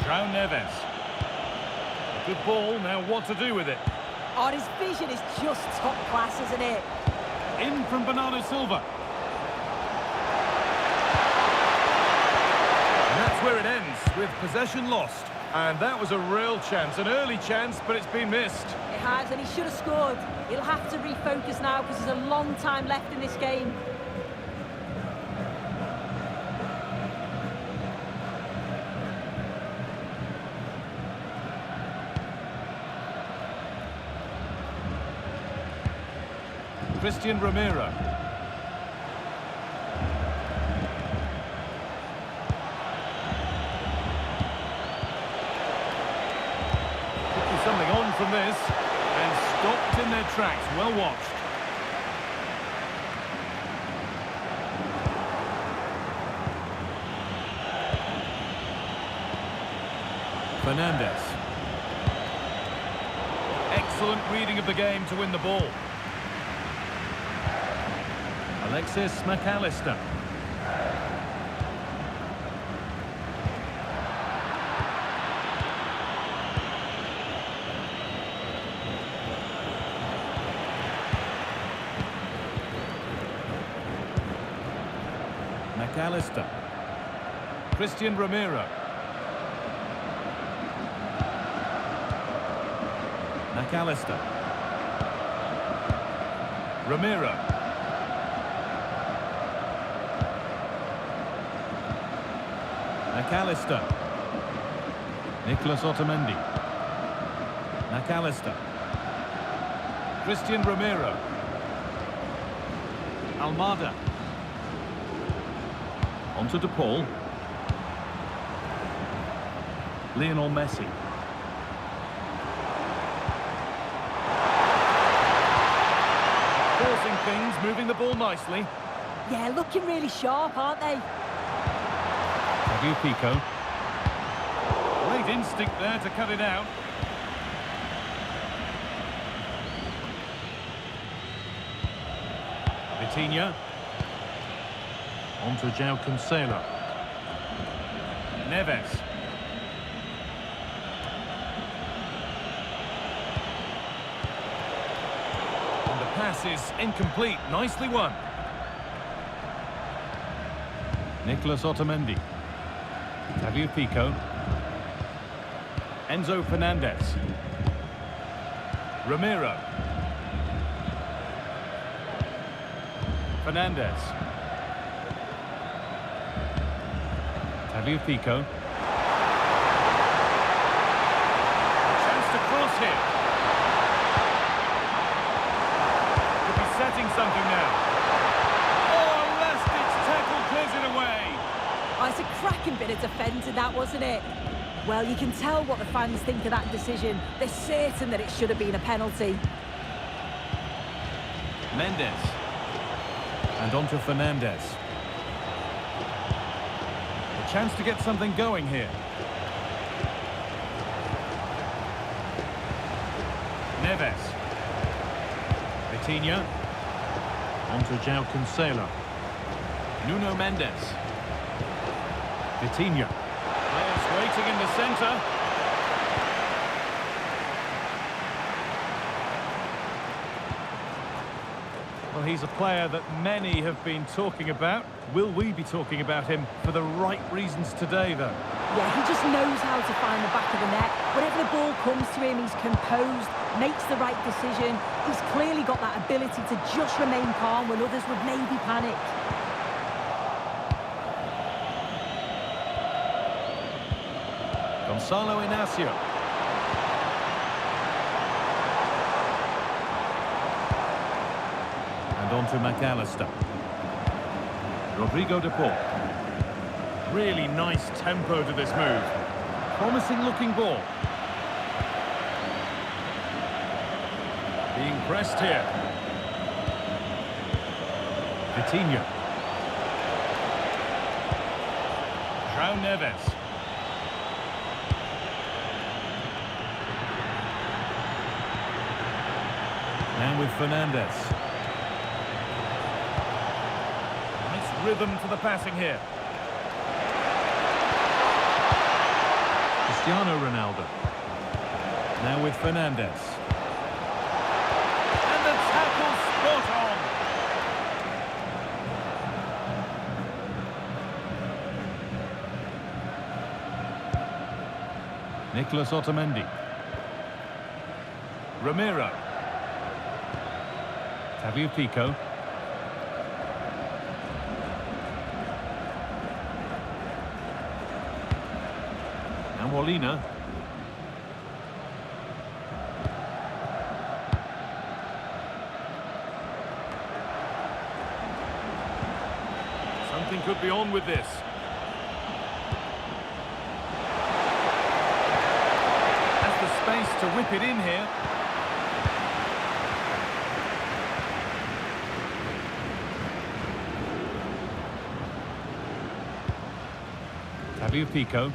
João Neves. Good ball, now what to do with it? Oh, his vision is just top class, isn't it? In from Bernardo Silva. And that's where it ends, with possession lost. And that was a real chance, an early chance, but it's been missed. It has, and he should have scored. He'll have to refocus now because there's a long time left in this game. Christian Romero. Could be something on from this, and stopped in their tracks. Well watched. Fernandes. Excellent reading of the game to win the ball. Alexis McAllister. McAllister. Christian Romero. McAllister. Romero. McAllister. Nicolas Otamendi. McAllister. Christian Romero. Almada. Onto De Paul. Lionel Messi. Forcing things, moving the ball nicely. Yeah, looking really sharp, aren't they? Pico. Great instinct there to cut it out. Vitinha. On to João Cancelo. Neves. And the pass is incomplete. Nicely won. Nicolas Otamendi. Pico. Enzo Fernandez. Romero. Fernandez. Pico. Chance to cross here. Could be setting something now. Oh, Lastic's tackle clears it away. Oh, it's a cracking bit of defending, that, wasn't it? Well, you can tell what the fans think of that decision. They're certain that it should have been a penalty. Mendes. And on to Fernandez. A chance to get something going here. Neves. Vitinha. On to João Cancelo. Nuno Mendes. Vitinha. Players waiting in the centre. Well, he's a player that many have been talking about. Will we be talking about him for the right reasons today, though? Yeah, he just knows how to find the back of the net. Whenever the ball comes to him, he's composed, makes the right decision. He's clearly got that ability to just remain calm when others would maybe panic. Gonzalo Inacio. And on to McAllister. Rodrigo De Paul. Really nice tempo to this move. Promising looking ball. Being pressed here. Vitinha. João Neves. And with Fernandez. Nice rhythm to the passing here. Cristiano Ronaldo. Now with Fernandes. And the tackle spot on. Nicolas Otamendi. Ramiro. Tagliafico. And Molina. Something could be on with this. Has the space to whip it in here. Tagliafico.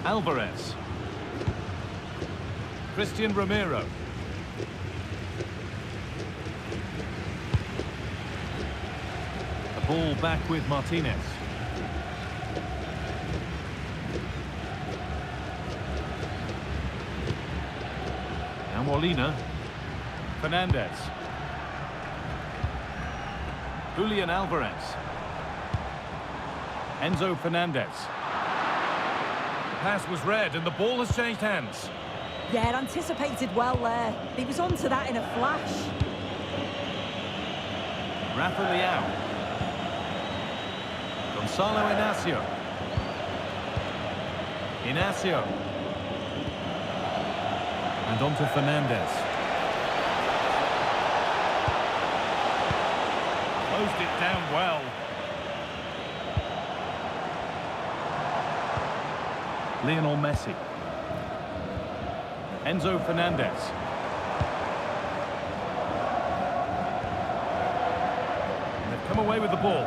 Alvarez. Christian Romero. The ball back with Martinez. Now Molina. Fernandes. Julian Alvarez. Enzo Fernandez. The pass was read and the ball has changed hands. Yeah, anticipated well there. He was onto that in a flash. Rafa Leao. Gonzalo Inacio. Inacio. And on to Fernandes. Closed it down well. Lionel Messi. Enzo Fernandez. And they've come away with the ball.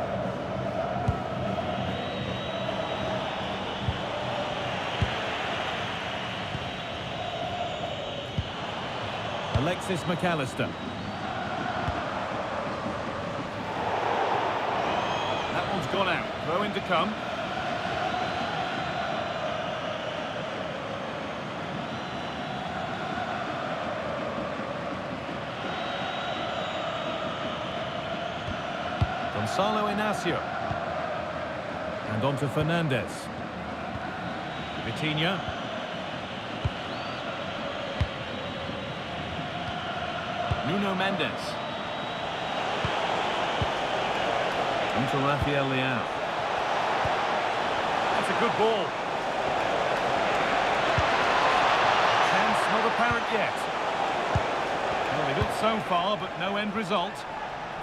Alexis McAllister. That one's gone out. Throw in to come. Gonzalo Inacio. And on to Fernandes. Vitinha. Nuno Mendes. On to Rafael Leao. That's a good ball. Chance not apparent yet. Well, they got so far, but no end result.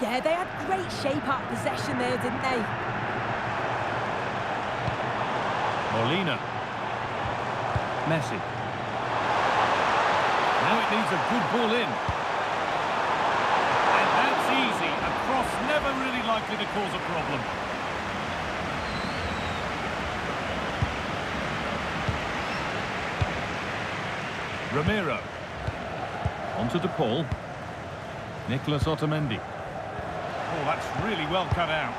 Yeah, they had great shape out of possession there, didn't they? Molina. Messi. Now it needs a good ball in. And that's easy. A cross never really likely to cause a problem. Ramiro. On to De Paul. Nicolas Otamendi. Oh, that's really well cut out.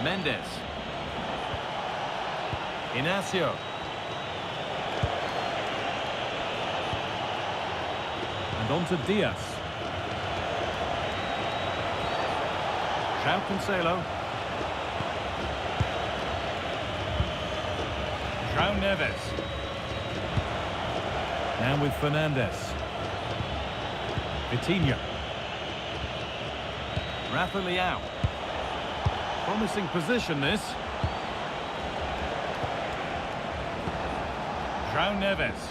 Mendes. Inacio. And on to Diaz. João Cancelo. João Neves. Now with Fernandes. Vitinha. Rafa Leao. Promising position this. João Neves.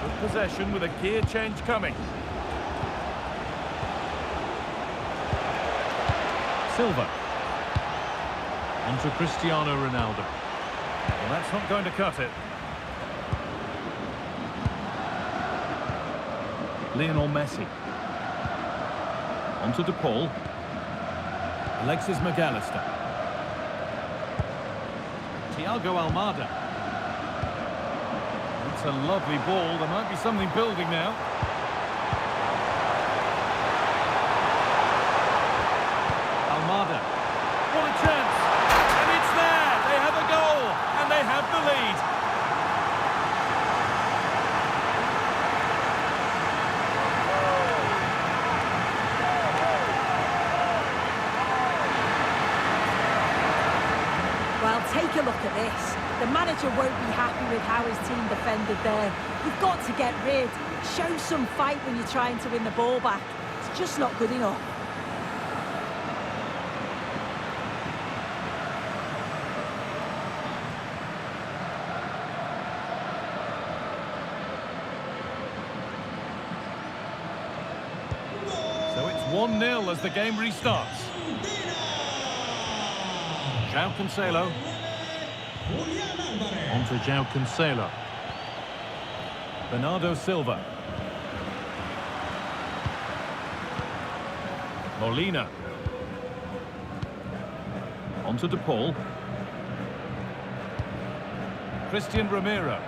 Good possession with a gear change coming. Silva. On to Cristiano Ronaldo. Well, that's not going to cut it. Lionel Messi. On to De Paul. Alexis McAllister. Thiago Almada. It's a lovely ball. There might be something building now. this. The manager won't be happy with how his team defended there. You've got to get rid. Show some fight when you're trying to win the ball back. It's just not good enough. So it's 1-0 as the game restarts. João Cancelo. On to João Cancelo. Bernardo Silva. Molina. On to De Paul. Christian Romero.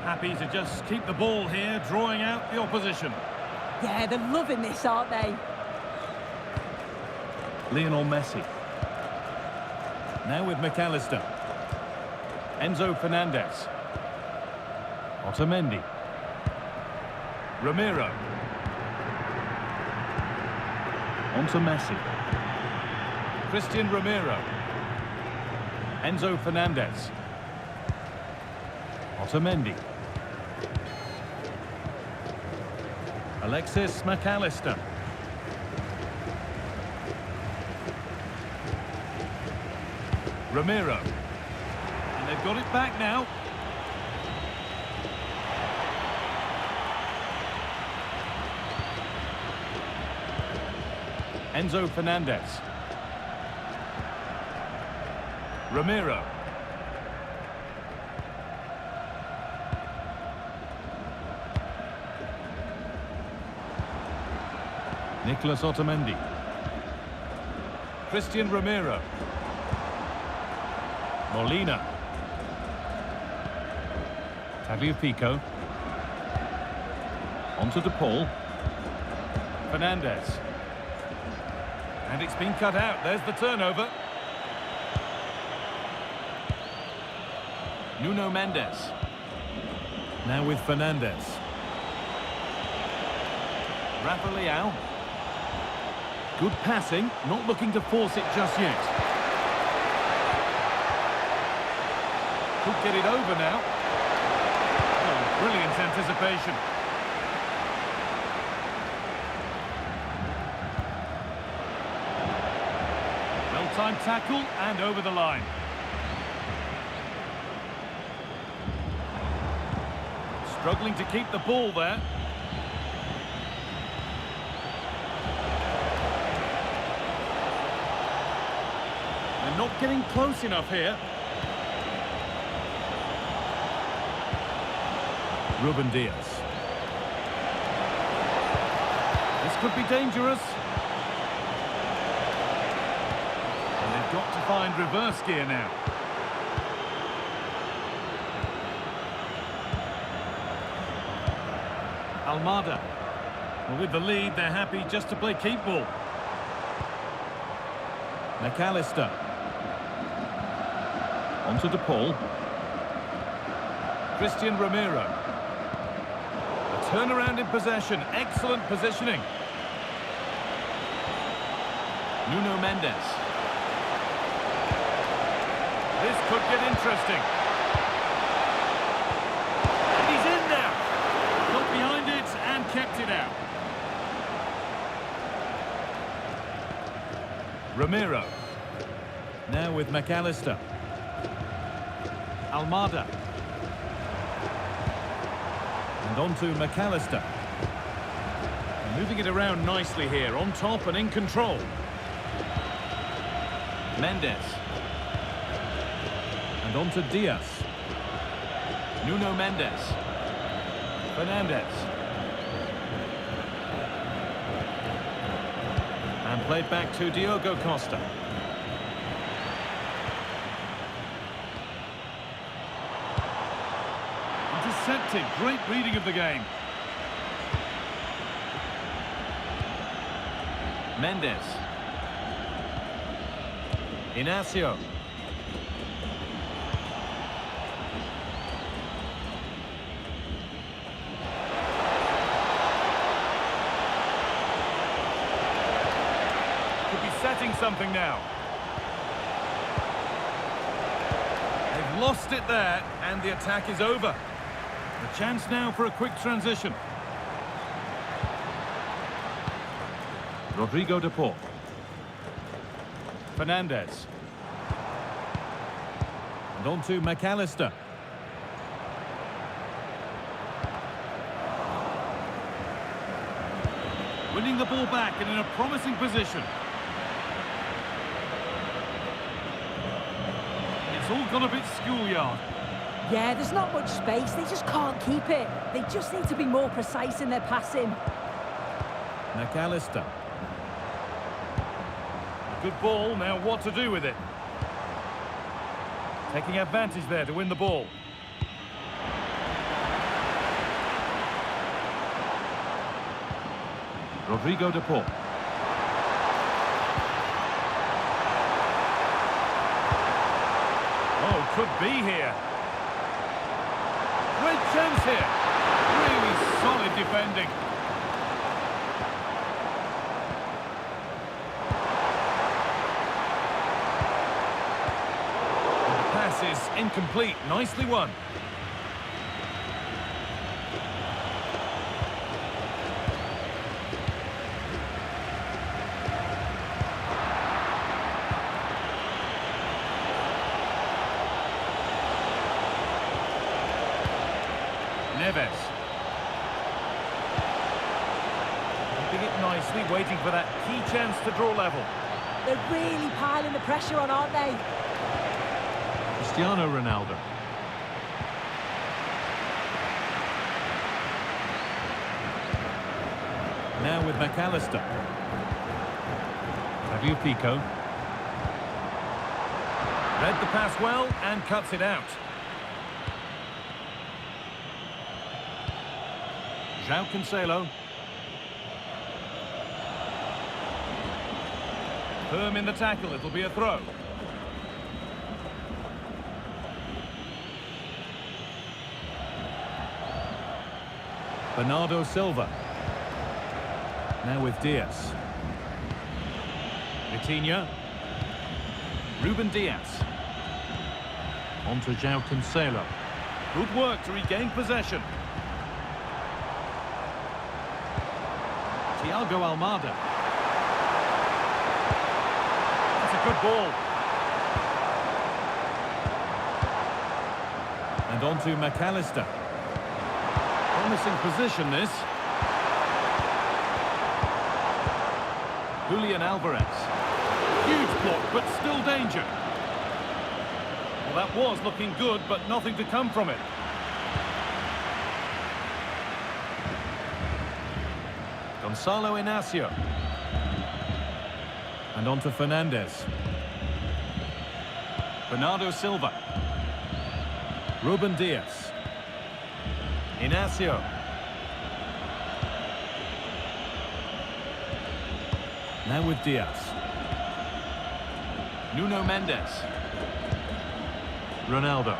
Happy to just keep the ball here, drawing out the opposition. Yeah, they're loving this, aren't they? Lionel Messi. Now with McAllister. Enzo Fernandez. Otamendi. Romero. On to Messi. Christian Romero. Enzo Fernandez. Otamendi. Alexis McAllister. Romero. And they've got it back now. Enzo Fernandez. Romero. Nicolas Otamendi. Christian Romero. Molina. Tagliafico. On to De Paul. Fernandez. And it's been cut out. There's the turnover. Nuno Mendes. Now with Fernandez. Rafa Leao. Good passing, not looking to force it just yet. Could get it over now. Oh, brilliant anticipation. Well-timed tackle and over the line. Struggling to keep the ball there. They're not getting close enough here. Ruben Diaz. This could be dangerous. And they've got to find reverse gear now. Almada. Well, with the lead, they're happy just to play keep ball. McAllister. On to De Paul. Christian Romero. A turnaround in possession. Excellent positioning. Nuno Mendes. This could get interesting. And he's in now. Got behind it and kept it out. Romero. Now with McAllister. Almada. And on to McAllister. Moving it around nicely here, on top and in control. Mendes. And on to Diaz. Nuno Mendes. Fernandez. And played back to Diogo Costa. Intercepted, great reading of the game. Mendes. Inacio. Could be setting something now. They've lost it there, and the attack is over. A chance now for a quick transition. Rodrigo de Paul. Fernandez. And on to McAllister. Winning the ball back and in a promising position. It's all gone a bit schoolyard. Yeah, there's not much space. They just can't keep it. They just need to be more precise in their passing. McAllister. Good ball, now what to do with it? Taking advantage there to win the ball. Rodrigo de Paul. Oh, could be here. Great chance here. Really solid defending. The pass is incomplete. Nicely won. Neves. Keeping it nicely, waiting for that key chance to draw level. They're really piling the pressure on, aren't they? Cristiano Ronaldo. Now with McAllister. Fabio Pico. Read the pass well and cuts it out. João Cancelo. Firm in the tackle, it'll be a throw. Bernardo Silva. Now with Diaz. Vitinha. Ruben Diaz. On to João Cancelo. Good work to regain possession. Thiago Almada. That's a good ball. And on to McAllister. Promising position, this. Julian Alvarez. Huge block, but still danger. Well, that was looking good, but nothing to come from it. Gonzalo Inacio. And on to Fernandez. Bernardo Silva. Ruben Diaz. Inacio. Now with Diaz. Nuno Mendes. Ronaldo.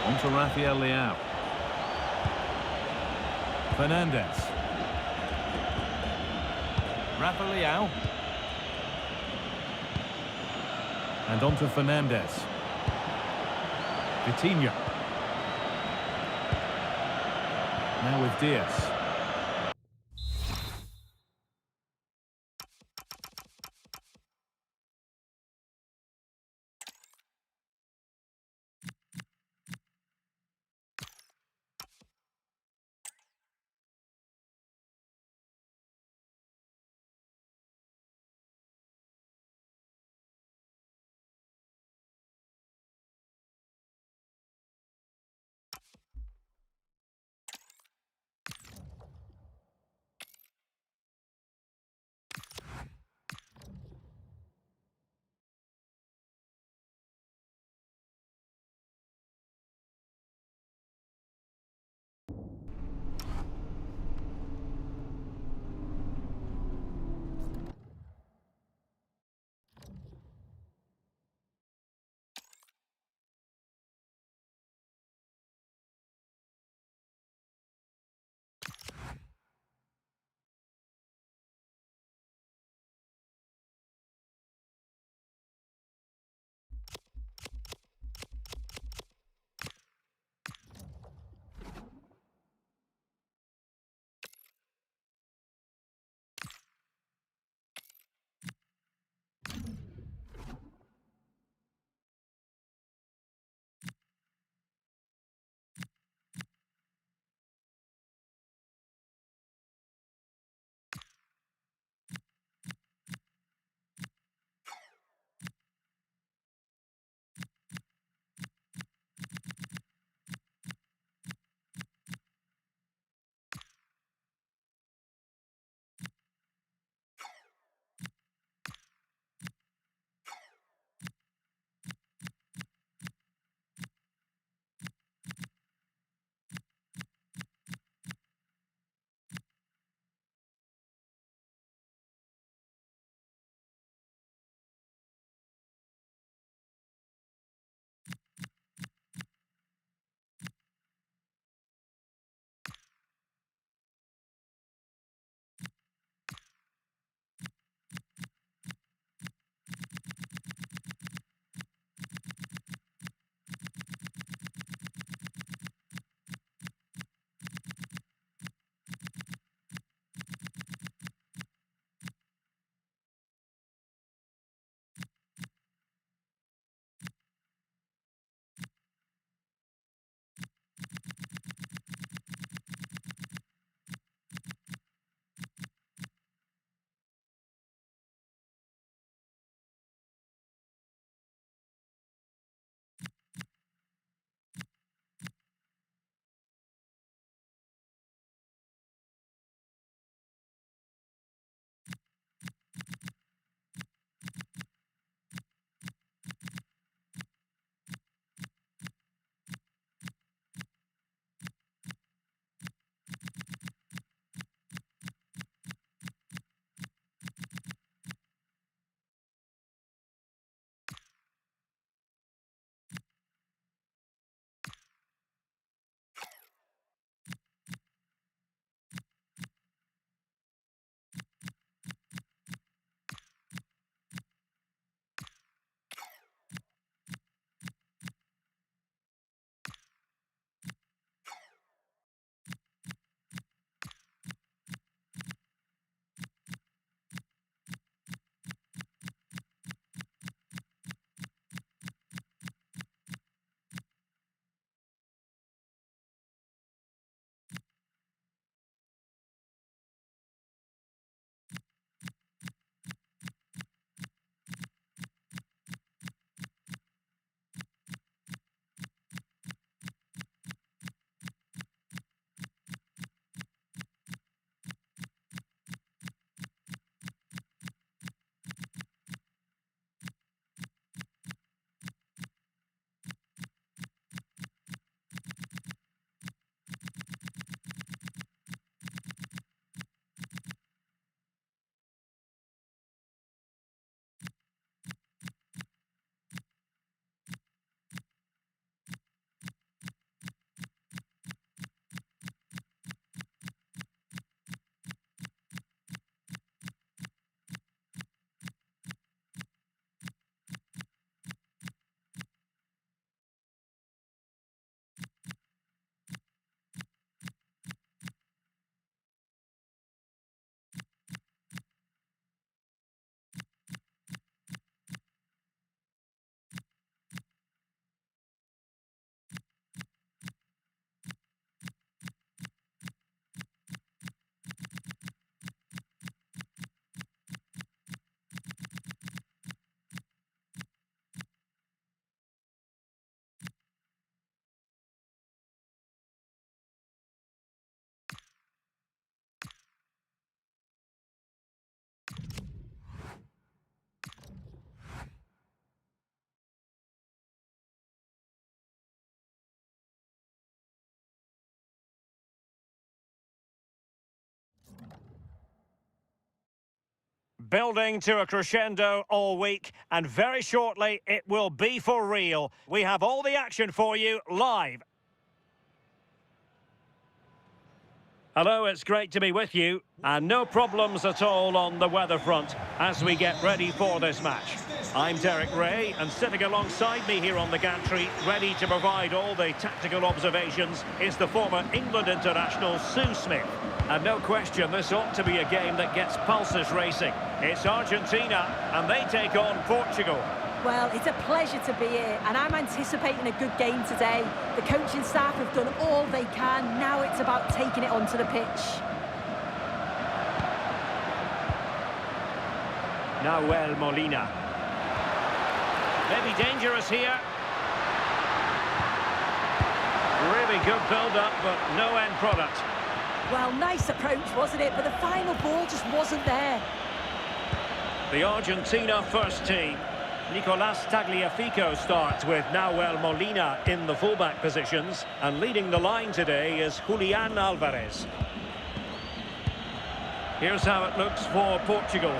On to Rafael Leao. Fernandez. Rafa Leao. And on to Fernandez. Vitinha. Now with Diaz. building to a crescendo all week, and very shortly it will be for real. We have all the action for you live. Hello, it's great to be with you, and no problems at all on the weather front as we get ready for this match. I'm Derek Ray, and sitting alongside me here on the gantry, ready to provide all the tactical observations, is the former England international Sue Smith. And no question, this ought to be a game that gets pulses racing. It's Argentina, and they take on Portugal. Well, it's a pleasure to be here, and I'm anticipating a good game today. The coaching staff have done all they can. Now it's about taking it onto the pitch. Nahuel Molina. Maybe dangerous here. Really good build-up, but no end product. Well, nice approach, wasn't it? But the final ball just wasn't there. The Argentina first team. Nicolas Tagliafico starts with Nahuel Molina in the fullback positions, and leading the line today is Julian Alvarez. Here's how it looks for Portugal.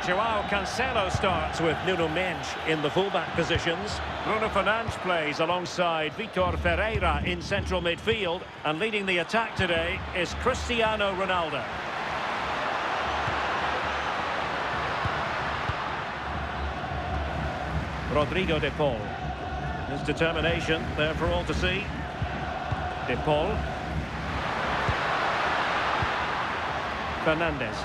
João Cancelo starts with Nuno Mendes in the fullback positions. Bruno Fernandes plays alongside Vitor Ferreira in central midfield, and leading the attack today is Cristiano Ronaldo. Rodrigo de Paul. His determination there for all to see. De Paul. Fernandes.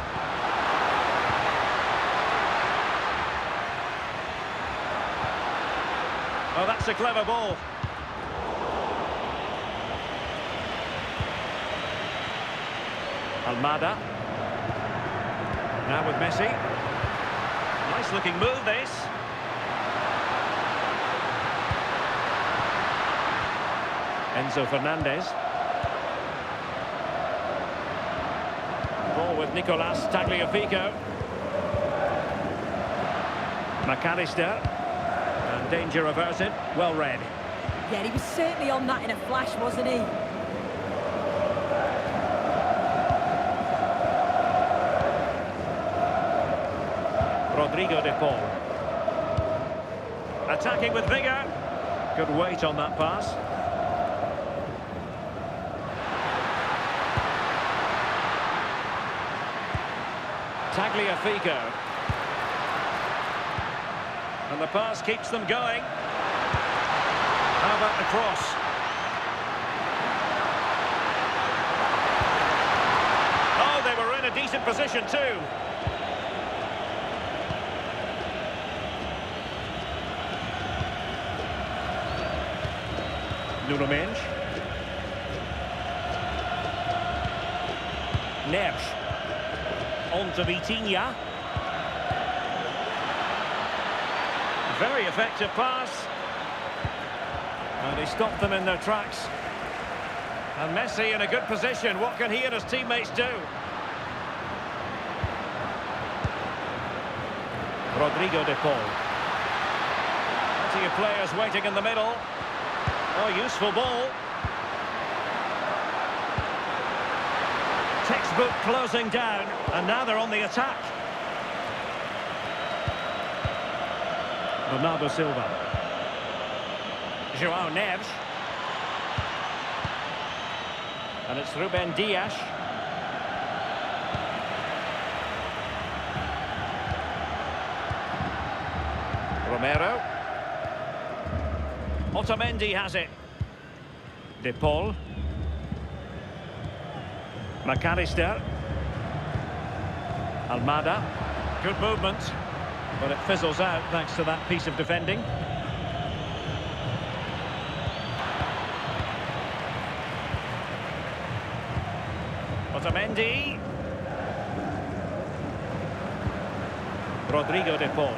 Oh, that's a clever ball. Almada. Now with Messi. Nice looking move this. Enzo Fernandez. Ball with Nicolas Tagliafico. McAllister. And danger averted. Well read. Yeah, he was certainly on that in a flash, wasn't he? Rodrigo de Paul. Attacking with vigour. Good weight on that pass. Tagliafico. And the pass keeps them going. How about the cross? Oh, they were in a decent position too. Nuno Mendes. Neves. On to Vitinha. Very effective pass. And he stopped them in their tracks. And Messi in a good position. What can he and his teammates do? Rodrigo de Paul. Plenty of players waiting in the middle. Oh, useful ball. Textbook closing down, and now they're on the attack. Bernardo Silva. João Neves. And it's Ruben Dias. Romero. Otamendi has it. De Paul. McAllister. Almada. Good movement, but it fizzles out thanks to that piece of defending. Otamendi. Rodrigo de Paul.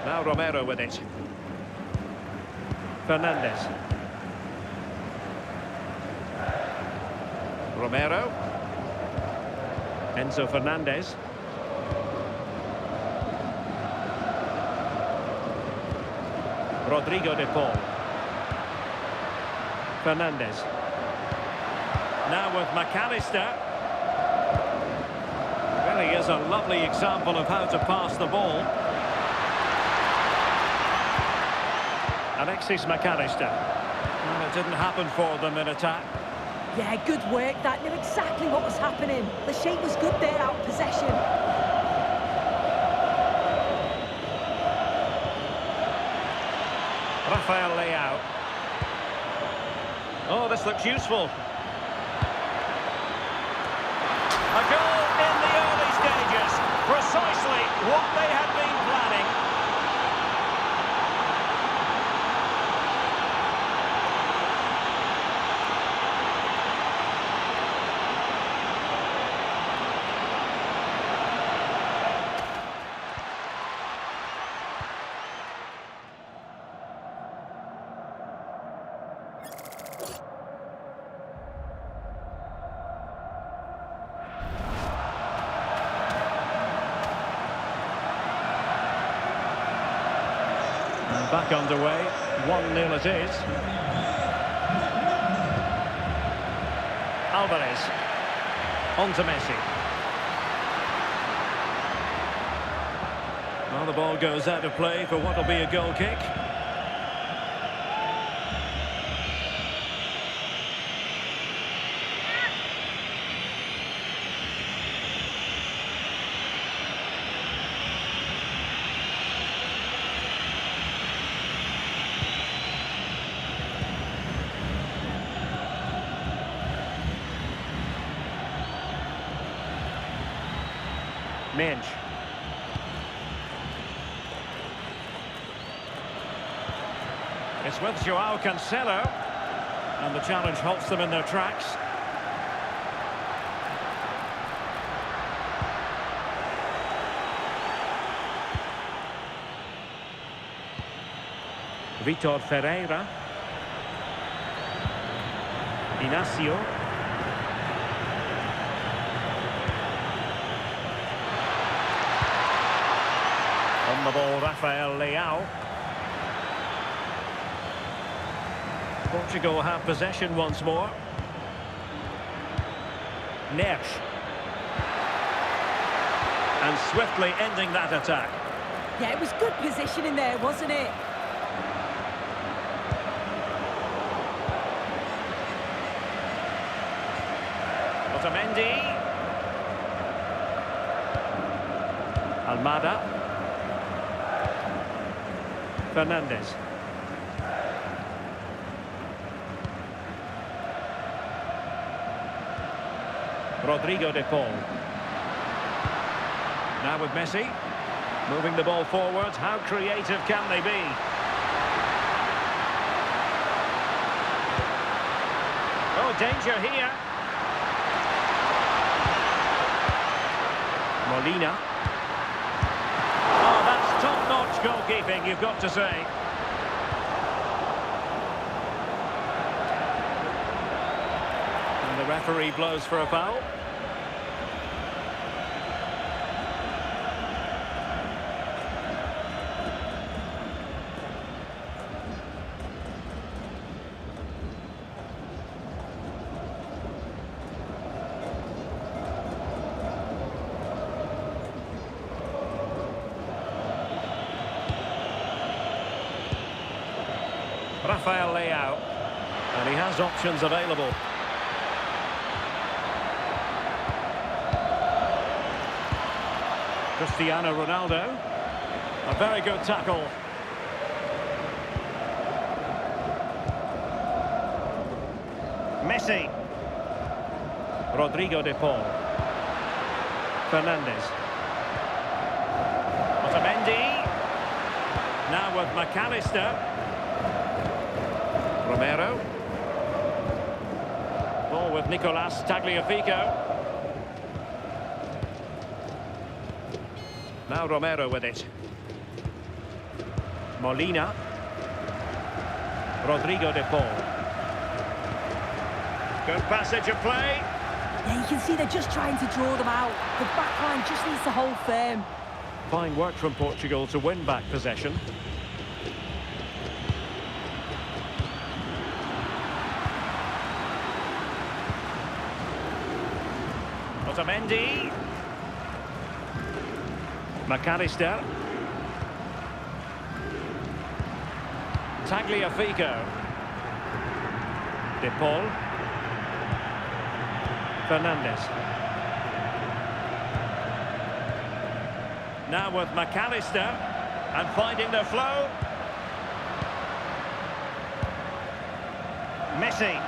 Now Romero with it. Fernandes. Romero. Enzo Fernandez. Rodrigo de Paul. Fernandes. Now with McAllister. Really is a lovely example of how to pass the ball. Alexis McAllister. Well, it didn't happen for them in attack. Yeah, good work. That knew exactly what was happening. The shape was good there, out of possession. Rafael Leao. Oh, this looks useful. A goal in the early stages. Precisely what they had been planning. Back underway, 1-0 it is. Alvarez, on to Messi. Well, the ball goes out of play for what will be a goal kick. Minch. It's with Joao Cancelo. And the challenge halts them in their tracks. Vitor Ferreira. Inacio. On the ball, Rafael Leao. Portugal have possession once more. Neres. And swiftly ending that attack. Yeah, it was good positioning there, wasn't it? Otamendi. Almada. Fernandes. Rodrigo de Paul. Now with Messi. Moving the ball forward. How creative can they be? Oh, danger here. Molina. Oh, that's top-notch goalkeeping, you've got to say. And the referee blows for a foul. Rafael Leao, and he has options available. Cristiano Ronaldo, a very good tackle. Messi, Rodrigo de Paul, Fernandes, Otamendi, now with McAllister. Romero. Ball with Nicolas Tagliafico. Now Romero with it. Molina. Rodrigo de Paul. Good passage of play. Yeah, you can see they're just trying to draw them out. The back line just needs to hold firm. Fine work from Portugal to win back possession. Otamendi. McAllister. Tagliafico. De Paul. Fernandes. Now with McAllister. And finding the flow. Messi.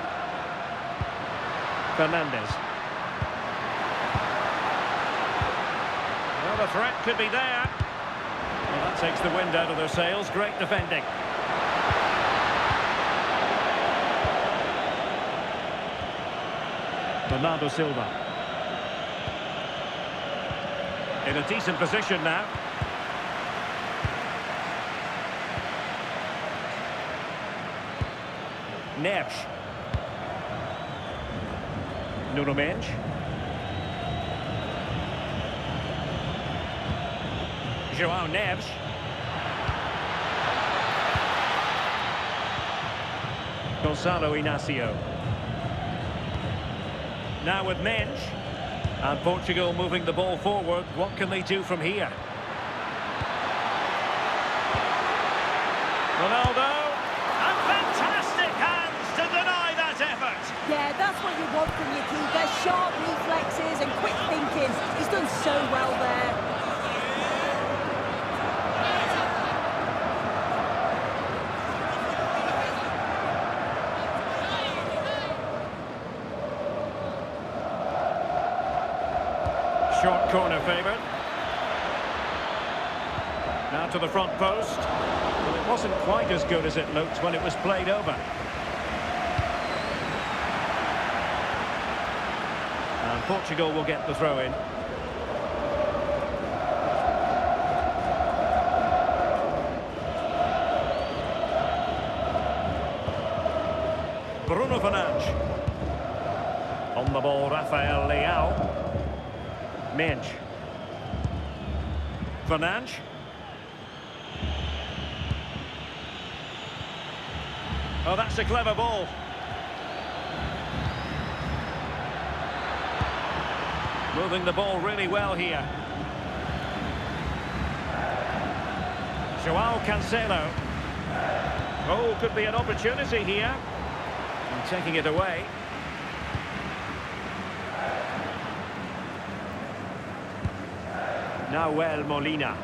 Fernandes. Well, the threat could be there. Well, that takes the wind out of their sails. Great defending. Bernardo Silva. In a decent position now. Neves. Nuno Mendes. João Neves. Gonçalo Inácio. Now with Mendes. And Portugal moving the ball forward. What can they do from here? Ronaldo. And fantastic hands to deny that effort. Yeah, that's what you want from your keeper. Sharp reflexes and quick thinking. He's done so well there. Short corner favoured. Now to the front post. Well, it wasn't quite as good as it looked when it was played over. And Portugal will get the throw in. Bruno Fernandes. On the ball, Rafael Leao. Mendes. Fernandes. Oh, that's a clever ball. Moving the ball really well here. João Cancelo. Oh, could be an opportunity here. And taking it away. Nahuel Molina.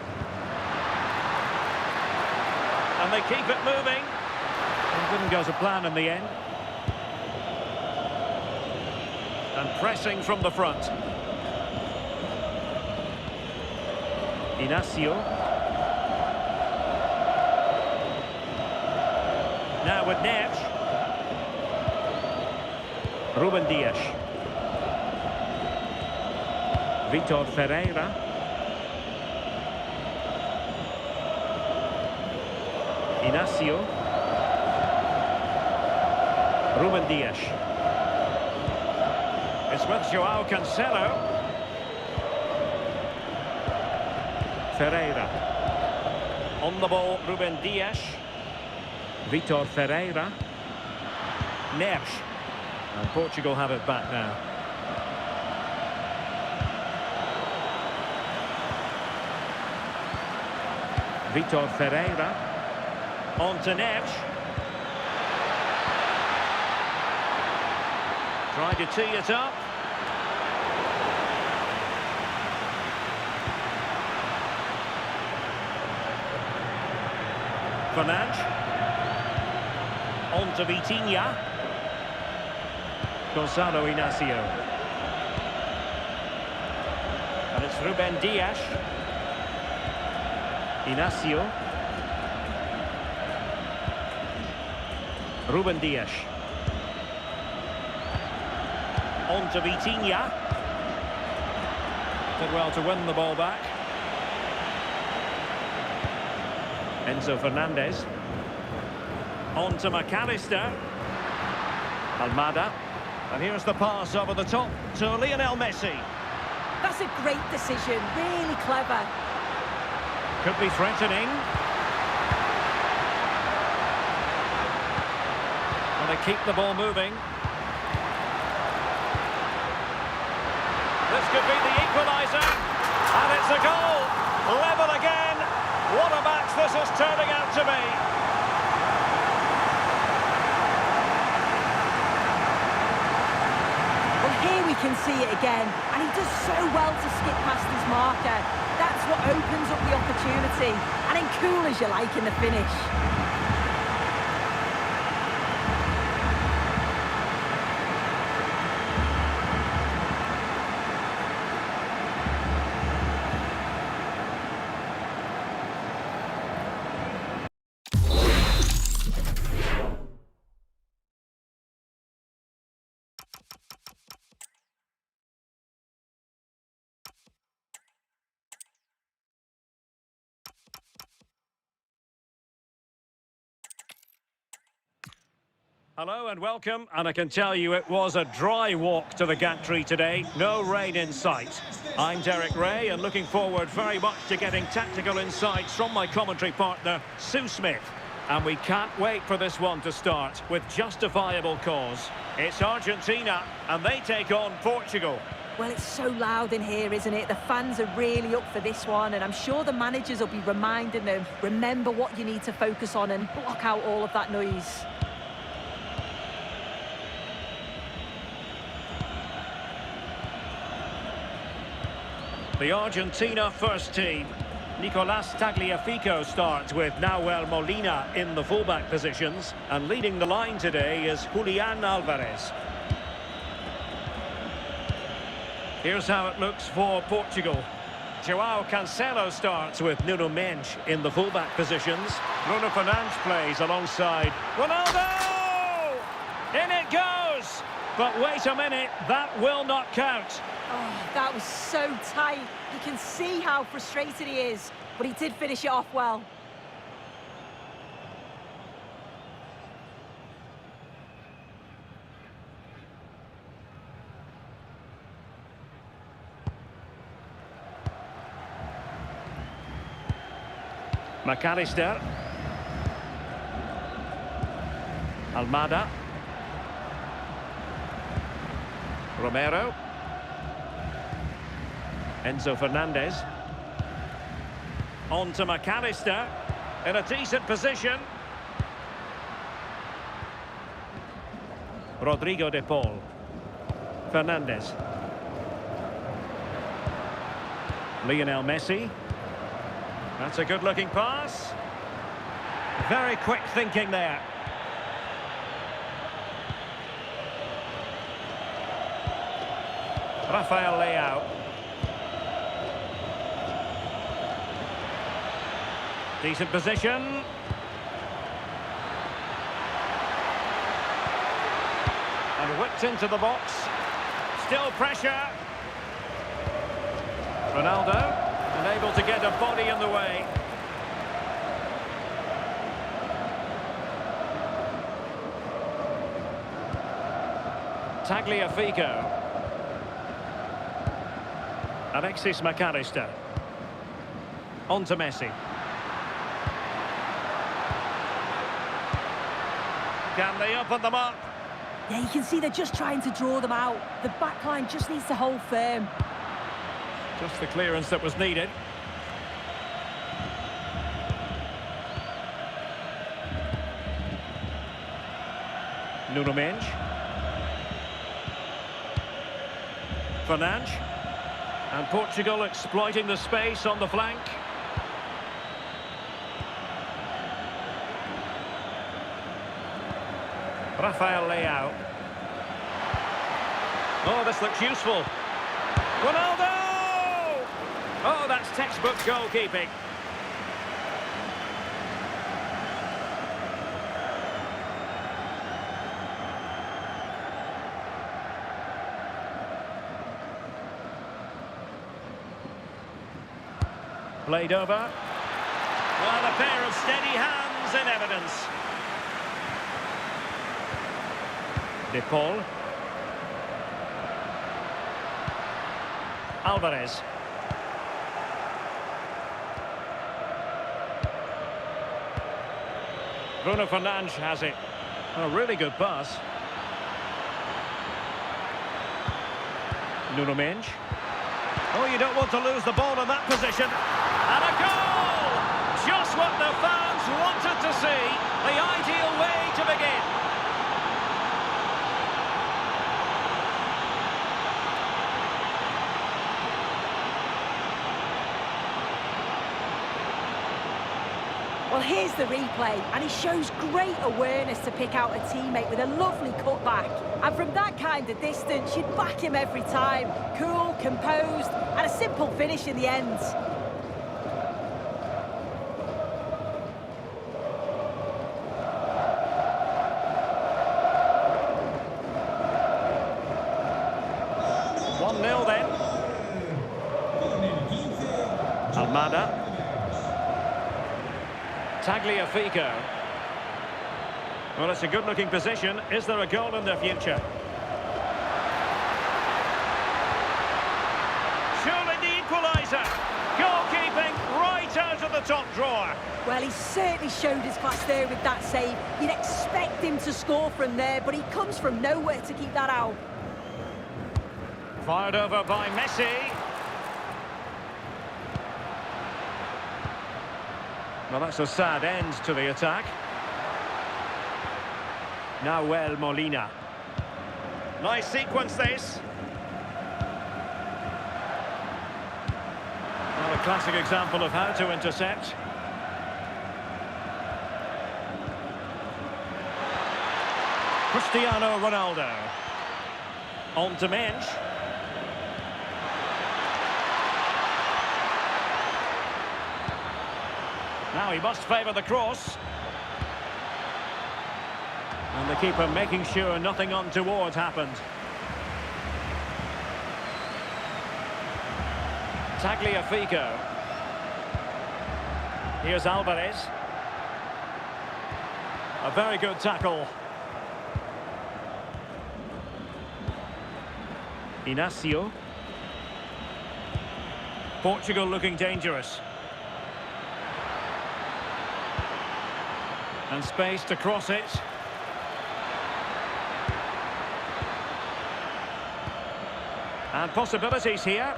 And they keep it moving. It didn't go to plan in the end. And pressing from the front. Inácio. Now with Neves. Ruben Dias. Vitor Ferreira. Inácio. Ruben Dias. It's with João Cancelo. Ferreira. On the ball, Ruben Dias. Vitor Ferreira. Neves. And Portugal have it back now. Vitor Ferreira. On to Neves. Trying to tee it up. Fernandes. On to Vitinha. Gonçalo Inácio. And it's Ruben Dias. Inácio. Ruben Dias. On to Vitinha. Did well to win the ball back. Enzo Fernandez. On to McAllister. Almada. And here's the pass over the top to Lionel Messi. That's a great decision, really clever. Could be threatening. And they keep the ball moving. This could be the equaliser. And it's a goal. Level again. What a match this is turning out to be. Well, here we can see it again. And he does so well to skip past his marker. That's what opens up the opportunity. And then cool as you like in the finish. Hello and welcome, and I can tell you it was a dry walk to the gantry today, no rain in sight. I'm Derek Ray and looking forward very much to getting tactical insights from my commentary partner, Sue Smith. And we can't wait for this one to start with justifiable cause. It's Argentina and they take on Portugal. Well, it's so loud in here, isn't it? The fans are really up for this one, and I'm sure the managers will be reminding them, remember what you need to focus on and block out all of that noise. The Argentina first team. Nicolas Tagliafico starts with Nahuel Molina in the fullback positions. And leading the line today is Julian Alvarez. Here's how it looks for Portugal. João Cancelo starts with Nuno Mendes in the fullback positions. Bruno Fernandes plays alongside Ronaldo! In it goes! But wait a minute, that will not count. Oh, that was so tight. You can see how frustrated he is, but he did finish it off well. McAllister. Almada. Romero. Enzo Fernandez. On to McAllister. In a decent position. Rodrigo de Paul. Fernandez. Lionel Messi. That's a good-looking pass. Very quick thinking there. Rafael Leao. Decent position. And whipped into the box. Still pressure. Ronaldo. Unable to get a body in the way. Tagliafico. Alexis McAllister. On to Messi. Can they open them up? Yeah, you can see they're just trying to draw them out. The back line just needs to hold firm. Just the clearance that was needed. Nuno Mendes. Fernandes. And Portugal exploiting the space on the flank. Rafael Leao. Oh, this looks useful. Ronaldo! Oh, that's textbook goalkeeping. Played over. Well, a pair of steady hands in evidence. De Paul. Alvarez. Bruno Fernandes has it. A really good pass. Nuno Mendes. Oh, you don't want to lose the ball in that position. And a goal! Just what the fans wanted to see. The ideal way to begin. Well, here's the replay, and he shows great awareness to pick out a teammate with a lovely cutback. And from that kind of distance, you'd back him every time. Cool, composed, and a simple finish in the end. Then. Almada. Tagliafico. Well, it's a good-looking position. Is there a goal in the future? Surely the equaliser. Goalkeeping right out of the top drawer. Well, he certainly showed his class there with that save. You'd expect him to score from there, but he comes from nowhere to keep that out. Fired over by Messi. Well, that's a sad end to the attack. Nahuel Molina. Nice sequence, this. Well, a classic example of how to intercept. Cristiano Ronaldo. On to Mensch. Now he must favour the cross. And the keeper making sure nothing untoward happened. Tagliafico. Here's Alvarez. A very good tackle. Inacio. Portugal looking dangerous. And space to cross it. And possibilities here.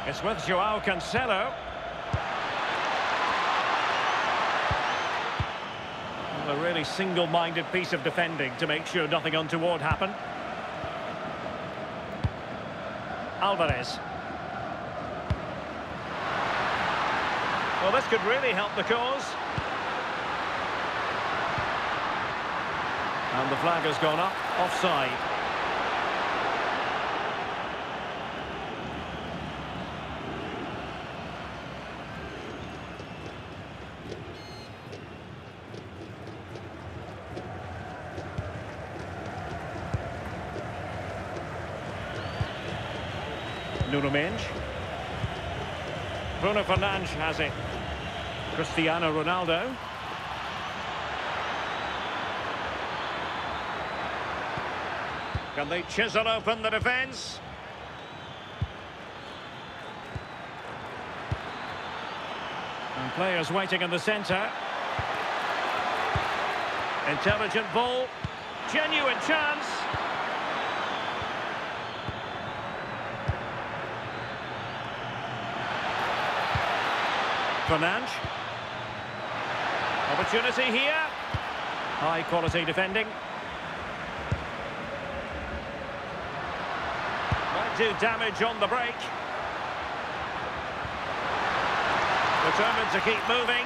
It's with Joao Cancelo. A really single-minded piece of defending to make sure nothing untoward happened. Alvarez. Well, this could really help the cause. And the flag has gone up, offside. Nuno Mensch. Bruno Fernandes has it. Cristiano Ronaldo. Can they chisel open the defence? And players waiting in the centre. Intelligent ball. Genuine chance. Fernandes. Opportunity here. High quality defending. Might do damage on the break. Determined to keep moving.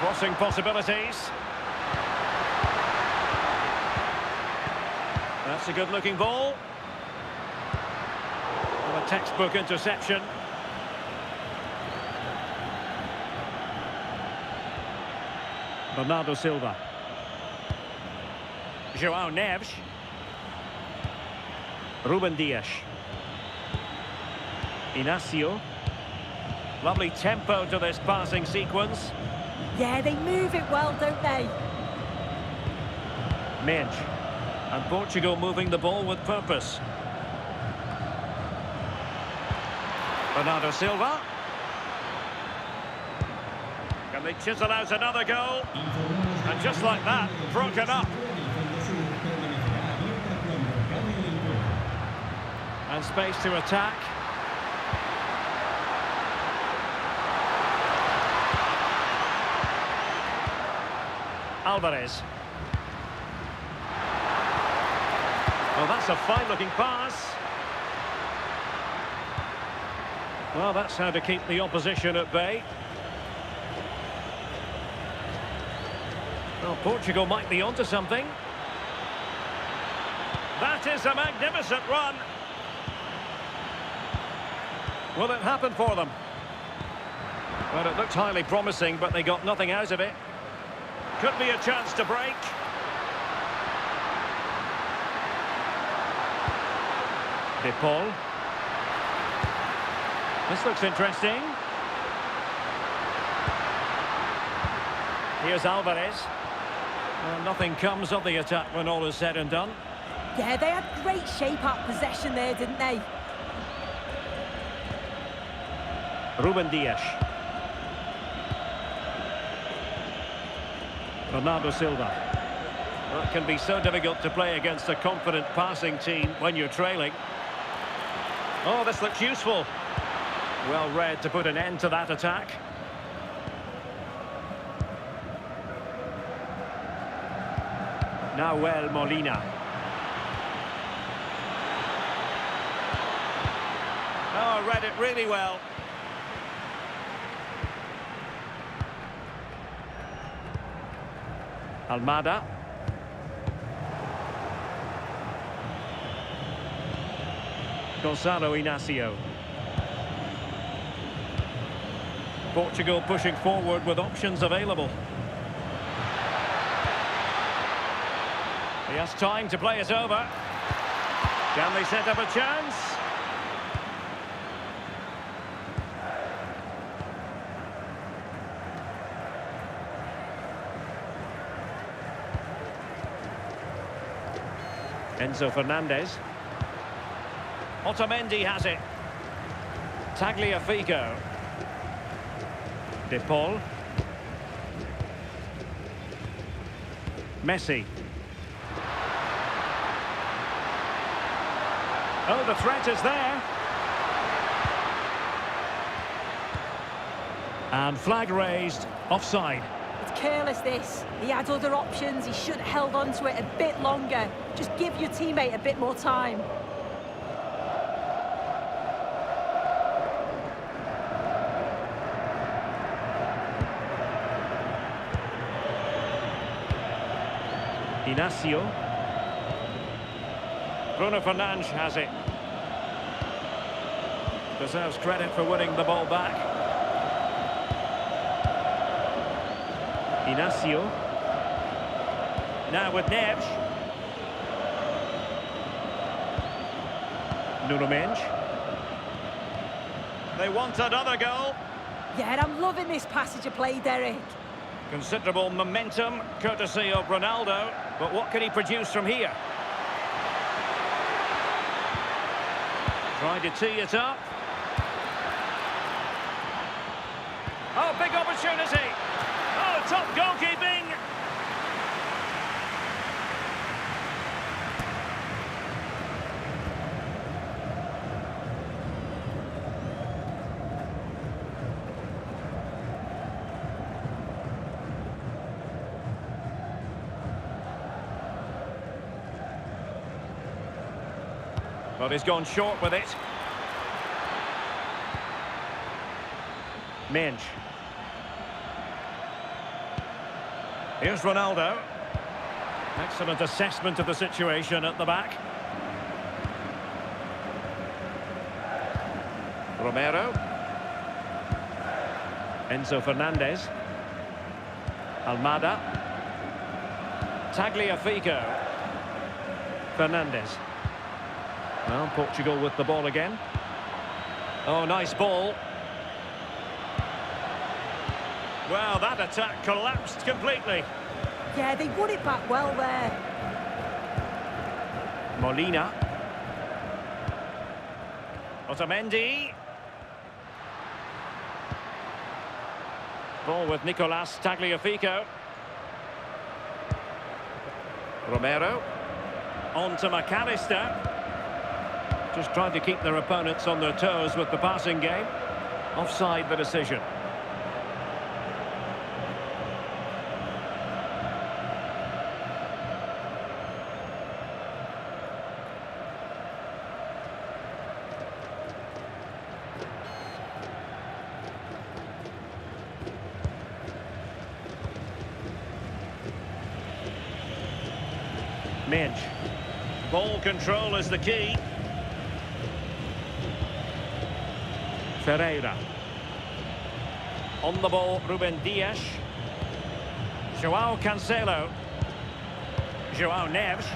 Crossing possibilities. That's a good looking ball. A textbook interception. Bernardo Silva. João Neves. Ruben Dias. Inacio. Lovely tempo to this passing sequence. Yeah, they move it well, don't they? Mensch. And Portugal moving the ball with purpose. Bernardo Silva. Can Can they chisel out another goal? And just like that, broken up. And space to attack. Alvarez. Well, that's a fine-looking pass. Well, that's how to keep the opposition at bay. Well, Portugal might be onto something. That is a magnificent run. Will it happen for them? Well, it looked highly promising, but they got nothing out of it. Could be a chance to break. De Paul. This looks interesting. Here's Alvarez. Well, nothing comes of the attack when all is said and done. Yeah, they had great shape up possession there, didn't they? Ruben Dias. Bernardo Silva. Well, it can be so difficult to play against a confident passing team when you're trailing. Oh, this looks useful. Well read to put an end to that attack. Nahuel Molina. Oh, read it really well. Almada. Gonzalo Inacio. Portugal pushing forward with options available. He has time to play it over. Can they set up a chance? Enzo Fernandez. Otamendi has it. Tagliafico. De Paul. Messi. Oh, the threat is there. And flag raised, offside. It's careless, this. He had other options. He should have held on to it a bit longer. Just give your teammate a bit more time. Inacio. Bruno Fernandes has it. Deserves credit for winning the ball back. Inacio. Now with Neves. Nuno Mendes. They want another goal. Yeah, and I'm loving this passage of play, Derek. Considerable momentum, courtesy of Ronaldo. But what can he produce from here? Trying to tee it up. Oh, big opportunity. Oh, top goalkeeping. But he's gone short with it. Mendes. Here's Ronaldo. Excellent assessment of the situation at the back. Romero. Enzo Fernandez. Almada. Tagliafico. Fernandez. Well, Portugal with the ball again. Oh, nice ball. Well, that attack collapsed completely. Yeah, they won it back well there. Molina. Otamendi. Ball with Nicolas Tagliafico. Romero. On to McAllister. Just trying to keep their opponents on their toes with the passing game. Offside the decision. Minch. Ball control is the key. Ferreira. On the ball, Ruben Dias. João Cancelo. João Neves.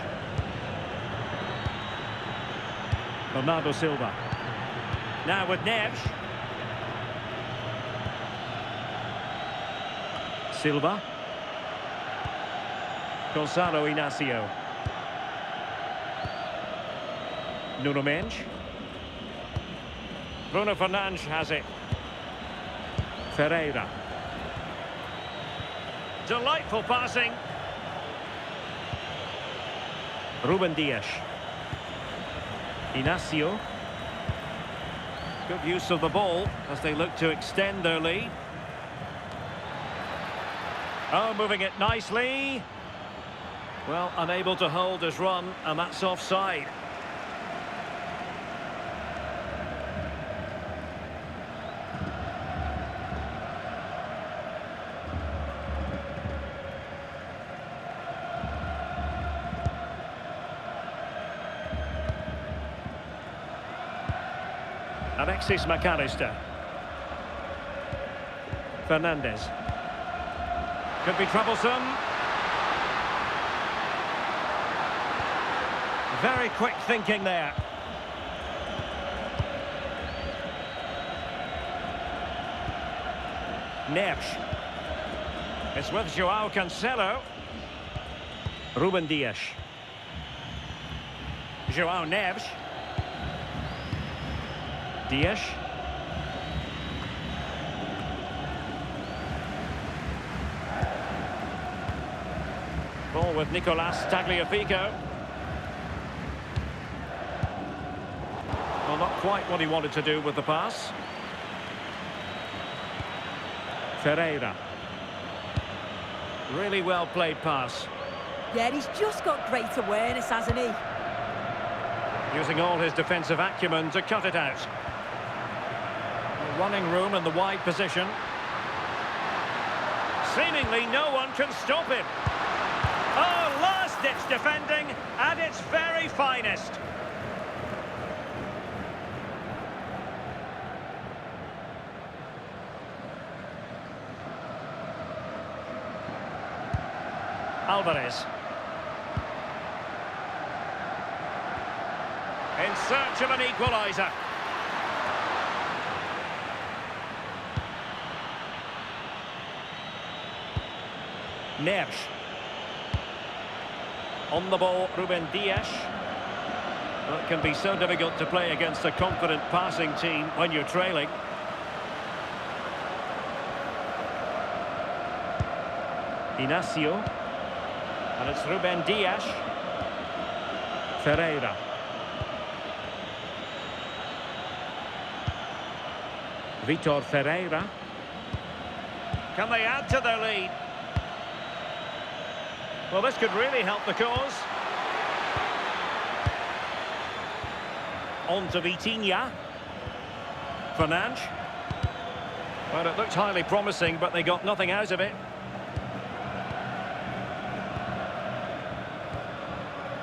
Bernardo Silva. Now with Neves. Silva. Gonzalo Inacio. Nuno Mendes. Bruno Fernandes has it. Ferreira. Delightful passing. Ruben Dias. Inacio. Good use of the ball as they look to extend their lead. Oh, moving it nicely. Well, unable to hold his run, and that's offside. Alexis McAllister. Fernandes. Could be troublesome. Very quick thinking there. Neves. It's with João Cancelo. Ruben Dias. João Neves. Dias. Ball with Nicolas Tagliafico. Well, not quite what he wanted to do with the pass. Ferreira. Really well played pass. Yeah, he's just got great awareness, hasn't he? Using all his defensive acumen to cut it out. Running room in the wide position. Seemingly no one can stop him. Oh, last-ditch defending at its very finest. Alvarez. In search of an equaliser. Neves. On the ball, Ruben Dias. Well, it can be so difficult to play against a confident passing team when you're trailing. Inacio. And it's Ruben Dias. Ferreira. Vitor Ferreira. Can they add to their lead? Well, this could really help the cause. On to Vitinha. Fernandes. Well, it looked highly promising, but they got nothing out of it.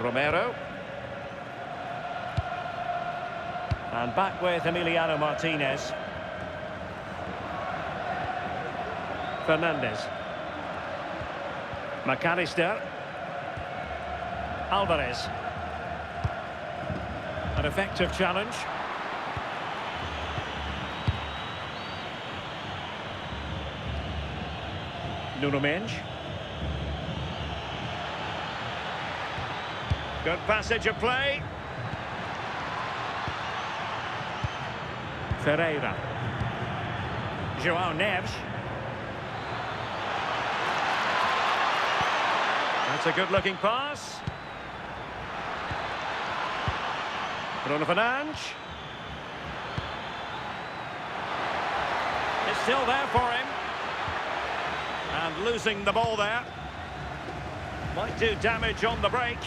Romero. And back with Emiliano Martinez. Fernandes. McAllister. Alvarez. An effective challenge. Nuno Mendes. Good passage of play. Ferreira. João Neves. That's a good-looking pass. Bruno Fernandes. It's still there for him. And losing the ball there. Might do damage on the break.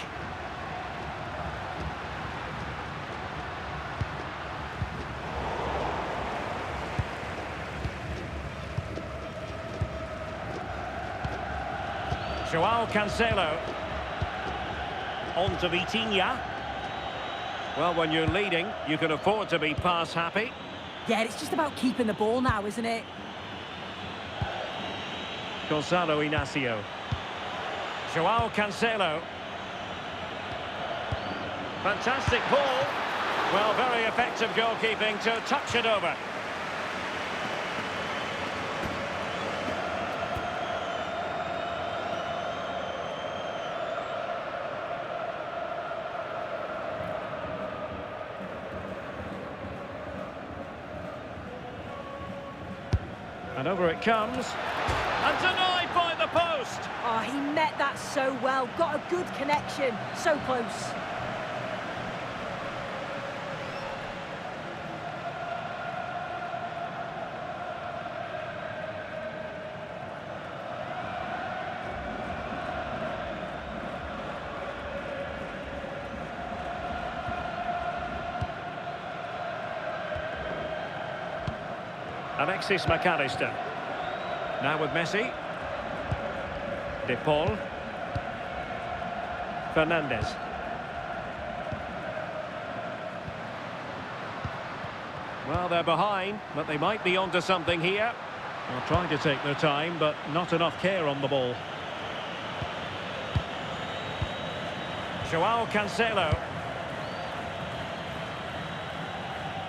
Joao Cancelo. On to Vitinha. Well, when you're leading, you can afford to be pass happy. Yeah, it's just about keeping the ball now, isn't it? Gonzalo Inacio. Joao Cancelo. Fantastic ball. Well, very effective goalkeeping to touch it over. And over it comes. And denied by the post. Oh, he met that so well. Got a good connection. So close. Alexis McAllister. Now with Messi. De Paul. Fernandes. Well, they're behind, but they might be onto something here. They're trying to take their time, but not enough care on the ball. Joao Cancelo.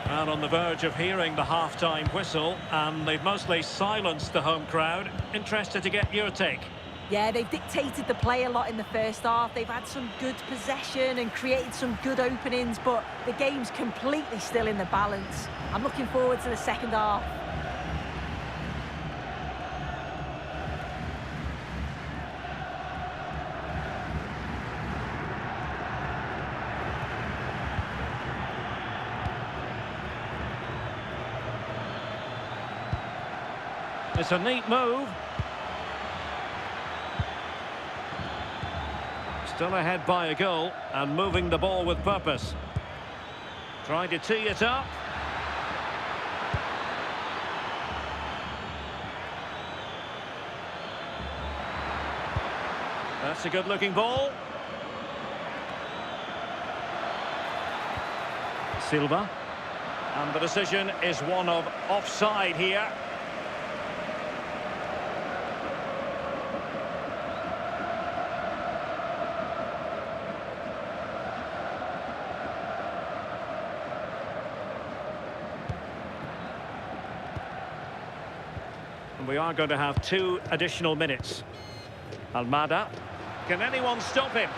And on the verge of hearing the half-time whistle, and they've mostly silenced the home crowd. Interested to get your take. Yeah, they've dictated the play a lot in the first half. They've had some good possession and created some good openings, but the game's completely still in the balance. I'm looking forward to the second half. It's a neat move. Still ahead by a goal and moving the ball with purpose. Trying to tee it up. That's a good-looking ball. Silva. And the decision is one of offside here. We are going to have 2 additional minutes. Almada. Can anyone stop him?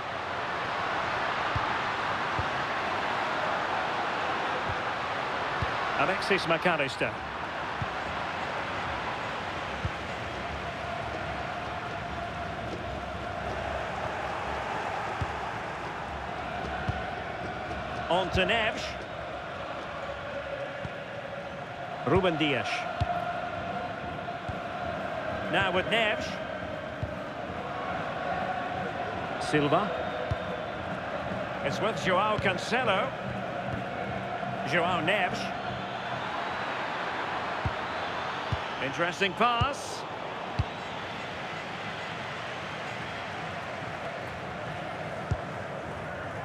Alexis McAllister. On to Neves. Ruben Dias. Now with Neves. Silva. It's with Joao Cancelo. Joao Neves. Interesting pass.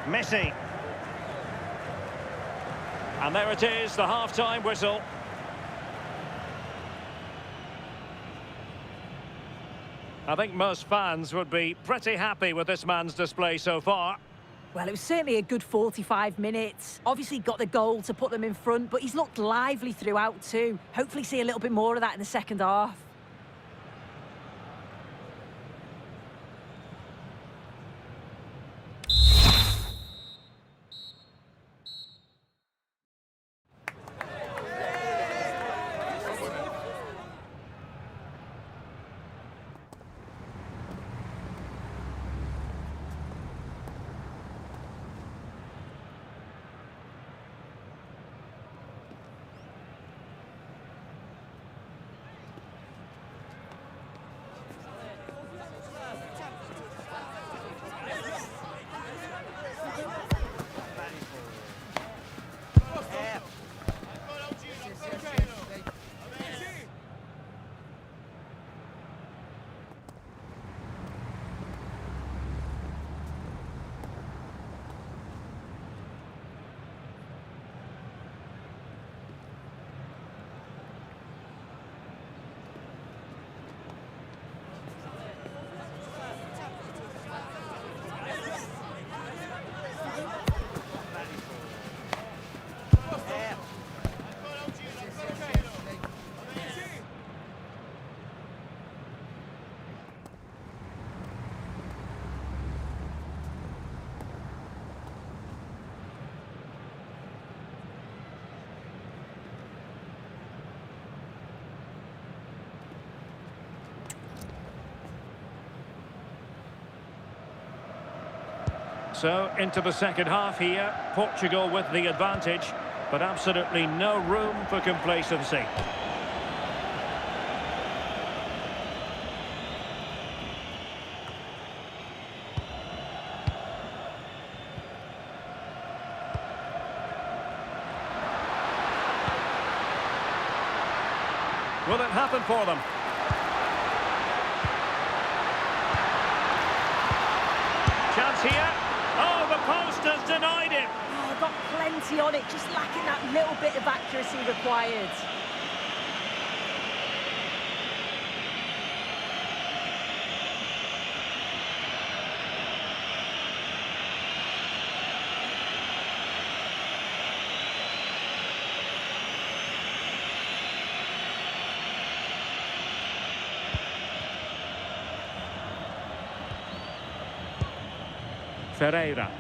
Messi. And there it is, the half-time whistle. I think most fans would be pretty happy with this man's display so far. Well, it was certainly a good 45 minutes. Obviously got the goal to put them in front, but he's looked lively throughout too. Hopefully see a little bit more of that in the second half. So, into the second half here. Portugal with the advantage, but absolutely no room for complacency. Will it happen for them? Chance here. Oh, the post has denied him. Oh, got plenty on it, just lacking that little bit of accuracy required. Ferreira.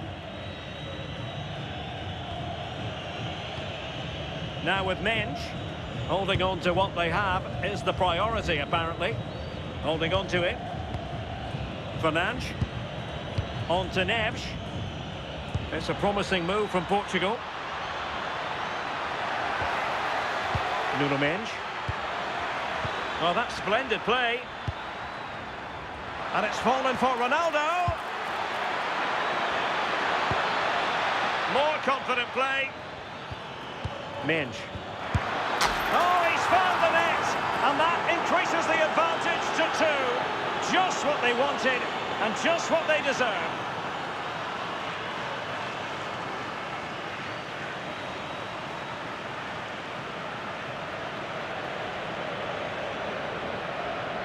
Now with Mensch, holding on to what they have is the priority apparently. Holding on to it. Fernandes. On to Neves. It's a promising move from Portugal. Nuno Mensch. Oh, that's splendid play. And it's fallen for Ronaldo. More confident play. Mensch. Oh, he's found the net. And that increases the advantage to 2. Just what they wanted and just what they deserve.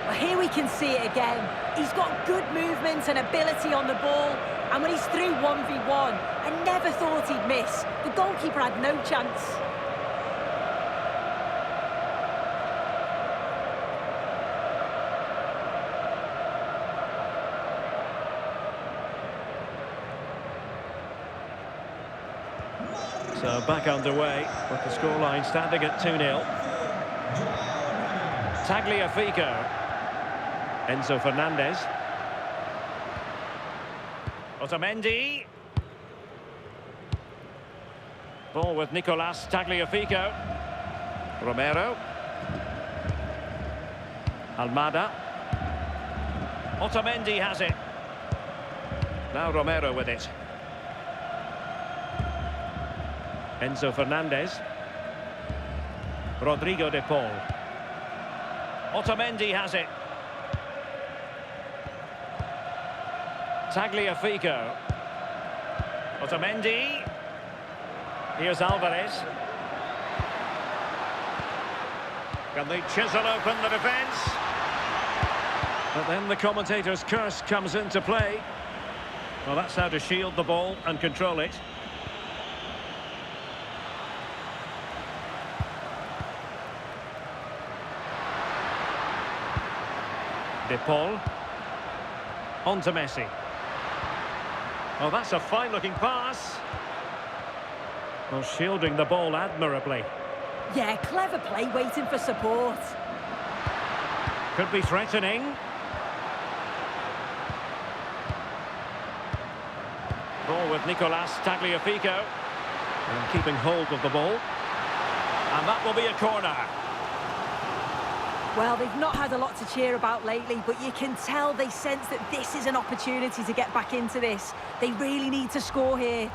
Well, here we can see it again. He's got good movement and ability on the ball. And when he's through 1v1, I never thought he'd miss. The goalkeeper had no chance. So back underway with the scoreline standing at 2-0. Tagliafico. Enzo Fernandez. Otamendi. Ball with Nicolas Tagliafico. Romero. Almada. Otamendi has it. Now Romero with it. Enzo Fernandez. Rodrigo de Paul. Otamendi has it. Tagliafico. Otamendi. Here's Alvarez. Can they chisel open the defence? But then the commentator's curse comes into play. Well, that's how to shield the ball and control it. De Paul. On to Messi. Oh, that's a fine-looking pass. Well, shielding the ball admirably. Yeah, clever play, waiting for support. Could be threatening. Ball with Nicolas Tagliafico. And keeping hold of the ball. And that will be a corner. Well, they've not had a lot to cheer about lately, but you can tell they sense that this is an opportunity to get back into this. They really need to score here.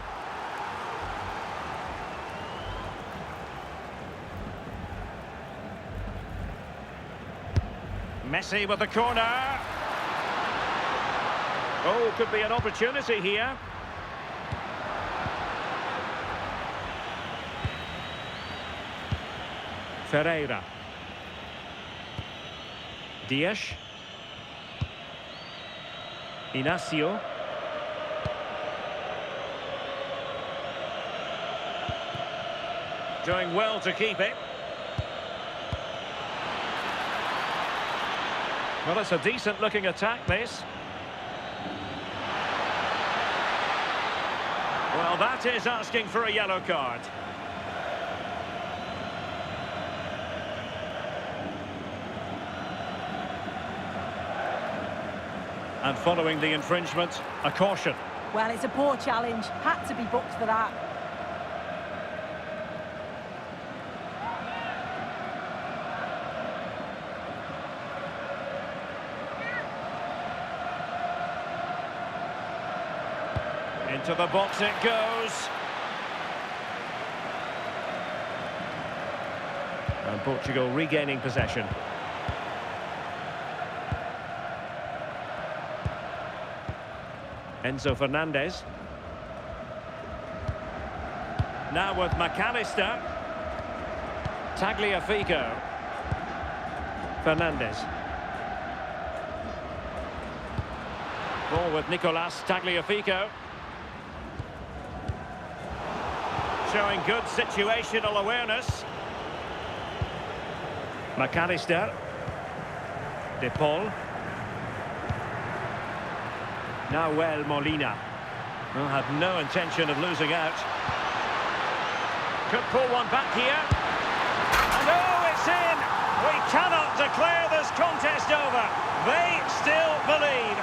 Messi with the corner. Oh, could be an opportunity here. Ferreira. Dias. Inacio. Doing well to keep it. Well, it's a decent looking attack, this. Well, that is asking for a yellow card. And following the infringement, a caution. Well, it's a poor challenge. Had to be booked for that. Into the box it goes. And Portugal regaining possession. Enzo Fernandez. Now with McAllister. Tagliafico. Fernandez. Ball with Nicolas Tagliafico. Showing good situational awareness. McAllister. De Paul. Now Molina. Well, had no intention of losing out. Could pull one back here. And oh, it's in! We cannot declare this contest over. They still believe.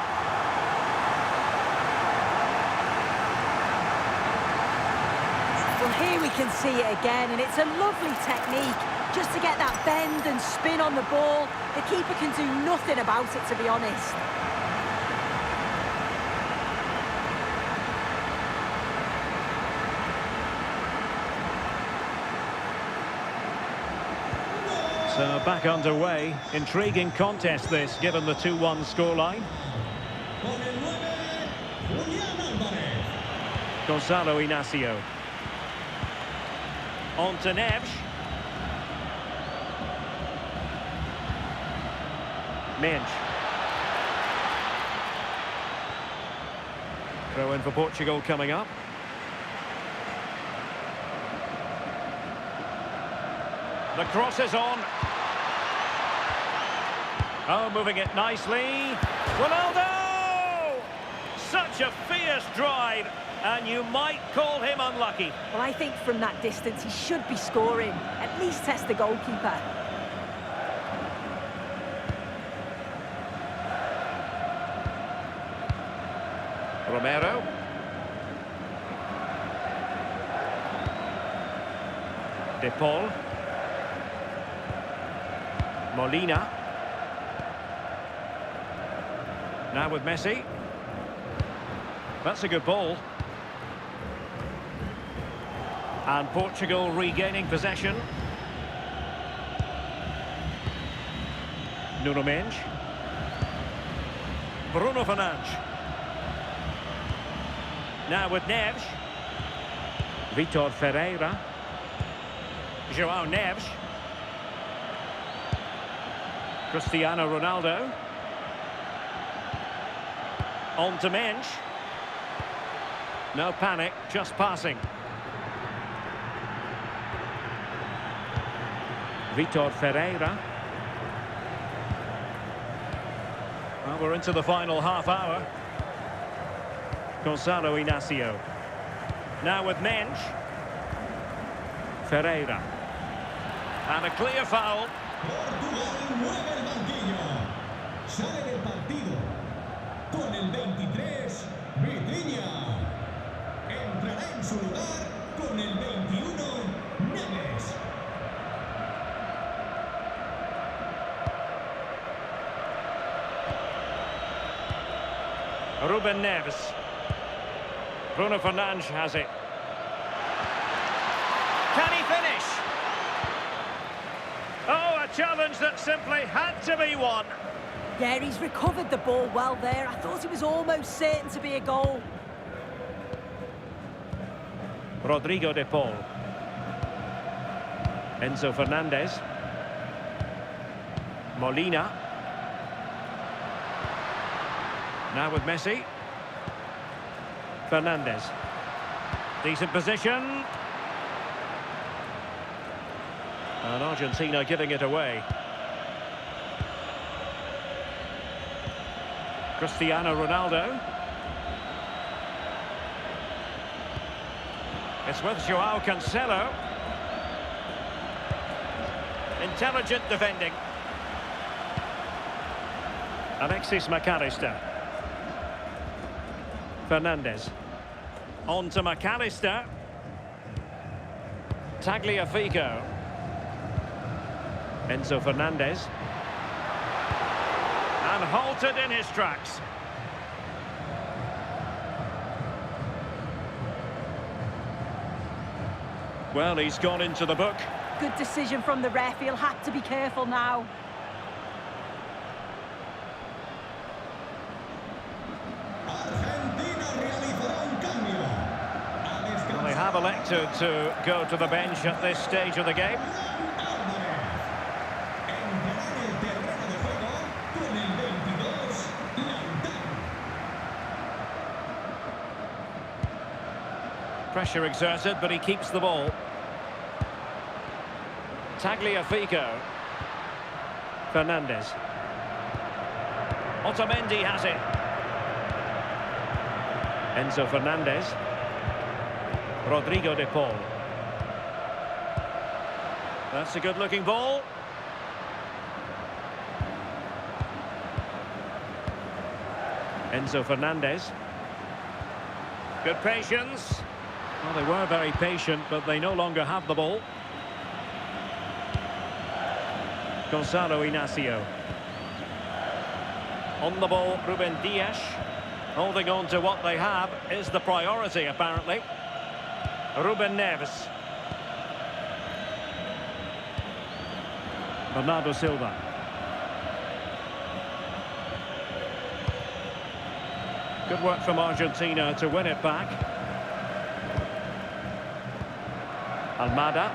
Well, here we can see it again, and it's a lovely technique. Just to get that bend and spin on the ball, the keeper can do nothing about it, to be honest. So back underway. Intriguing contest this, given the 2-1 scoreline. Gonzalo Inacio. On to Neves. Mensch. Throw in for Portugal coming up. The cross is on. Oh, moving it nicely. Ronaldo! Such a fierce drive, and you might call him unlucky. Well, I think from that distance he should be scoring. At least test the goalkeeper. Romero. De Paul. Molina. Now with Messi. That's a good ball. And Portugal regaining possession. Nuno Mendes. Bruno Fernandes. Now with Neves. Vitor Ferreira. João Neves. Cristiano Ronaldo. On to Mensch. No panic, just passing. Vitor Ferreira. Well, we're into the final half hour. Gonzalo Inacio. Now with Mensch. Ferreira. And a clear foul. Portugal mueve el banquillo. Sale del partido. Con el 23, MrMitthaYT. Entrará en su lugar con el 21, Neves. Ruben Neves. Bruno Fernandes has it. Can he finish? Oh, a challenge that simply had to be won. Yeah, he's recovered the ball well there. I thought it was almost certain to be a goal. Rodrigo de Paul. Enzo Fernandez. Molina. Now with Messi. Fernandez. Decent position. And Argentina giving it away. Cristiano Ronaldo. It's with Joao Cancelo. Intelligent defending. Alexis McAllister. Fernandez. On to McAllister. Tagliafico. Enzo Fernandez. And halted in his tracks. Well, he's gone into the book. Good decision from the ref. He'll have to be careful now. Well, they have elected to go to the bench at this stage of the game. Pressure exerted, but he keeps the ball. Tagliafico. Fernandez. Otamendi has it. Enzo Fernandez. Rodrigo de Paul. That's a good-looking ball. Enzo Fernandez. Good patience. Well, they were very patient, but they no longer have the ball. Gonzalo Inacio. On the ball, Ruben Dias. Holding on to what they have is the priority, apparently. Ruben Neves. Bernardo Silva. Good work from Argentina to win it back. Almada.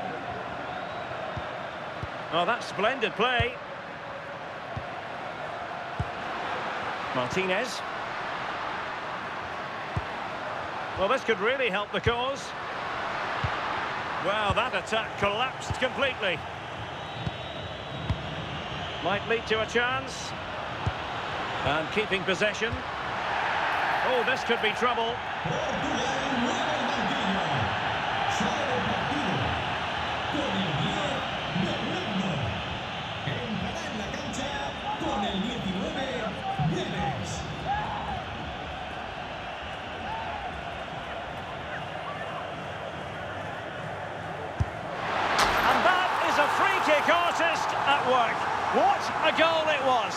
Oh, that's splendid play. Martinez. Well, this could really help the cause. Well, that attack collapsed completely. Might lead to a chance. And keeping possession. Oh, this could be trouble. Kick artist at work. What a goal it was.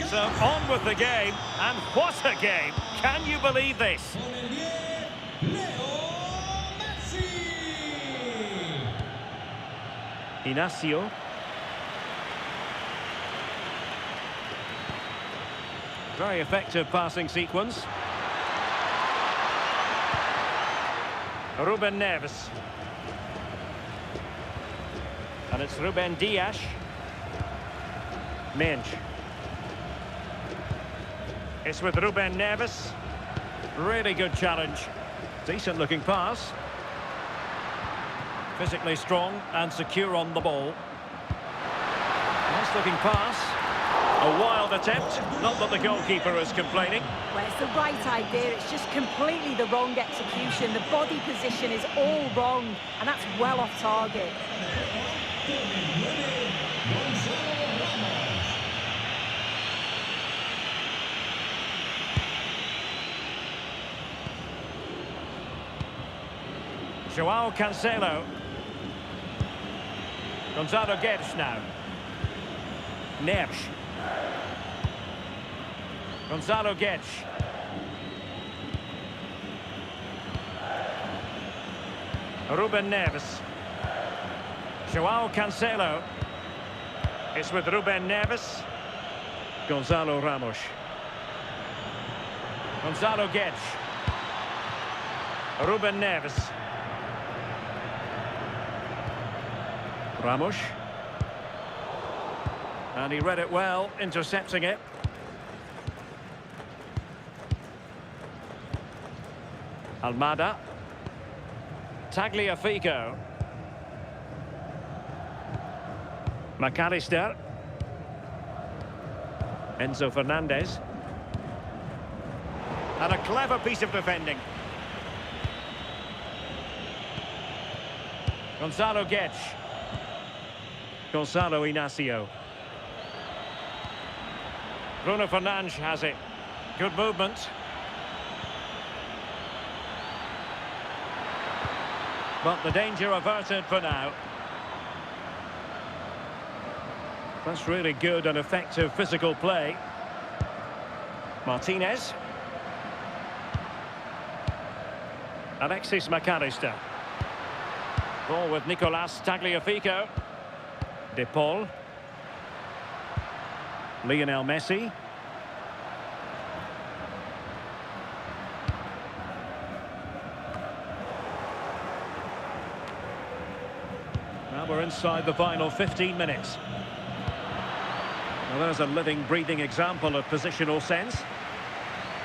So on with the game, and what a game! Can you believe this? Inacio. Very effective passing sequence. Ruben Neves. And it's Ruben Dias. Mensch. It's with Ruben Neves. Really good challenge. Decent looking pass. Physically strong and secure on the ball. Nice looking pass. A wild attempt. Not that the goalkeeper is complaining. Well, it's the right idea. It's just completely the wrong execution. The body position is all wrong, and that's well off target. Joao Cancelo. Gonzalo Guedes now. Neves. Gonzalo Guedes. Ruben Neves. Joao Cancelo. It's with Ruben Neves. Gonzalo Ramos. Gonzalo Guedes. Ruben Neves. Ramos. And he read it well, intercepting it. Almada. Tagliafico. McAllister. Enzo Fernandez. And a clever piece of defending. Gonzalo Guedes. Gonzalo Inacio. Bruno Fernandes has it. Good movement. But the danger averted for now. That's really good and effective physical play. Martinez. Alexis McAllister. Ball with Nicolas Tagliafico. De Paul. Lionel Messi. Now we're inside the final 15 minutes. Well, there's a living, breathing example of positional sense.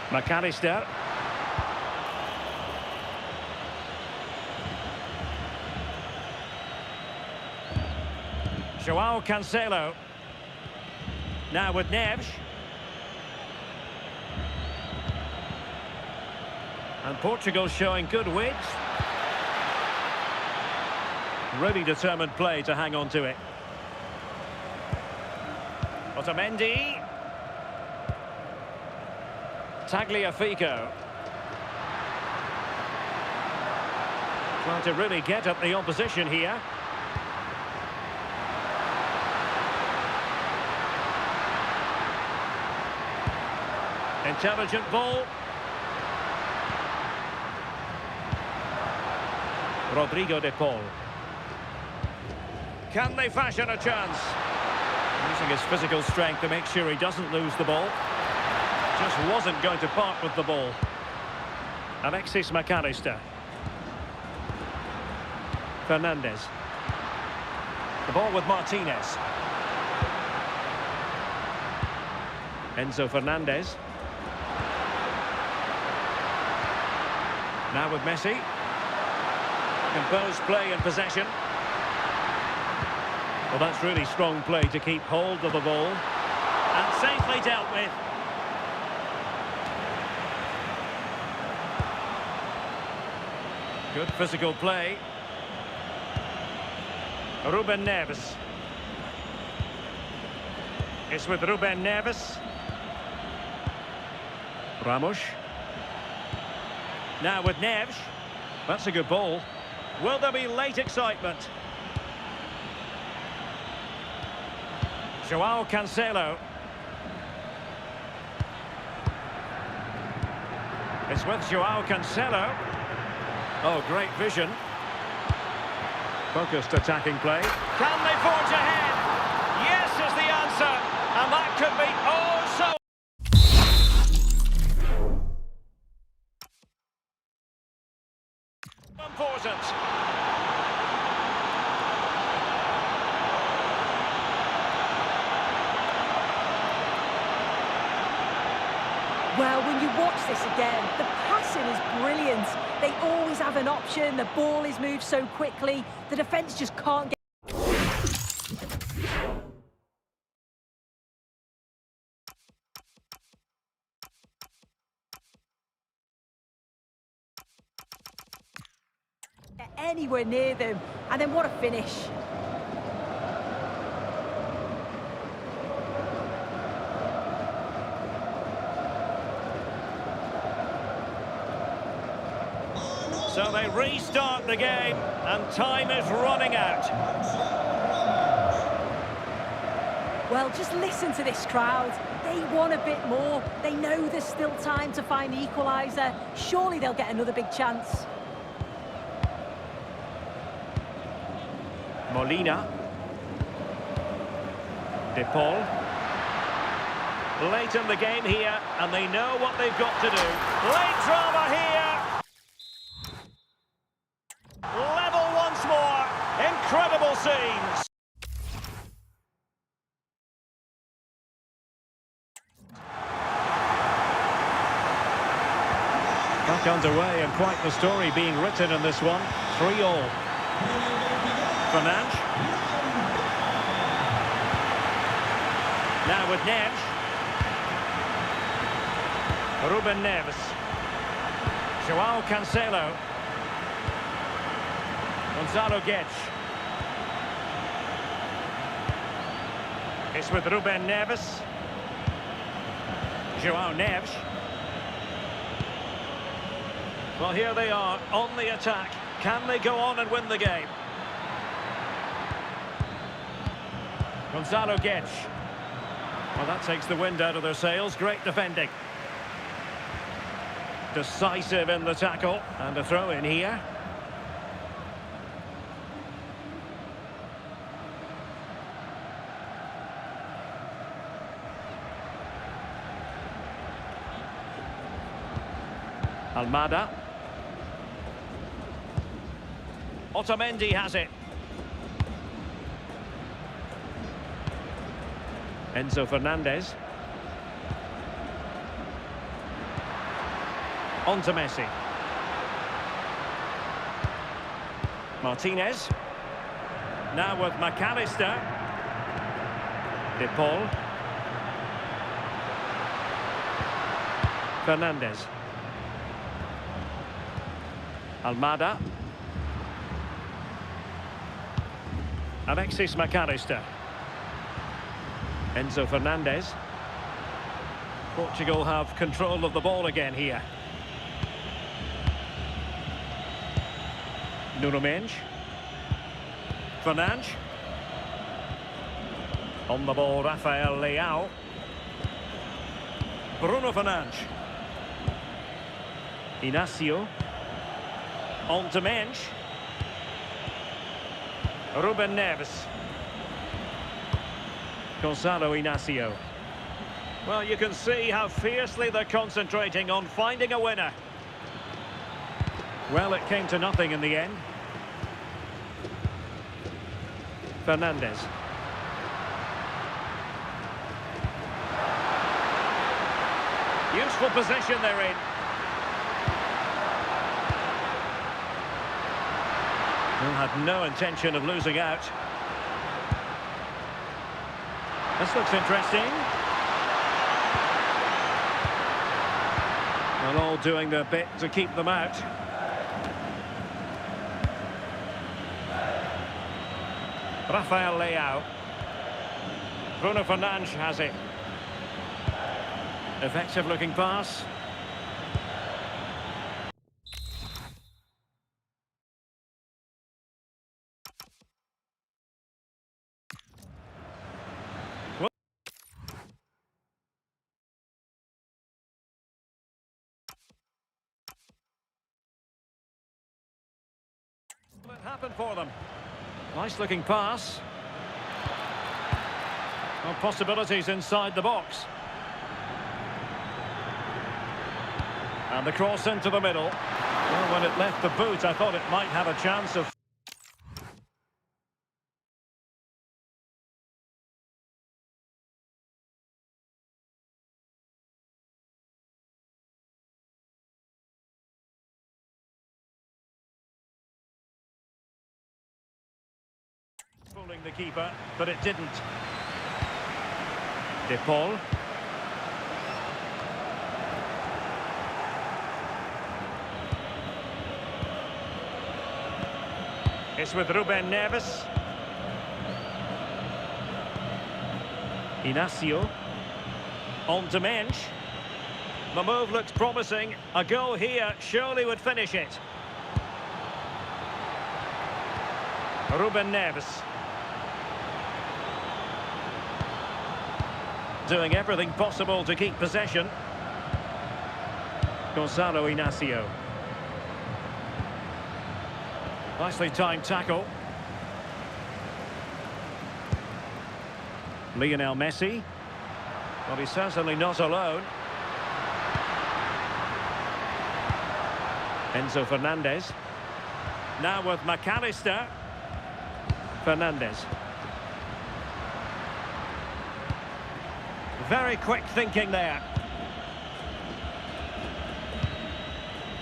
McAllister. Joao Cancelo. Now with Neves. And Portugal showing good width. Really determined play to hang on to it. Otamendi. Tagliafico. Trying to really get at the opposition here. Intelligent ball. Rodrigo de Paul. Can they fashion a chance? Using his physical strength to make sure he doesn't lose the ball. Just wasn't going to part with the ball. Alexis McAllister. Fernandez. The ball with Martinez. Enzo Fernandez. Now with Messi. Composed play and possession. Well, that's really strong play to keep hold of the ball. And safely dealt with. Good physical play. Ruben Neves. It's with Ruben Neves. Ramos. Now with Neves. That's a good ball. Will there be late excitement? Joao Cancelo. It's with Joao Cancelo. Oh, great vision. Focused attacking play. Can they forge ahead? Yes is the answer. And that could be oh so important. Well, when you watch this again, the passing is brilliant. They always have an option, the ball is moved so quickly, the defence just can't get... anywhere near them. And then what a finish. So they restart the game, and time is running out. Well, just listen to this crowd. They want a bit more. They know there's still time to find the equaliser. Surely they'll get another big chance. Molina. De Paul. Late in the game here, and they know what they've got to do. Late drama here. Level once more. Incredible scenes. back underway, and quite the story being written in this one. 3-3. Fernandes. Now with Neves. Ruben Neves. Joao Cancelo. Gonzalo Guedes. It's with Ruben Neves. Joao Neves. Well, here they are on the attack. Can they go on and win the game? Gonzalo Guedes. Well, that takes the wind out of their sails. Great defending. Decisive in the tackle. And a throw in here. Almada. Otamendi has it. Enzo Fernandez. On to Messi. Martinez. Now with McAllister. De Paul. Fernandez. Almada. Alexis McAllister. Enzo Fernandez. Portugal have control of the ball again here. Nuno Mendes. Fernandes. On the ball, Rafael Leao. Bruno Fernandes. Inacio. On to Mendes. Ruben Neves. Gonzalo Inacio. Well, you can see how fiercely they're concentrating on finding a winner. Well, it came to nothing in the end. Fernandez. Useful position they're in. Well, had no intention of losing out. This looks interesting. Well, all doing their bit to keep them out. Rafael Leao. Bruno Fernandes has it. Effective looking pass. It happened for them. Nice looking pass. Well, possibilities inside the box. And the cross into the middle. Well, when it left the boot, I thought it might have a chance of... fooling the keeper, but it didn't. De Paul. It's with Ruben Neves. Inacio. On to Mendes. The move looks promising. A goal here surely would finish it. Ruben Neves. Doing everything possible to keep possession. Gonzalo Inacio. Nicely timed tackle. Lionel Messi. Well, he's certainly not alone. Enzo Fernandez. Now with McAllister. Fernandez. Very quick thinking there.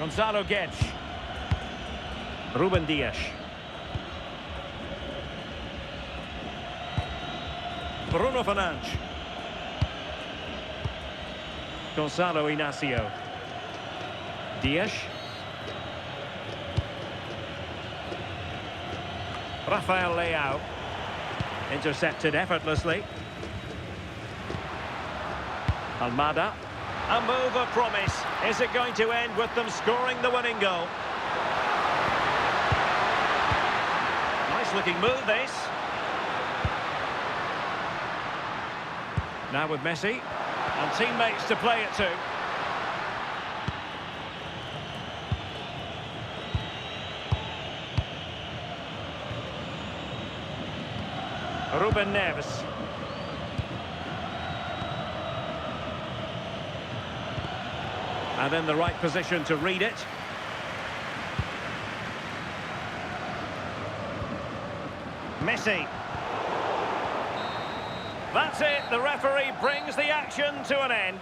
Gonzalo Guedes. Ruben Dias. Bruno Fernandes. Gonzalo Inacio. Dias. Rafael Leao. Intercepted effortlessly. Almada. A move of promise. Is it going to end with them scoring the winning goal? Nice looking move, this. Now with Messi. And teammates to play it to. Ruben Neves. And in the right position to read it. Messi. That's it. The referee brings the action to an end.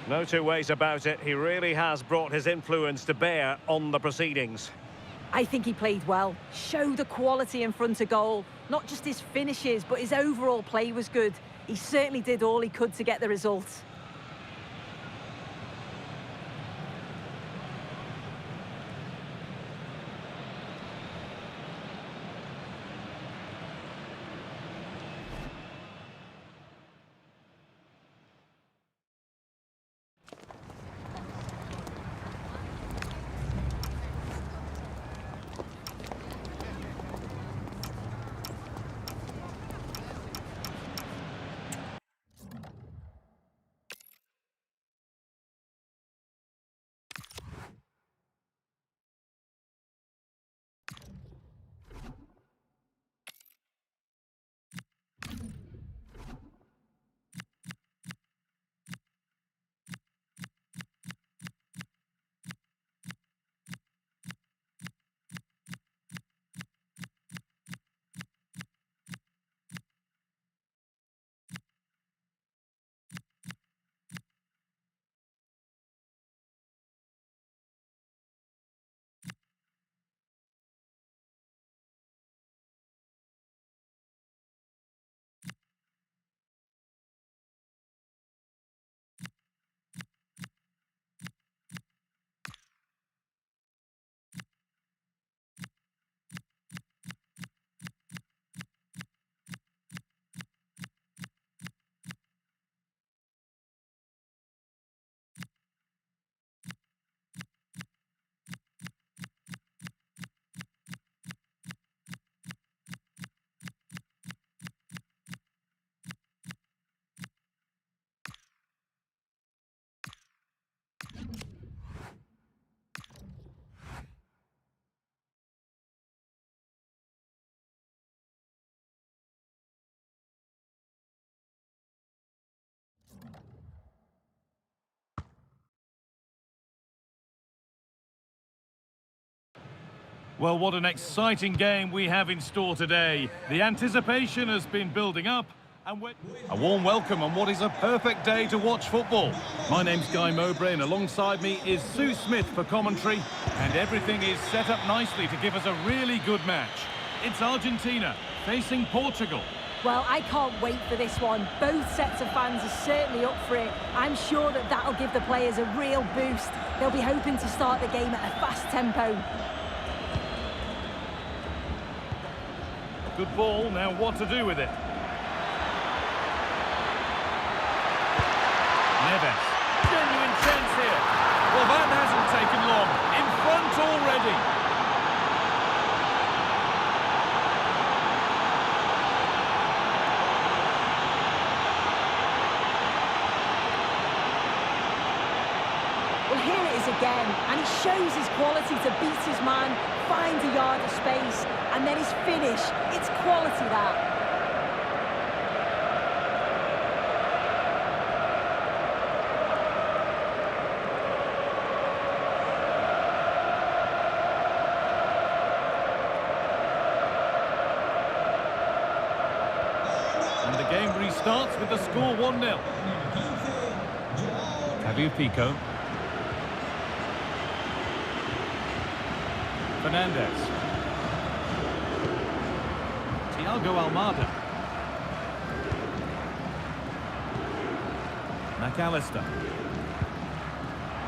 No two ways about it. He really has brought his influence to bear on the proceedings. I think he played well. Showed the quality in front of goal. Not just his finishes, but his overall play was good. He certainly did all he could to get the result. Well, what an exciting game we have in store today. The anticipation has been building up. And a warm welcome on what is a perfect day to watch football. My name's Guy Mowbray and alongside me is Sue Smith for commentary. And everything is set up nicely to give us a really good match. It's Argentina facing Portugal. Well, I can't wait for this one. Both sets of fans are certainly up for it. I'm sure that that'll give the players a real boost. They'll be hoping to start the game at a fast tempo. Good ball, now what to do with it? Neves. Genuine chance here. Well, that hasn't taken long. In front already. Well, here it is again, and he shows his quality to beat his man, find a yard of space, and then his finish. It's quality, that. starts with the score 1-0. Pico. Fernandez. Thiago Almada. McAllister.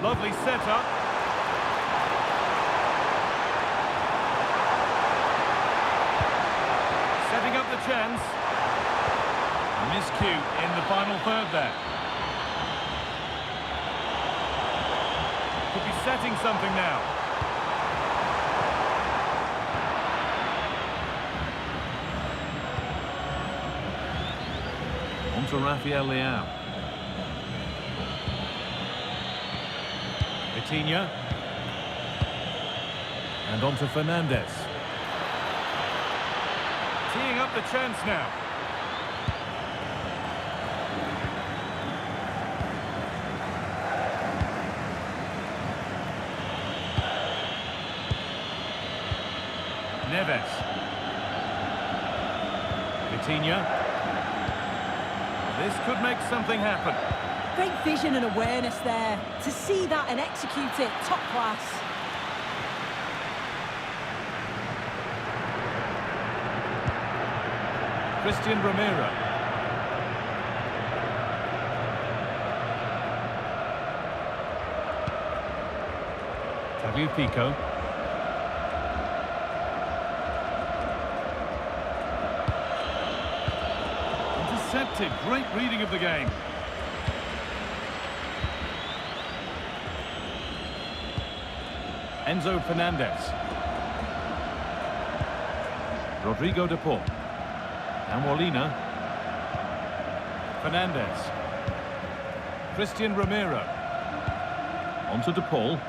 Lovely setup. Setting up the chance. A miscue in the final third there. Could be setting something now. On to Rafael Leao. Vitinha. And on to Fernandez. Teeing up the chance now. Neves. Vitinha. This could make something happen. Great vision and awareness there. To see that and execute it, top class. Christian Romero. Pico. Intercepted. Great reading of the game. Enzo Fernandez. Rodrigo de Paul. And Molina. Fernandez. Christian Romero. On to De Paul.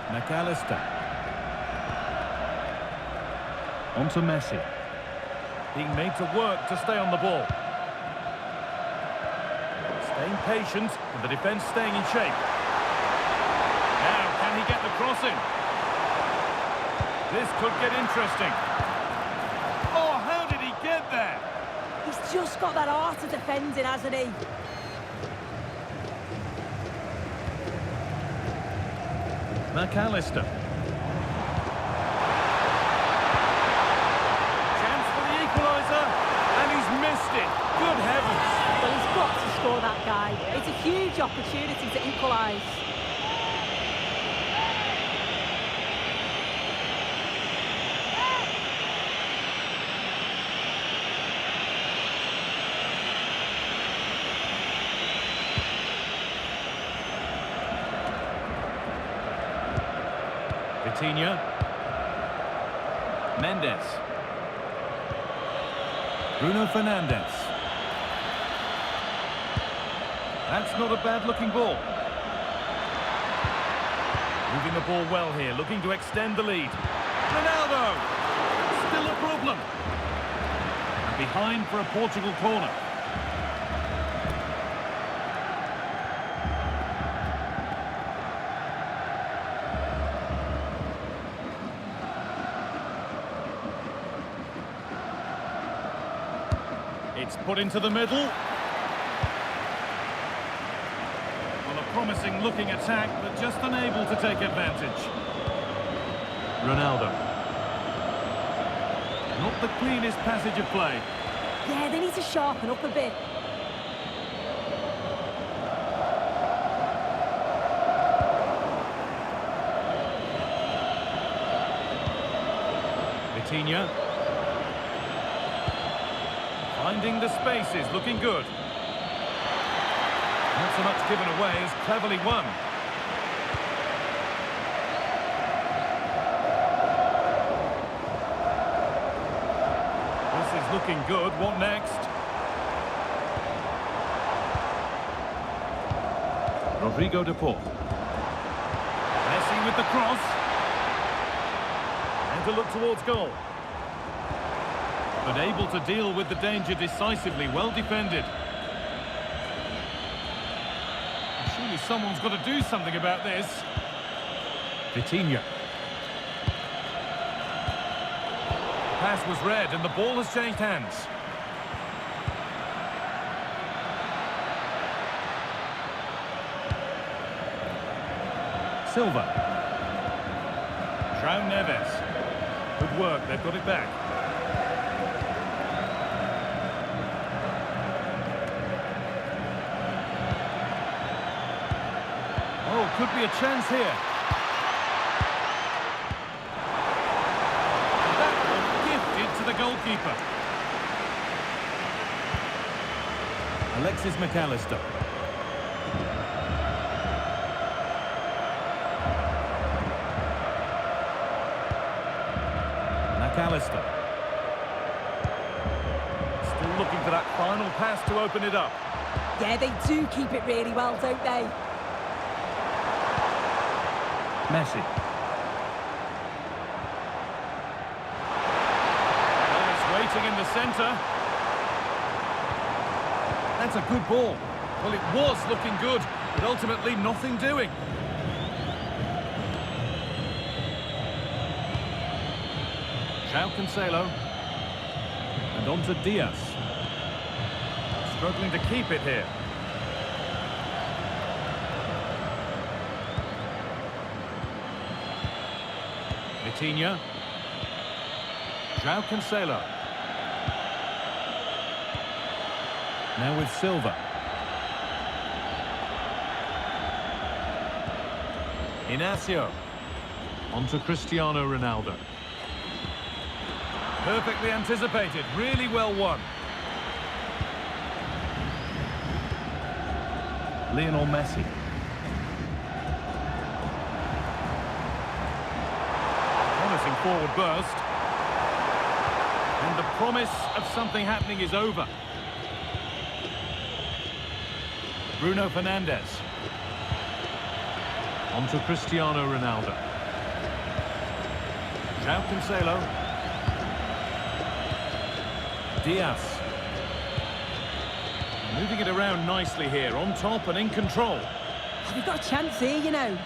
McAllister. On to Messi. Being made to work to stay on the ball. Staying patient and the defence staying in shape. Now, can he get the cross in? This could get interesting. Oh, how did he get there? He's just got that art of defending, hasn't he? McAllister. Chance for the equaliser, and he's missed it. Good heavens. Well, he's got to score that guy. It's a huge opportunity to equalise. Vitinha. Mendes. Bruno Fernandes. That's not a bad-looking ball. Moving the ball well here, looking to extend the lead. Ronaldo! Still a problem. And behind for a Portugal corner. It's put into the middle. Well, a promising looking attack, but just unable to take advantage. Ronaldo. Not the cleanest passage of play. Yeah, they need to sharpen up a bit. Vitinha. Finding the spaces, looking good. Not so much given away as cleverly won. This is looking good. What next? Rodrigo de Paul. Messi with the cross. And to look towards goal. But able to deal with the danger decisively, well defended. Surely someone's got to do something about this. Vitinha. The pass was read and the ball has changed hands. Silva. João Neves. Good work, they've got it back. Oh, could be a chance here. That one gifted to the goalkeeper. Alexis McAllister. McAllister. Still looking for that final pass to open it up. Yeah, they do keep it really well, don't they? Messi. It's waiting in the centre. That's a good ball. Well, it was looking good, but ultimately nothing doing. João Cancelo. And on to Diaz. Struggling to keep it here. Vitinha. João Cancelo. Now with Silva. Inacio. On to Cristiano Ronaldo. Perfectly anticipated, really well won. Lionel Messi. Promising forward burst. And the promise of something happening is over. Bruno Fernandes. On to Cristiano Ronaldo. João Cancelo. Diaz. Moving it around nicely here, on top and in control. They've got a chance here, you know.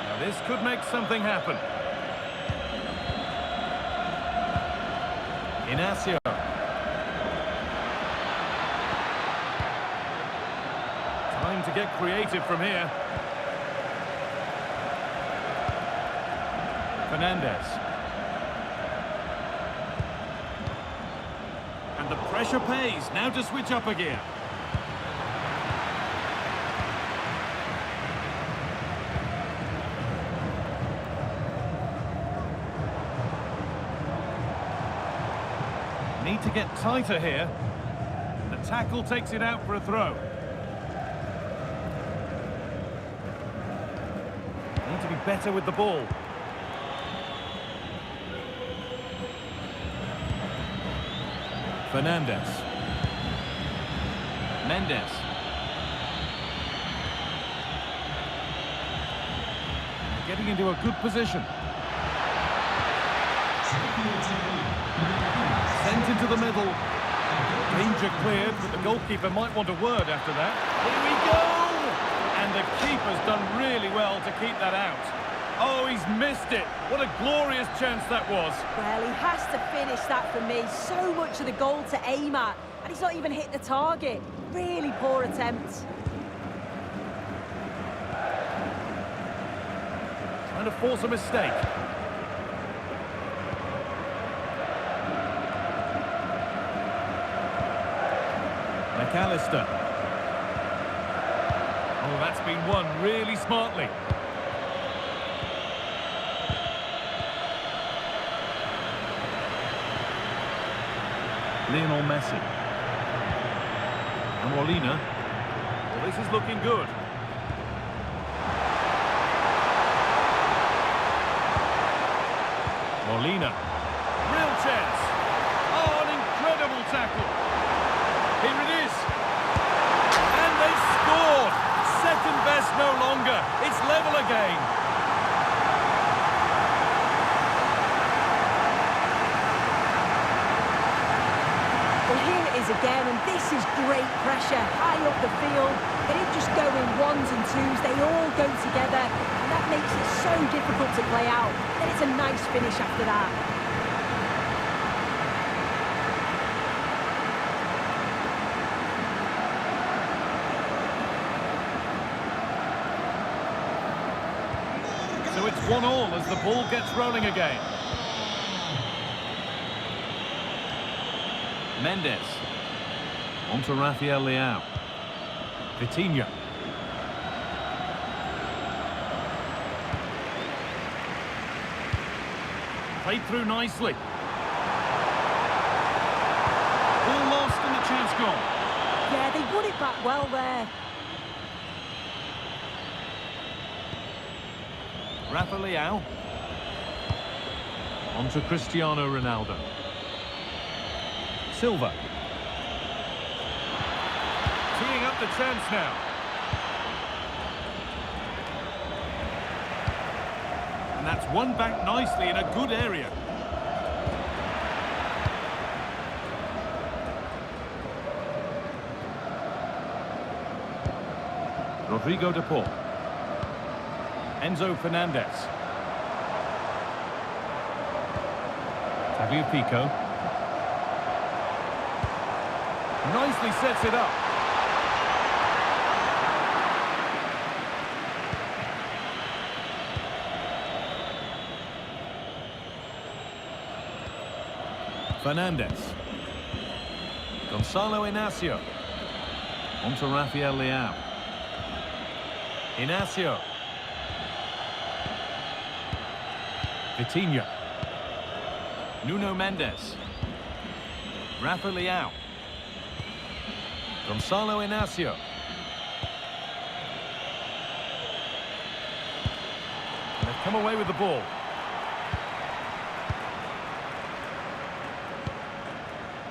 Now this could make something happen. Inacio. Time to get creative from here. Fernandes. And the pressure pays. Now to switch up a gear. Need to get tighter here. The tackle takes it out for a throw. Need to be better with the ball. Fernandes. Mendes. Getting into a good position. Sent into the middle. Danger cleared, but the goalkeeper might want a word after that. Here we go! And the keeper's done really well to keep that out. Oh, he's missed it. What a glorious chance that was. Well, he has to finish that for me. So much of the goal to aim at, and he's not even hit the target. Really poor attempt. Trying to force a mistake. McAllister. Oh, that's been won really smartly. Lionel Messi. And Molina. Well, this is looking good. Molina. Real chance. Oh, an incredible tackle. Here it is. And they scored. Second best no longer. It's level again. Well, here it is again, and this is great pressure, high up the field. They don't just go in ones and twos, they all go together, and that makes it so difficult to play out. And it's a nice finish after that. 1-1 as the ball gets rolling again. Mendes. On to Rafael Leao. Vitinha. Played through nicely. Ball lost and the chance gone. Yeah, they won it back well there. Rafa Leao. On to Cristiano Ronaldo. Silva. Teeing up the chance now. And that's won back nicely in a good area. Rodrigo de Paul. Enzo Fernandez. Tagliafico. Nicely sets it up. Fernandez. Gonzalo Inacio. On to Rafael Leao. Inacio. Vitinha. Nuno Mendes. Rafa Leao. Gonzalo Inacio. And they've come away with the ball.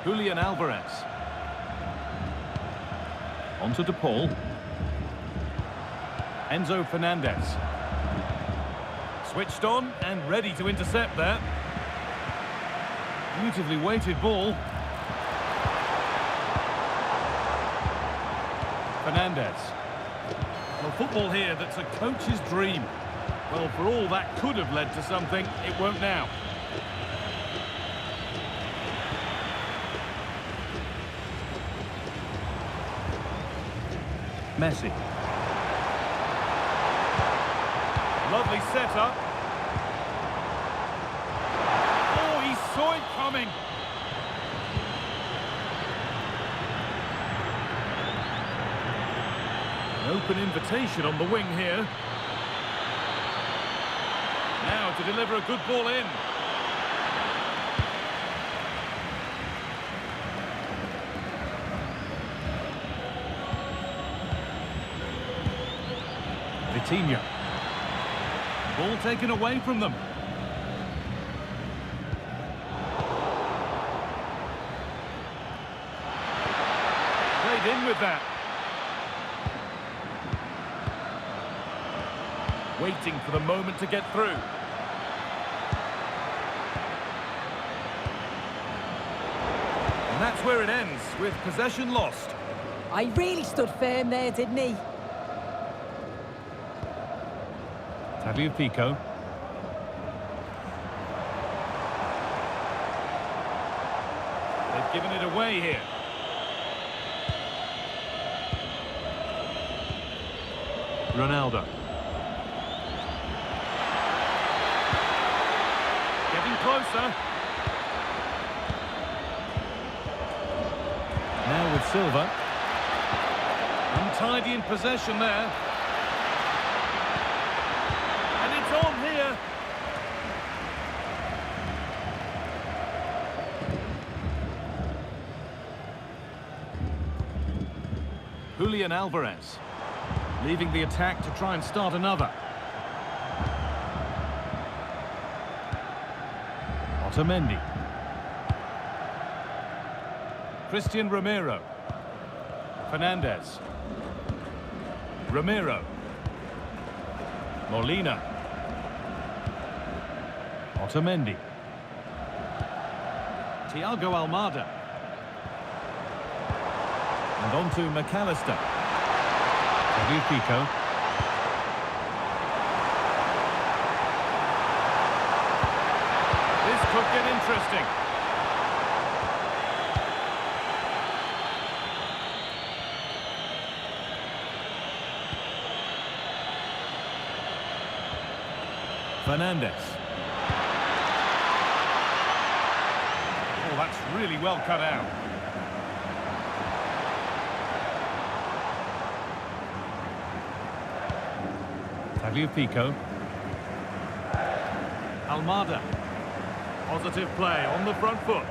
Julian Alvarez. On to De Paul. Enzo Fernandez. Switched on and ready to intercept there. Beautifully weighted ball. Fernandez. Well, football here that's a coach's dream. Well, for all that could have led to something, it won't now. Messi. Lovely setup. Oh, he saw it coming. An open invitation on the wing here. Now to deliver a good ball in. Vitinha. Ball taken away from them. Played in with that. Waiting for the moment to get through. And that's where it ends, with possession lost. I really stood firm there, didn't he? Tagliafico. They've given it away here. Ronaldo. Getting closer. Now with Silva. Untidy in possession there. On here. Julian Alvarez leaving the attack to try and start another. Otamendi. Christian Romero. Fernandez. Romero. Molina. Otamendi. Thiago Almada. And on to McAllister. Tagliafico. This could get interesting. Fernandez. Oh, that's really well cut out. Tagliafico. Almada. Positive play on the front foot.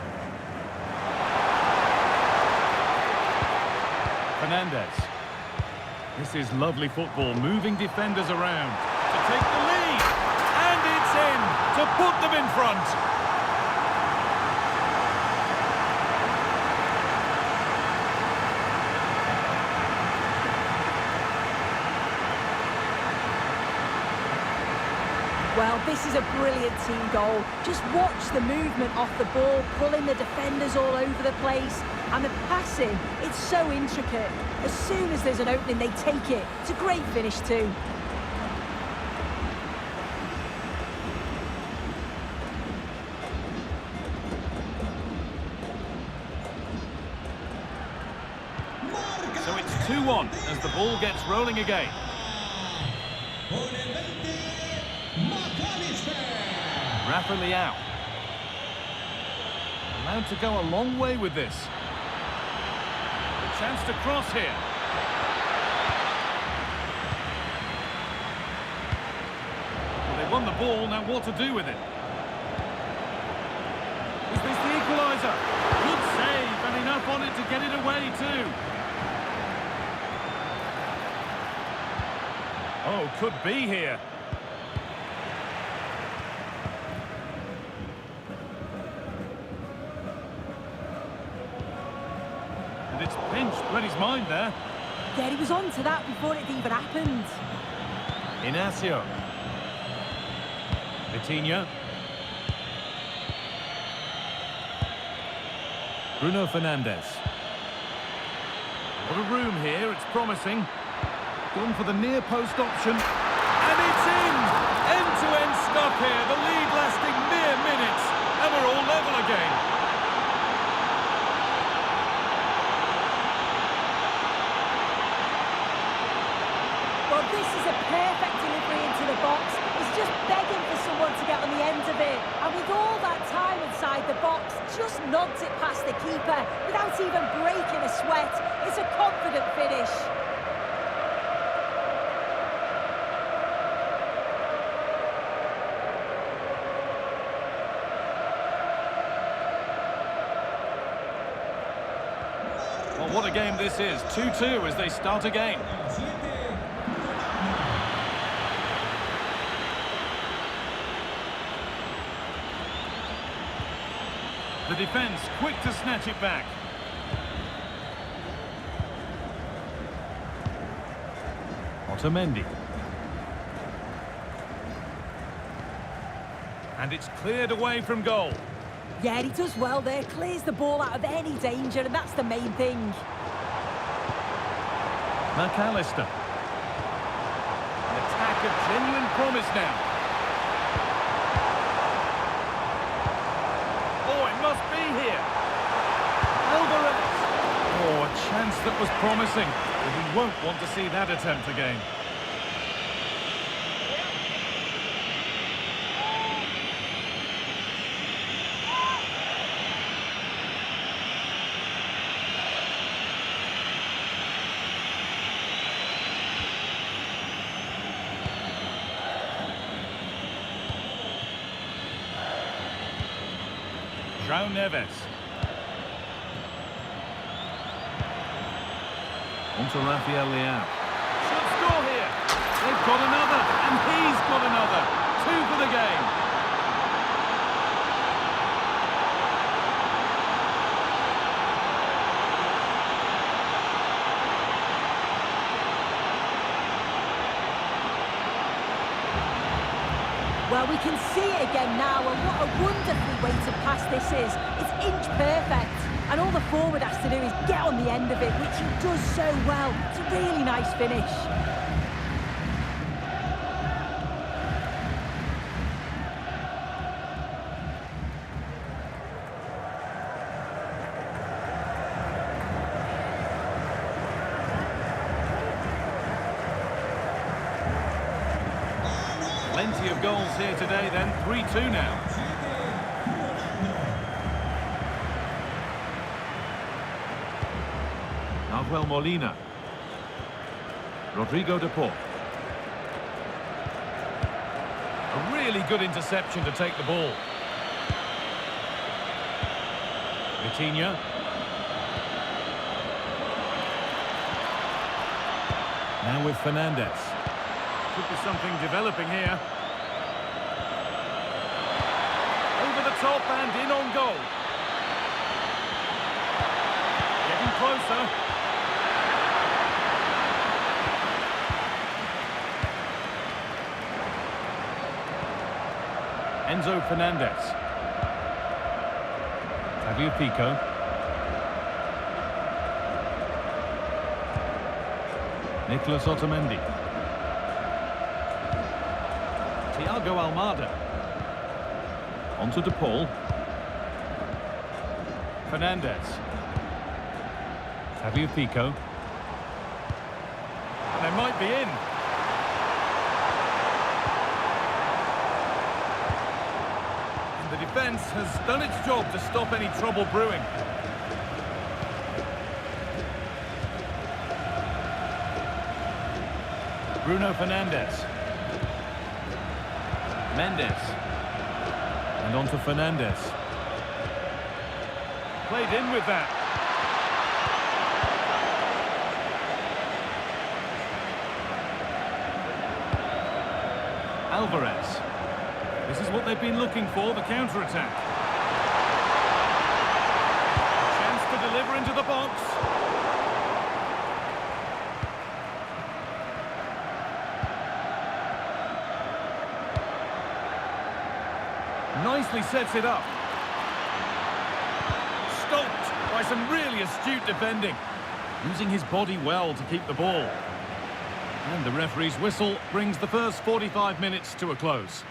Fernandez. This is lovely football, moving defenders around to take the lead. And it's in to put them in front. Well, this is a brilliant team goal. Just watch the movement off the ball, pulling the defenders all over the place. And the passing, it's so intricate. As soon as there's an opening, they take it. It's a great finish too. So it's 2-1 as the ball gets rolling again. Rafa Leao. Allowed to go a long way with this. A chance to cross here. Well, they won the ball, now what to do with it? Is this the equaliser? Good save, and enough on it to get it away too. Oh, could be here. And it's pinched, read his mind there. Yeah, he was on to that before it even happened. Inacio. Vitinha. Bruno Fernandes. What a room here, it's promising. Gone for the near post option. And it's in! End-to-end stuff here, the lead lasting mere minutes. And we're all level again. Well, this is a perfect delivery into the box. He's just begging for someone to get on the end of it. And with all that time inside the box, just nods it past the keeper without even breaking a sweat. It's a confident finish. Well, what a game this is. 2-2 as they start again. The defence quick to snatch it back. Otamendi. And it's cleared away from goal. Yeah, he does well there, clears the ball out of any danger, and that's the main thing. McAllister. An attack of genuine promise now. Oh, it must be here. Alvarez. Oh, a chance that was promising. But we won't want to see that attempt again. João Neves. On to Rafael Leao. Should score here. They've got another, and he's got another. 2 for the game. Well, we can see it again now, and what a wonderful way to pass this is. It's inch perfect, and all the forward has to do is get on the end of it, which he does so well. It's a really nice finish. Plenty of goals here today then, 3-2 now. Nahuel Molina. Rodrigo de Paul. A really good interception to take the ball. Vitinha. Now with Fernandez. Could be something developing here. Over the top and in on goal. Getting closer. Enzo Fernandez. Fabio Pico. Nicolas Otamendi. Thiago Almada. Onto De Paul. Fernandez. Fabio Pico. And they might be in. And the defence has done its job to stop any trouble brewing. Bruno Fernandez. Mendes. And on to Fernandez. Played in with that. Alvarez. This is what they've been looking for, the counter-attack. Chance to deliver into the box. Nicely sets it up. Stopped by some really astute defending. Using his body well to keep the ball. And the referee's whistle brings the first 45 minutes to a close.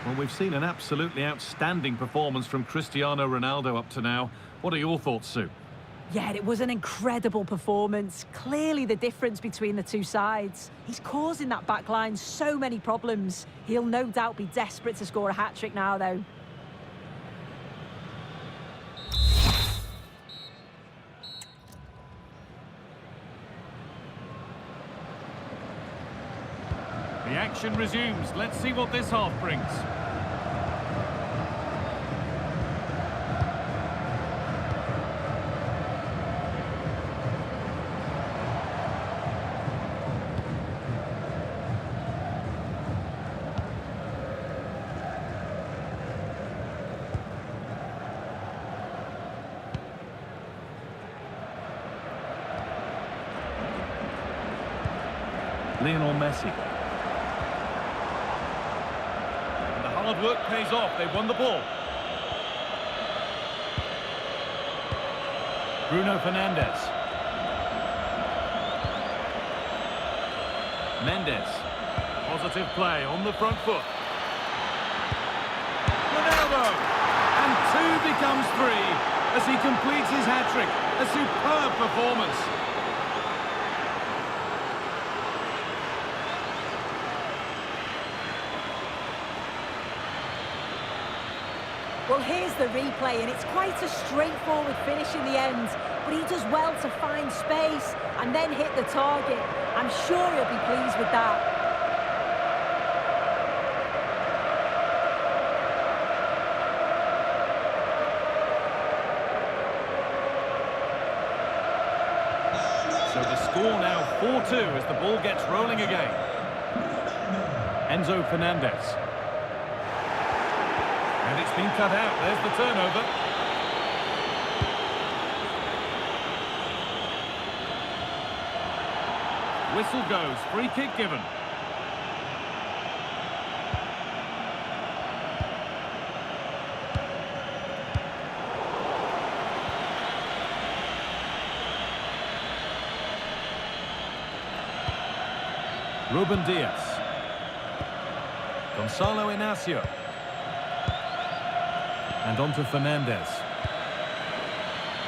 Well, we've seen an absolutely outstanding performance from Cristiano Ronaldo up to now. What are your thoughts, Sue? Yeah, it was an incredible performance. Clearly the difference between the two sides. He's causing that back line so many problems. He'll no doubt be desperate to score a hat-trick now, though. The action resumes. Let's see what this half brings. Lionel Messi. And the hard work pays off. They've won the ball. Bruno Fernandez. Mendes. Positive play on the front foot. Ronaldo. And 2 becomes 3 as he completes his hat-trick. A superb performance. Well, here's the replay, and it's quite a straightforward finish in the end, but he does well to find space and then hit the target. I'm sure he'll be pleased with that. So the score now 4-2 as the ball gets rolling again. Enzo Fernandez. And it's been cut out. There's the turnover. Whistle goes. Free kick given. Ruben Diaz. Gonzalo Inacio. And on to Fernandez.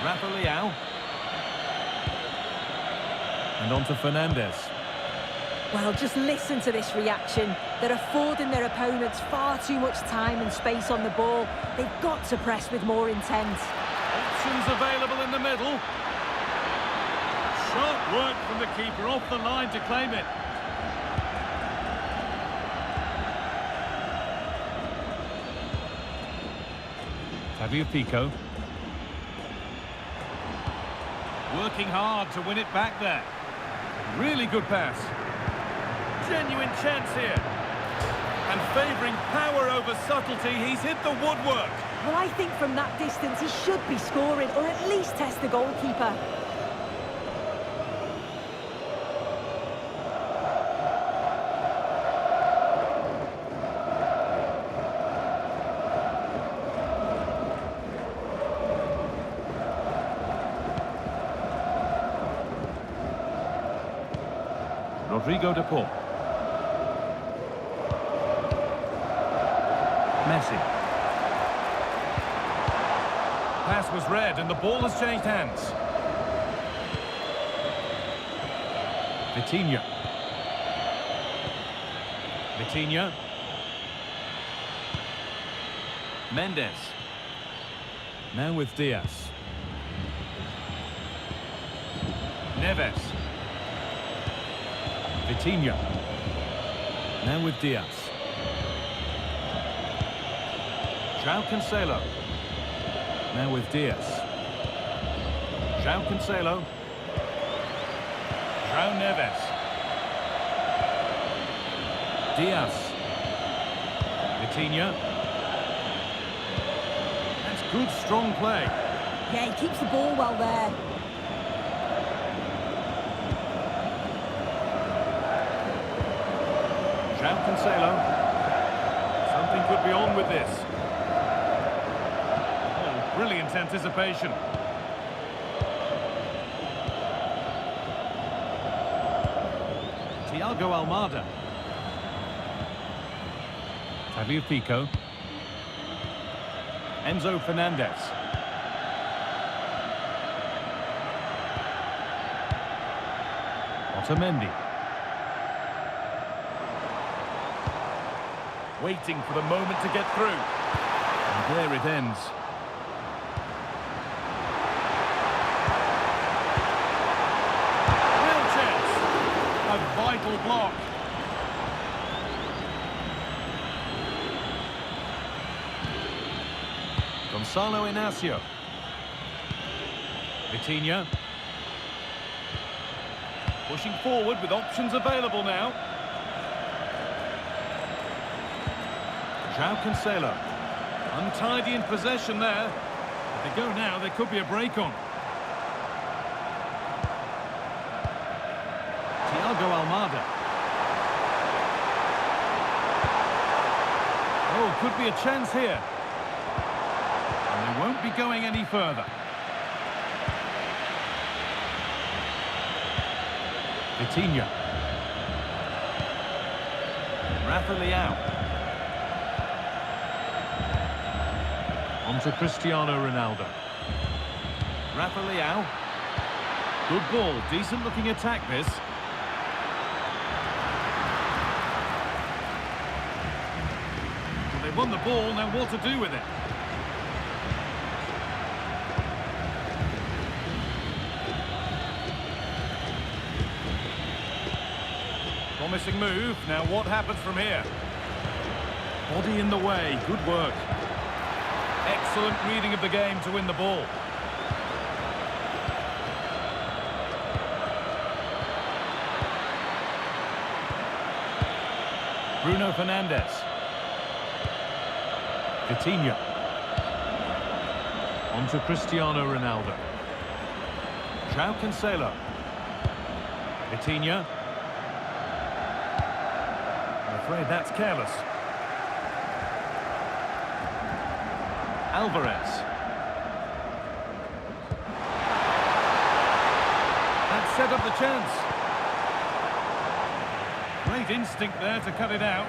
Rafa Leao. And on to Fernandez. Well, just listen to this reaction. They're affording their opponents far too much time and space on the ball. They've got to press with more intent. Options available in the middle. Sharp work from the keeper off the line to claim it. Pico. Working hard to win it back there. Really good pass. Genuine chance here. And favouring power over subtlety, he's hit the woodwork. Well, I think from that distance he should be scoring, or at least test the goalkeeper. Rodrigo de Paul. Messi. Pass was read and the ball has changed hands. Vitinha. Vitinha. Mendes. Now with Diaz. Neves. Vitinha. Now with Diaz. João Cancelo. Now with Diaz. João Cancelo. João Neves. Diaz. Vitinha. That's good, strong play. Yeah, he keeps the ball well there. João Cancelo. Something could be on with this. Oh, brilliant anticipation. Thiago Almada. Pico. Enzo Fernandez. Otamendi. Waiting for the moment to get through. And there it ends. Real chance. A vital block. Gonzalo Inacio. Vitinha. Pushing forward with options available now. João Cancelo. Untidy in possession there. If they go now, there could be a break on. Thiago Almada. Oh, could be a chance here. And they won't be going any further. Vitinha. Rafa Leão. On to Cristiano Ronaldo. Rafa Leão. Good ball, decent looking attack this. Well, they won the ball, now what to do with it? Promising move, now what happens from here? Body in the way, good work. Excellent reading of the game to win the ball. Bruno Fernandes. Vitinha. On to Cristiano Ronaldo. João Cancelo. Vitinha. I'm afraid that's careless. Alvarez. That set up the chance. Great instinct there to cut it out.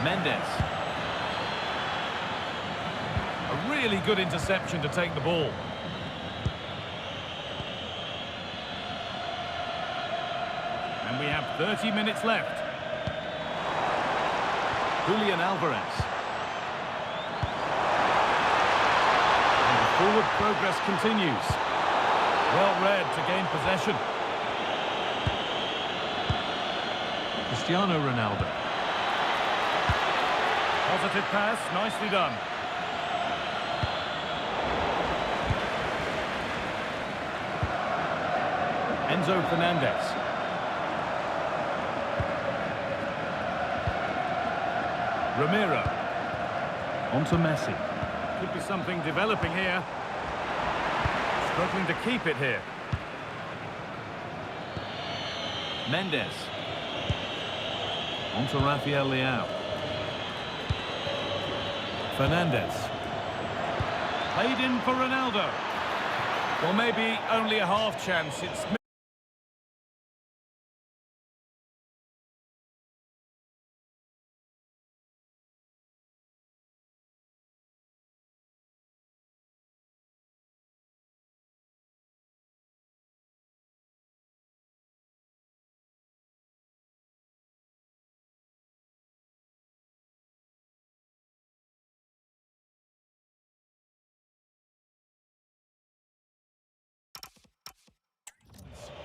Mendes. A Really good interception to take the ball. And we have 30 minutes left. Julian Alvarez. And the forward progress continues. Well read to gain possession. Cristiano Ronaldo. Positive pass, nicely done. Enzo Fernandez. Romero. On to Messi. Could be something developing here. Struggling to keep it here. Mendes. On to Rafael Leao. Fernandez. Played in for Ronaldo. Well, maybe only a half chance. It's...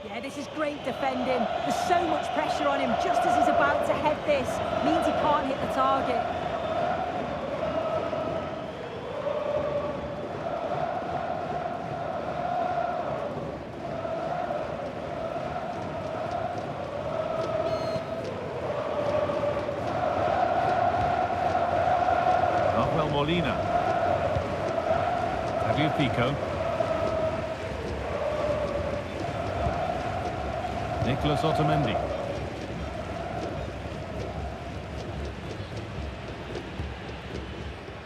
Yeah, this is great defending. There's so much pressure on him just as he's about to head this. Means he can't hit the target. Rafael Molina. Pico. Nicolas Otamendi.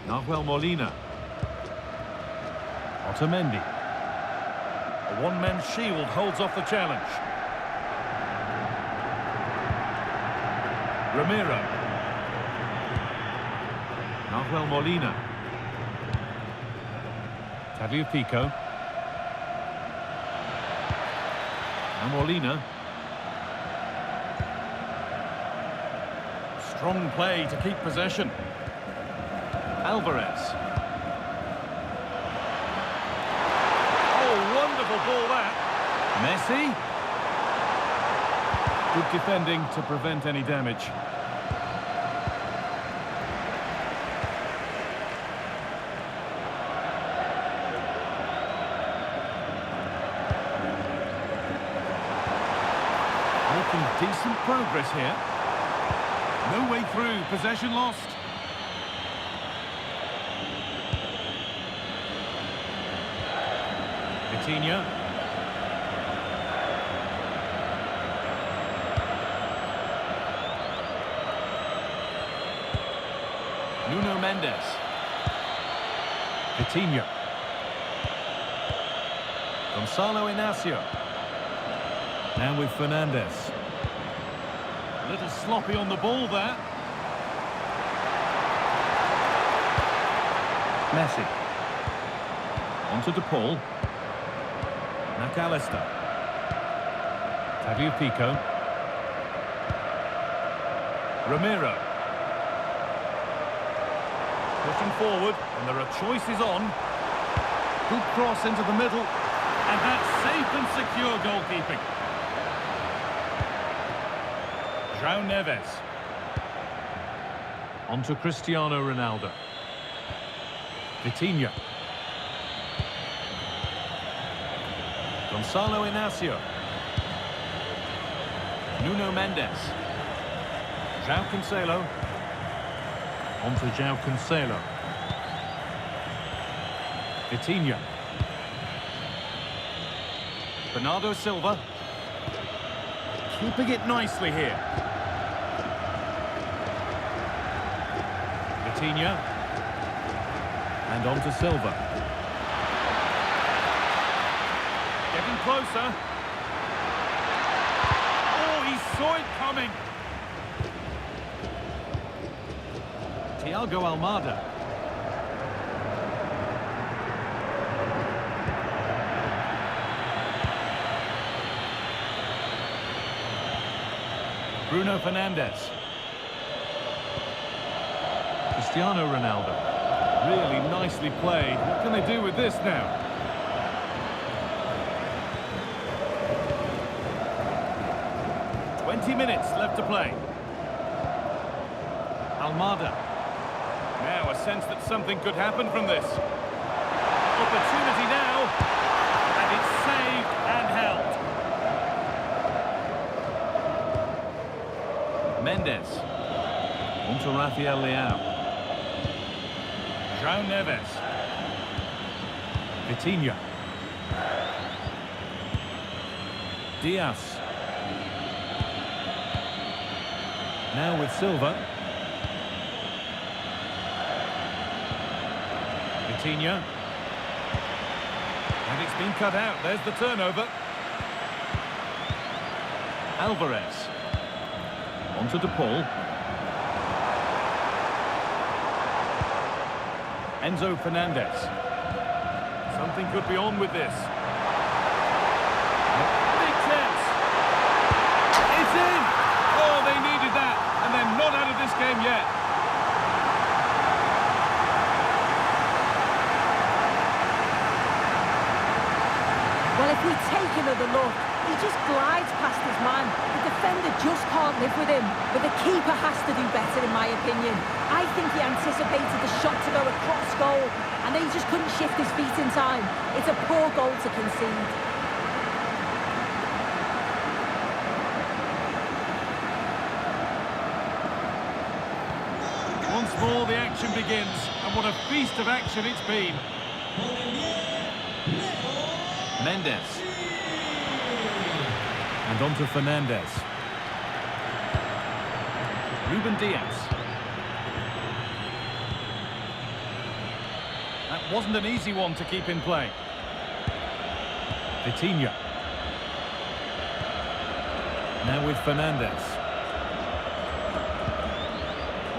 Rafael Molina. Otamendi. A one-man shield holds off the challenge. Romero. Rafael Molina. Pico. And Molina. Strong play to keep possession. Alvarez. Oh, wonderful ball that. Messi. Good defending to prevent any damage. Making decent progress here. No way through, possession lost. Vitinha. Nuno Mendes. Vitinha. Gonzalo Inacio. Now with Fernandez. A little sloppy on the ball there. Messi. On to De Paul. McAllister. Pico. Romero. Pushing forward, and there are choices on. Good cross into the middle, and that's safe and secure goalkeeping. João Neves. On to Cristiano Ronaldo. Vitinha. Gonzalo Inacio. Nuno Mendes. João Cancelo. On to João Cancelo. Vitinha. Bernardo Silva. Keeping it nicely here. Vitinha. And on to Silva. Getting closer. Oh, he saw it coming. Thiago Almada. Bruno Fernandes. Cristiano Ronaldo. Really nicely played. What can they do with this now? Minutes left to play. Almada. Now a sense that something could happen from this. Opportunity now. And it's saved and held. Mendes. Onto Rafael Leao. João Neves. Vitinha. Diaz. Now with Silva. Vitinha. And it's been cut out. There's the turnover. Alvarez. Onto De Paul. Enzo Fernandez. Something could be on with this. Big chance. It's in! Oh, they needed that. And they're not out of this game yet. Well, if we take another look, he just glides past his man. The defender just can't live with him. But the keeper has to do better, in my opinion. I think he anticipated the shot to go across goal, and then he just couldn't shift his feet in time. It's a poor goal to concede. Once more, the action begins, and what a feast of action it's been. Mendes. And on to Fernandes. Ruben Diaz. That wasn't an easy one to keep in play. Vitinha. Now with Fernandes.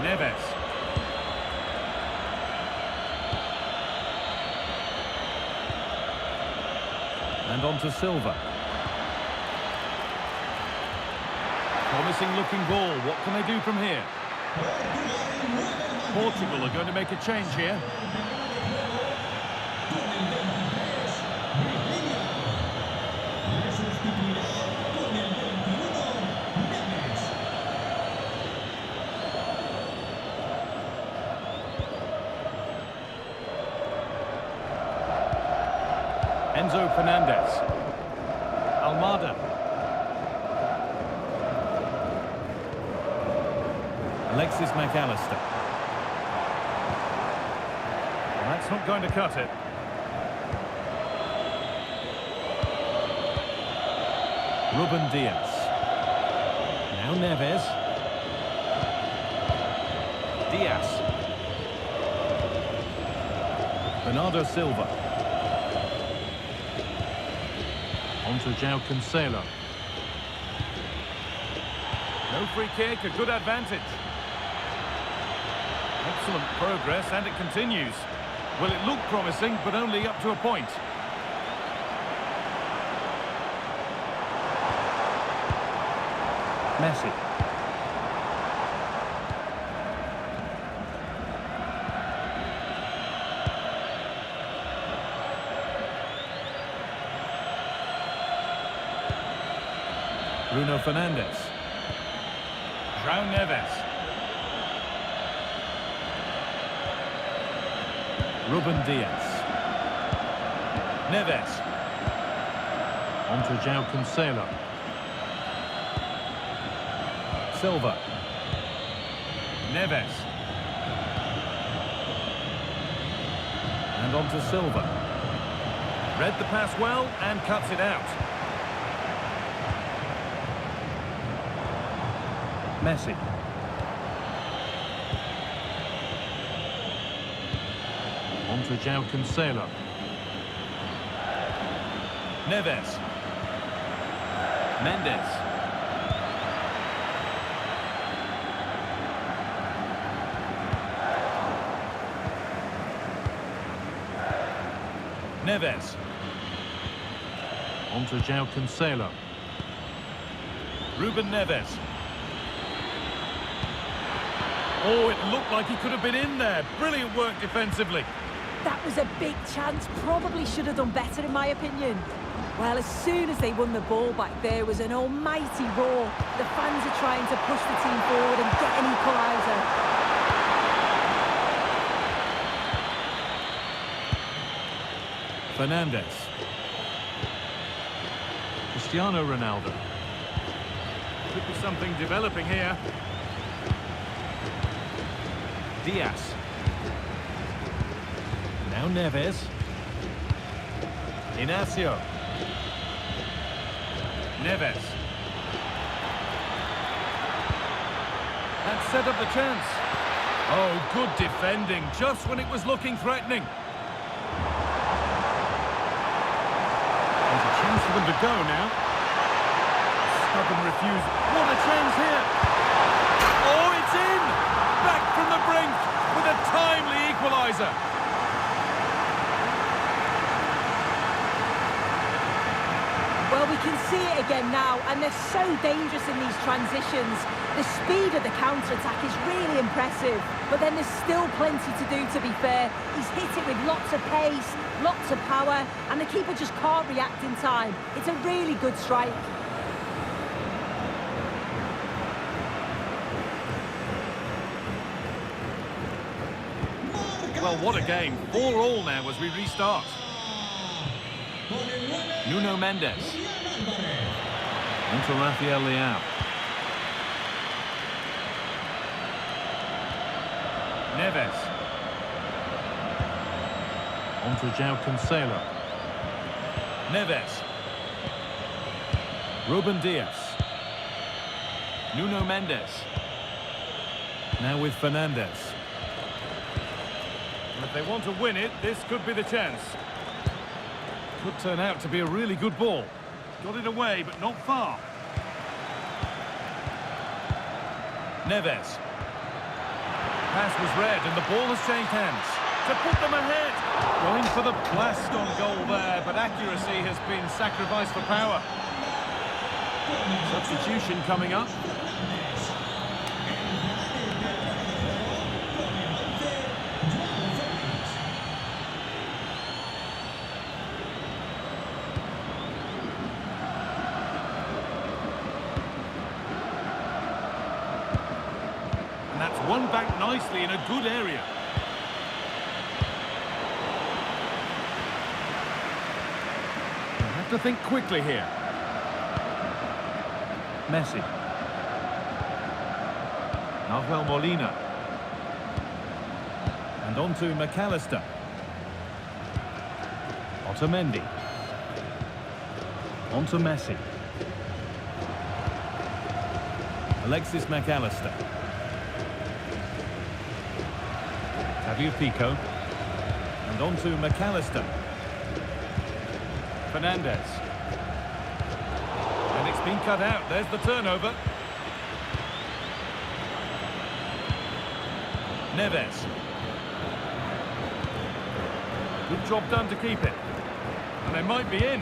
Neves. And on to Silva. Promising looking ball. What can they do from here? Portugal are going to make a change here. Enzo Fernandez. Almada. Alexis McAllister. Well, that's not going to cut it. Ruben Diaz. Now Neves. Diaz. Bernardo Silva. On to João Cancelo. No free kick, a good advantage. Excellent progress, and it continues. Well, it looked promising, but only up to a point. Messi. Bruno Fernandes. João Neves. Ruben Diaz. Neves. On to João Cancelo. Silva. Neves. And on to Silva. Read the pass well and cuts it out. Messi. On to João Cancelo. Neves. Mendes. Neves. On to João Cancelo. Ruben Neves. Oh, it looked like he could have been in there. Brilliant work defensively. That was a big chance. Probably should have done better, in my opinion. Well, as soon as they won the ball back, there was an almighty roar. The fans are trying to push the team forward and get an equaliser. Fernandez. Cristiano Ronaldo. Could be something developing here. Diaz. Now Neves. Inacio. Neves. That set up the chance. Oh, good defending, just when it was looking threatening. There's a chance for them to go now. Stubborn refusal. What a chance here. Oh, it's in! Back from the brink with a timely equaliser. Well, we can see it again now, and they're so dangerous in these transitions. The speed of the counter-attack is really impressive, but then there's still plenty to do, to be fair. He's hit it with lots of pace, lots of power, and the keeper just can't react in time. It's a really good strike. Well, what a game. 4-4 now as we restart. Nuno Mendes. Onto Rafael Leao. Neves. Onto João Cancelo. Neves. Ruben Diaz. Nuno Mendes. Now with Fernandez. And if they want to win it, this could be the chance. Could turn out to be a really good ball. Got it away, but not far. Neves. Pass was read, and the ball has changed hands. To put them ahead. Going for the blast on goal there, but accuracy has been sacrificed for power. Substitution coming up. And that's won back nicely in a good area. They have to think quickly here. Messi. Nahuel Molina. And on to McAllister. Otamendi. On to Messi. Alexis McAllister. Xavier Pico. And on to McAllister. Fernandez. And it's been cut out. There's the turnover. Neves. Good job done to keep it. And they might be in.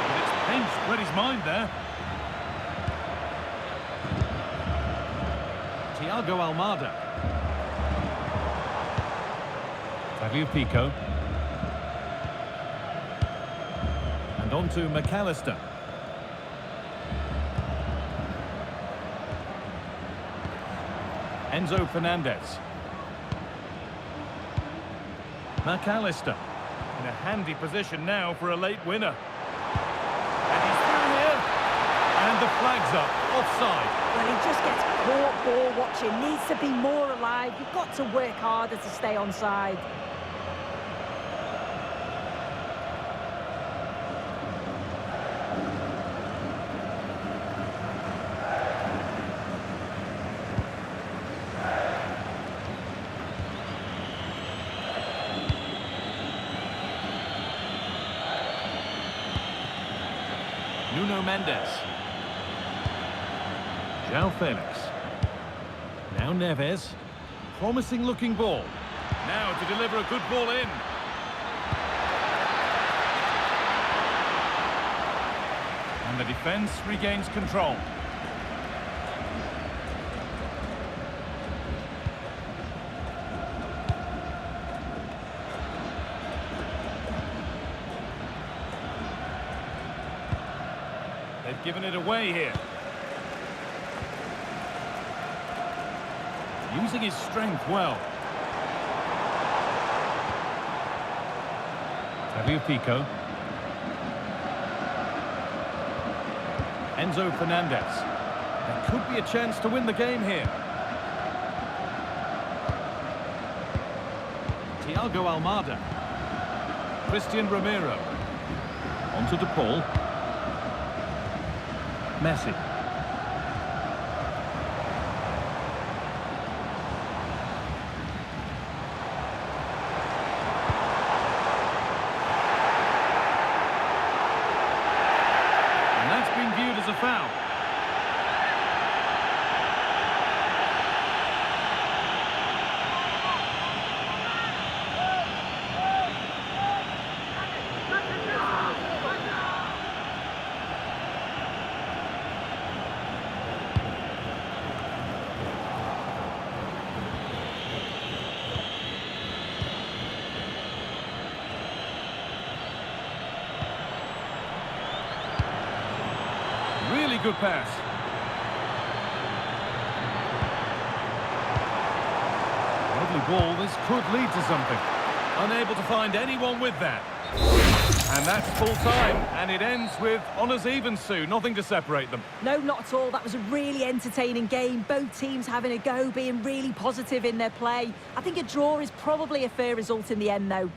But it's pinched. Read his mind there. Thiago Almada. Xavier Pico. And on to McAllister. Enzo Fernandez. McAllister in a handy position now for a late winner. And he's through here. And the flag's up. Offside. Well, he just gets caught ball watching. Needs to be more alive. You've got to work harder to stay onside. Nuno Mendes. João Felix. Now Neves. Promising looking ball. Now to deliver a good ball in. And the defence regains control. given it away here. Using his strength well. Pico. Enzo Fernandez. There could be a chance to win the game here. Thiago Almada. Christian Romero. On to De Paul. Messi. And that's been viewed as a foul. Really good pass. Lovely ball. This could lead to something. Unable to find anyone with that. And that's full time. And it ends with honours even, Sue. Nothing to separate them. No, not at all. That was a really entertaining game. Both teams having a go, being really positive in their play. I think a draw is probably a fair result in the end, though.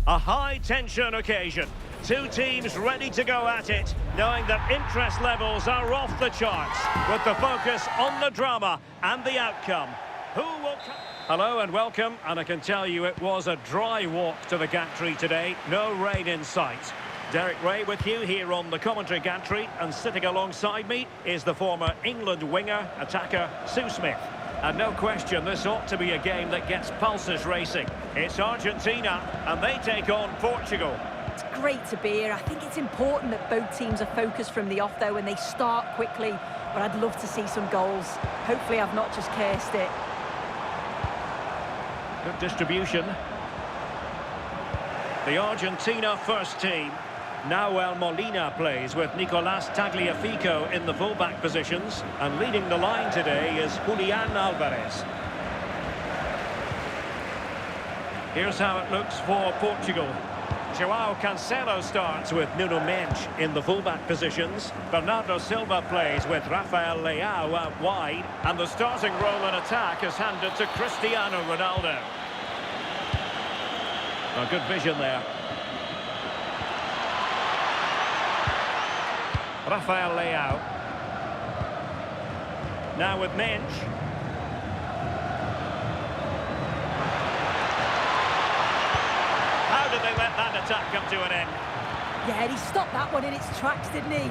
A high-tension occasion. Two teams ready to go at it, knowing that interest levels are off the charts, with the focus on the drama and the outcome. Who will come? Hello and welcome, and I can tell you it was a dry walk to the gantry today. No rain in sight. Derek Ray with you here on the commentary gantry, and sitting alongside me is the former England winger, attacker Sue Smith. And no question, this ought to be a game that gets pulses racing. It's Argentina, and they take on Portugal. It's great to be here. I think it's important that both teams are focused from the off, though, and they start quickly. But I'd love to see some goals. Hopefully I've not just cursed it. Good distribution. The Argentina first team. Nahuel Molina plays with Nicolás Tagliafico in the fullback positions, and leading the line today is Julián Álvarez. Here's how it looks for Portugal. João Cancelo starts with Nuno Mendes in the fullback positions. Bernardo Silva plays with Rafael Leao out wide, and the starting role in attack is handed to Cristiano Ronaldo. Well, good vision there. Rafael Leao. Now with Mensch. How did they let that attack come to an end? Yeah, he stopped that one in its tracks, didn't he?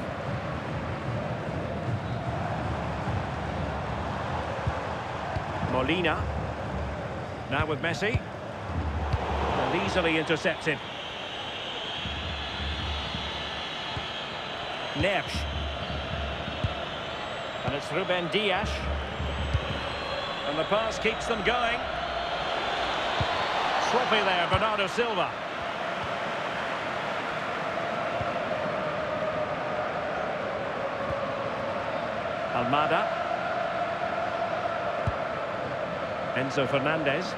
Molina. Now with Messi. And easily intercepted. Neves. And it's Ruben Dias. And the pass keeps them going. Sloppy there, Bernardo Silva. Almada. Enzo Fernandez.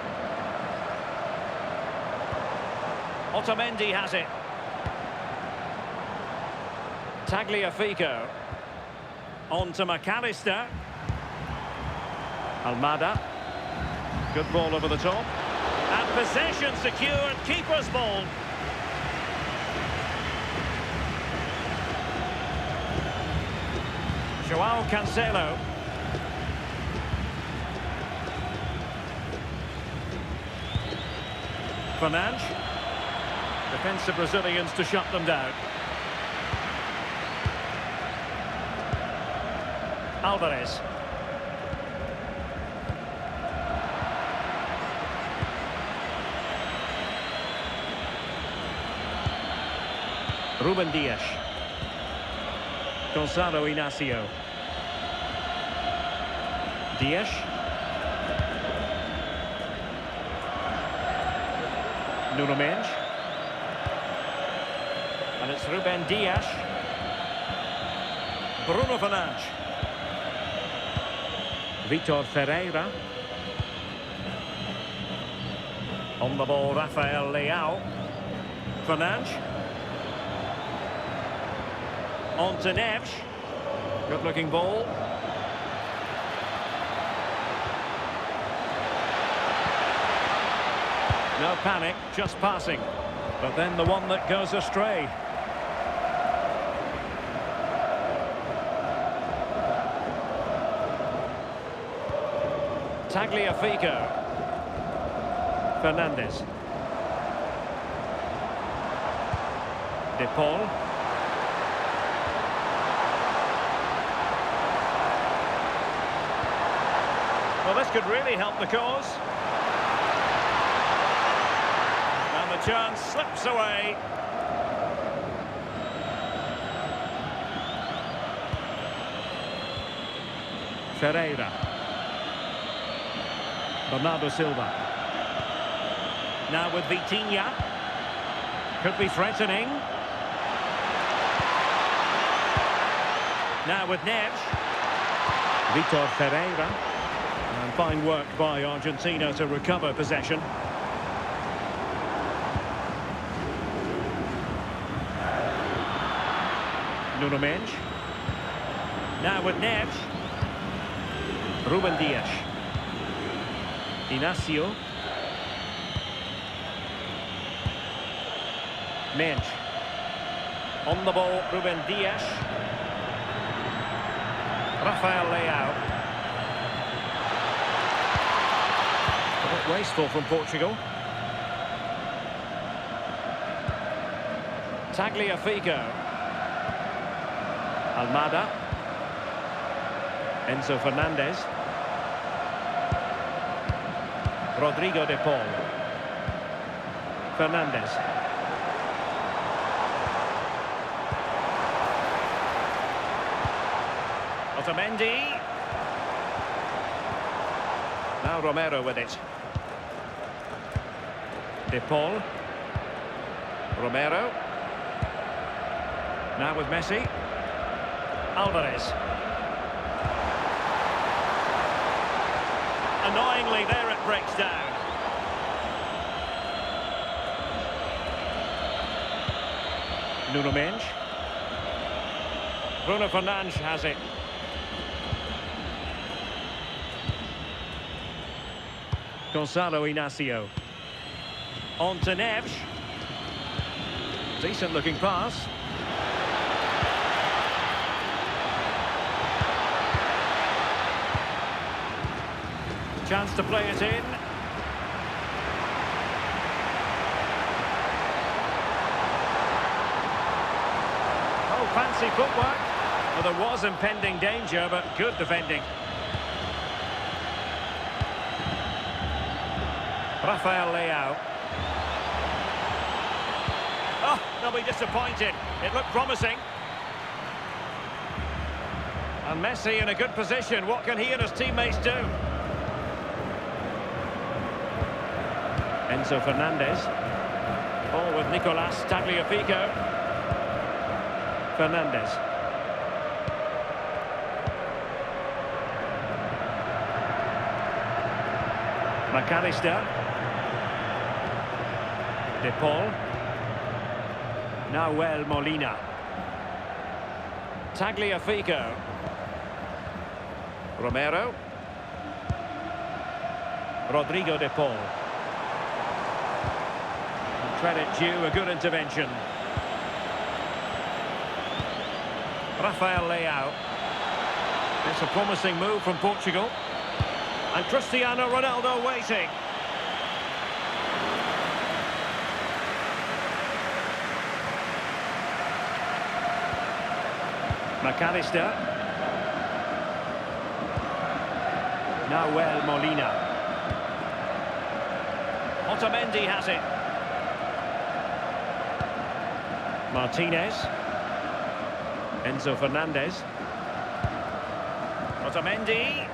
Otamendi has it. Tagliafico. On to McAllister. Almada. Good ball over the top. And possession secured. Keeper's ball. Joao Cancelo. Fernandes. Defensive Brazilians to shut them down. Alvarez. Ruben Dias. Gonzalo Inacio. Dias. Nuno Mendes. And it's Ruben Dias. Bruno Fernandes. Vitor Ferreira. On the ball, Rafael Leao. Fernandes. On to Neves. Good looking ball. No panic, just passing. But then the one that goes astray. Tagliafico. Fernandez. De Paul. Well, this could really help the cause. And the chance slips away. Ferreira. Bernardo Silva. Now with Vitinha. Could be threatening. Now with Neves. Vitor Ferreira. And fine work by Argentina to recover possession. Nuno Mendes. Now with Neves. Ruben Dias. Inacio. Mendes. On the ball, Ruben Dias. Rafael Leao. A bit wasteful from Portugal. Tagliafico. Almada. Enzo Fernandez. Rodrigo de Paul. Fernandez. Otamendi. Now Romero with it. De Paul. Romero. Now with Messi. Alvarez. Annoyingly, there it breaks down. Nuno Mendes. Bruno Fernandes has it. Gonzalo Inacio. On to Neves. Decent looking pass. Chance to play it in. Oh, fancy footwork. Well, there was impending danger, but good defending. Rafael Leao. Oh, they'll be disappointed. It looked promising. And Messi in a good position. What can he and his teammates do? Enzo Fernandez. Ball with Nicolas Tagliafico. Fernandez. McAllister. De Paul. Nahuel Molina. Tagliafico. Romero. Rodrigo De Paul. Credit due, a good intervention. Rafael Leao. It's a promising move from Portugal. And Cristiano Ronaldo waiting. McAllister. Nahuel Molina. Otamendi has it. Martinez. Enzo Fernandez. Otamendi.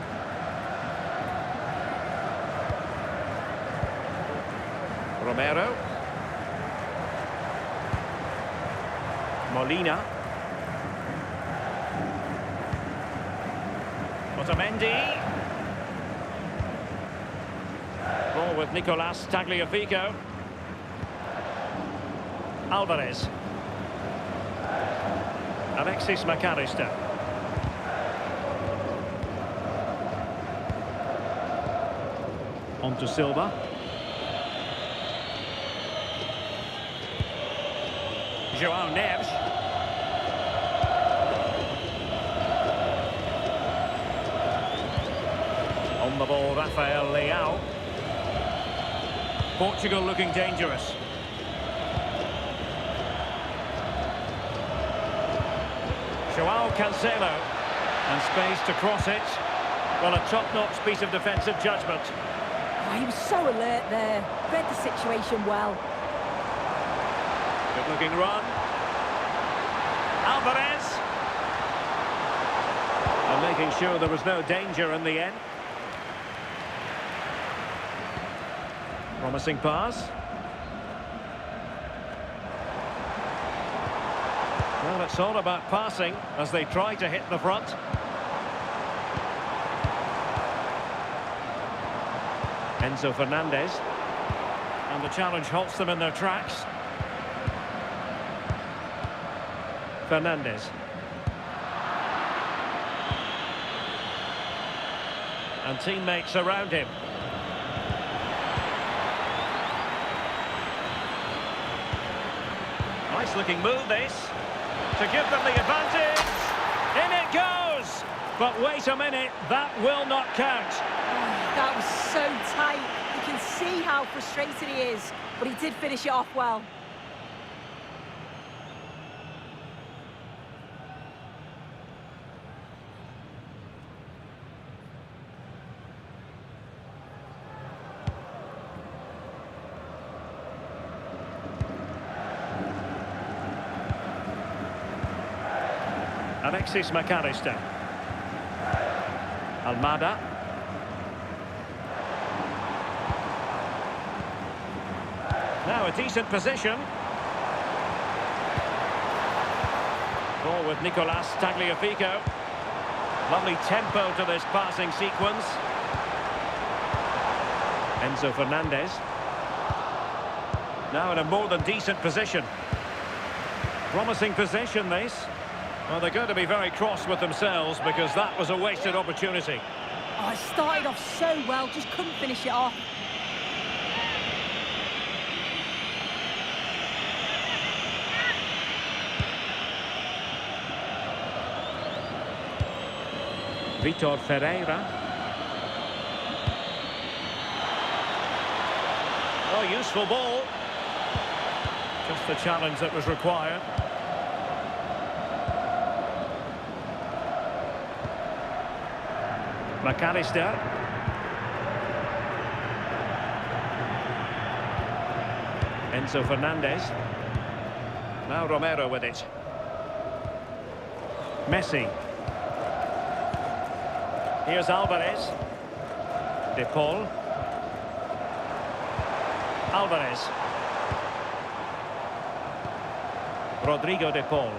Romero. Molina. Otamendi. Ball with Nicolas Tagliafico. Alvarez. Alexis McAllister. On to Silva. João Neves. On the ball, Rafael Leao. Portugal looking dangerous. João Cancelo. And space to cross it. Well, a top-notch piece of defensive judgment. Oh, he was so alert there. Read the situation well. Good looking run. Alvarez. And making sure there was no danger in the end. Promising pass. Well, it's all about passing as they try to hit the front. Enzo Fernandez. And the challenge halts them in their tracks. Fernandez. And teammates around him. Nice looking move this. To give them the advantage. In it goes! But wait a minute, that will not count. That was so tight. You can see how frustrated he is, but he did finish it off well. Alexis McAllister. Almada. Now a decent position. Ball with Nicolas Tagliafico. Lovely tempo to this passing sequence. Enzo Fernandez. Now in a more than decent position. Promising position this. Well, they're going to be very cross with themselves because that was a wasted opportunity. Oh, it started off so well, just couldn't finish it off. Vitor Ferreira. Oh, useful ball. Just the challenge that was required. McAllister. Enzo Fernandez. Now Romero with it. Messi. Here's Alvarez. De Paul. Alvarez. Rodrigo De Paul.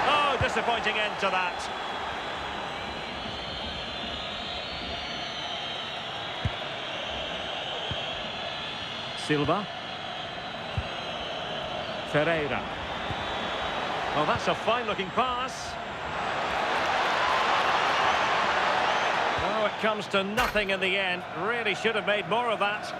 Oh, disappointing end to that. Silva. Ferreira. Oh, that's a fine-looking pass. Oh, it comes to nothing in the end. Really should have made more of that.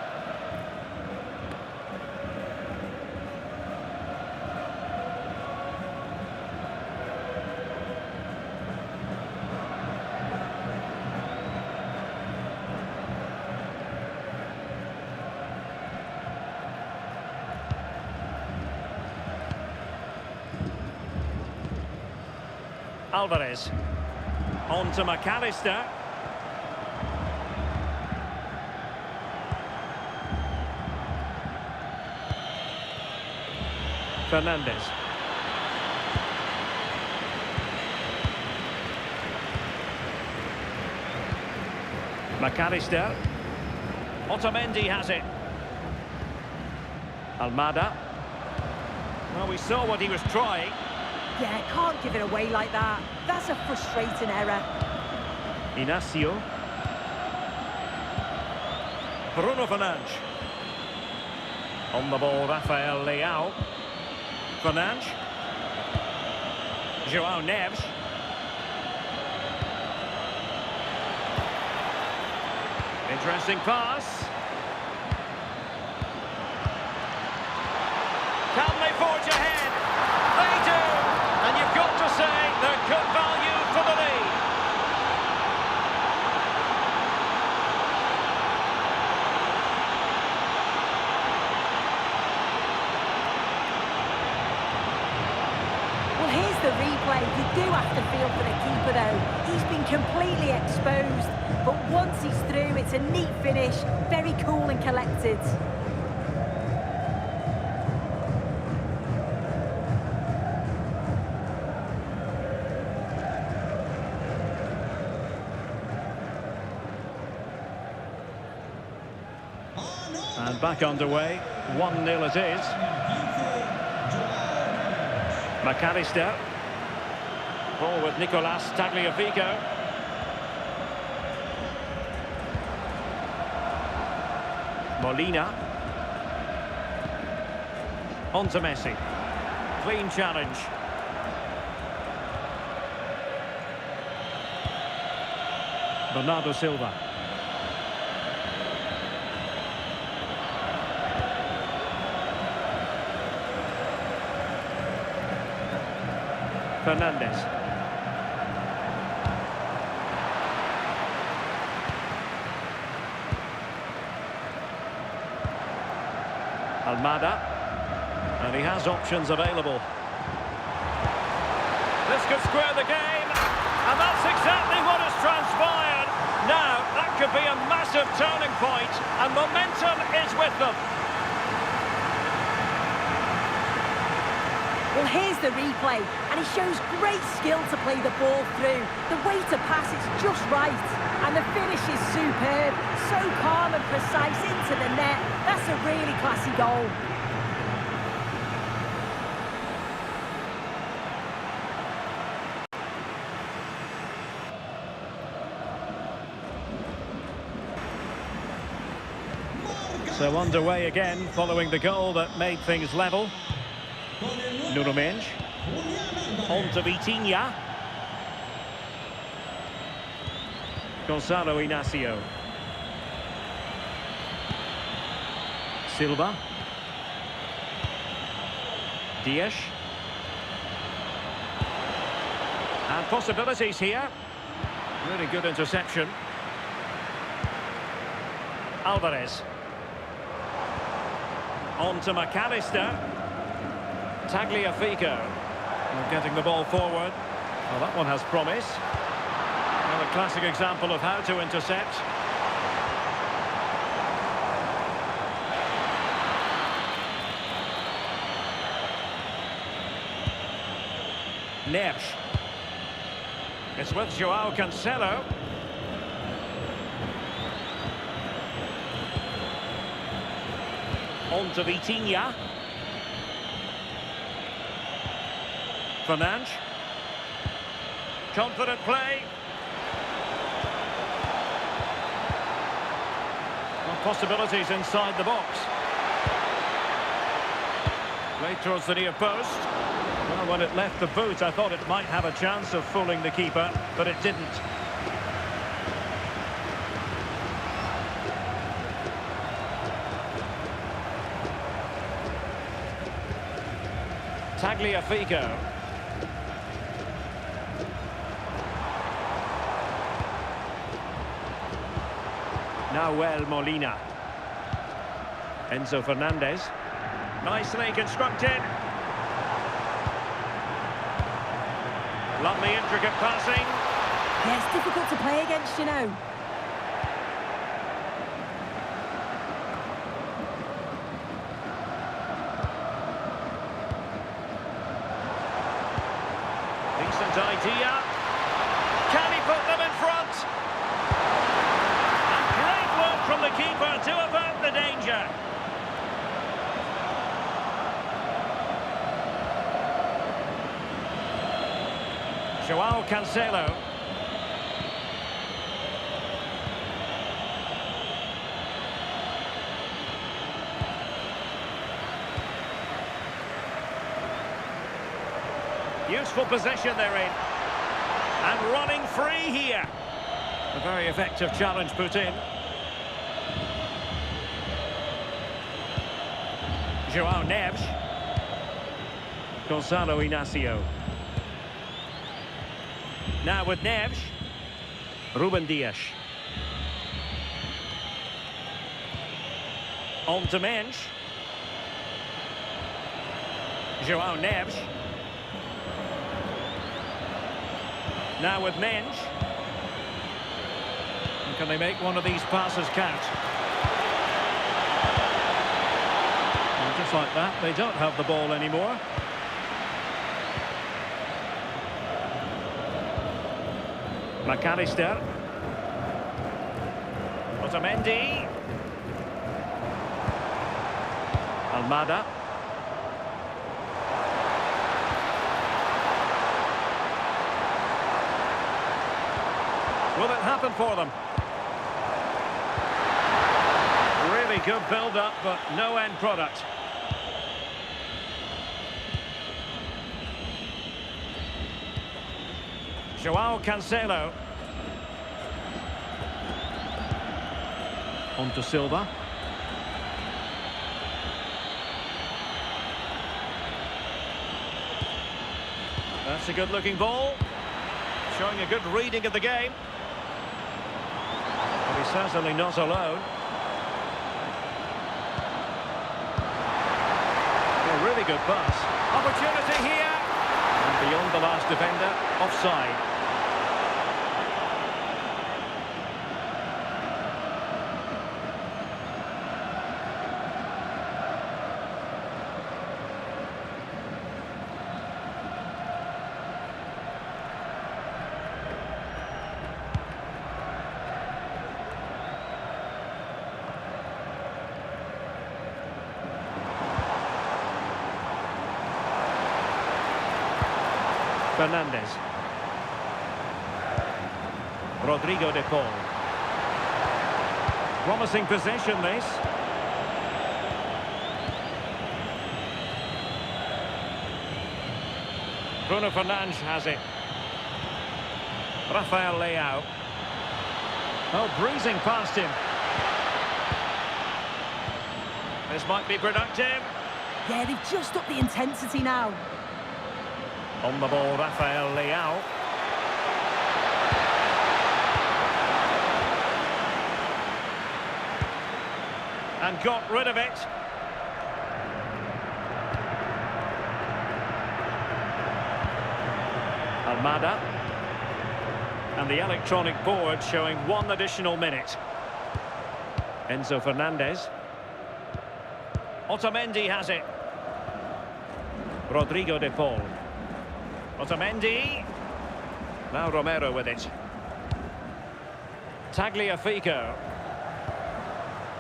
Alvarez. On to McAllister. Fernandez. McAllister. Otamendi has it. Almada. Well, we saw what he was trying. Yeah, can't give it away like that. That's a frustrating error. Inacio. Bruno Fernandes. On the ball, Rafael Leao. Fernandes. João Neves. Interesting pass. Can they forge ahead? They do! And you've got to say they're good value for the lead. Well, here's the replay. You do have to feel for the keeper, though. He's been completely exposed. But once he's through, it's a neat finish. Very cool and collected. And back underway, 1-0 it is. McAllister. Ball with Nicolas Tagliafico. Molina. On to Messi. Clean challenge. Bernardo Silva. Fernandez. Almada. And he has options available. This could square the game. And that's exactly what has transpired. Now, that could be a massive turning point. And momentum is with them. Well, here's the replay, and he shows great skill to play the ball through. The way to pass is just right, and the finish is superb. So calm and precise into the net. That's a really classy goal. So underway again, following the goal that made things level. Nuno Mendes. On to Vitinha. Gonzalo Inacio. Silva. Dias. And possibilities here. Really good interception. Alvarez. On to McAllister. Tagliafico. Getting the ball forward. Well, that one has promise. Well, a classic example of how to intercept. Neves. It's with Joao Cancelo. On to Vitinha. Fernandes. Confident play. Well, possibilities inside the box. Right towards the near post. Well, when it left the boot, I thought it might have a chance of fooling the keeper, but it didn't. Tagliafico. Nahuel Molina. Enzo Fernandez. Nicely constructed. Lovely intricate passing. Yeah, it's difficult to play against, you know. Decent idea. Can he put them in front? And great work from the keeper to avert the danger. Joao Cancelo. Useful possession they're in. And running free here. A very effective challenge put in. Joao Neves. Gonzalo Inacio. Now with Neves. Ruben Dias. On to Mensch. Joao Neves. Now with Mensch. And can they make one of these passes count? And just like that, they don't have the ball anymore. McAllister. Otamendi. Almada. Will it happen for them? Really good build-up, but no end product. Joao Cancelo. On to Silva. That's a good-looking ball. Showing a good reading of the game. But he's certainly not alone. A really good pass. Opportunity here. And beyond the last defender, offside. Fernandez. Rodrigo de Paul. Promising possession, this. Bruno Fernandes has it. Rafael Leao. Oh, breezing past him. This might be productive. Yeah, they've just upped the intensity now. On the ball, Rafael Leao. And got rid of it. Almada. And the electronic board showing 1 additional minute. Enzo Fernandez. Otamendi has it. Rodrigo de Paul. Otamendi. Now Romero with it. Tagliafico.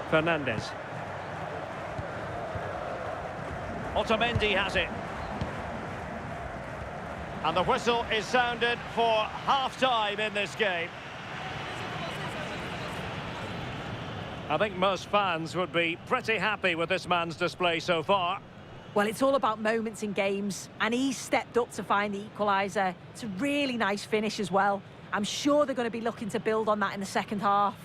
Fernandez. Otamendi has it. And the whistle is sounded for half-time in this game. I think most fans would be pretty happy with this man's display so far. Well, it's all about moments in games, and he's stepped up to find the equaliser. It's a really nice finish as well. I'm sure they're going to be looking to build on that in the second half.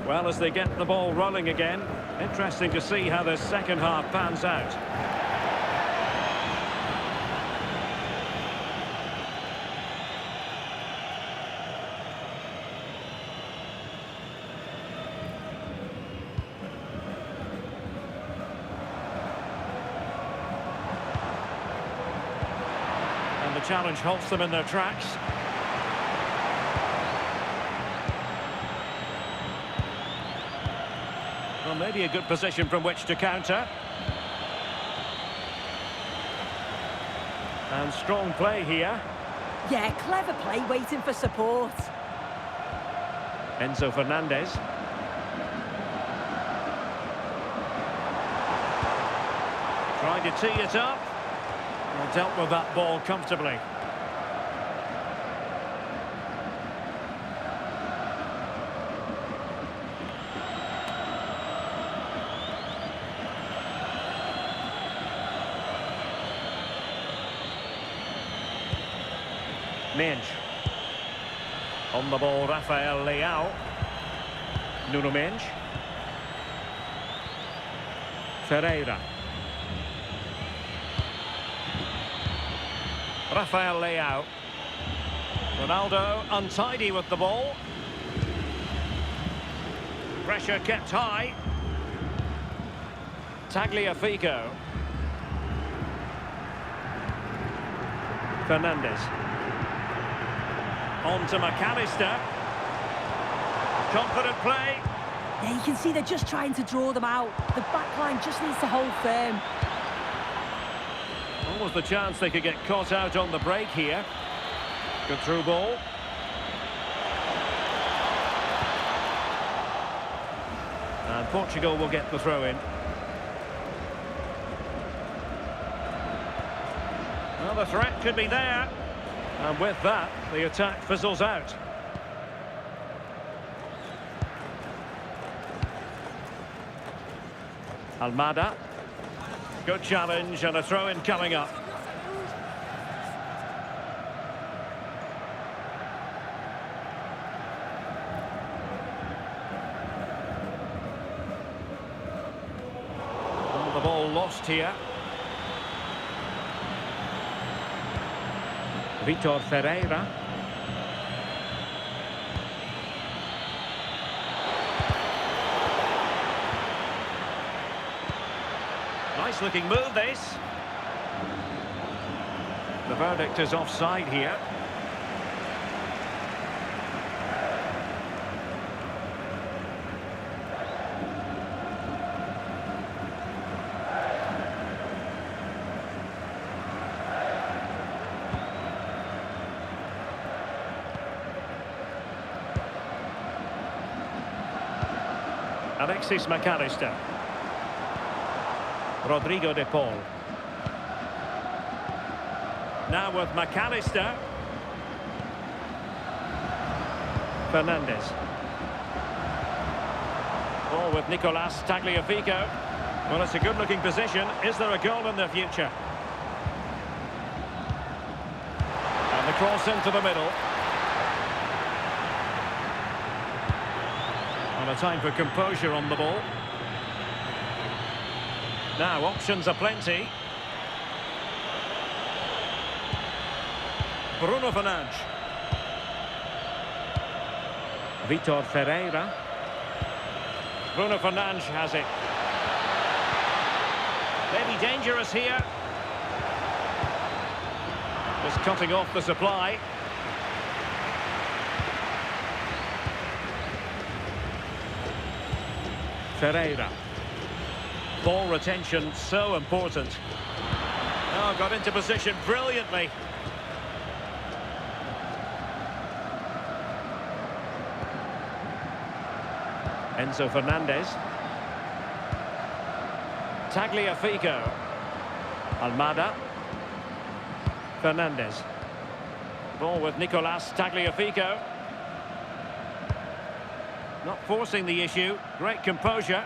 Well, as they get the ball rolling again, interesting to see how the second half pans out. And the challenge halts them in their tracks. Well, maybe a good position from which to counter. And strong play here. Yeah, clever play, waiting for support. Enzo Fernandez. Tried to tee it up. Well, dealt with that ball comfortably. Menj. On the ball, Rafael Leao. Nuno Menj. Ferreira. Rafael Leao. Ronaldo untidy with the ball. Pressure kept high. Tagliafico. Fernandez. On to McAllister. Confident play. Yeah, you can see they're just trying to draw them out. The back line just needs to hold firm. Almost the chance they could get caught out on the break here. Good through ball. And Portugal will get the throw in. Well, the threat could be there. And with that, the attack fizzles out. Almada. Good challenge and a throw-in coming up. Oh, the ball lost here. Vitor Ferreira. Nice looking move this. The verdict is offside here. Alexis McAllister. Rodrigo de Paul. Now with McAllister. Fernandez. Ball with Nicolas Tagliafico. Well, it's a good-looking position. Is there a goal in the future? And the cross into the middle. And a time for composure on the ball. Now, options are plenty. Bruno Fernandes. Vitor Ferreira. Bruno Fernandes has it. Maybe dangerous here. Just cutting off the supply. Ferreira. Ball retention so important. Oh, got into position brilliantly. Enzo Fernandez. Tagliafico. Almada. Fernandez. Ball with Nicolas Tagliafico. Not forcing the issue. Great composure.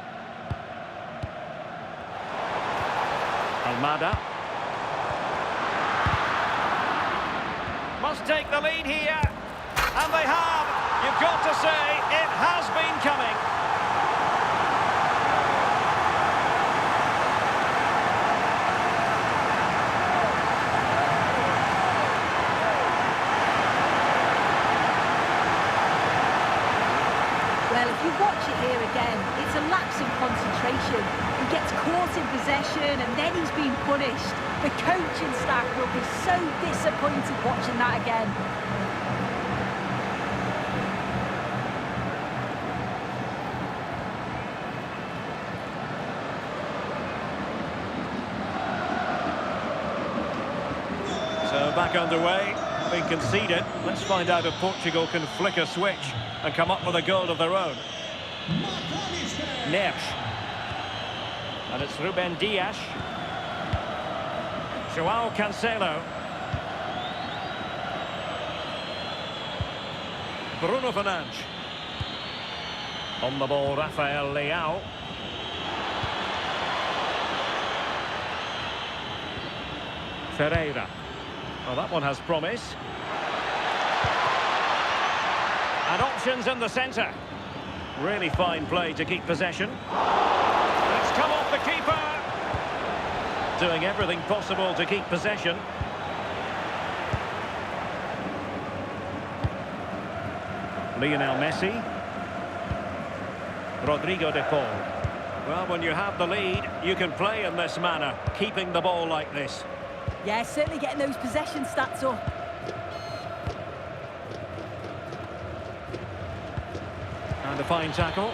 Almada. Must take the lead here. And they have. You've got to say, it has been coming. Well, if you watch it here again, it's a lapse in concentration. He gets caught in possession and then he's been punished. The coaching staff will be so disappointed watching that again. So back underway, having conceded. Let's find out if Portugal can flick a switch and come up with a goal of their own. Neves. And it's Ruben Dias. Joao Cancelo. Bruno Fernandes. On the ball, Rafael Leao. Ferreira. Well, that one has promise. And options in the centre. Really fine play to keep possession. It's come off the keeper. Doing everything possible to keep possession. Lionel Messi. Rodrigo de Paul. Well, when you have the lead, you can play in this manner, keeping the ball like this. Yeah, certainly getting those possession stats up. And a fine tackle.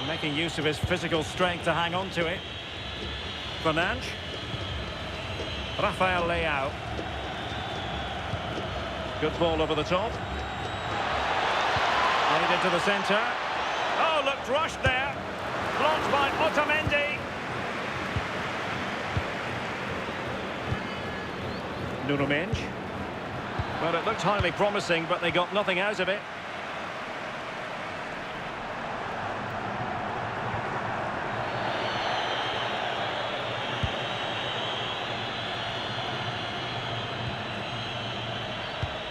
Making use of his physical strength to hang on to it. Fernandes. Rafael Leao. Good ball over the top. Played into the centre. Oh, looked rushed there. Blocked by Otamendi. Nuno Mendes. Well, it looked highly promising, but they got nothing out of it.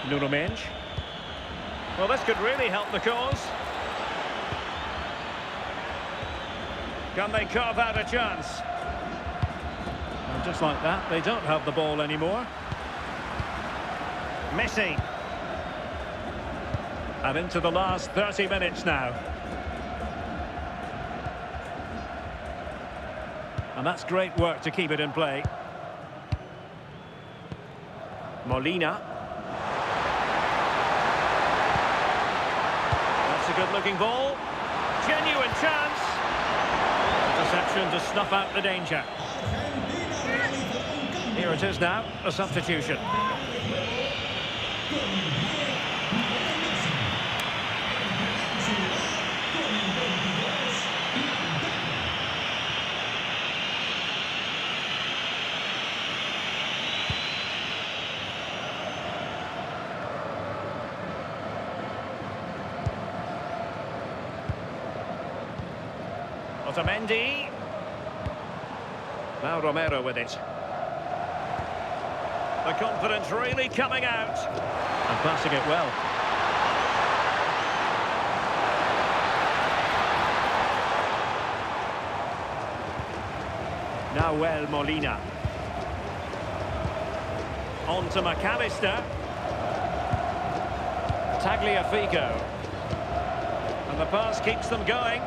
Nuno Mendes. Well, this could really help the cause. Can they carve out a chance? And just like that, they don't have the ball anymore. Messi. And into the last 30 minutes now. And that's great work to keep it in play. Molina. That's a good-looking ball. Genuine chance. Interception to snuff out the danger. Here it is now, a substitution. Otamendi. Now Romero with it. The confidence really coming out. And passing it well. Nahuel Molina. On to McAllister. Tagliafico. And the pass keeps them going.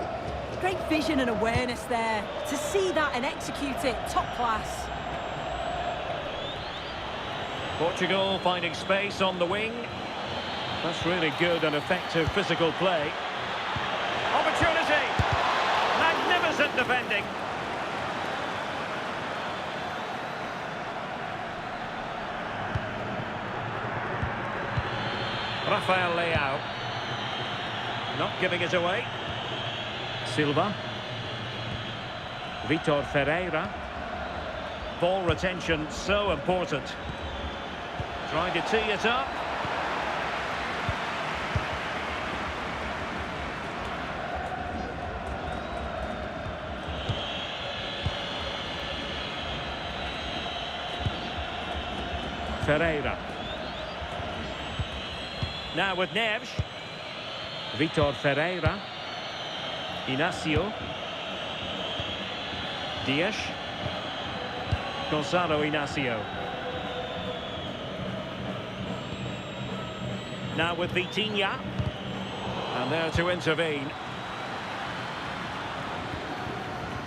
Great vision and awareness there. To see that and execute it, top class. Portugal finding space on the wing. That's really good and effective physical play. Opportunity! Magnificent defending. Rafael Leao. Not giving it away. Silva. Vitor Ferreira. Ball retention so important. Trying to tee it up. Ferreira. Now with Neves. Vitor Ferreira. Inacio. Dias. Gonzalo Inacio. Now with Vitinha. And there to intervene.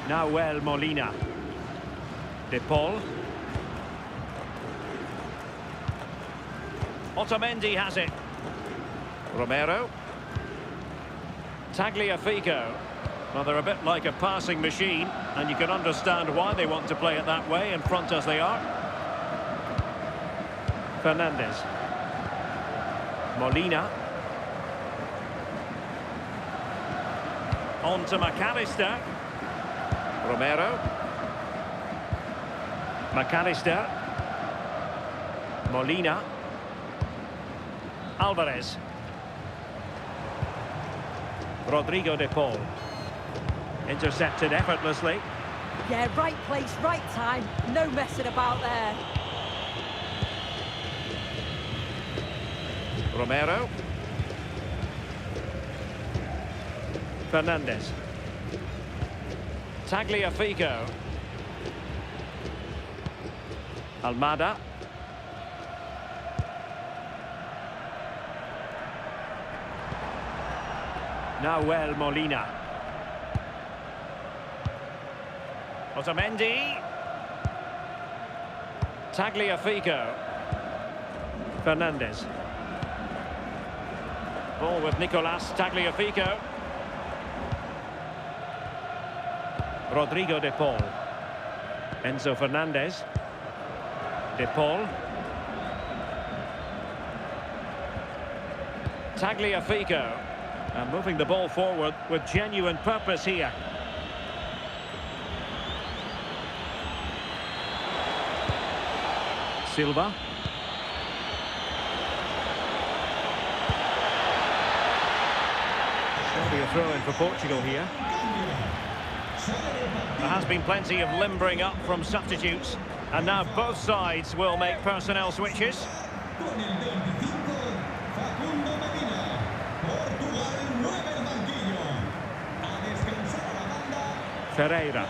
Nahuel Molina. De Paul. Otamendi has it. Romero. Tagliafico. Well, they're a bit like a passing machine, and you can understand why they want to play it that way, in front as they are. Fernandes. Molina. On to McAllister. Romero. McAllister. Molina. Alvarez. Rodrigo de Paul. Intercepted effortlessly. Yeah, right place, right time. No messing about there. Romero. Fernandes. Tagliafico. Almada. Nahuel Molina. Otamendi. Tagliafico. Fernandes. Ball with Nicolas Tagliafico. Rodrigo de Paul. Enzo Fernandez. De Paul. Tagliafico. And moving the ball forward with genuine purpose here. Silva. There'll be a throw-in for Portugal here. There has been plenty of limbering up from substitutes. And now both sides will make personnel switches. Ferreira.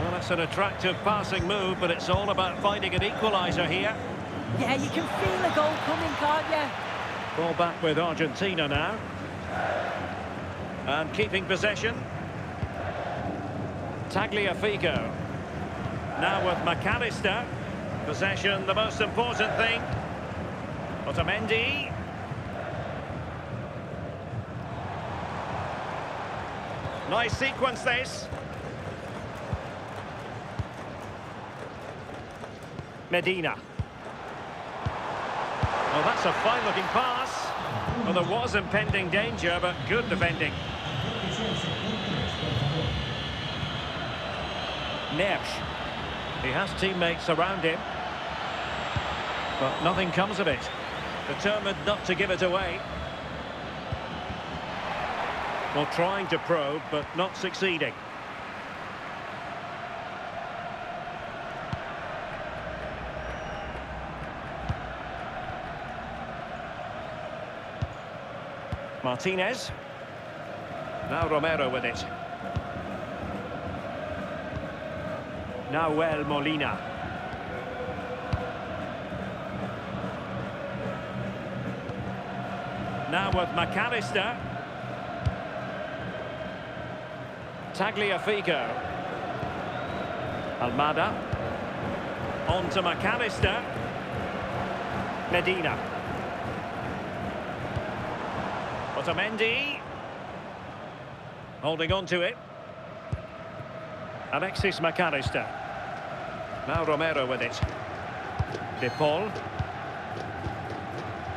Well, that's an attractive passing move, but it's all about finding an equaliser here. Yeah, you can feel a goal coming, can't you? Ball back with Argentina now. And keeping possession. Tagliafico. Now with McAllister. Possession, the most important thing. Otamendi. Nice sequence, this. Medina. Well, that's a fine-looking pass. Well, there was impending danger, but good defending. Neves. He has teammates around him. But nothing comes of it. Determined not to give it away. Well, trying to probe, but not succeeding. Martinez. Now Romero with it. Nahuel Molina. Now with McAllister. Tagliafico. Almada. On to McAllister. Medina. Otamendi. Holding on to it. Alexis McAllister. Now Romero with it. De Paul.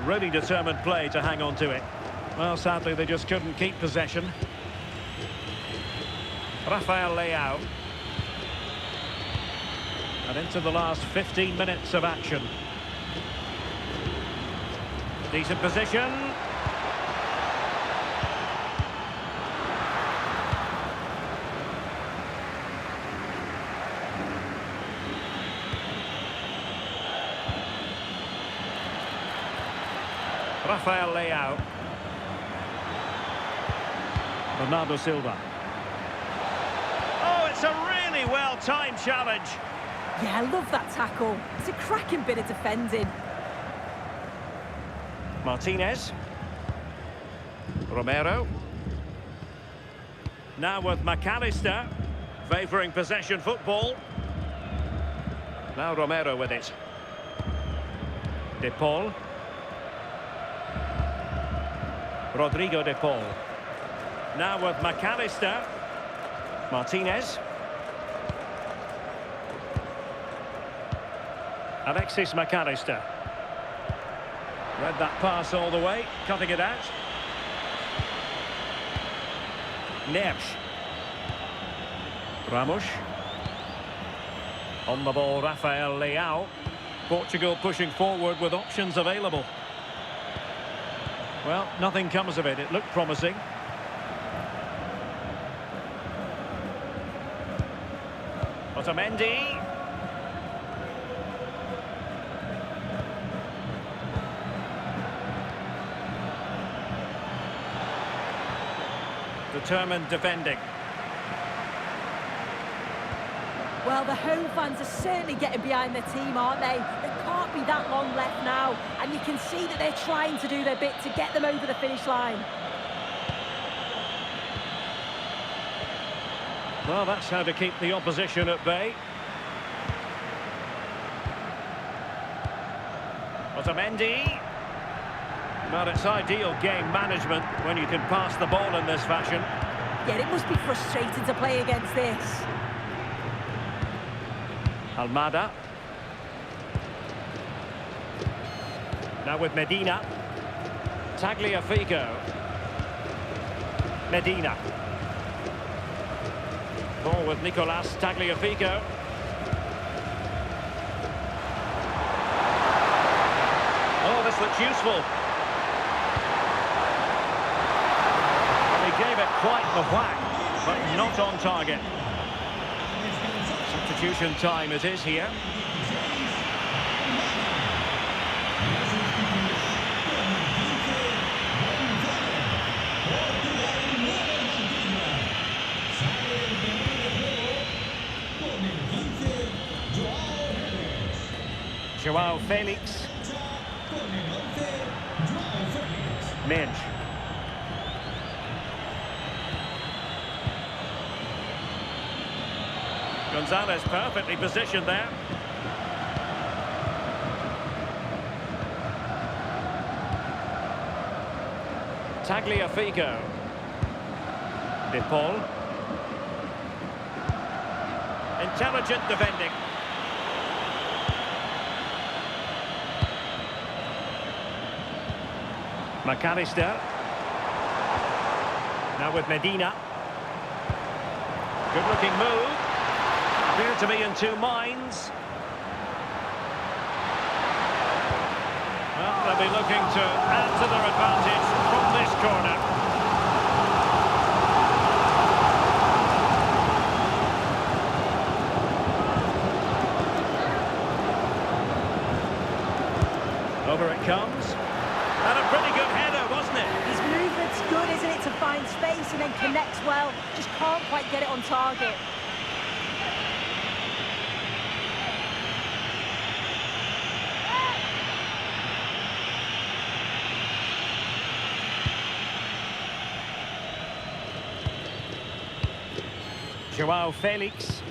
Really determined play to hang on to it. Well, sadly, they just couldn't keep possession. Rafael Leao. And into the last 15 minutes of action. Decent position. Rafael Leao. Bernardo Silva. Oh, it's a really well-timed challenge. Yeah, I love that tackle. It's a cracking bit of defending. Martinez. Romero. Now with McAllister, favouring possession football. Now Romero with it. De Paul. Rodrigo De Paul. Now with McAllister. Martinez. Alexis McAllister. Read that pass all the way, cutting it out. Neves. Ramos. On the ball, Rafael Leao. Portugal pushing forward with options available. Well, nothing comes of it. It looked promising. Otamendi. Determined defending. Well, the home fans are certainly getting behind their team, aren't they? There can't be that long left now, and you can see that they're trying to do their bit to get them over the finish line. Well, that's how to keep the opposition at bay. Otamendi. Well, it's ideal game management when you can pass the ball in this fashion. Yeah, it must be frustrating to play against this. Almada. Now with Medina. Tagliafico. Medina. Ball with Nicolas Tagliafico. Oh, this looks useful. Well, he gave it quite the whack, but not on target. Substitution time it is here. Joao Felix. Minge. Gonzalez perfectly positioned there. Tagliafico. De Paul. Intelligent defending. McAllister. Now with Medina. Good looking move. Appear to be in two minds. Well, they'll be looking to add to their advantage from this corner. Over it comes. And a pretty good header, wasn't it? His movement's good, isn't it, to find space and then connects well. Just can't quite get it on target. Joao Felix.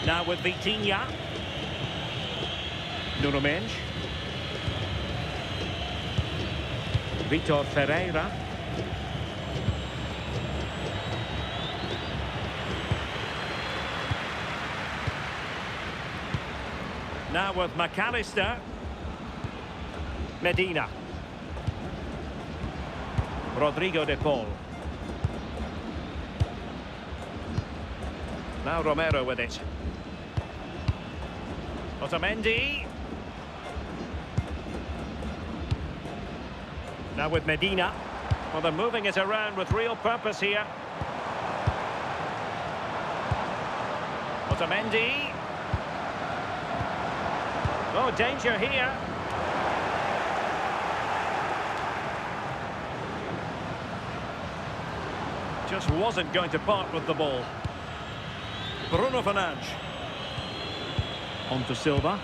Now with Vitinha. Nuno Mendes. Vitor Ferreira. Now with McAllister. Medina. Rodrigo de Paul. Now Romero with it. Otamendi. Now with Medina. Well, they're moving it around with real purpose here. Otamendi. Oh, danger here. Just wasn't going to part with the ball. Bruno Fernandes. On to Silva.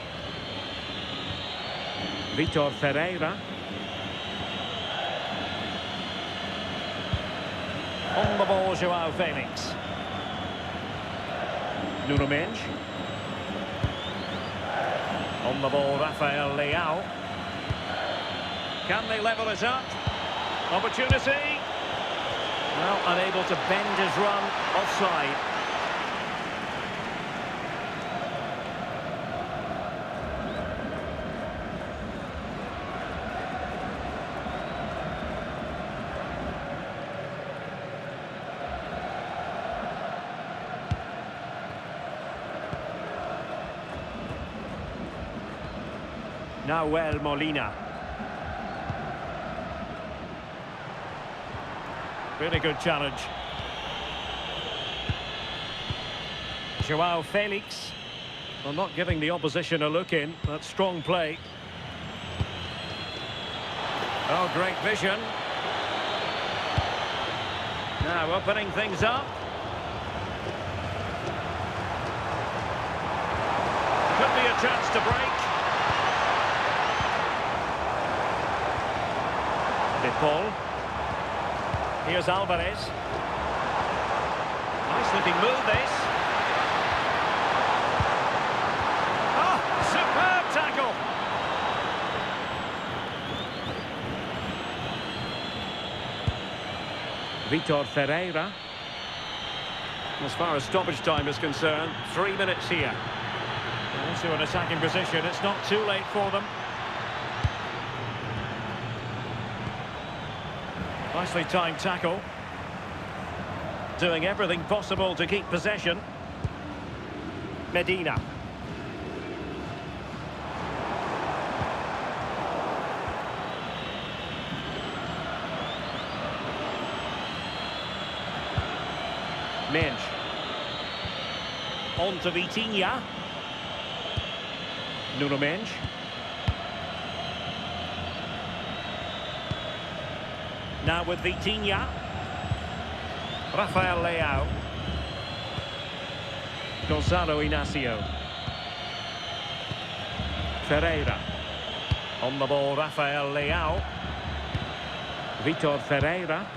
Vitor Ferreira. On the ball, Joao Felix. Nuno Mendes. On the ball, Rafael Leao. Can they level it up? Opportunity. Well, unable to bend his run. Offside. Nahuel Molina. Really good challenge. Joao Felix. Well, not giving the opposition a look in. That's strong play. Oh, great vision. Now opening things up. Could be a chance to break. De Paul. Here's Alvarez. Nice looking move, this. Oh, superb tackle. Vitor Ferreira. As far as stoppage time is concerned, 3 minutes here. Also an attacking position, it's not too late for them. Nicely timed tackle. Doing everything possible to keep possession. Medina. Mendes. On to Vitinha. Nuno Mendes. Now with Vitinha. Rafael Leao. Gonzalo Inacio. Ferreira. On the ball, Rafael Leao. Vitor Ferreira.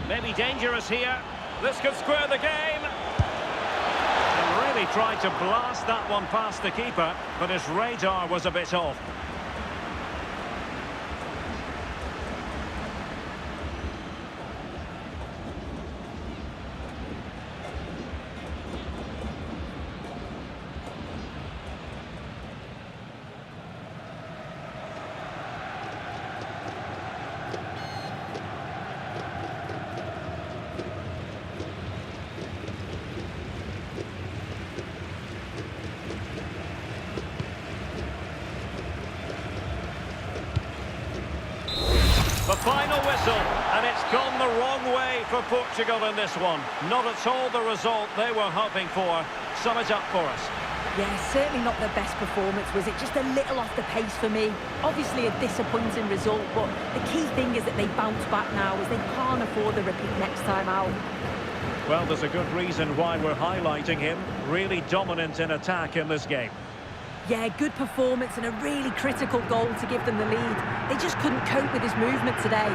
Maybe dangerous here. This could square the game. And really tried to blast that one past the keeper, but his radar was a bit off. The final whistle, and it's gone the wrong way for Portugal in this one. Not at all the result they were hoping for. Sum it up for us. Yeah, certainly not the best performance, was it? Just a little off the pace for me. Obviously a disappointing result, but the key thing is that they bounce back now, as they can't afford the repeat next time out. Well, there's a good reason why we're highlighting him. Really dominant in attack in this game. Yeah, good performance and a really critical goal to give them the lead. They just couldn't cope with his movement today.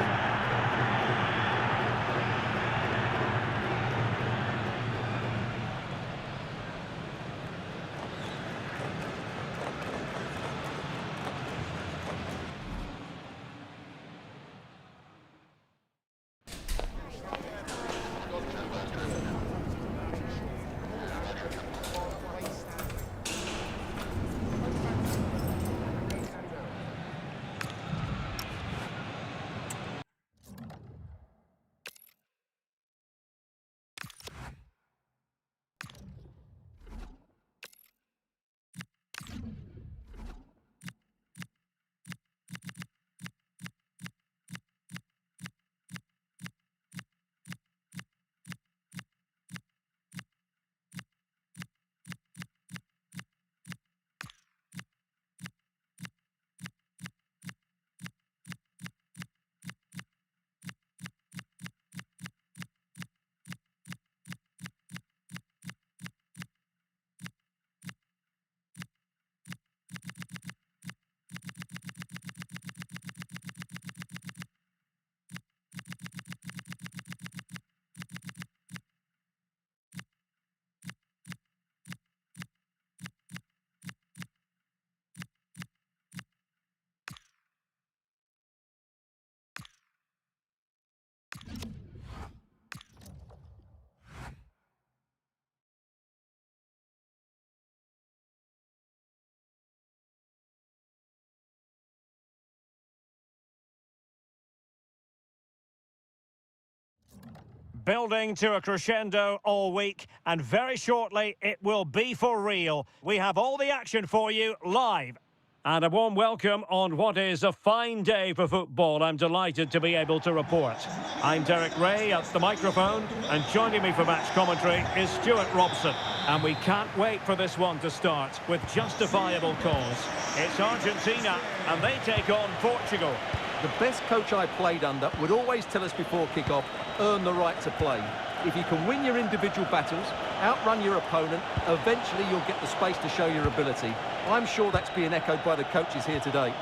building to a crescendo all week, and very shortly it will be for real. We have all the action for you live. And a warm welcome on what is a fine day for football. I'm delighted to be able to report. I'm Derek Ray at the microphone, and joining me for match commentary is Stuart Robson. And we can't wait for this one to start with justifiable cause. It's Argentina, and they take on Portugal. The best coach I played under would always tell us before kick-off, earn the right to play. If you can win your individual battles, outrun your opponent, eventually you'll get the space to show your ability. I'm sure that's being echoed by the coaches here today.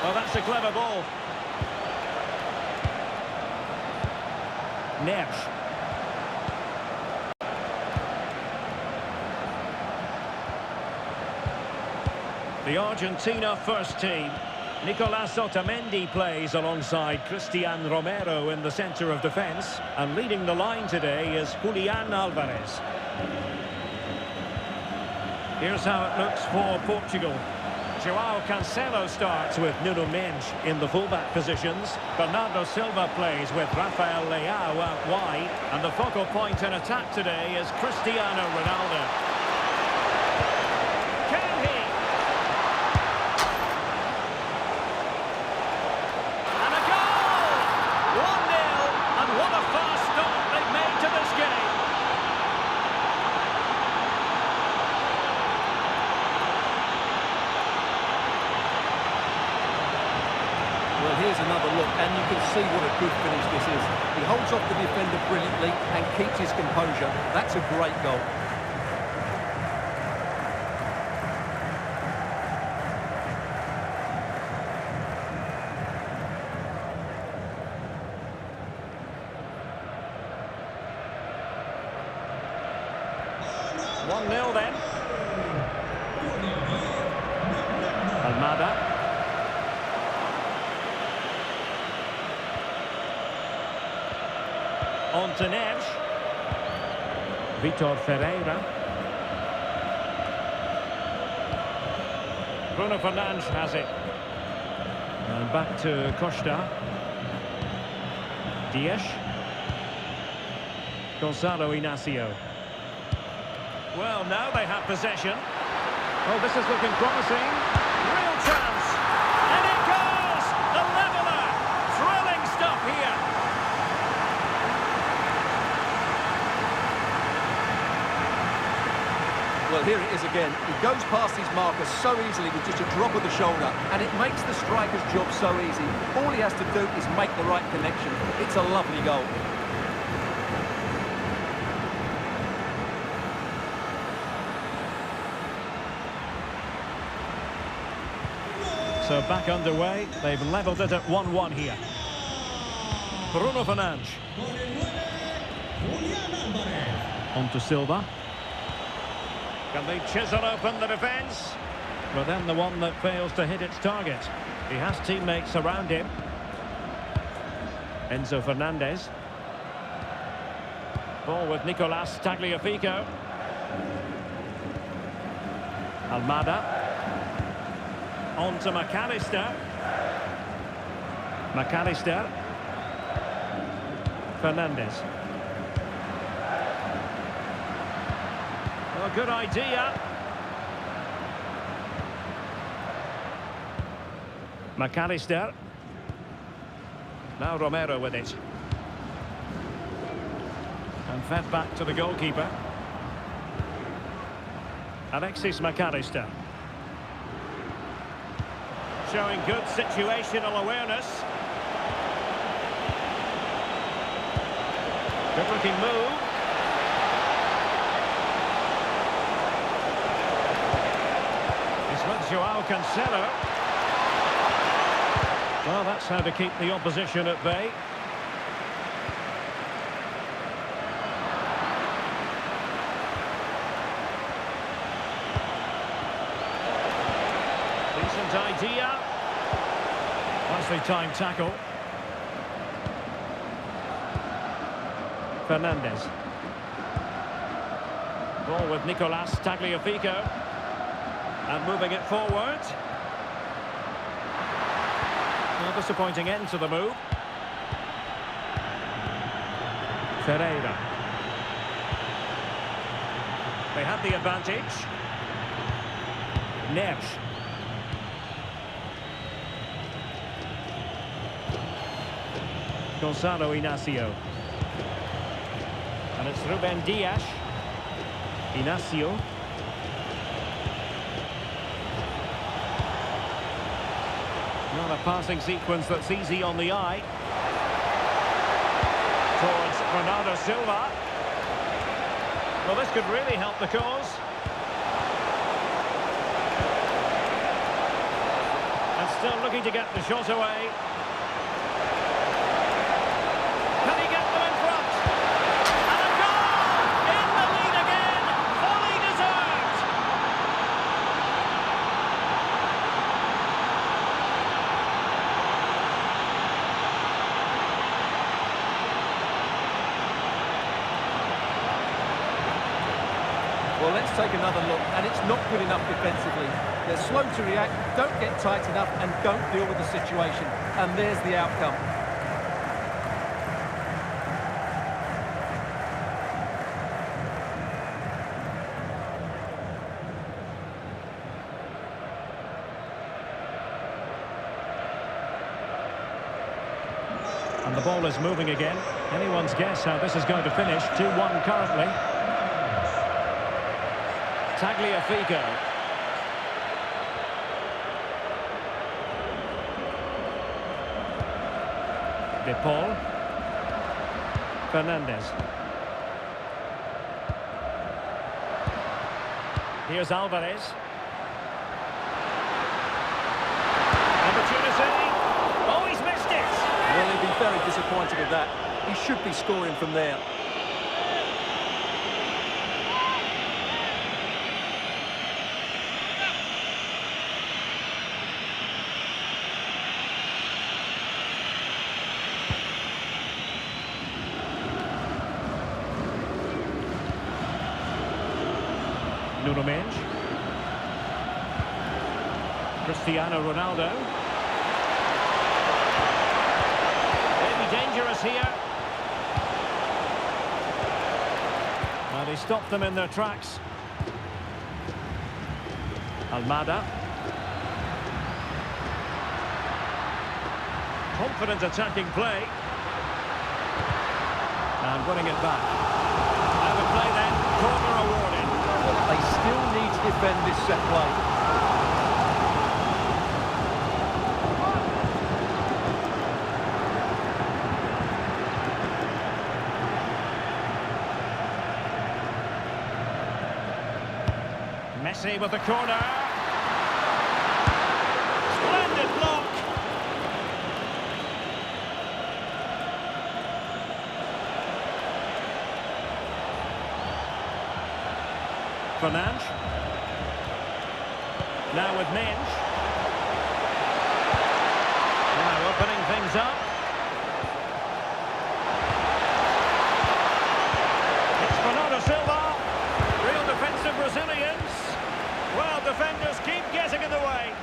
Well, that's a clever ball. Neves. The Argentina first team. Nicolas Otamendi plays alongside Cristian Romero in the centre of defence. And leading the line today is Julian Alvarez. Here's how it looks for Portugal. João Cancelo starts with Nuno Mendes in the fullback positions. Bernardo Silva plays with Rafael Leao out wide. And the focal point in attack today is Cristiano Ronaldo. Well, here's another look, and you can see what a good finish this is. He holds off the defender brilliantly and keeps his composure. That's a great goal. One 0 then. Almada. On to Neves. Vitor Ferreira. Bruno Fernandes has it. And back to Costa. Dias. Gonzalo Inacio. Well, now they have possession. Oh, this is looking promising. Real chance. And it goes! The leveller! Thrilling stuff here. Well, here it is again. He goes past his marker so easily with just a drop of the shoulder, and it makes the striker's job so easy. All he has to do is make the right connection. It's a lovely goal. So back underway. They've levelled it at 1-1 here. Bruno Fernandes. On to Silva. Can they chisel open the defence? But then the one that fails to hit its target. He has teammates around him. Enzo Fernandez. Ball with Nicolas Tagliafico. Almada. On to McAllister. McAllister. Fernandez. Well, good idea. McAllister. Now Romero with it. And fed back to the goalkeeper. Alexis McAllister. Showing good situational awareness. Good looking move. It's with João Cancelo. Well, that's how to keep the opposition at bay. Decent idea. Nicely timed tackle. Fernandez. Ball with Nicolas Tagliafico. And moving it forward. disappointing end to the move. Ferreira. They had the advantage. Neves. Gonzalo Inacio. And it's Ruben Dias. Inacio. Not a passing sequence that's easy on the eye. Towards Bernardo Silva. Well, this could really help the cause. And still looking to get the shot away. Can he get them in front? And a goal! In the lead again! Fully deserved! Well, let's take another look, and it's not good enough defensively. They're slow to react, don't get tight enough, and don't deal with the situation. And there's the outcome. And the ball is moving again. Anyone's guess how this is going to finish. 2-1 currently. Tagliafico. De Paul. Fernandez. Here's Alvarez. Opportunity. Oh, he's missed it. Well, he'd be very disappointed with that. He should be scoring from there. Nuno Mendes. Cristiano Ronaldo. Maybe dangerous here. And he stopped them in their tracks. Almada. Confident attacking play. And winning it back. Out of play then, corner awarded. They still need to defend this set play. Messi with the corner. Splendid block. Fernandes. Now with Mendes. Now opening things up. It's Bernardo Silva. Real defensive Brazilians. Well, defenders keep getting in the way.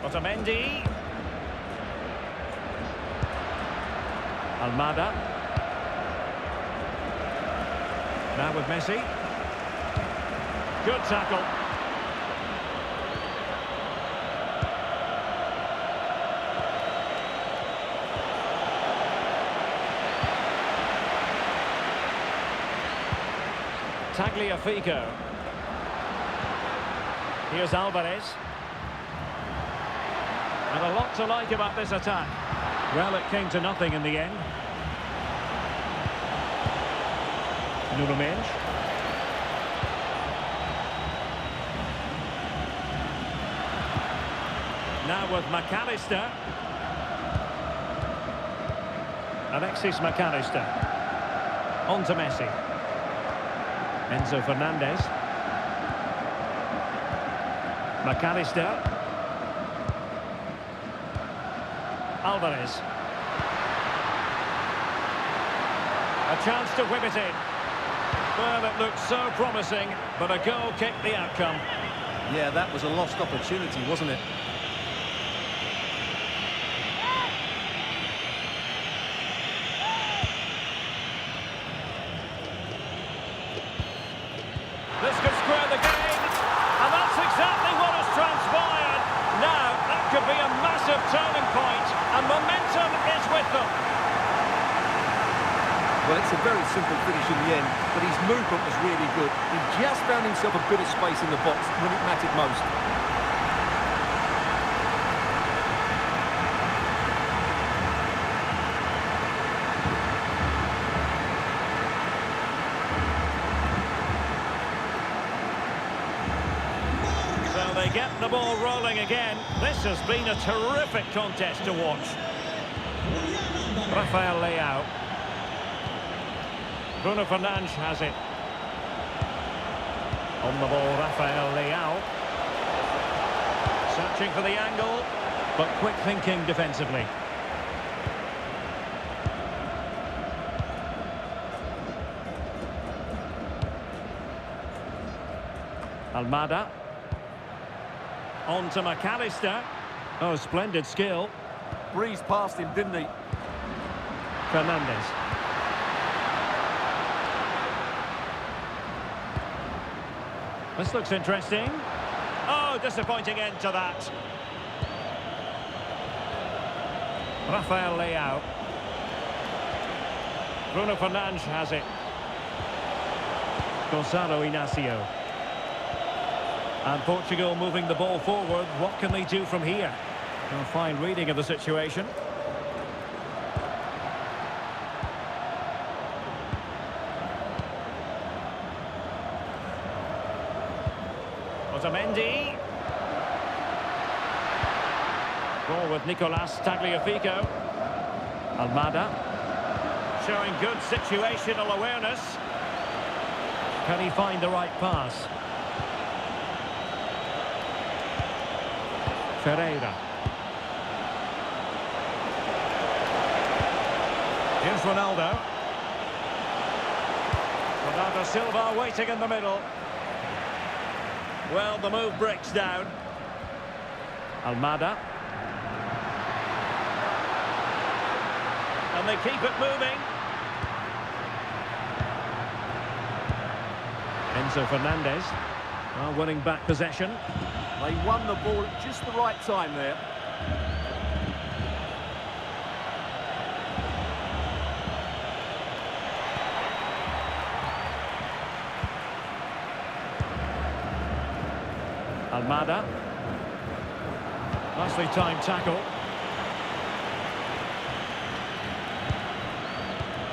Otamendi. Almada. Now with Messi. Good tackle. Tagliafico. Here's Alvarez. And a lot to like about this attack. Well, it came to nothing in the end. Nuno Mendes. Now with McAllister. Alexis McAllister. On to Messi. Enzo Fernandez. McAllister. Alvarez. A chance to whip it in. Well, it looked so promising, but a goal kicked the outcome. Yeah, that was a lost opportunity, wasn't it? This could square the game, and that's exactly what has transpired. Now, that could be a massive turning point, and momentum is with them. Well, it's a very simple finish in the end, but his movement was really good. He just found himself a bit of space in the box when it mattered most. So they get the ball rolling again. This has been a terrific contest to watch. Rafael Leao. Bruno Fernandes has it. On the ball, Rafael Leao. Searching for the angle, but quick thinking defensively. Almada. On to McAllister. Oh, splendid skill. Breezed past him, didn't he? Fernandes. This looks interesting. Oh, disappointing end to that. Rafael Leao. Bruno Fernandes has it. Gonzalo Inacio. And Portugal moving the ball forward. What can they do from here? A fine reading of the situation. Otamendi. Ball with Nicolas Tagliafico. Almada. Showing good situational awareness. Can he find the right pass? Ferreira. Here's Ronaldo. Ronaldo Silva waiting in the middle. Well, the move breaks down. Almada. And they keep it moving. Enzo Fernandez. Well, winning back possession. They won the ball at just the right time there. Almada. Nicely timed tackle.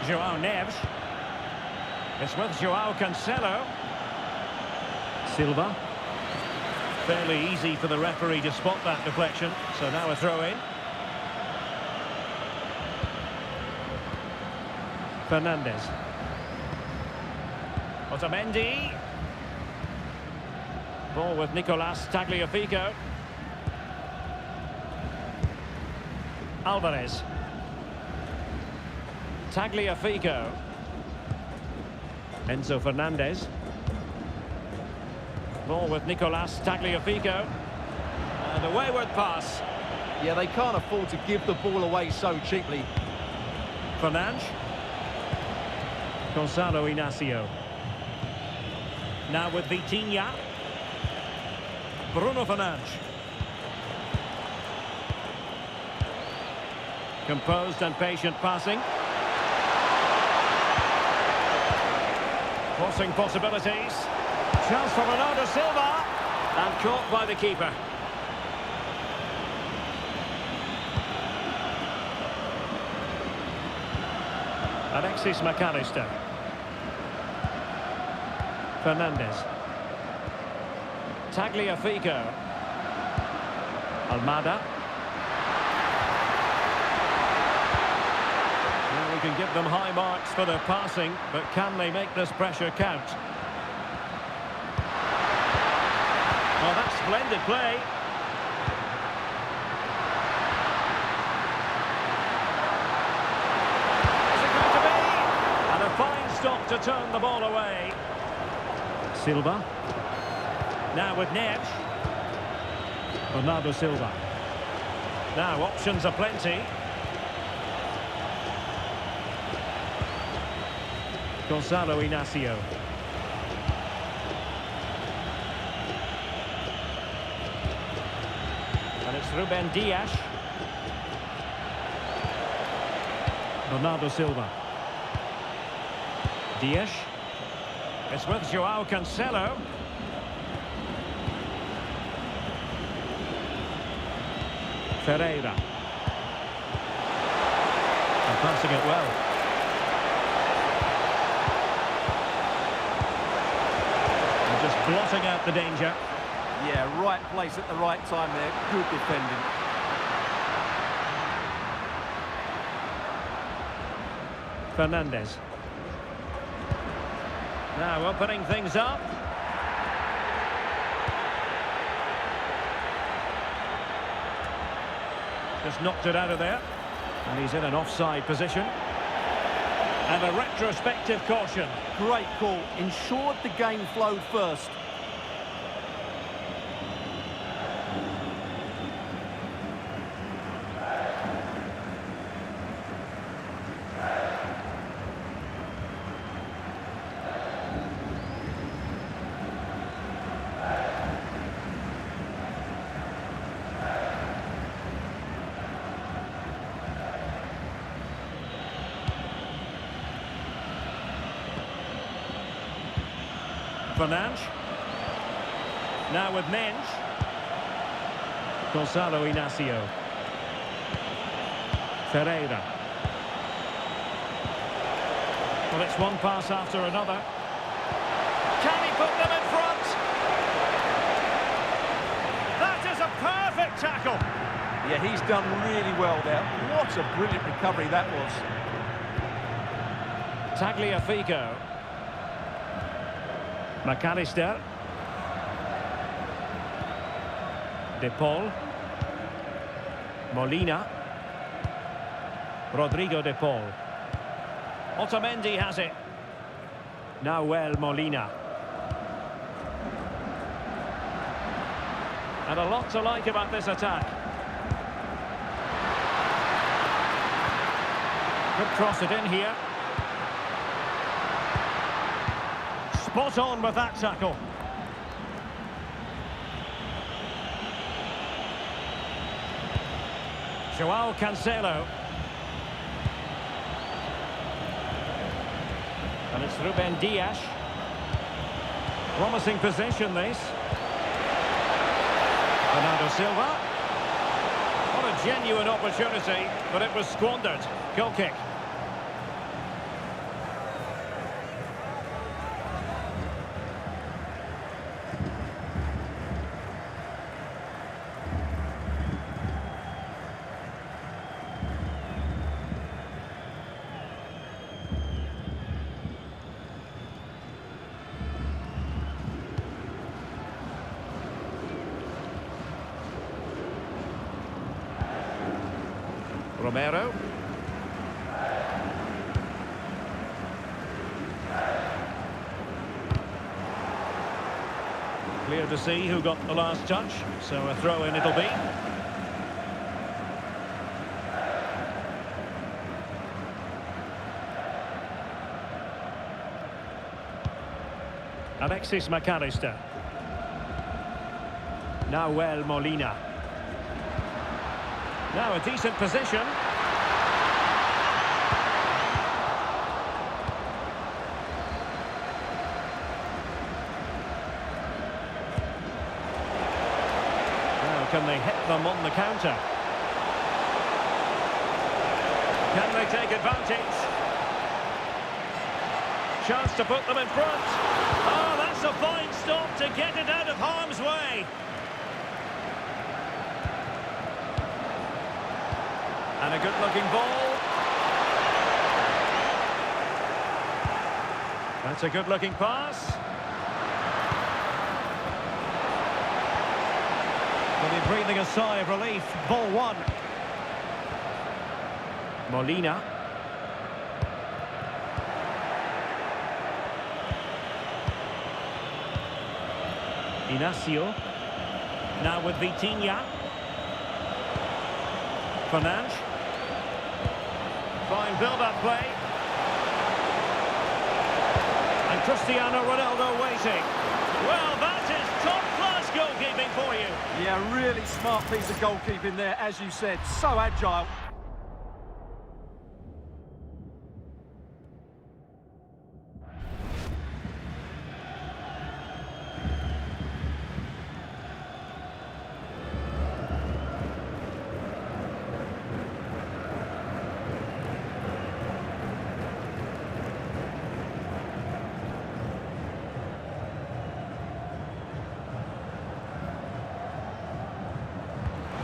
João Neves. It's with João Cancelo. Silva. Fairly easy for the referee to spot that deflection. So now a throw in. Fernandes. Otamendi. Ball with Nicolas Tagliafico. Alvarez. Tagliafico. Enzo Fernandez. Ball with Nicolas Tagliafico. And a wayward pass. Yeah, they can't afford to give the ball away so cheaply. Fernandes. Gonzalo Inacio. Now with Vitinha. Bruno Fernandes. Composed and patient passing. Crossing possibilities. Chance for Ronaldo Silva. And caught by the keeper. Alexis McAllister. Fernandes. Tagliafico. Almada. Well, we can give them high marks for their passing, but can they make this pressure count? Oh, that's splendid play. Is it going to be? And a fine stop to turn the ball away. Silva. Now with Neves. Bernardo Silva. Now options are plenty. Gonzalo Inacio. And it's Ruben Dias. Bernardo Silva. Dias. It's with Joao Cancelo. Ferreira. And passing it well. And just blotting out the danger. Yeah, right place at the right time there. Good defending. Fernandes. Now opening things up. Just knocked it out of there. And he's in an offside position. And a retrospective caution. Great call. Ensured the game flowed first. Fernandes. Now with Mensch. Gonzalo Inacio. Ferreira. Well, it's one pass after another. Can he put them in front? That is a perfect tackle. Yeah, he's done really well there. What a brilliant recovery that was. Tagliafico. McAllister. De Paul. Molina. Rodrigo De Paul. Otamendi has it. Nahuel Molina. And a lot to like about this attack. Could cross it in here. Spot on with that tackle. Joao Cancelo. And it's Ruben Dias. Promising possession, this. Bernardo Silva. What a genuine opportunity, but it was squandered. Goal kick. Romero. Clear to see who got the last touch, so a throw-in it'll be. Alexis McAllister. Nahuel Molina. Now a decent position. Now can they hit them on the counter? Can they take advantage? Chance to put them in front. Oh, that's a fine stop to get it out of harm's way. And a good-looking ball. That's a good-looking pass. They'll be breathing a sigh of relief. Ball one. Molina. Inacio. Now with Vitinha. Fernandes. Fine build-up play. And Cristiano Ronaldo waiting. Well, that is top-class goalkeeping for you. Yeah, really smart piece of goalkeeping there, as you said. So agile.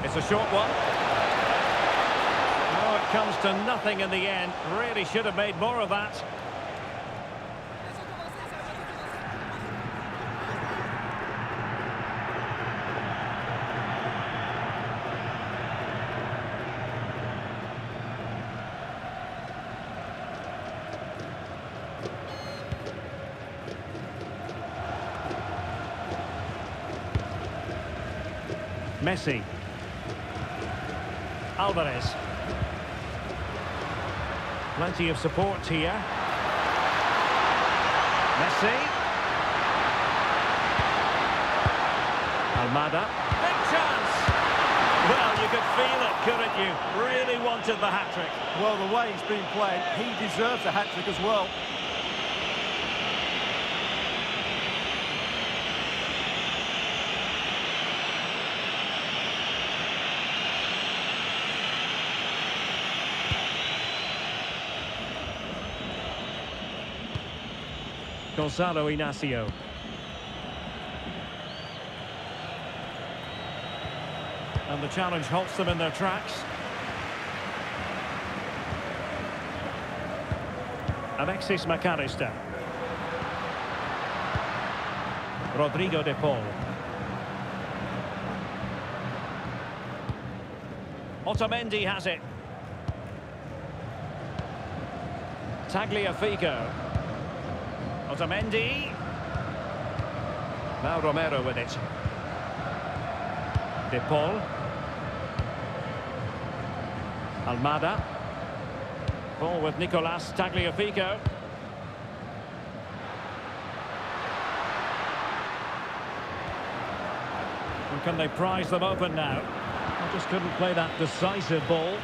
It's a short one. Oh, it comes to nothing in the end. Really should have made more of that. Messi. Alvarez. Plenty of support here. Messi. Almada. Big chance! Well, you could feel it, couldn't you? Really wanted the hat-trick. Well, the way he's been playing, he deserves a hat-trick as well. Gonzalo Inacio. And the challenge halts them in their tracks. Alexis McAllister. Rodrigo de Paul. Otamendi has it. Tagliafico. Otamendi. Now Romero with it. De Paul. Almada. Ball with Nicolas Tagliafico. And can they prize them open now? They just couldn't play that decisive ball.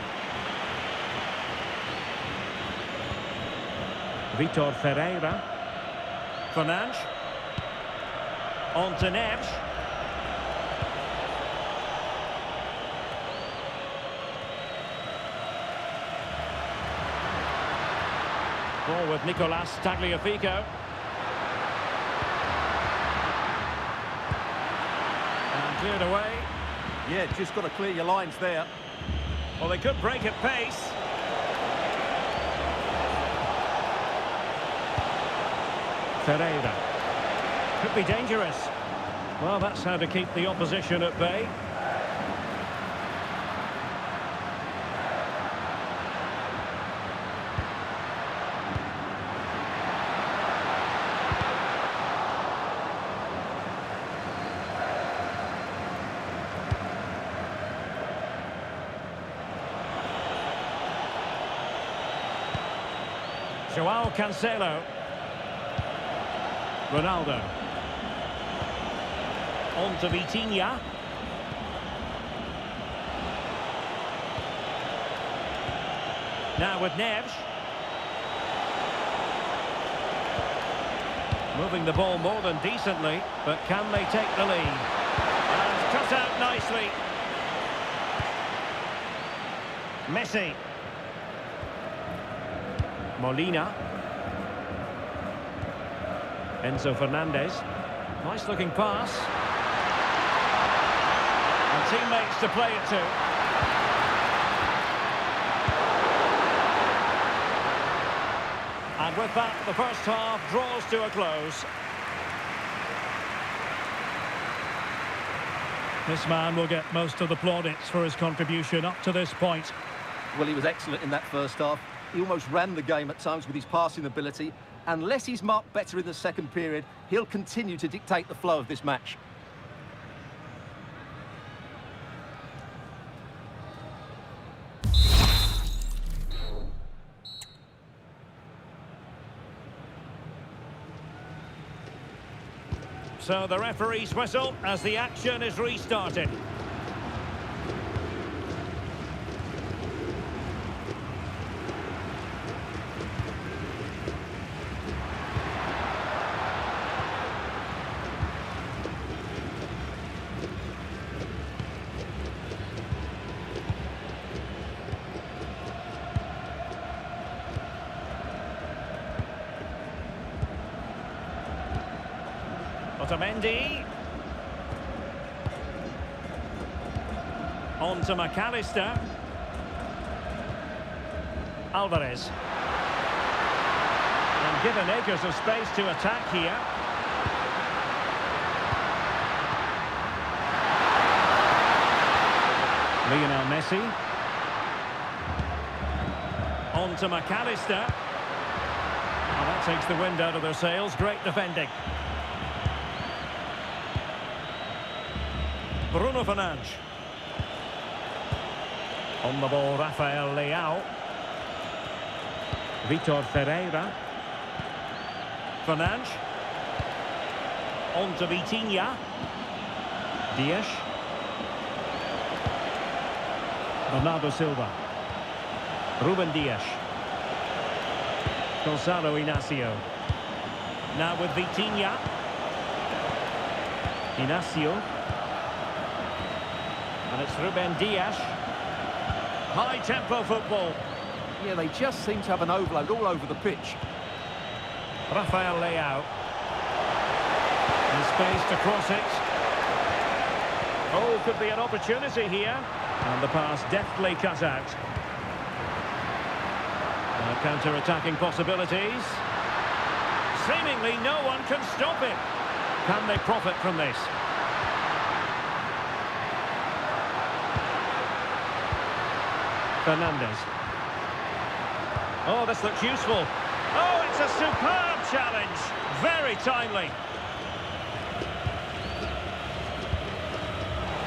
Vitor Ferreira. Fernandes. On to Neves. Ball with Nicolas Tagliafico. And cleared away. Yeah, just got to clear your lines there. Well, they could break at pace. Ferreira. Could be dangerous. Well, that's how to keep the opposition at bay. Joao Cancelo. Ronaldo. On to Vitinha. Now with Neves. Moving the ball more than decently, but can they take the lead? And cut out nicely. Messi. Molina. Enzo Fernandez. Nice looking pass. And teammates to play it to. And with that, the first half draws to a close. This man will get most of the plaudits for his contribution up to this point. Well, he was excellent in that first half. He almost ran the game at times with his passing ability. Unless he's marked better in the second period, he'll continue to dictate the flow of this match. So the referee's whistle as the action is restarted. Otamendi. On to McAllister. Alvarez. And given acres of space to attack here. Lionel Messi. On to McAllister. Well, that takes the wind out of their sails. Great defending. Bruno Fernandes. On the ball, Rafael Leao. Vitor Ferreira. Fernandes. On to Vitinha. Dias. Bernardo Silva. Ruben Dias. Gonzalo Inacio. Now with Vitinha. Inacio. And it's Ruben Dias. High-tempo football. Yeah, they just seem to have an overload all over the pitch. Rafael Leao. And space to cross it. Oh, could be an opportunity here. And the pass deftly cut out. Counter-attacking possibilities. Seemingly no one can stop him. Can they profit from this? Fernandes. Oh, this looks useful. Oh, it's a superb challenge. Very timely.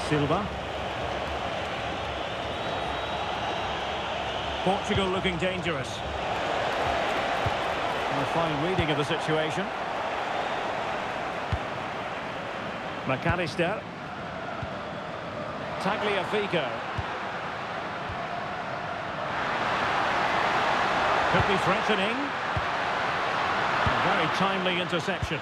Silva. Portugal looking dangerous. And a fine reading of the situation. McAllister. Tagliafico. Could be threatening. A very timely interception.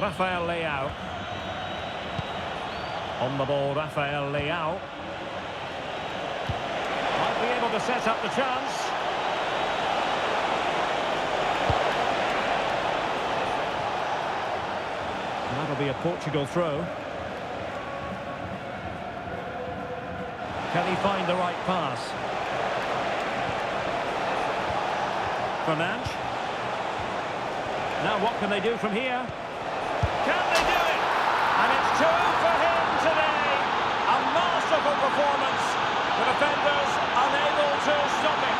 Rafael Leao. On the ball, Rafael Leao. Might be able to set up the chance. And that'll be a Portugal throw. Can he find the right pass? Fernandes. Now what can they do from here? Can they do it? And it's two for him today. A masterful performance. The defenders unable to stop it.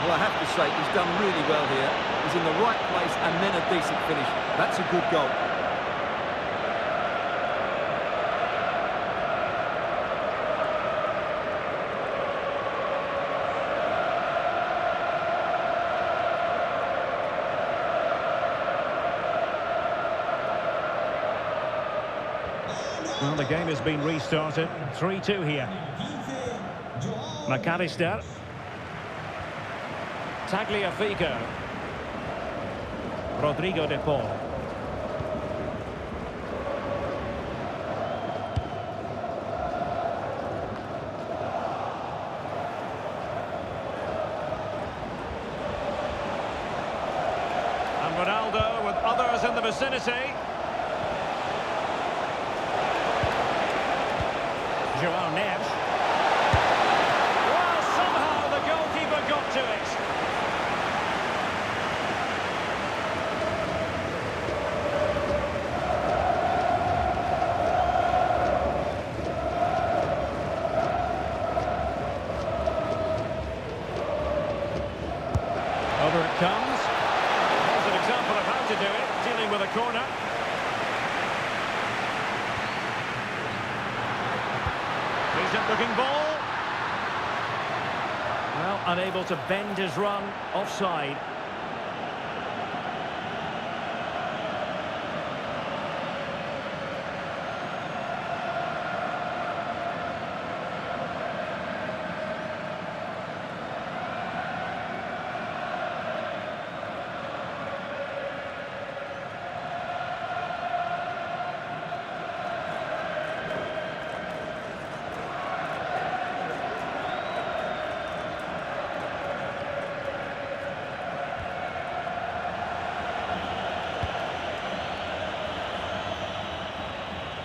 Well, I have to say, he's done really well here. He's in the right place and then a decent finish. That's a good goal. Well, the game has been restarted. 3-2 here. McAllister. Tagliafico. Rodrigo de Paul. And Ronaldo with others in the vicinity. Joao Neves. Well, somehow the goalkeeper got to it. Over it comes. Here's an example of how to do it, dealing with a corner. Intelligent looking ball. Well, unable to bend his run, offside.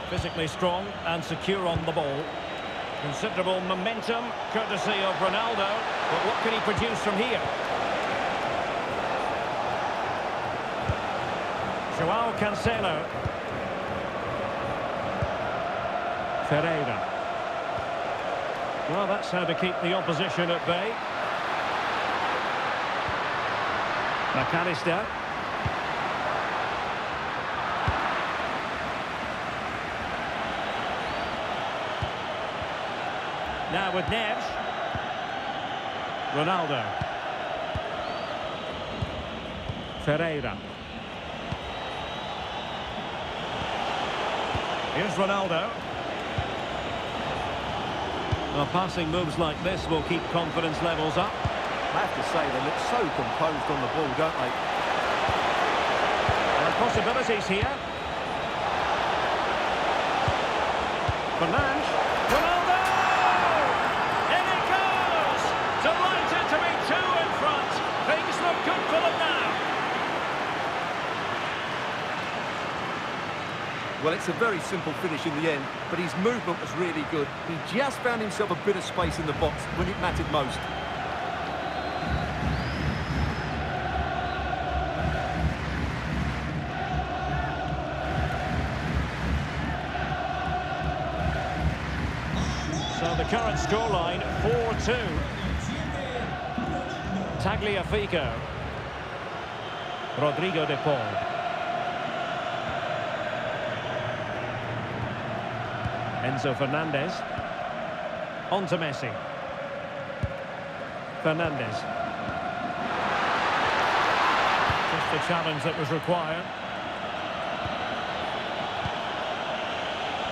Physically strong and secure on the ball. Considerable momentum, courtesy of Ronaldo. But what can he produce from here? Joao Cancelo. Ferreira. Well, that's how to keep the opposition at bay. McAllister. Now with Neves. Ronaldo. Ferreira. Here's Ronaldo. Well, passing moves like this will keep confidence levels up. I have to say, they look so composed on the ball, don't they? And possibilities here. Fernandes. Ronaldo! In it goes! Delighted to be two in front. Things look good for them now. Well, it's a very simple finish in the end, but his movement was really good. He just found himself a bit of space in the box when it mattered most. So the current scoreline, 4-2. Tagliafico. Rodrigo de Paul. Enzo Fernandez. On to Messi. Fernandez. Just the challenge that was required.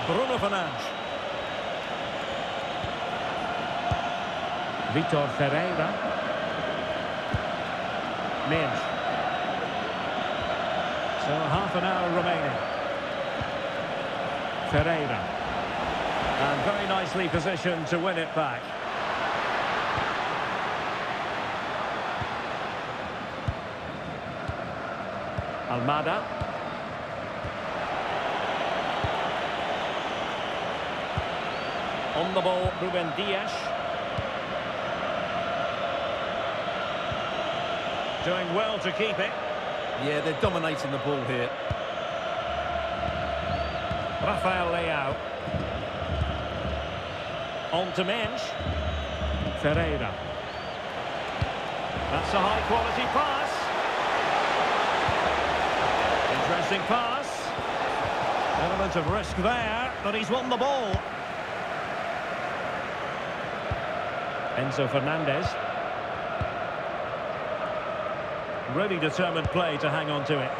Bruno Fernandes. Vitor Ferreira. Minge. So half an hour remaining. Ferreira. And very nicely positioned to win it back. Almada. On the ball, Ruben Dias. Doing well to keep it. Yeah, they're dominating the ball here. Rafael Leao. On to Minge. Ferreira. That's a high-quality pass. Interesting pass. Element of risk there, but he's won the ball. Enzo Fernandez. Really determined play to hang on to it.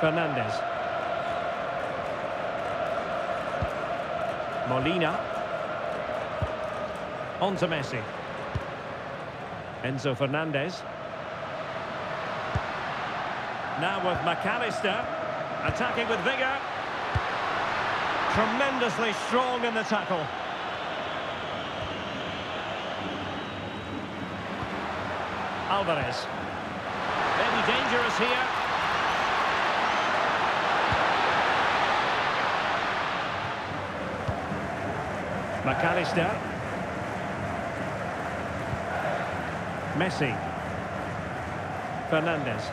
Fernandez. Molina. On to Messi. Enzo Fernandez. Now with McAllister. Attacking with vigour. Tremendously strong in the tackle. Alvarez. Maybe dangerous here. McAllister. Messi. Fernandez.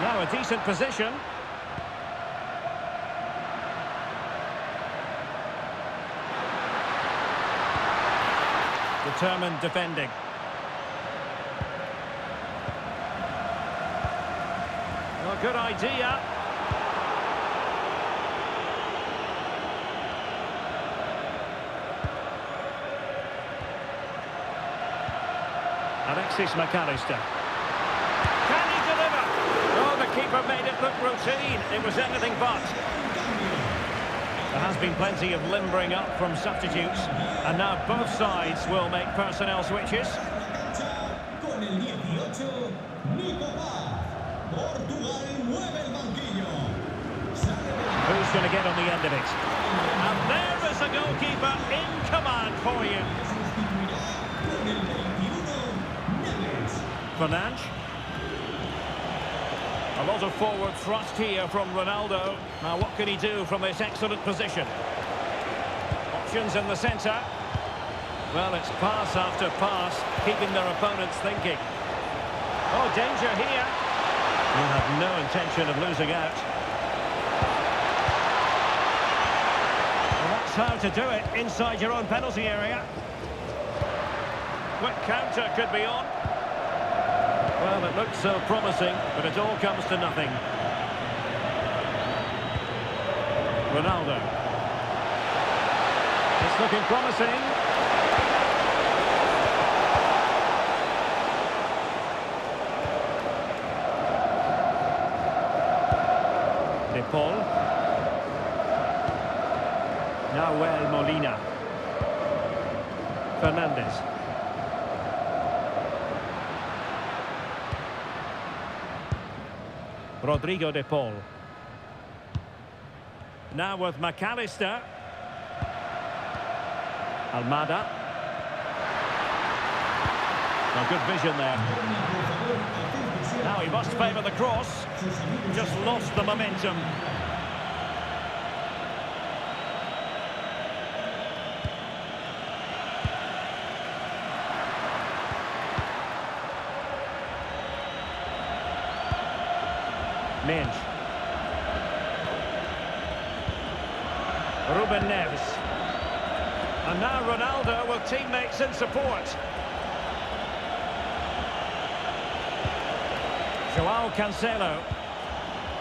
Now a decent position. Determined defending. Well, a good idea. Alexis McAllister. Can he deliver? Oh, the keeper made it look routine. It was anything but. There has been plenty of limbering up from substitutes, and now both sides will make personnel switches. Con el 18, Nico Paz. Portugal mueve el banquillo. Who's going to get on the end of it? And there is a goalkeeper in command for you. Con el 21, Neves. Fernandes. A lot of forward thrust here from Ronaldo. Now what can he do from this excellent position? Options in the centre. Well, it's pass after pass, keeping their opponents thinking. Oh, danger here. You have no intention of losing out. Well, that's how to do it inside your own penalty area. Quick counter could be on. Well, it looks so promising, but it all comes to nothing. Ronaldo. It's looking promising. De Paul. Nahuel Molina. Fernandes. Rodrigo De Paul. Now with McAllister. Almada. A good vision there. Now he must favour the cross. Just lost the momentum. Minge. Ruben Neves. And now Ronaldo with teammates in support. Joao Cancelo.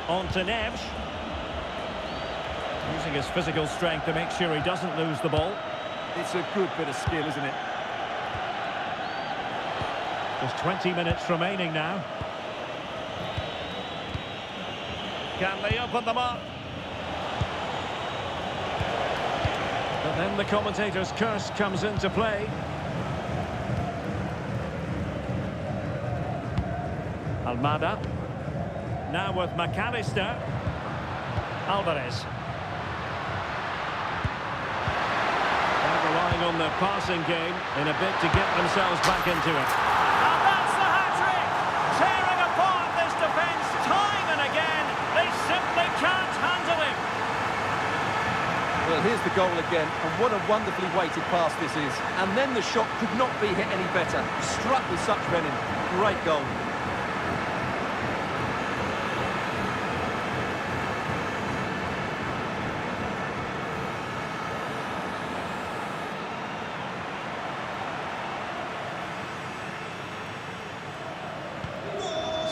On to Neves. Using his physical strength to make sure he doesn't lose the ball. It's a good bit of skill, isn't it? Just 20 minutes remaining now. Can they open them up? But then the commentator's curse comes into play. Almada. Now with McAllister. Alvarez. They're relying on their passing game in a bid to get themselves back into it. And that's the hat-trick! Tearing apart this defence time and again. They simply can't handle him. Well, here's the goal again, and what a wonderfully weighted pass this is. And then the shot could not be hit any better. Struck with such venom. Great goal.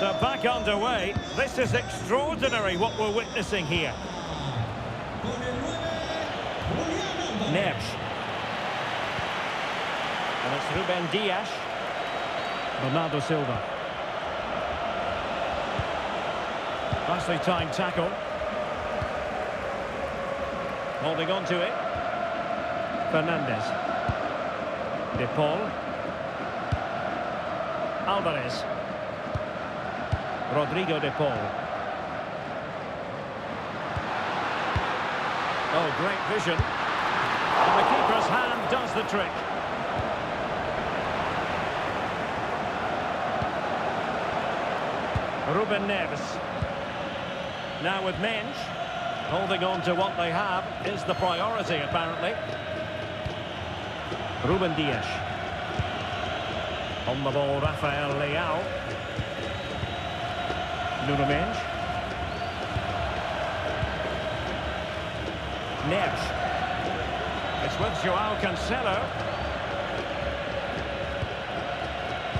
So back underway. This is extraordinary what we're witnessing here. Neves. And it's Ruben Dias. Bernardo Silva. Nicely timed tackle. Holding on to it. Fernandes. De Paul. Alvarez. Rodrigo De Paul. Oh, great vision. And the keeper's hand does the trick. Ruben Neves. Now with Minge. Holding on to what they have is the priority, apparently. Ruben Dias. On the ball, Rafael Leao. Nuno Mendes. Neves. It's with Joao Cancelo.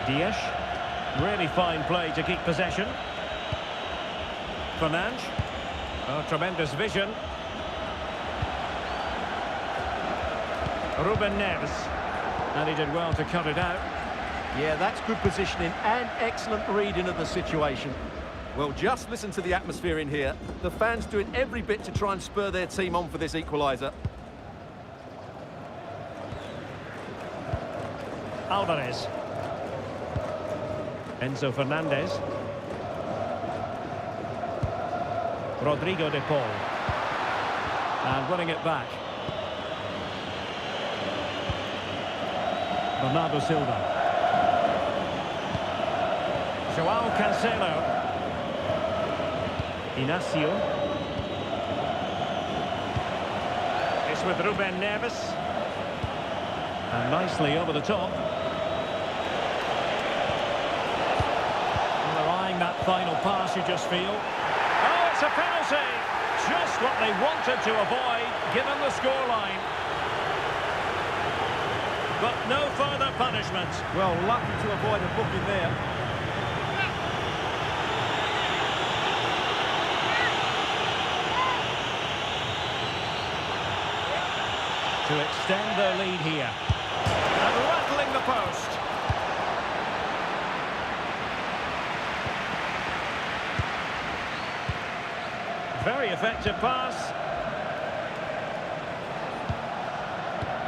Dias. Really fine play to keep possession. Fernandes. Oh, tremendous vision. Ruben Neves. And he did well to cut it out. Yeah, that's good positioning and excellent reading of the situation. Well, just listen to the atmosphere in here. The fans doing every bit to try and spur their team on for this equaliser. Alvarez. Enzo Fernandez. Rodrigo de Paul. And winning it back. Bernardo Silva. Joao Cancelo. Inacio. It's with Ruben Neves. And nicely over the top. And they're eyeing that final pass, you just feel. Oh, it's a penalty! Just what they wanted to avoid, given the scoreline. But no further punishment. Well, lucky to avoid a booking there. To extend their lead here. And rattling the post. Very effective pass.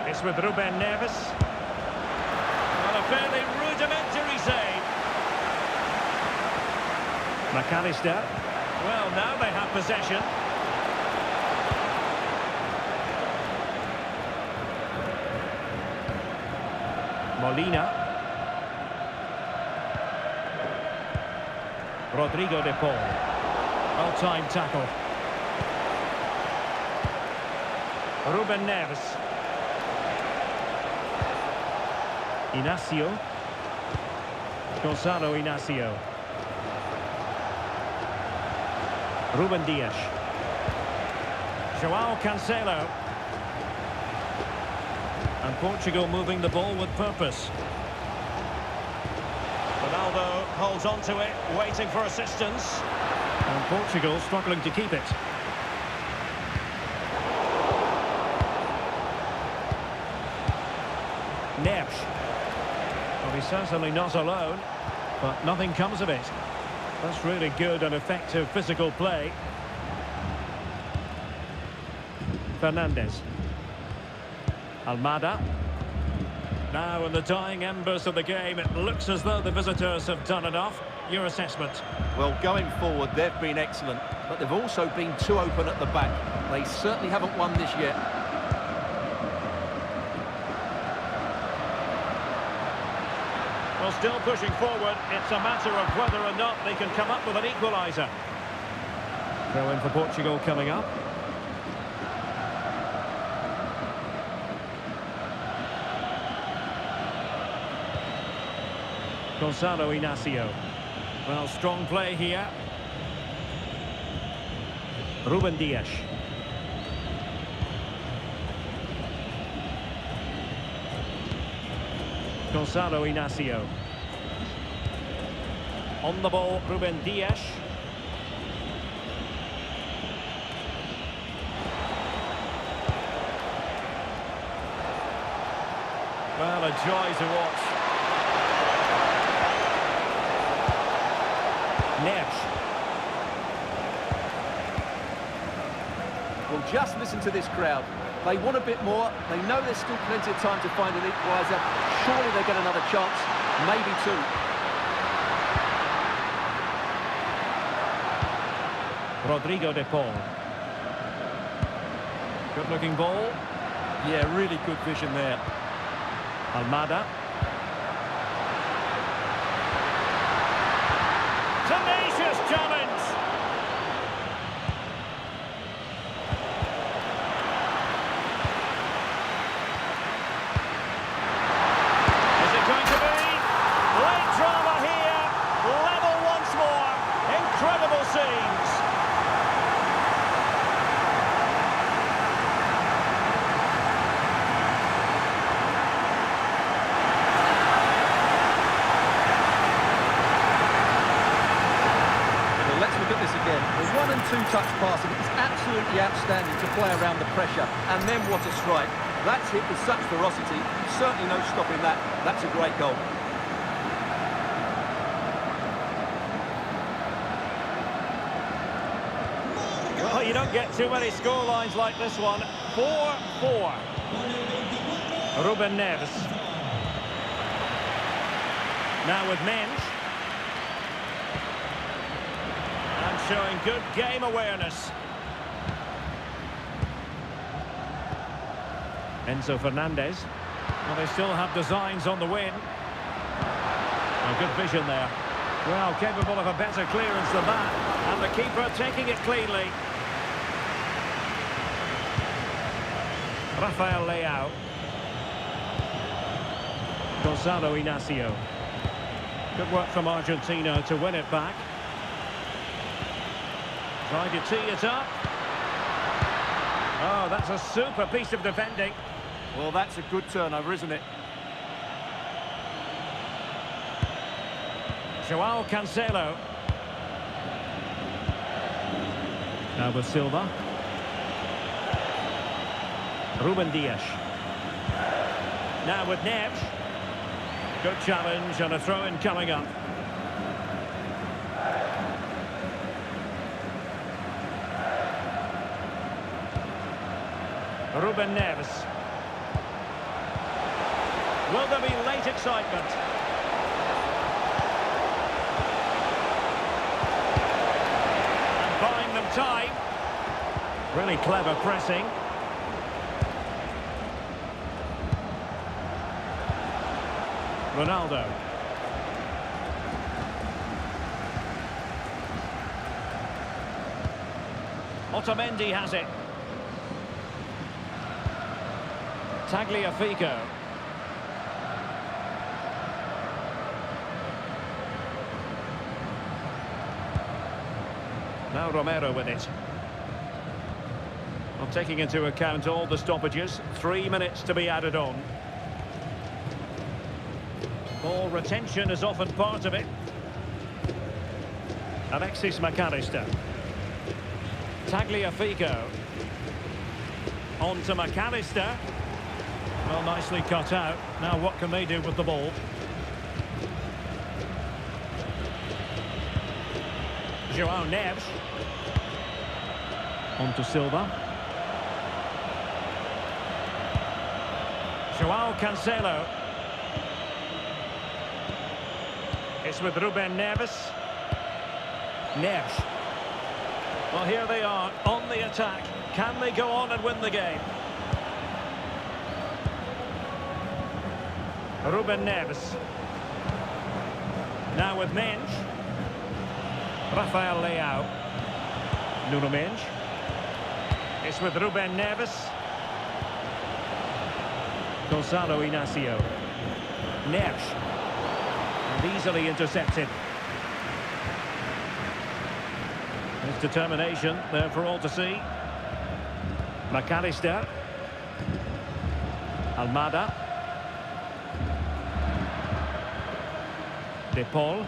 It's with Ruben Neves. Well, a fairly rudimentary save. McAllister. Well, now they have possession. Molina. Rodrigo de Paul. Well-timed tackle. Ruben Neves. Inacio. Gonzalo Inacio. Ruben Dias. Joao Cancelo. And Portugal moving the ball with purpose. Ronaldo holds on to it, waiting for assistance. And Portugal struggling to keep it. Neves. Well, he's certainly not alone, but nothing comes of it. That's really good and effective physical play. Fernandez. Almada. Now in the dying embers of the game, it looks as though the visitors have done enough. Your assessment? Well, going forward, they've been excellent, but they've also been too open at the back. They certainly haven't won this yet. Well, still pushing forward. It's a matter of whether or not they can come up with an equaliser. Throw in for Portugal coming up. Gonzalo Inacio. Well, strong play here. Ruben Dias. Gonzalo Inacio. On the ball, Ruben Dias. Well, a joy to watch. Neves. Well, just listen to this crowd. They want a bit more. They know there's still plenty of time to find an equaliser. Surely they get another chance, maybe two. Rodrigo de Paul. Good-looking ball. Yeah, really good vision there. Almada. Tenacious challenge. Is it going to be? Late drama here. Level once more. Incredible scenes. 1- and 2-touch passing is absolutely outstanding to play around the pressure. And then what a strike. That's hit with such ferocity. Certainly no stopping that. That's a great goal. Well, you don't get too many scorelines like this one. 4-4. Ruben Neves. Now with Mensch. And showing good game awareness. Enzo Fernandez. Well, they still have designs on the win. Oh, good vision there. Well, capable of a better clearance than that. And the keeper taking it cleanly. Rafael Leao. Gonzalo Inacio. Good work from Argentina to win it back. Trying to tee it up. Oh, that's a super piece of defending. Well, that's a good turnover, isn't it? Joao Cancelo. Now with Silva. Ruben Dias. Now with Neves. Good challenge and a throw-in coming up. Ruben Neves. Will there be late excitement? And buying them time. Really clever pressing. Ronaldo. Otamendi has it. Tagliafico. Now Romero with it. Well, taking into account all the stoppages, 3 minutes to be added on. Ball retention is often part of it. Alexis McAllister. Tagliafico. On to McAllister. Well, nicely cut out. Now what can they do with the ball? Joao Neves. On to Silva. Joao Cancelo. It's with Ruben Neves. Neves. Well, here they are on the attack. Can they go on and win the game? Ruben Neves. Now with Mensch. Rafael Leao. Nuno Mensch. It's with Ruben Neves. Gonzalo Inacio. Neves. And easily intercepted. His determination there for all to see. McAllister. Almada. De Paul.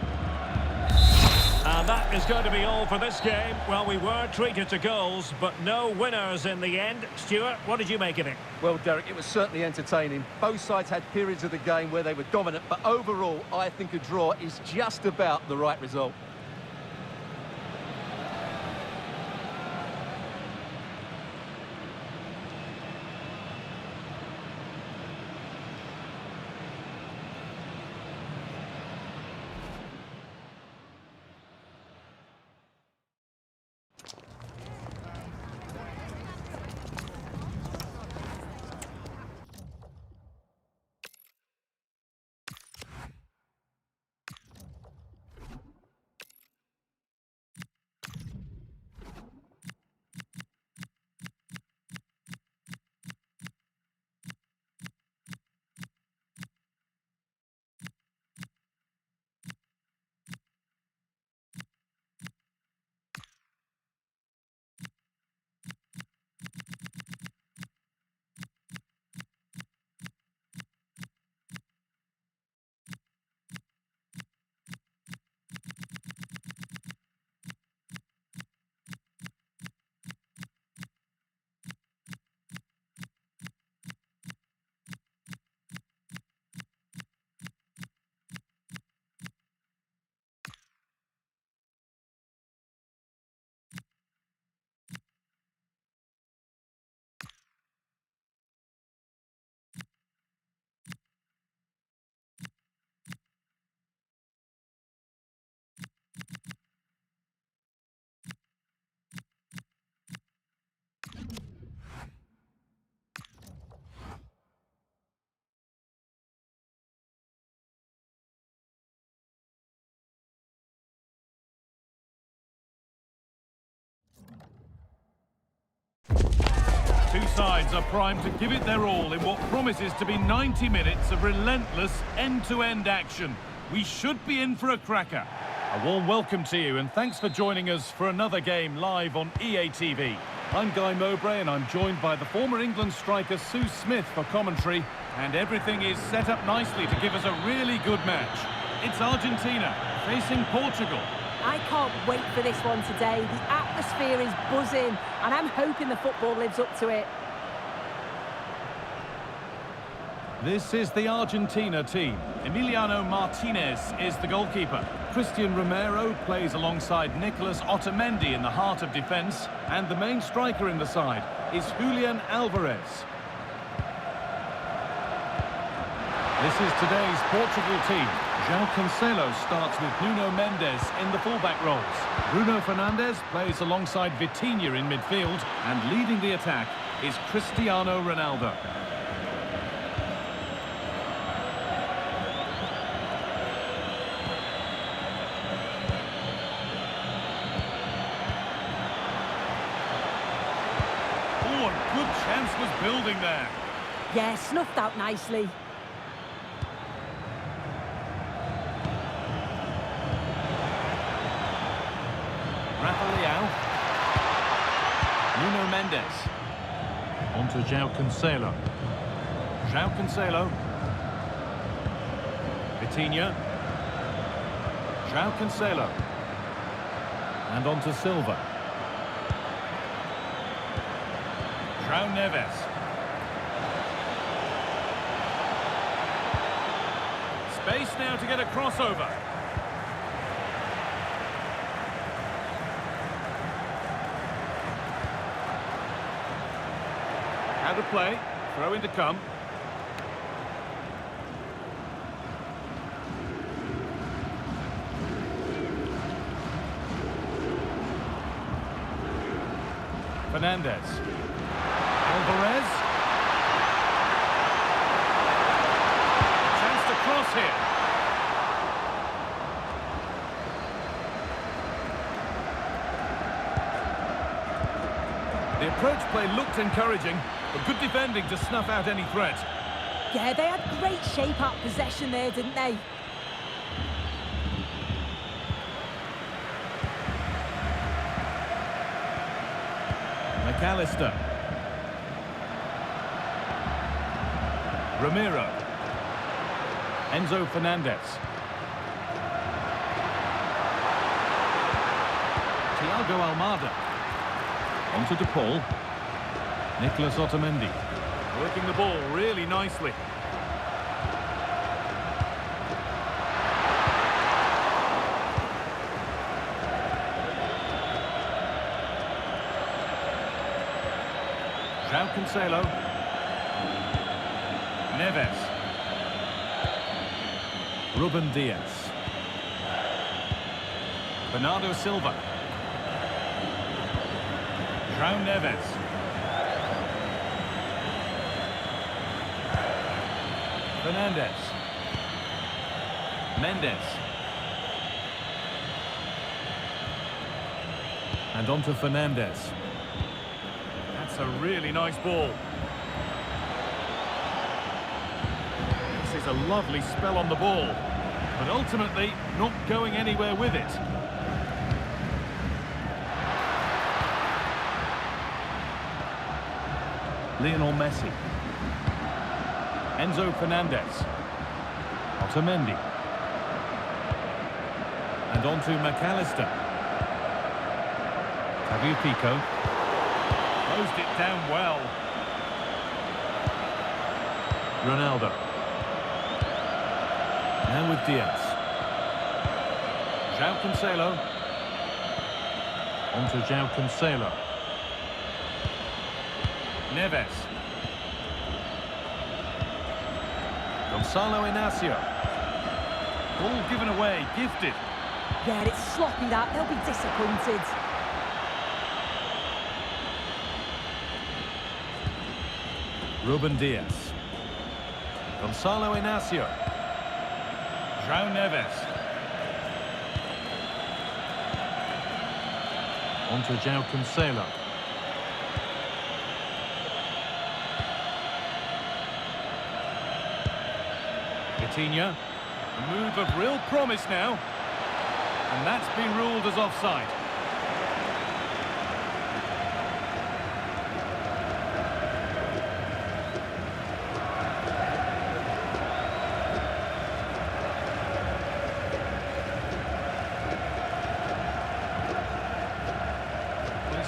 And that is going to be all for this game. Well, we were treated to goals, but no winners in the end. Stuart, what did you make of it? Well, Derek, it was certainly entertaining. Both sides had periods of the game where they were dominant, but overall, I think a draw is just about the right result. sides are primed to give it their all in what promises to be 90 minutes of relentless end-to-end action. We should be in for a cracker. A warm welcome to you and thanks for joining us for another game live on EA TV. I'm Guy Mowbray and I'm joined by the former England striker Sue Smith for commentary, and everything is set up nicely to give us a really good match. It's Argentina facing Portugal. I can't wait for this one today. The atmosphere is buzzing and I'm hoping the football lives up to it. This is the Argentina team. Emiliano Martinez is the goalkeeper. Christian Romero plays alongside Nicolas Otamendi in the heart of defence, and the main striker in the side is Julian Alvarez. This is today's Portugal team. João Cancelo starts with Nuno Mendes in the fullback roles. Bruno Fernandes plays alongside Vitinha in midfield, and leading the attack is Cristiano Ronaldo. Oh, a good chance was building there. Yeah, snuffed out nicely. Nuno Mendes. On to João Cancelo. João Cancelo. Vitinha. João Cancelo. And on to Silva. João Neves. Space now to get a crossover. Out of play, throw in to come. Fernandes. Alvarez. Chance to cross here. The approach play looked encouraging, but good defending to snuff out any threat. Yeah, they had great shape up possession there, didn't they? McAllister. Ramiro. Enzo Fernandez. Thiago Almada. On to DePaul. Nicolas Otamendi. Working the ball really nicely. João Cancelo. Neves. Ruben Dias. Bernardo Silva. João Neves. Fernandes. Mendes. And on to Fernandes. That's a really nice ball. This is a lovely spell on the ball, but ultimately not going anywhere with it. Lionel Messi. Enzo Fernandez. Otamendi. And on to McAllister. Tagliafico. Closed it down well. Ronaldo. Now with Diaz. João Cancelo. On to João Cancelo. Neves. Gonzalo Inacio. Ball given away, gifted. Yeah, it's sloppy that. They'll be disappointed. Ruben Dias. Gonzalo Inacio. João Neves. On to João Cancelo. Vitinha. A move of real promise now. And that's been ruled as offside.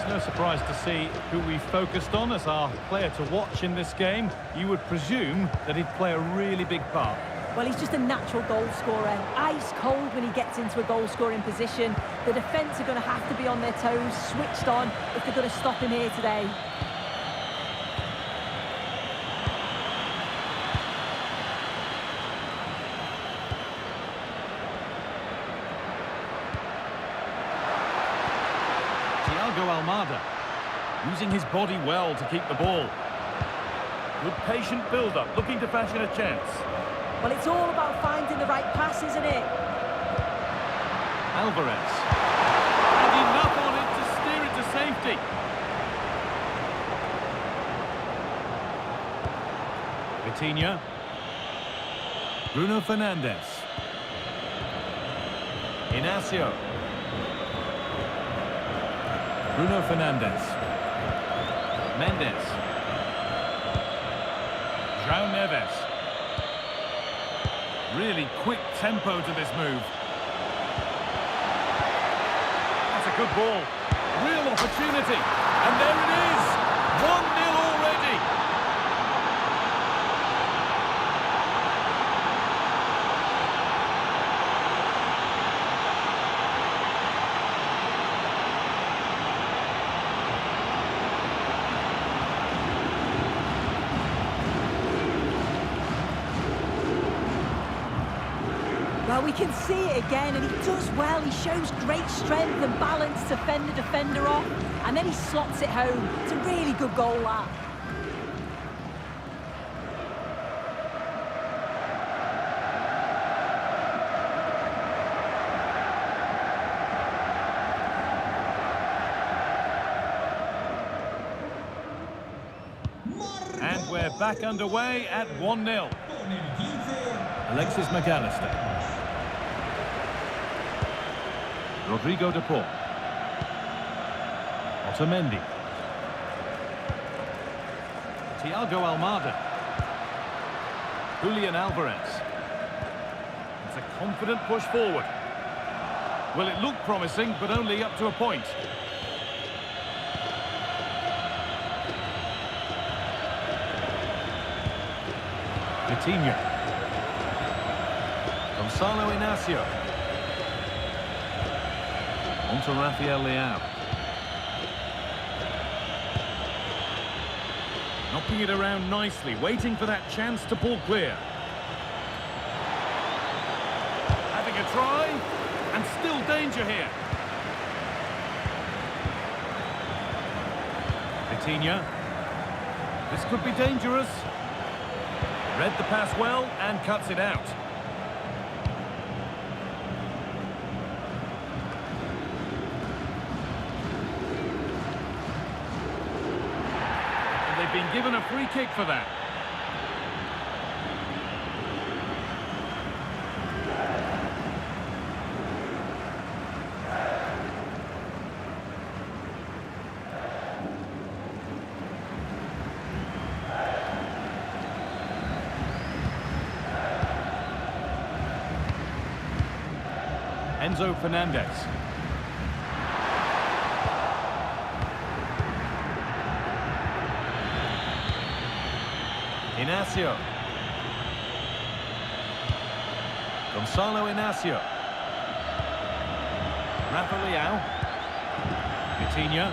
No surprise to see who we focused on as our player to watch in this game. You would presume that he'd play a really big part. Well, he's just a natural goal scorer. Ice cold when he gets into a goal-scoring position. The defence are going to have to be on their toes, switched on, if they're going to stop him here today. Almada, using his body well to keep the ball. Good patient build-up, looking to fashion a chance. Well, it's all about finding the right pass, isn't it? Alvarez. And enough on it to steer it to safety. Vitinha. Bruno Fernandes. Inacio. Bruno Fernandes. Mendes. João Neves. Really quick tempo to this move. That's a good ball. Real opportunity. And there it is. 1-0 already. Well, we can see it again, and he does well. He shows great strength and balance to fend the defender off, and then he slots it home. It's a really good goal, that. And we're back underway at 1-0. Alexis McAllister. Rodrigo de Paul. Otamendi. Thiago Almada. Julian Alvarez. It's a confident push forward. Well, it looked promising, but only up to a point. Vitinha. Gonzalo Inacio. On to Rafael Leao. Knocking it around nicely, waiting for that chance to pull clear. Having a try, and still danger here. Vitinha. This could be dangerous. Read the pass well and cuts it out. And they've been given a free kick for that. Enzo Fernandez. Inacio. Gonzalo Inacio. Rafa Leao. Vitinha.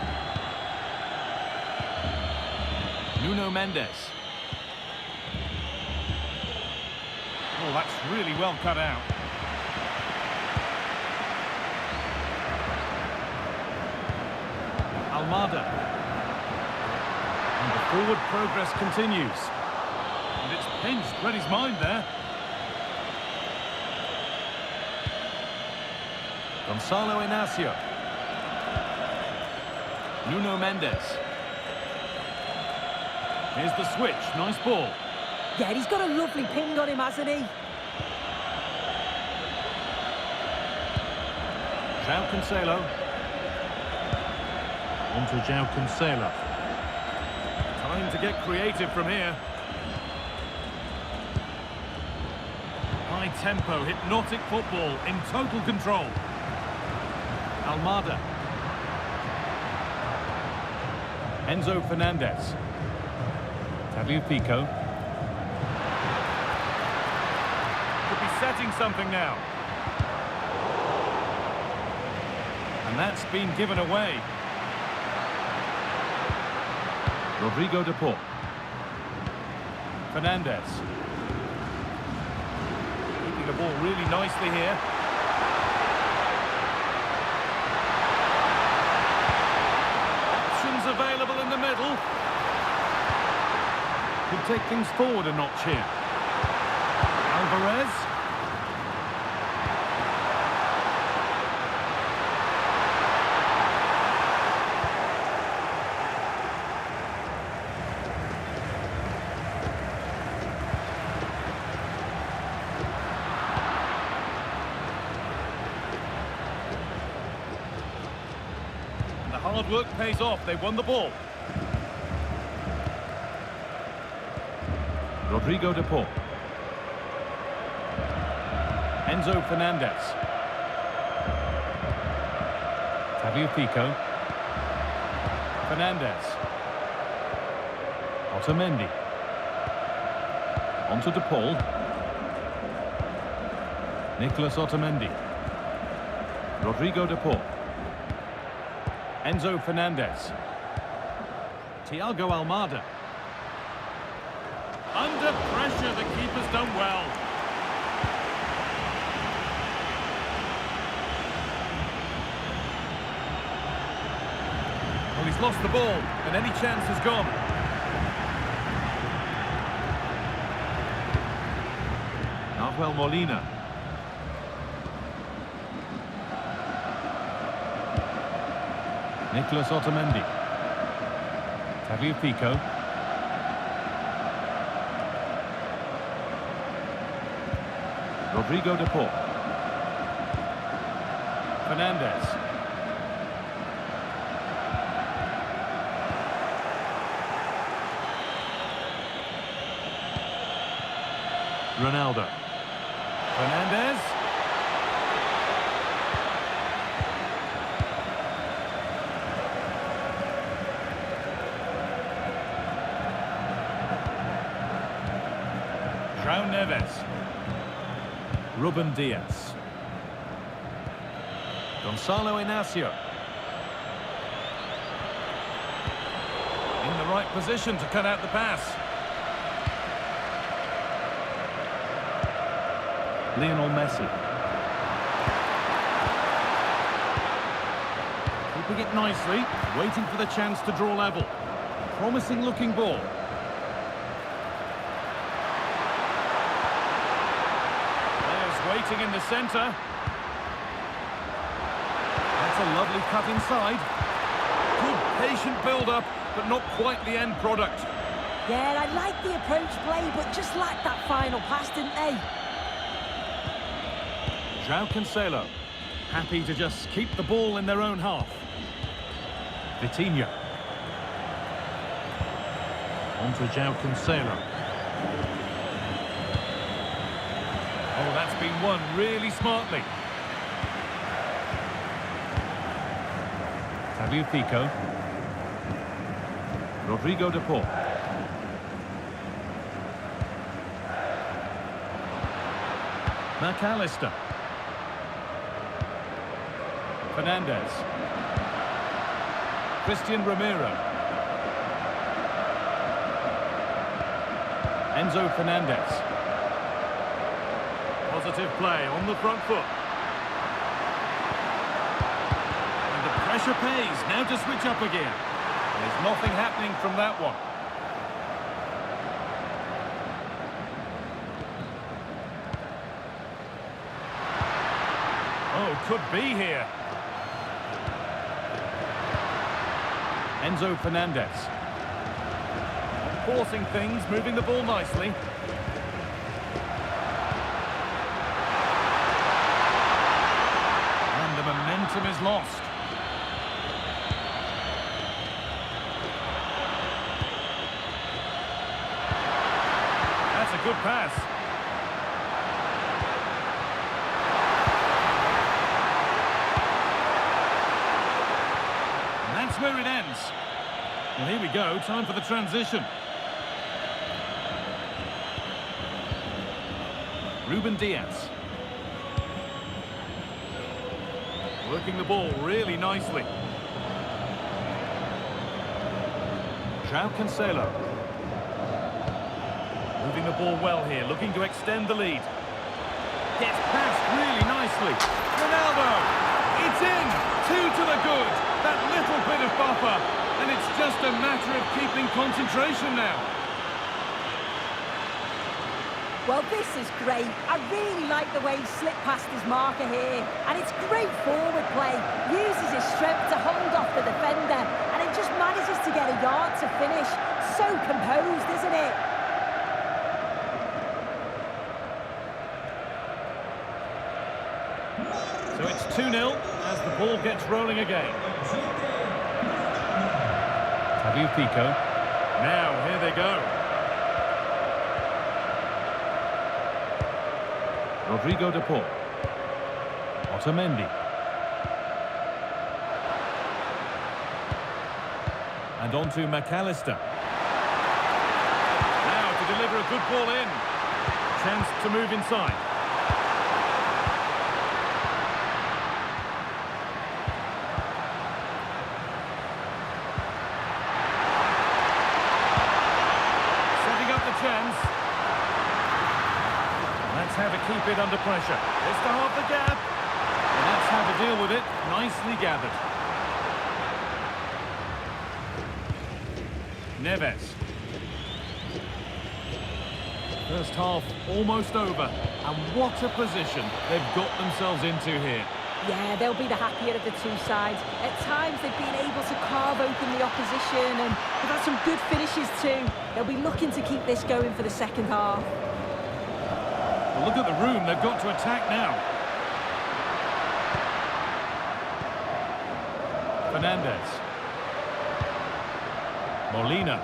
Nuno Mendes. Oh, that's really well cut out. Almada. And the forward progress continues. And it's pinched, read his mind there. Gonzalo Inacio. Nuno Mendes. Here's the switch, nice ball. Yeah, he's got a lovely ping on him, hasn't he? João Cancelo. On to João Cancelo. Time to get creative from here. High tempo, hypnotic football in total control. Almada. Enzo Fernandez. Tagliafico. Could be setting something now. And that's been given away. Rodrigo de Paul. Fernandez. Keeping the ball really nicely here. Options available in the middle. Could take things forward a notch here. Alvarez. Hard work pays off. They won the ball. Rodrigo de Paul. Enzo Fernandez. Tagliafico. Fernandez. Otamendi. On to de Paul. Nicolas Otamendi. Rodrigo de Paul. Enzo Fernandez. Thiago Almada. Under pressure, the keeper's done well. Well, he's lost the ball, and any chance has gone. Nahuel Molina. Nicolas Otamendi. Tagliafico. Rodrigo de Paul. Fernandez. Ronaldo. Fernandez. João Neves. Ruben Diaz. Gonzalo Inacio. In the right position to cut out the pass. Lionel Messi. Keeping it nicely, waiting for the chance to draw level. Promising looking ball. Waiting in the centre. That's a lovely cut inside. Good patient build-up, but not quite the end product. Yeah, I like the approach play, but just lacked that final pass, didn't they? João Cancelo, happy to just keep the ball in their own half. Vitinha. On to João Cancelo. Oh, that's been won really smartly. Tagliafico. Rodrigo de Paul. McAllister. Fernandez. Christian Romero. Enzo Fernandez. Positive play on the front foot. And the pressure pays. Now to switch up again. There's nothing happening from that one. Oh, could be here. Enzo Fernandez. Forcing things, moving the ball nicely. momentum is lost. That's a good pass. And that's where it ends. Well, here we go, time for the transition. Ruben Diaz. Working the ball really nicely. João Cancelo. Moving the ball well here, looking to extend the lead. Gets past really nicely. Ronaldo! It's in! 2 to the good. That little bit of buffer. And it's just a matter of keeping concentration now. Well, this is great. I really like the way he slipped past his marker here. And it's great forward play. Uses his strength to hold off the defender. And it just manages to get a yard to finish. So composed, isn't it? So it's 2-0 as the ball gets rolling again. Pico. Now, here they go. Rodrigo de Paul. Otamendi. And on to McAllister. Now to deliver a good ball in. Chance to move inside. Chance. That's how to keep it under pressure. It's to half the gap. And that's how to deal with it. Nicely gathered. Neves. First half almost over. And what a position they've got themselves into here. Yeah, they'll be the happier of the two sides. At times they've been able to carve open the opposition and they've had some good finishes too. They'll be looking to keep this going for the second half. Well, look at the room they've got to attack now. Fernandez. Molina.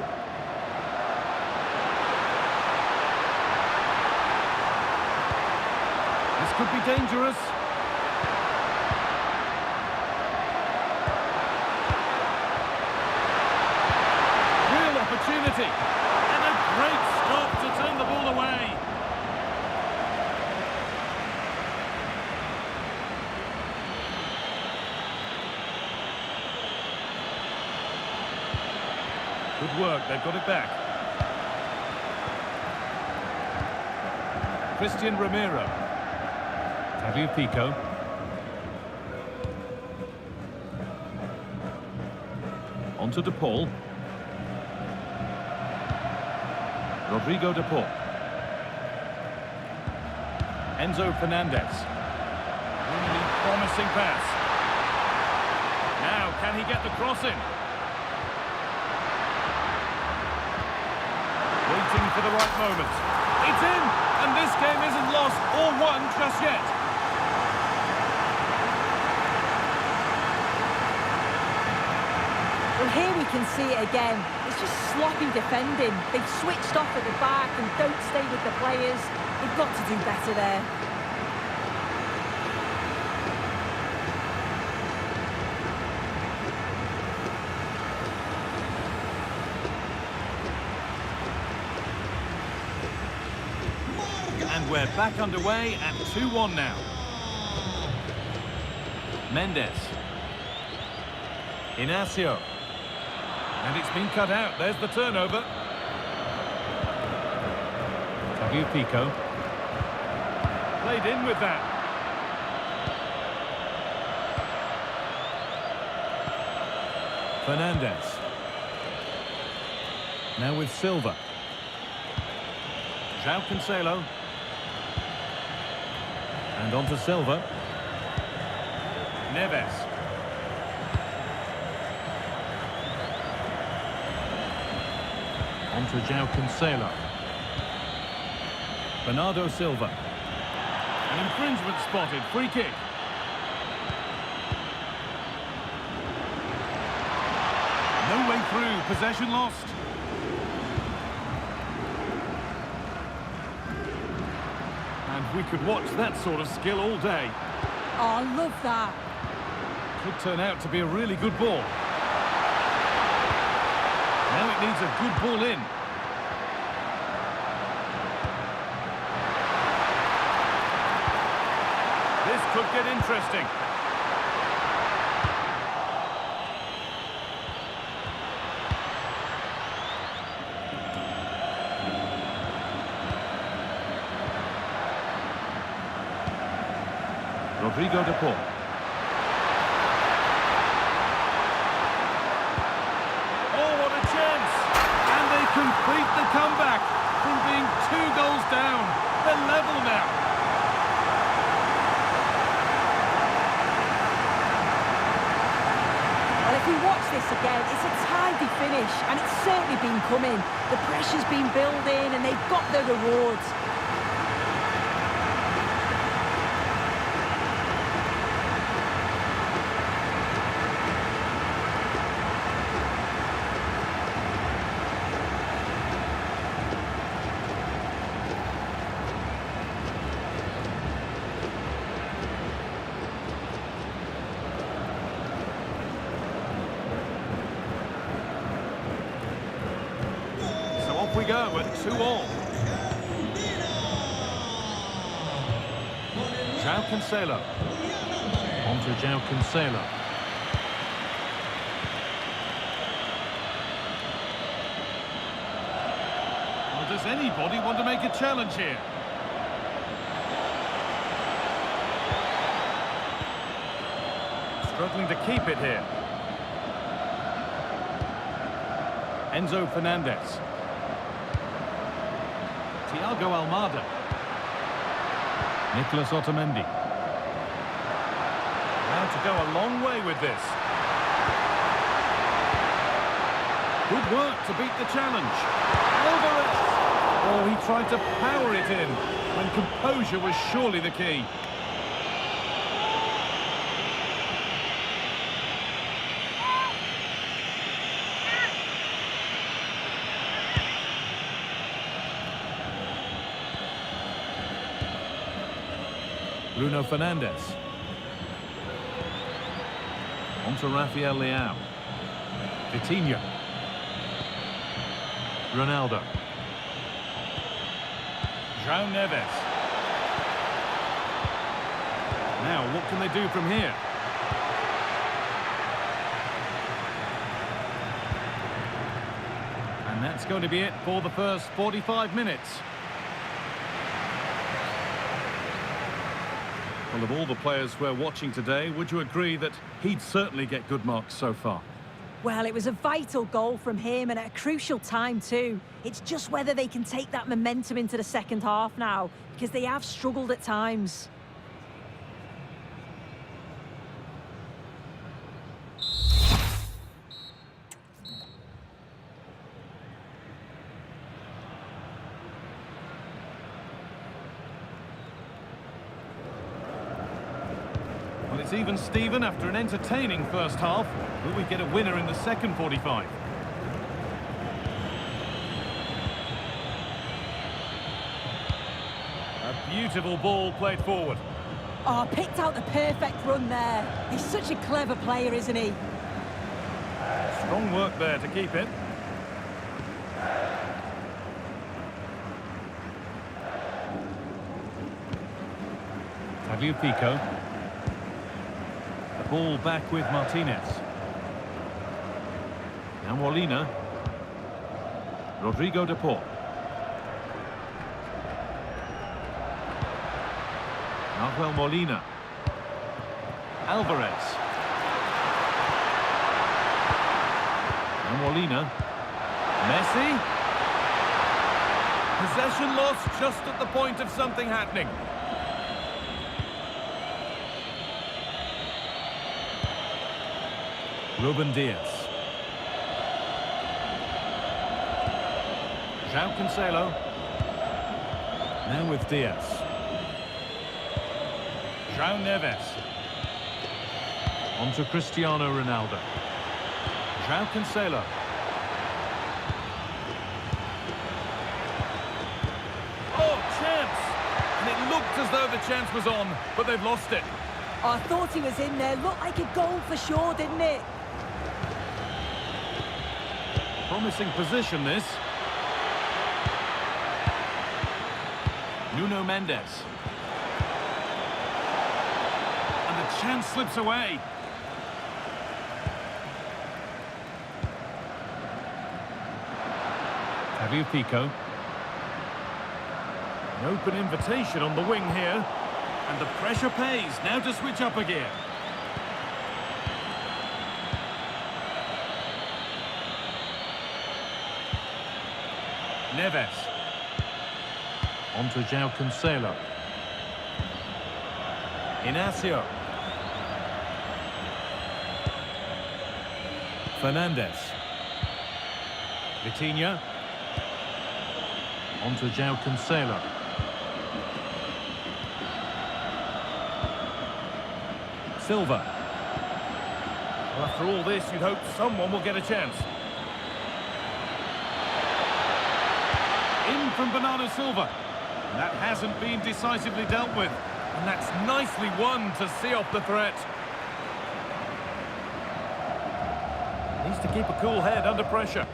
This could be dangerous. Opportunity, and a great stop to turn the ball away. Good work, they've got it back. Christian Romero. Pico. On to De Paul. Rodrigo de Paul. Enzo Fernandez. Really promising pass. Now, can he get the cross in? Waiting for the right moment. It's in! And this game isn't lost or won just yet. Well, here we can see it again. It's just sloppy defending. They've switched off at the back and don't stay with the players. They've got to do better there. And we're back underway at 2-1 now. Mendes. Inacio. And it's been cut out. There's the turnover. Pico. Played in with that. Fernandez. Now with Silva. João Cancelo. And on to Silva. Neves. On to João Cancelo. Bernardo Silva. An infringement spotted. Free kick. through, possession lost. And we could watch that sort of skill all day. Oh, I love that. Could turn out to be a really good ball. Now it needs a good ball in. This could get interesting. Rodrigo de Paul. Oh, what a chance! And they complete the comeback from being 2 goals down. They're level now. Well, if we watch this again, it's a tidy finish, and it's certainly been coming. The pressure's been building, and they've got their rewards. We go at 2-2. João Cancelo. On to João Cancelo. Well, does anybody want to make a challenge here? Struggling to keep it here. Enzo Fernandez. Thiago Almada. Nicolas Otamendi. Now to go a long way with this. Good work to beat the challenge. Alvarez. Oh, he tried to power it in when composure was surely the key. Bruno Fernandes. On to Rafael Leao. Vitinha. Ronaldo. João Neves. Now, what can they do from here? And that's going to be it for the first 45 minutes. Well, of all the players we're watching today, would you agree that he'd certainly get good marks so far? Well, it was a vital goal from him and at a crucial time too. It's just whether they can take that momentum into the second half now, because they have struggled at times. Well, it's even Steven after an entertaining first half. Will we get a winner in the second 45? A beautiful ball played forward. Oh, picked out the perfect run there. He's such a clever player, isn't he? Strong work there to keep it. Tagliafico. The ball back with Martinez. Now Molina. Rodrigo de Paul. Nahuel Molina. Alvarez. Now Molina. Messi. Possession lost just at the point of something happening. Ruben Diaz. João Cancelo. Now with Diaz. João Neves. On to Cristiano Ronaldo. João Cancelo. Looked as though the chance was on, but they've lost it. I thought he was in there. Looked like a goal for sure, didn't it? Promising position, this. Nuno Mendes. And the chance slips away. Pico. An open invitation on the wing here. And the pressure pays. Now to switch up again. Neves. On to João Cancelo. Inacio. Fernandes. Vitinha. On to João Cancelo. Silva. Well, after all this, you'd hope someone will get a chance. In from Bernardo Silva. And that hasn't been decisively dealt with. And that's nicely won to see off the threat. Needs to keep a cool head under pressure.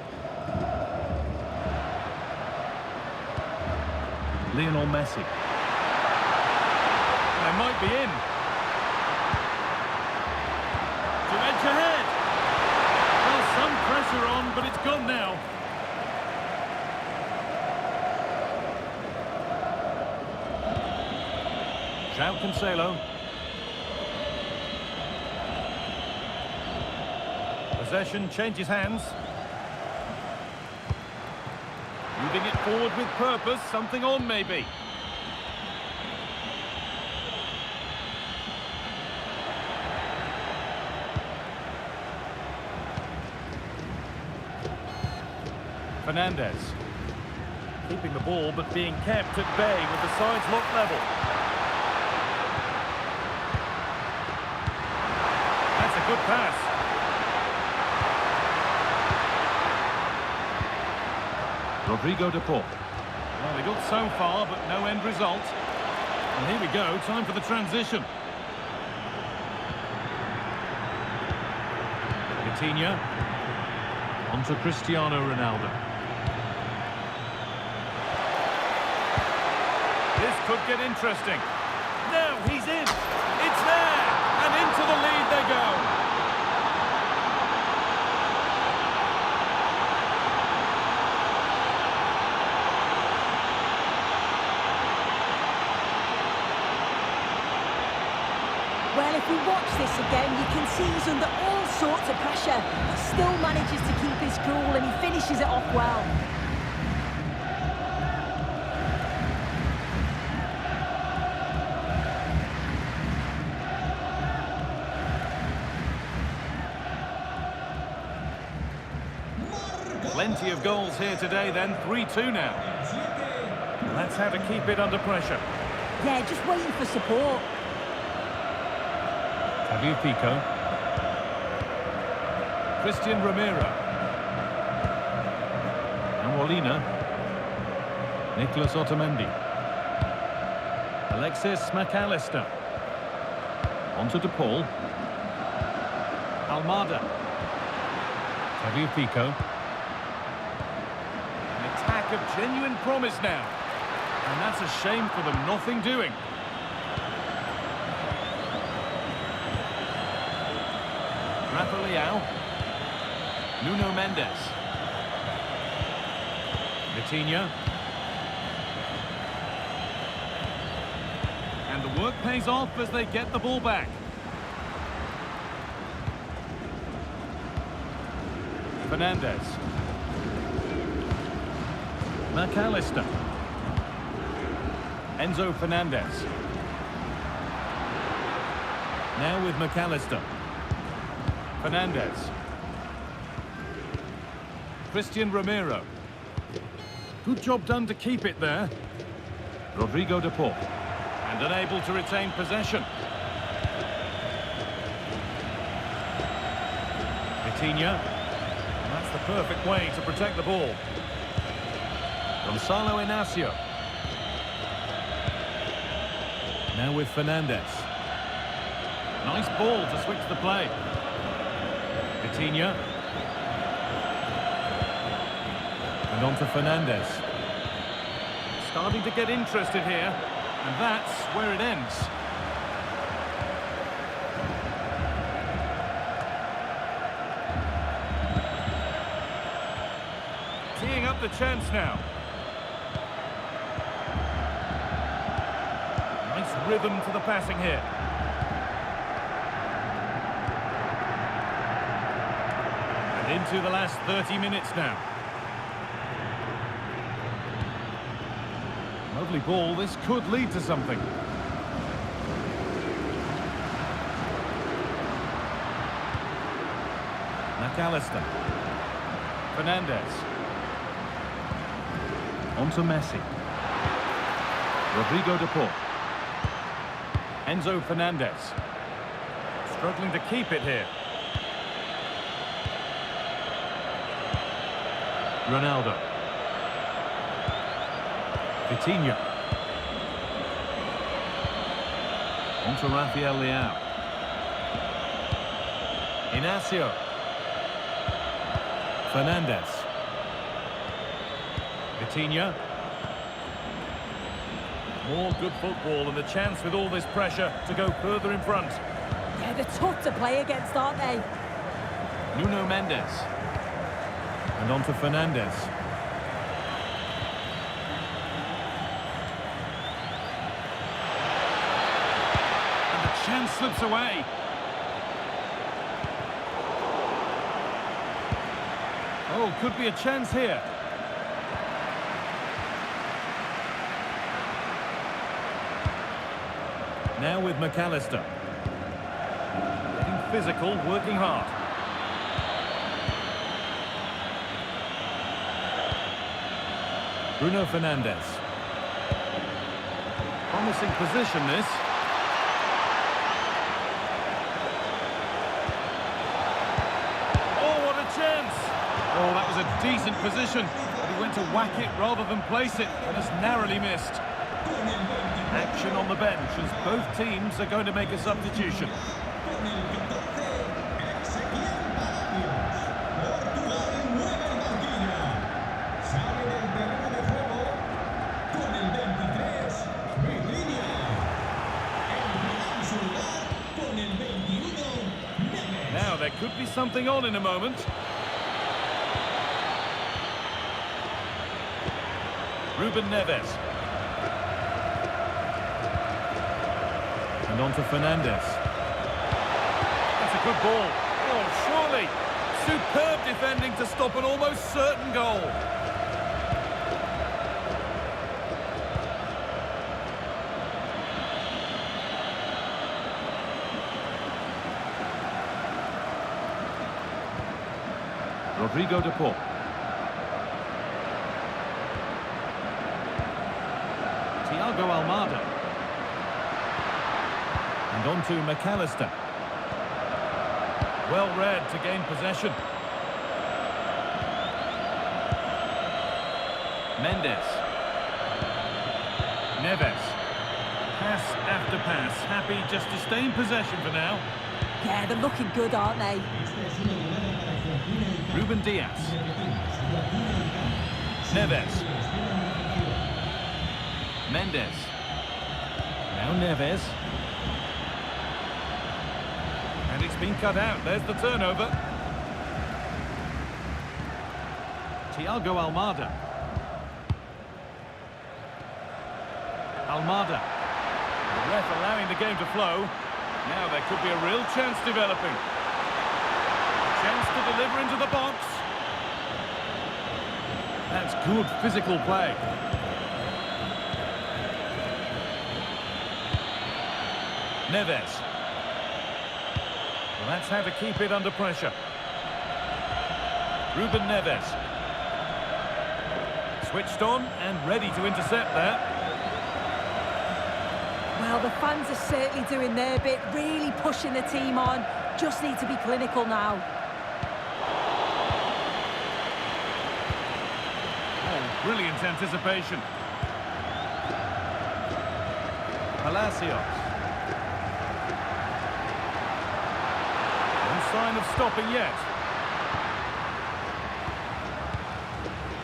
Lionel Messi. They might be in. To edge ahead. Well, some pressure on, but it's gone now. João Cancelo. Possession changes hands. Moving it forward with purpose, something on maybe. Fernandes. Keeping the ball but being kept at bay with the sides locked level. That's a good pass. Rodrigo de Paul. Well, they got so far, but no end result. And here we go, time for the transition. Vitinha. On to Cristiano Ronaldo. This could get interesting. Now he's in. It's there. And into the lead they go. Well, if we watch this again, you can see he's under all sorts of pressure. He still manages to keep his cool and he finishes it off well. Plenty of goals here today then, 3-2 now. And that's how to keep it under pressure. Yeah, just waiting for support. Pico. Christian Romero. And Molina. Nicolas Otamendi. Alexis McAllister. On to De Paul. Almada. Pico. An attack of genuine promise now. And that's a shame for them, nothing doing. Rafael. Nuno Mendes. Vitinha. And the work pays off as they get the ball back. Fernandes. McAllister. Enzo Fernandez. Now with McAllister. Fernandes. Christian Romero. Good job done to keep it there. Rodrigo de Paul. And unable to retain possession. Vitinha. That's the perfect way to protect the ball. Gonzalo Inacio. Now with Fernandez. Nice ball to switch the play. Vitinha. And on to Fernandez. Starting to get interested here. And that's where it ends. Teeing up the chance now. Nice rhythm to the passing here. And into the last 30 minutes now. Lovely ball, this could lead to something. McAllister. Fernandez. On to Messi. Rodrigo de Paul. Enzo Fernandez. Struggling to keep it here. Ronaldo. Vitinha. On to Rafael Leao. Inacio. Fernandez. Vitinha. More good football and the chance with all this pressure to go further in front. Yeah, they're tough to play against, aren't they? Nuno Mendes. And on to Fernandez. And the chance slips away. Oh, could be a chance here. Now with McAllister. Getting physical, working hard. Bruno Fernandes. Promising position, this. Oh, what a chance! Oh, that was a decent position, but he went to whack it rather than place it, and just narrowly missed. Action on the bench as both teams are going to make a substitution. Now there could be something on in a moment. Ruben Neves. And on to Fernandez. That's a good ball. Oh, surely. Superb defending to stop an almost certain goal. Rodrigo de Paul. Thiago Almada. And on to McAllister. Well read to gain possession. Mendes. Neves. Pass after pass. Happy just to stay in possession for now. Yeah, they're looking good, aren't they? Ruben Diaz. Neves. Mendes. Now Neves. And it's been cut out. There's the turnover. Thiago Almada. Almada. The ref allowing the game to flow. Now there could be a real chance developing. Chance to deliver into the box. That's good physical play. Neves. Well, that's how to keep it under pressure. Ruben Neves. Switched on and ready to intercept there. Well, the fans are certainly doing their bit, really pushing the team on. Just need to be clinical now. Oh, brilliant anticipation. Palacios. No sign of stopping yet.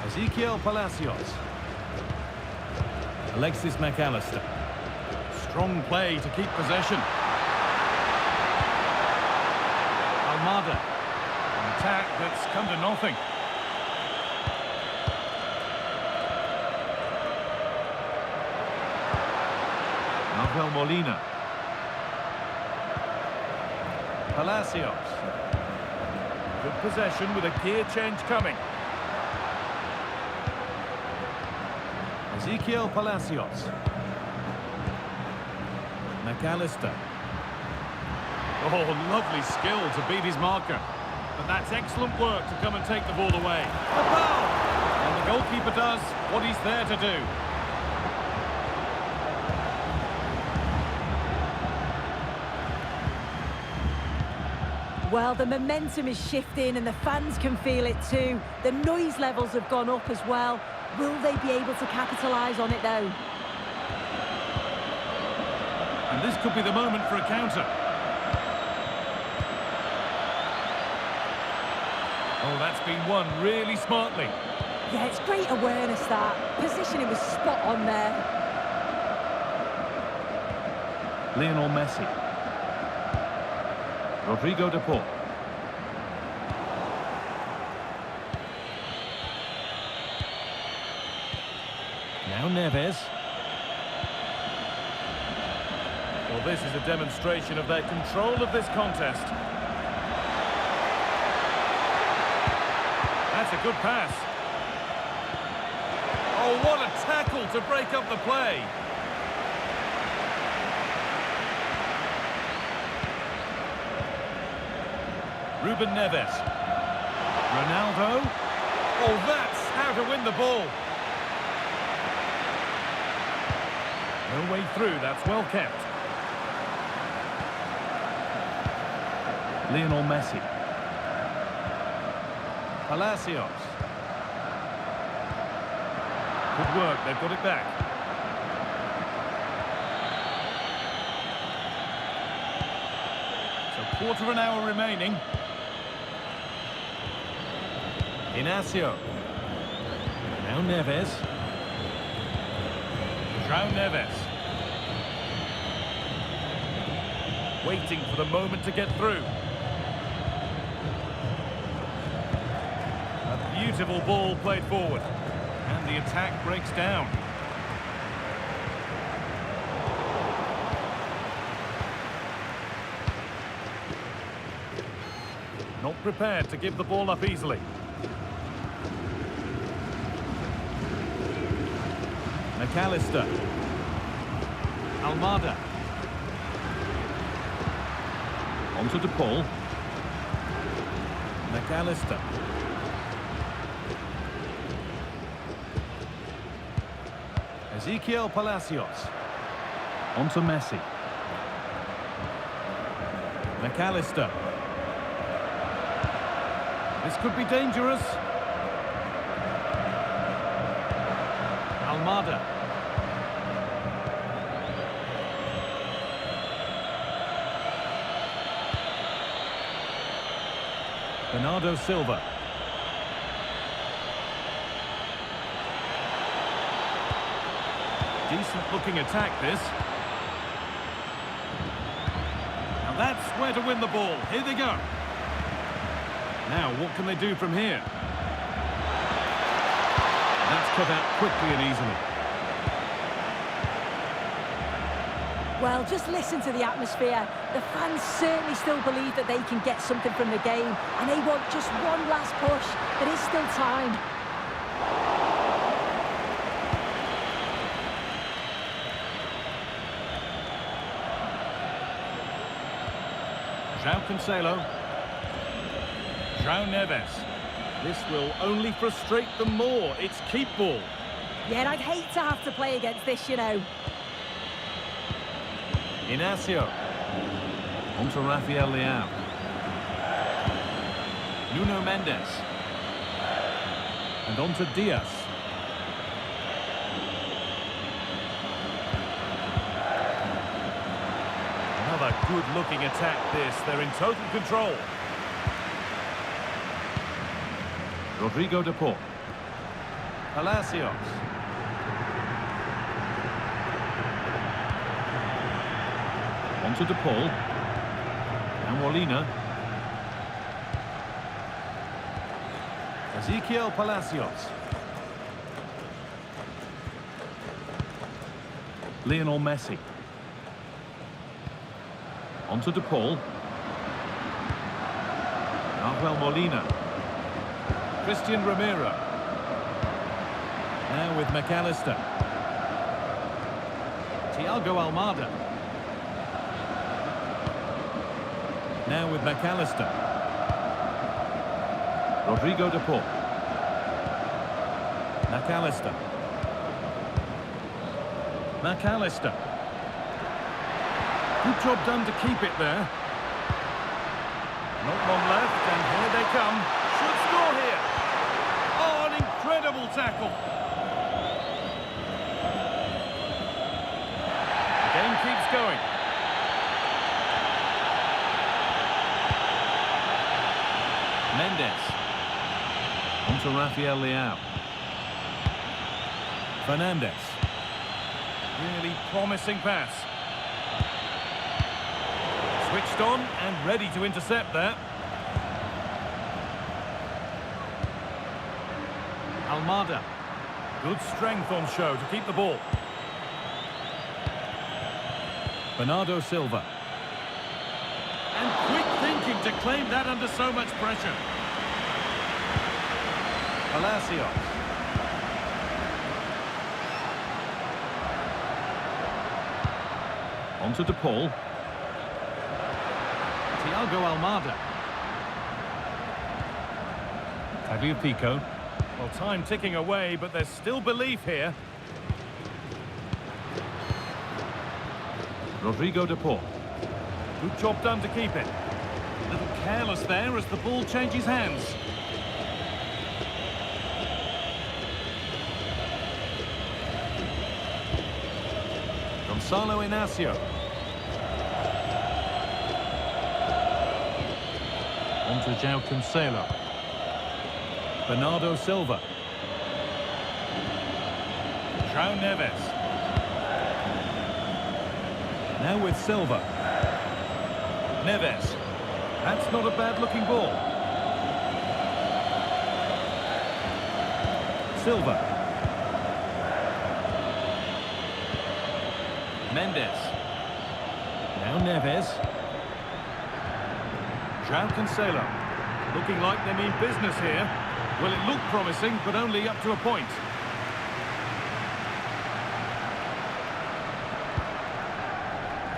Ezekiel Palacios. Alexis McAllister. Strong play to keep possession. Almada. An attack that's come to nothing. Rafael Molina. Palacios. Good possession with a gear change coming. Ezekiel Palacios. McAllister. Oh, lovely skill to beat his marker. But that's excellent work to come and take the ball away. A foul! And the goalkeeper does what he's there to do. Well, the momentum is shifting and the fans can feel it too. The noise levels have gone up as well. Will they be able to capitalise on it though? And this could be the moment for a counter. Oh, that's been won really smartly. Yeah, it's great awareness that. Positioning was spot on there. Lionel Messi. Rodrigo de Paul. Now Neves. Well, this is a demonstration of their control of this contest. That's a good pass. Oh, what a tackle to break up the play. Ruben Neves. Ronaldo. Oh, that's how to win the ball. No way through, that's well kept. Lionel Messi. Palacios. Good work, they've got it back. So quarter of an hour remaining. Inacio. Now Neves. João Neves. Waiting for the moment to get through. A beautiful ball played forward. And the attack breaks down. Not prepared to give the ball up easily. McAllister. Almada. On to De Paul. McAllister. Ezekiel Palacios. On to Messi. McAllister. This could be dangerous. Almada. Bernardo Silva. Decent looking attack this. Now that's where to win the ball. Here they go. Now what can they do from here? That's cut out quickly and easily. Well, just listen to the atmosphere. The fans certainly still believe that they can get something from the game, and they want just one last push. There is still time. João Cancelo. João Neves. This will only frustrate them more. It's keep ball. Yeah, I'd hate to have to play against this, you know. Inacio. On to Rafael Leao. Nuno Mendes. And on to Diaz. Good-looking attack this. They're in total control. Rodrigo de Paul. Palacios. On to de Paul. Now Molina. Ezequiel Palacios. Lionel Messi. On to de Paul. Nahuel Molina. Christian Romero. Now with McAllister. Thiago Almada. Now with McAllister. Rodrigo de Paul. McAllister. McAllister. Good job done to keep it there. Not long left, and here they come. Should score here. Oh, an incredible tackle. The game keeps going. Mendes. On to Rafael Leao. Fernandez. Really promising pass. Switched on and ready to intercept there. Almada. Good strength on show to keep the ball. Bernardo Silva. And quick thinking to claim that under so much pressure. Palacios. On to de Paul. Thiago Almada. Tagliafico. Well, time ticking away, but there's still belief here. Rodrigo de Paul. Good job done to keep it. A little careless there as the ball changes hands. Gonzalo Inacio. On to João Cancelo. Bernardo Silva. João Neves. Now with Silva. Neves. That's not a bad-looking ball. Silva. Mendes. Now Neves. João Cancelo. Looking like they mean business here. Well, it looked promising, but only up to a point.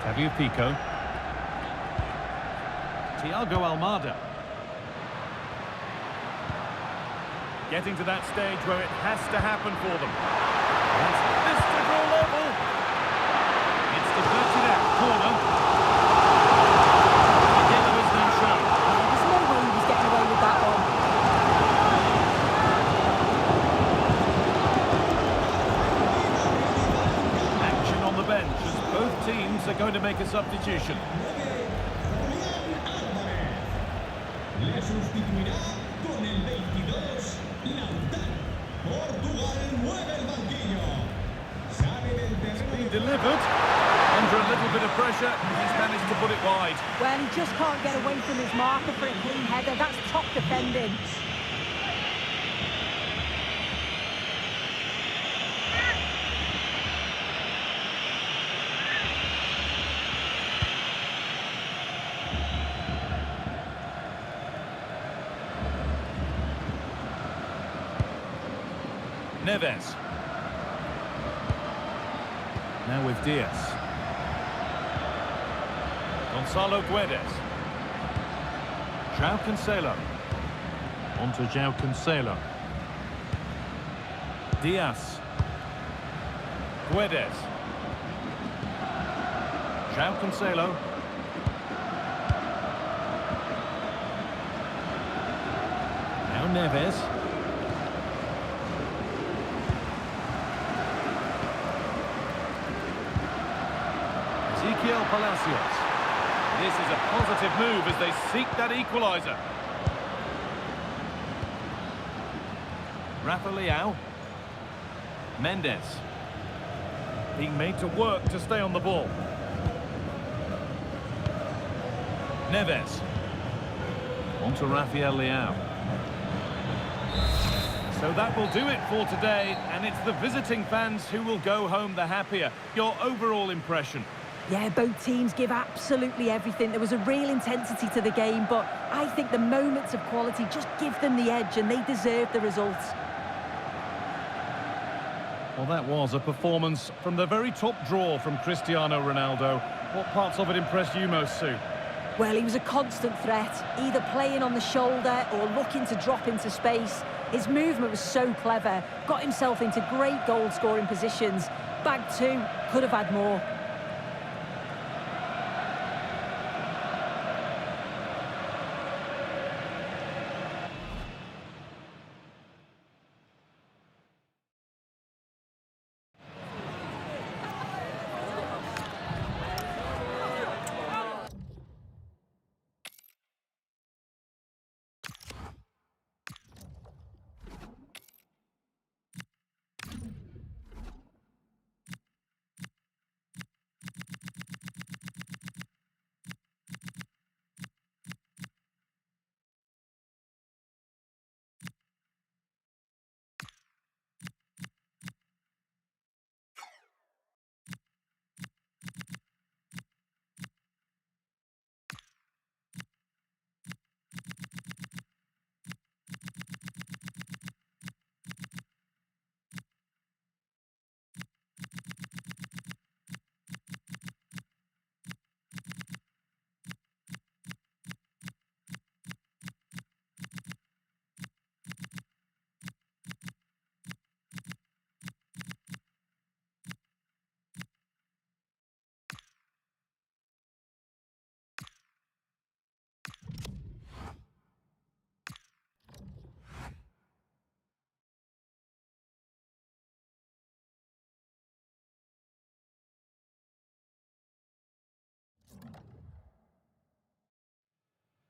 Tagliafico. Thiago Almada. Getting to that stage where it has to happen for them. That's mystical level. It's deflected out. Corner. Again, there was no show. There's no way he was getting away with that one. Action on the bench as both teams are going to make a substitution. Le sustituirá con el 22, Lautaro. Portugal mueve el banquillo. Sale del terreno. Being delivered. Under a little bit of pressure, he's managed to put it wide. Well, he just can't get away from his marker for a clean header. That's top defending. Neves. Now with Diaz. Gonzalo Guedes. João Cancelo. On to João Cancelo. Diaz. Guedes. João Cancelo. Now Neves. Ezequiel Palacios. This is a positive move as they seek that equaliser. Rafa Leao. Mendes. Being made to work to stay on the ball. Neves. On to Rafael Leao. So that will do it for today, and it's the visiting fans who will go home the happier. Your overall impression? Yeah, both teams give absolutely everything. There was a real intensity to the game, but I think the moments of quality just give them the edge, and they deserve the results. Well, that was a performance from the very top drawer from Cristiano Ronaldo. What parts of it impressed you most, Sue? Well, he was a constant threat, either playing on the shoulder or looking to drop into space. His movement was so clever, got himself into great goal-scoring positions. Bagged two, could have had more.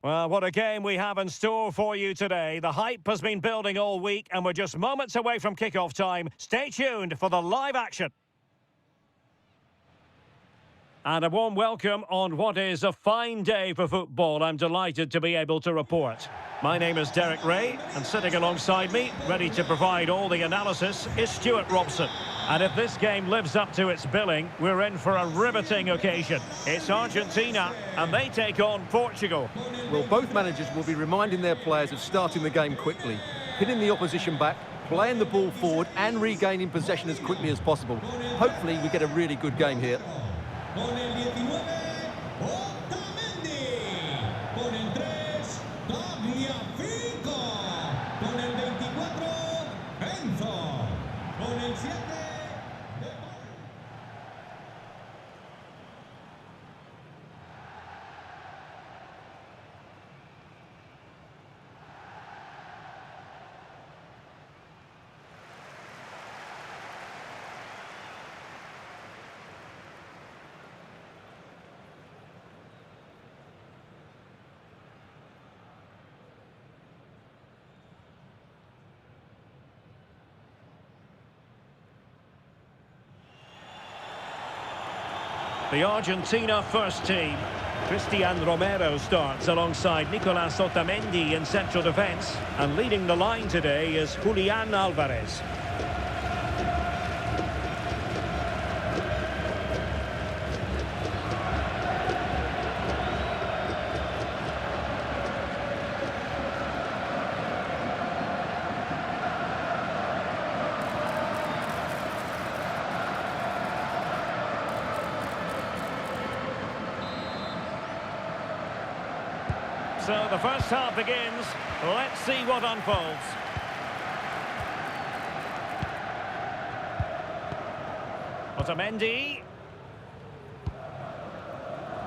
Well, what a game we have in store for you today. The hype has been building all week, and we're just moments away from kickoff time. Stay tuned for the live action. And a warm welcome on what is a fine day for football. I'm delighted to be able to report. My name is Derek Ray, and sitting alongside me, ready to provide all the analysis, is Stuart Robson. And if this game lives up to its billing, we're in for a riveting occasion. It's Argentina, and they take on Portugal. Well, both managers will be reminding their players of starting the game quickly, pinning the opposition back, playing the ball forward and regaining possession as quickly as possible. Hopefully we get a really good game here. Con el 19, Otamendi. Con el 3, Tagliafico. Con el 24, Enzo. Con el 7, De Paul. The Argentina first team. Cristian Romero starts alongside Nicolas Otamendi in central defence. And leading the line today is Julian Alvarez. So the first half begins. Let's see what unfolds. Otamendi.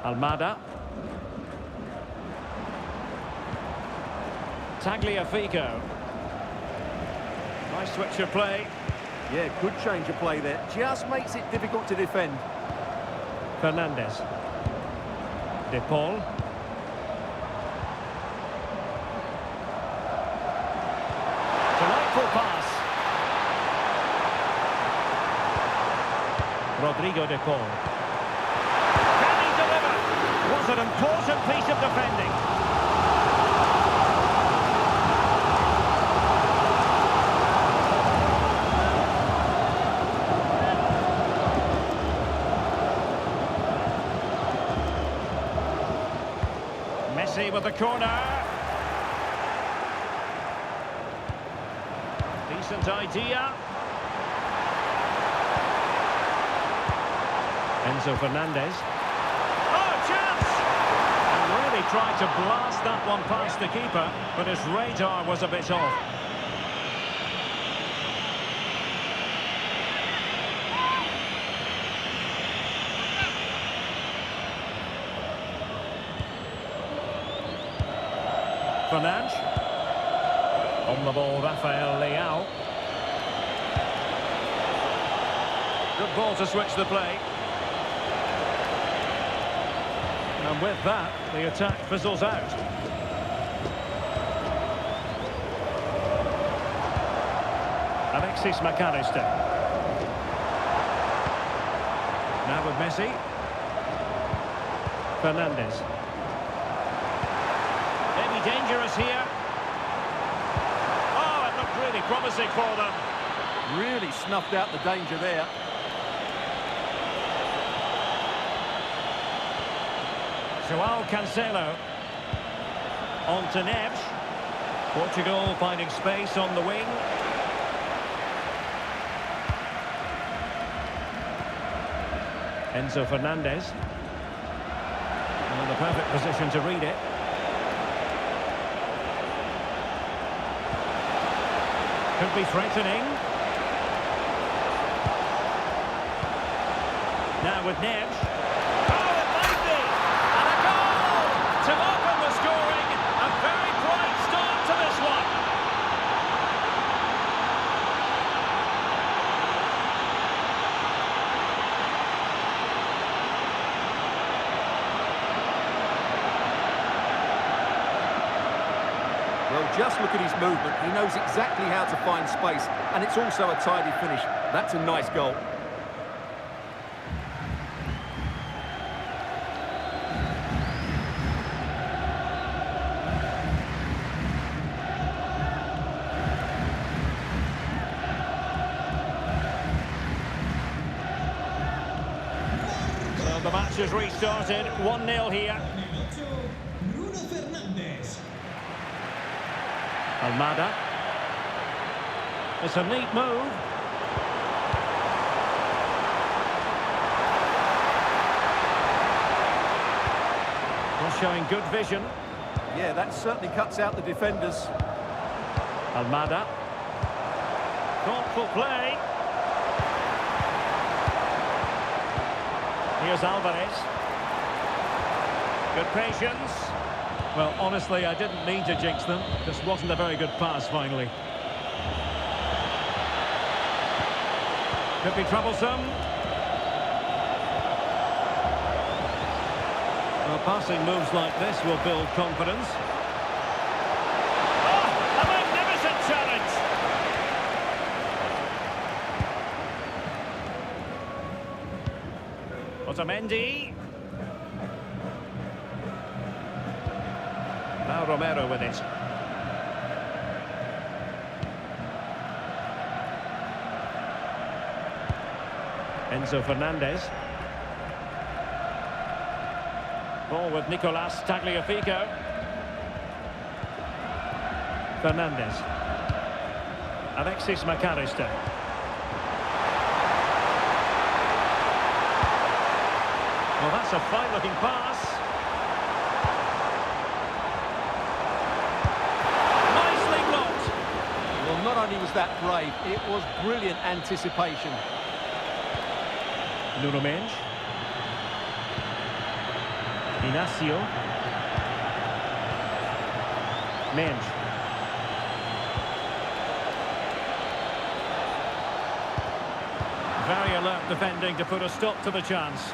Almada. Tagliafico. Nice switch of play. Yeah, good change of play there. Just makes it difficult to defend. Fernandez. De Paul. Delightful pass. Rodrigo De Paul. Can he deliver? Was an important piece of defending. Messi with the corner. Decent idea. Enzo Fernandez. Oh, chance! And really tried to blast that one past the keeper, but his radar was a bit off. Fernandes. On the ball, Rafael Leao. Good ball to switch the play. And with that, the attack fizzles out. Alexis McAllister. Now with Messi. Fernandes. Maybe dangerous here. Oh, it looked really promising for them. Really snuffed out the danger there. João Cancelo. On to Neves. Portugal finding space on the wing. Enzo Fernandez. In the perfect position to read it. Could be threatening. Now with Neves. Oh, it might be! And a goal! To open the scoring. A very bright start to this one. Well, just look at his movement. He knows exactly how to find space, and it's also a tidy finish. That's a nice goal. So the match has restarted. 1-0 here. Bruno Fernandes. Almada. It's a neat move. Well, showing good vision. Yeah, that certainly cuts out the defenders. Almada. Thoughtful play. Here's Alvarez. Good patience. Well, honestly, I didn't mean to jinx them. Just wasn't a very good pass, finally. Could be troublesome. Well, passing moves like this will build confidence. Oh, a magnificent challenge! Otamendi. Now Romero with it. Enzo Fernandez. Ball with Nicolas Tagliafico. Fernandez. Alexis McAllister. Well, that's a fine-looking pass. Nicely blocked. Well, not only was that brave, it was brilliant anticipation. Nuno Mendes. Inacio. Mendes. Very alert defending to put a stop to the chance.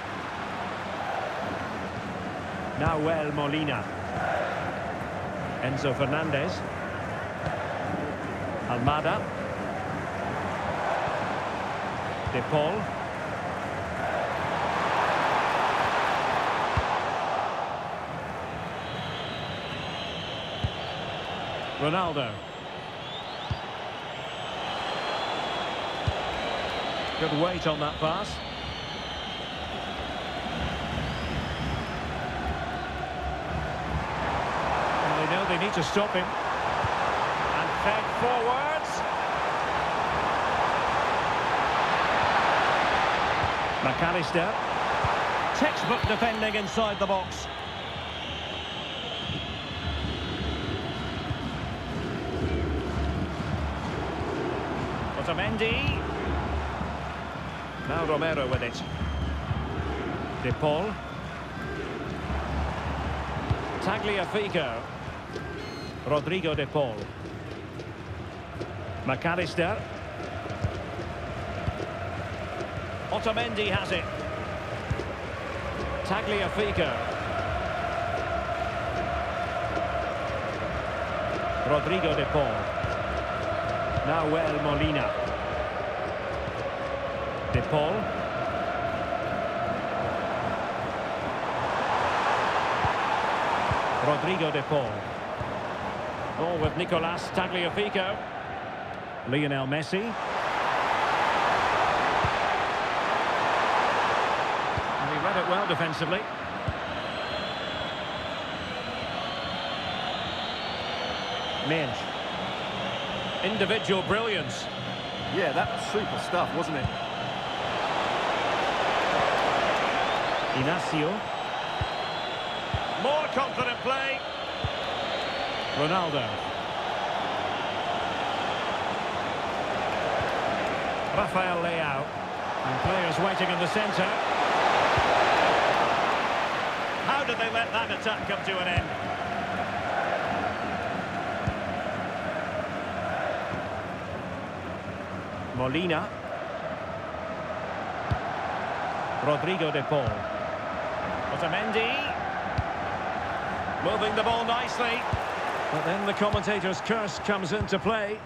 Nahuel Molina. Enzo Fernandez. Almada. De Paul. Ronaldo. Good weight on that pass. And they know they need to stop him. And fed forwards. McAllister. Textbook defending inside the box. Otamendi. Now Romero with it. De Paul. Tagliafico. Rodrigo De Paul. McAllister. Otamendi has it. Tagliafico. Rodrigo De Paul. Nahuel Molina. De Paul. Rodrigo De Paul. Ball with Nicolas Tagliafico. Lionel Messi. And he read it well defensively. Minge. Individual brilliance. Yeah, that was super stuff, wasn't it? Inacio. More confident play. Ronaldo. Rafael Leao. And players waiting in the centre. How did they let that attack come to an end? Molina. Rodrigo De Paul. Otamendi. Moving the ball nicely. But then the commentator's curse comes into play.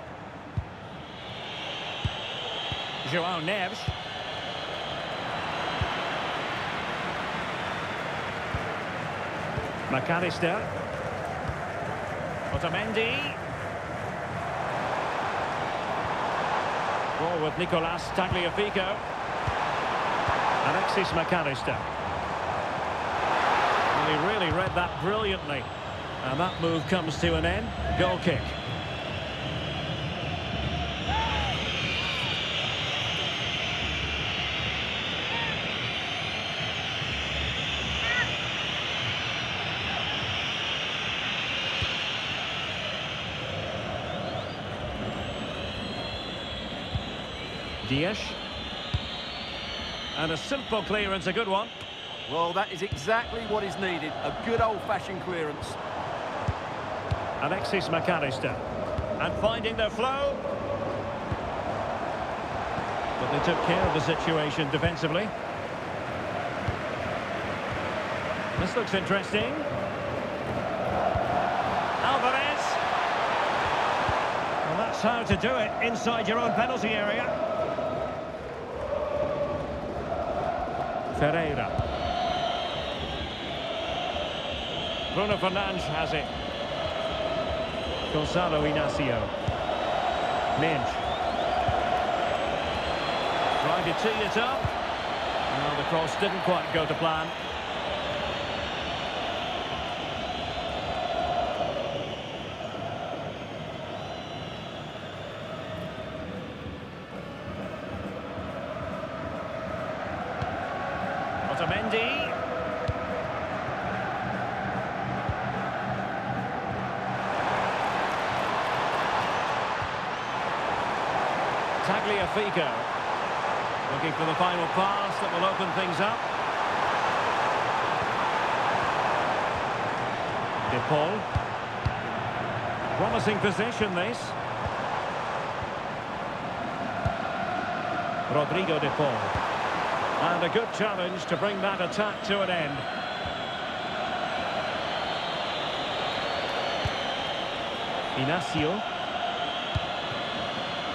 João Neves. McAllister. Otamendi. Ball with Nicolas Tagliafico. Alexis McAllister. Well, he really read that brilliantly. And that move comes to an end. Goal kick. Dias. And a simple clearance, a good one. Well, that is exactly what is needed. A good old-fashioned clearance. Alexis McAllister. And finding their flow. But they took care of the situation defensively. This looks interesting. Alvarez. Well, that's how to do it inside your own penalty area. Ferreira. Bruno Fernandes has it. Gonzalo Inacio. Minge. Trying to tee it up. Well, the cross didn't quite go to plan. Otamendi. Tagliafico. Looking for the final pass that will open things up. De Paul. Promising position, this. Rodrigo De Paul. And a good challenge to bring that attack to an end. Inacio.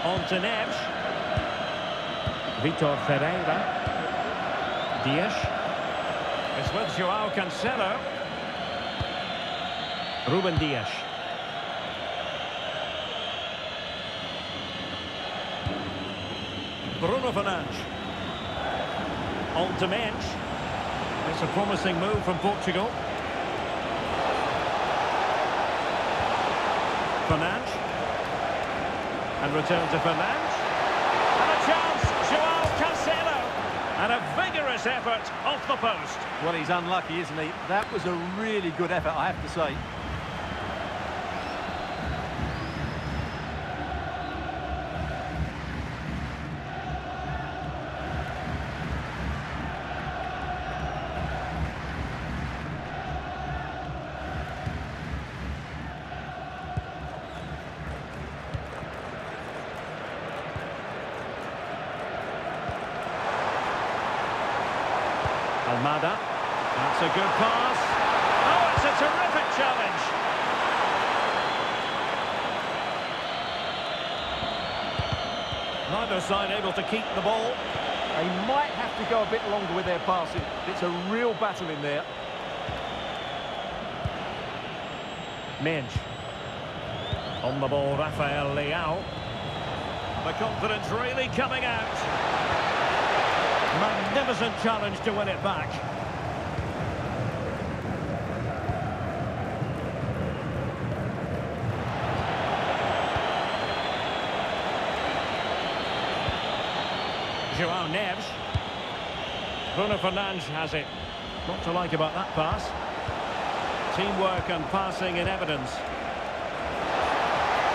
On to Neves. Vitor Ferreira. Dias. It's with João Cancelo. Ruben Dias. Bruno Fernandes. On to Mensch. It's a promising move from Portugal. Fernandes. And return to Fernandes. And a chance, João Cancelo. And a vigorous effort off the post. Well, he's unlucky, isn't he? That was a really good effort, I have to say. Almada. That's a good pass. Oh, it's a terrific challenge. Neither side able to keep the ball. They might have to go a bit longer with their passing. It's a real battle in there. Mensch. On the ball, Rafael Leao. The confidence really coming out. Magnificent challenge to win it back. João Neves. Bruno Fernandes has it. Not to like about that pass. Teamwork and passing in evidence.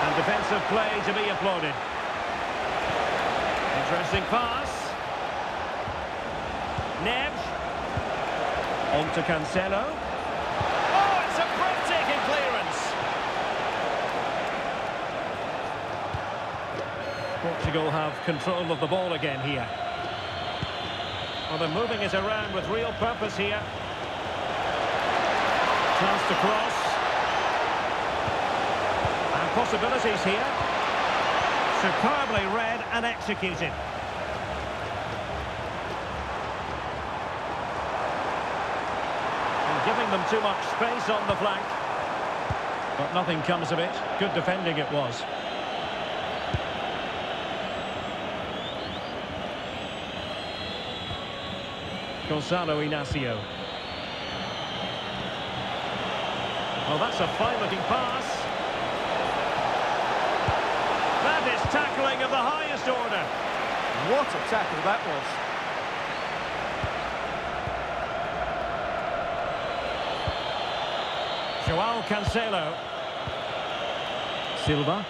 And defensive play to be applauded. Interesting pass. Neves. On to Cancelo. Oh, it's a breathtaking clearance. Portugal have control of the ball again here. Well, they're moving it around with real purpose here. Chance to cross. And possibilities here. Superbly read and executed. Giving them too much space on the flank. But nothing comes of it. Good defending it was. Gonzalo Inacio. Well, that's a fine-looking pass. That is tackling of the highest order. What a tackle that was. João Cancelo. Silva.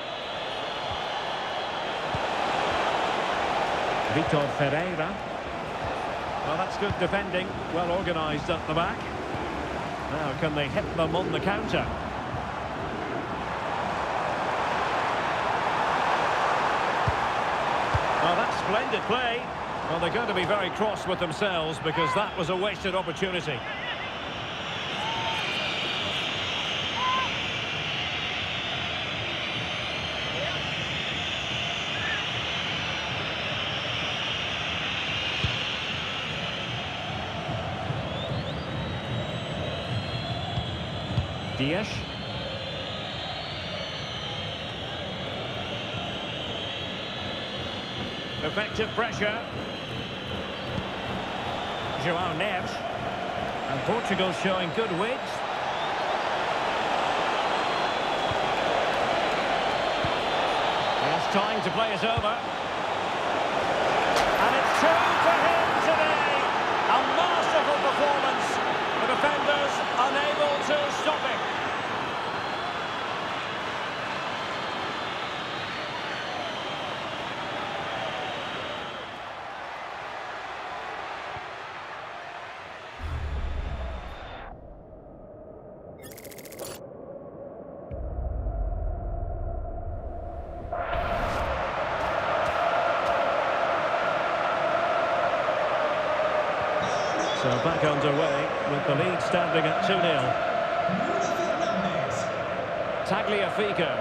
Vitor Ferreira. Well, that's good defending. Well organised at the back. Now, can they hit them on the counter? Well, that's splendid play. Well, they're going to be very cross with themselves because that was a wasted opportunity. Dias. Effective pressure. João Neves. And Portugal showing good width. There's time to play it over. And it's two for him today. A masterful performance. The defenders unable to stop him. So back underway with the lead standing at 2-0. Tagliafico.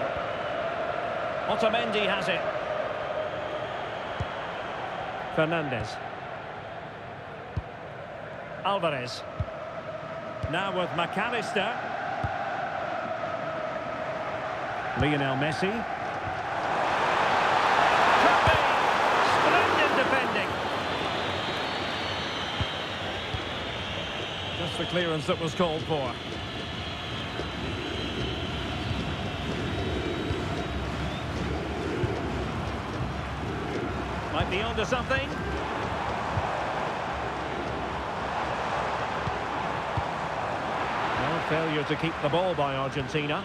Otamendi has it. Fernandez. Alvarez. Now with McAllister. Lionel Messi. Could be. Splendid defending. Just the clearance that was called for. Might be onto something. No failure to keep the ball by Argentina.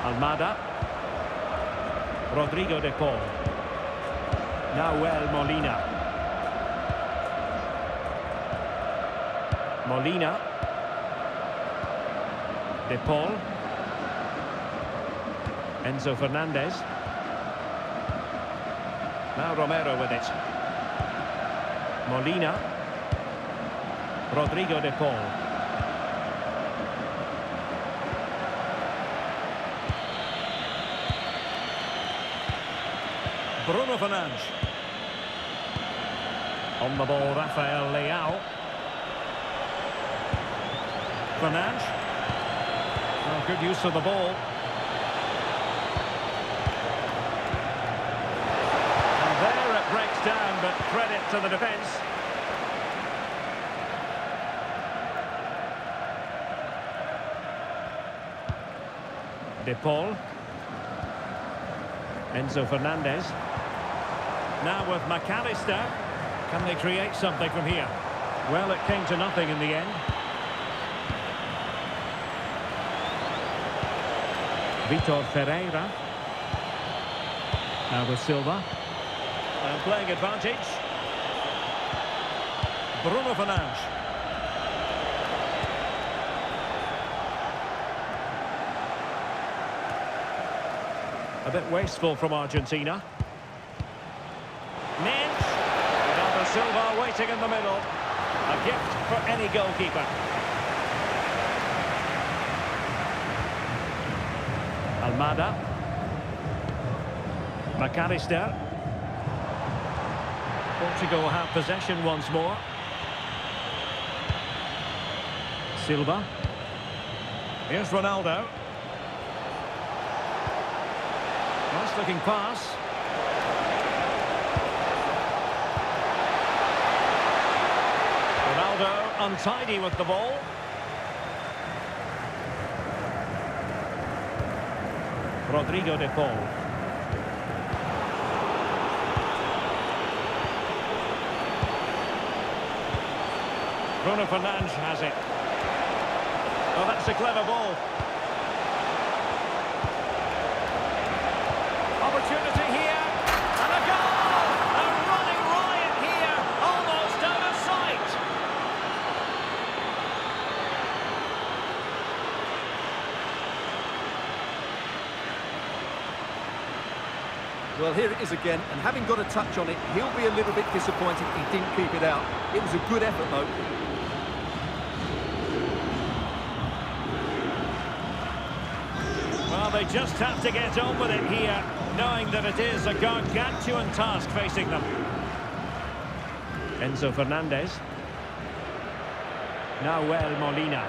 Almada. Rodrigo de Paul. Nahuel Molina. Molina. De Paul. Enzo Fernandez. Now Romero with it. Molina. Rodrigo de Paul. Bruno Fernandes. On the ball, Rafael Leao. Fernandes. Oh, good use of the ball. And there it breaks down, but credit to the defence. De Paul. Enzo Fernandez. Now with McAllister. Can they create something from here? Well, it came to nothing in the end. Vitor Ferreira. Now with Silva. And playing advantage. Bruno Fernandes. A bit wasteful from Argentina. Mensch. Bernardo Silva waiting in the middle. A gift for any goalkeeper. Almada. McAllister. Portugal have possession once more. Silva. Here's Ronaldo. Nice looking pass. Ronaldo untidy with the ball. Rodrigo de Paul. Bruno Fernandes has it. Oh, that's a clever ball. Opportunity here, and a goal! A running riot here, almost out of sight. Well, here it is again, and having got a touch on it, he'll be a little bit disappointed he didn't keep it out. It was a good effort, though. Well, they just have to get on with it here, knowing that it is a gargantuan task facing them. Enzo Fernandez. Nahuel Molina.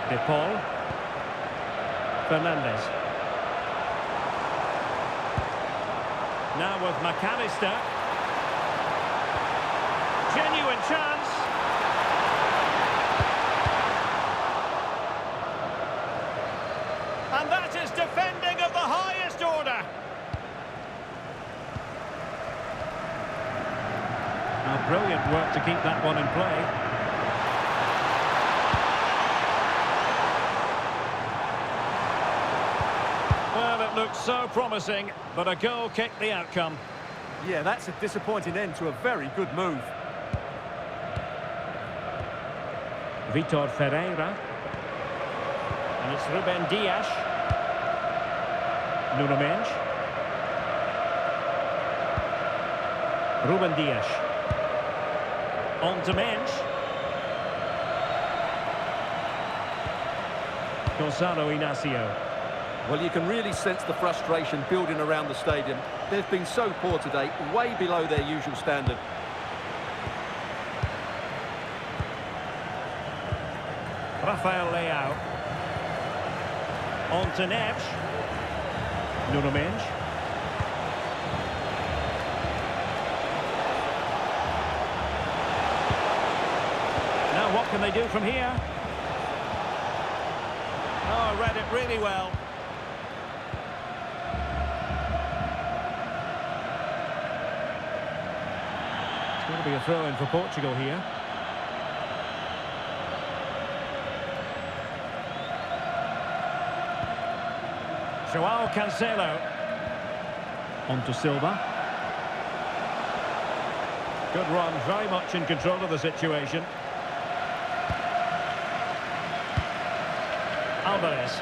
De Paul. Fernandez. Now with McAllister. Genuine chance. And that is defending of the highest order. Now, brilliant work to keep that one in play. Well, it looked so promising, but a goal kicked the outcome. Yeah, that's a disappointing end to a very good move. Vitor Ferreira. And it's Ruben Dias. Nuno Mendes. Ruben Dias. On to Mensch. Gonzalo Inacio. Well, you can really sense the frustration building around the stadium. They've been so poor today, way below their usual standard. Rafael Leao. On to Neves. Nuno Mendes. Now what can they do from here? Oh, read it really well. It's going to be a throw-in for Portugal here. João Cancelo. On to Silva. Good run, very much in control of the situation. Alvarez.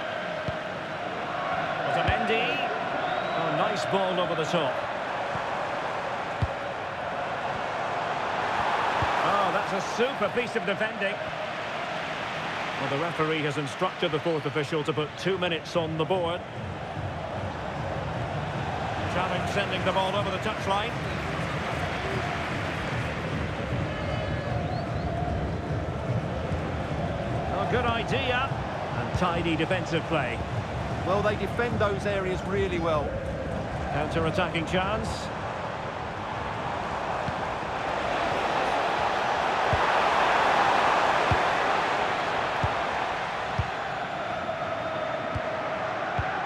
Otamendi. Oh, nice ball over the top. Oh, that's a super piece of defending. Well, the referee has instructed the fourth official to put 2 minutes on the board. Challenge sending the ball over the touchline. Oh, good idea. And tidy defensive play. Well, they defend those areas really well. Counter-attacking chance.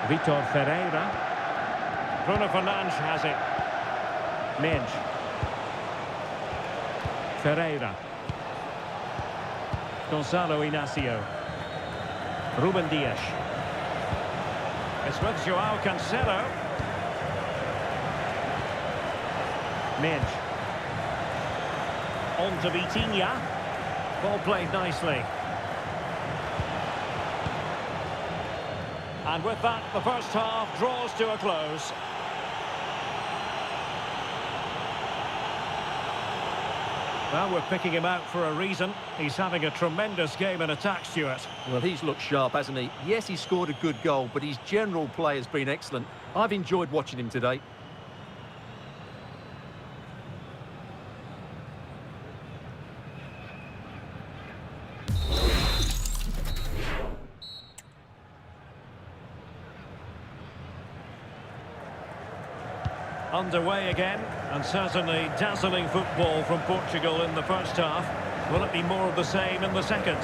Vitor Ferreira. Bruno Fernandes has it. Mendes. Ferreira. Gonzalo Inacio. Ruben Dias. It's with João Cancelo. Mendes. On to Vitinha. Ball played nicely. And with that, the first half draws to a close. Well, we're picking him out for a reason. He's having a tremendous game in attack, Stuart. Well, he's looked sharp, hasn't he? Yes, he scored a good goal, but his general play has been excellent. I've enjoyed watching him today. Underway again, and certainly dazzling football from Portugal in the first half. Will it be more of the same in the second?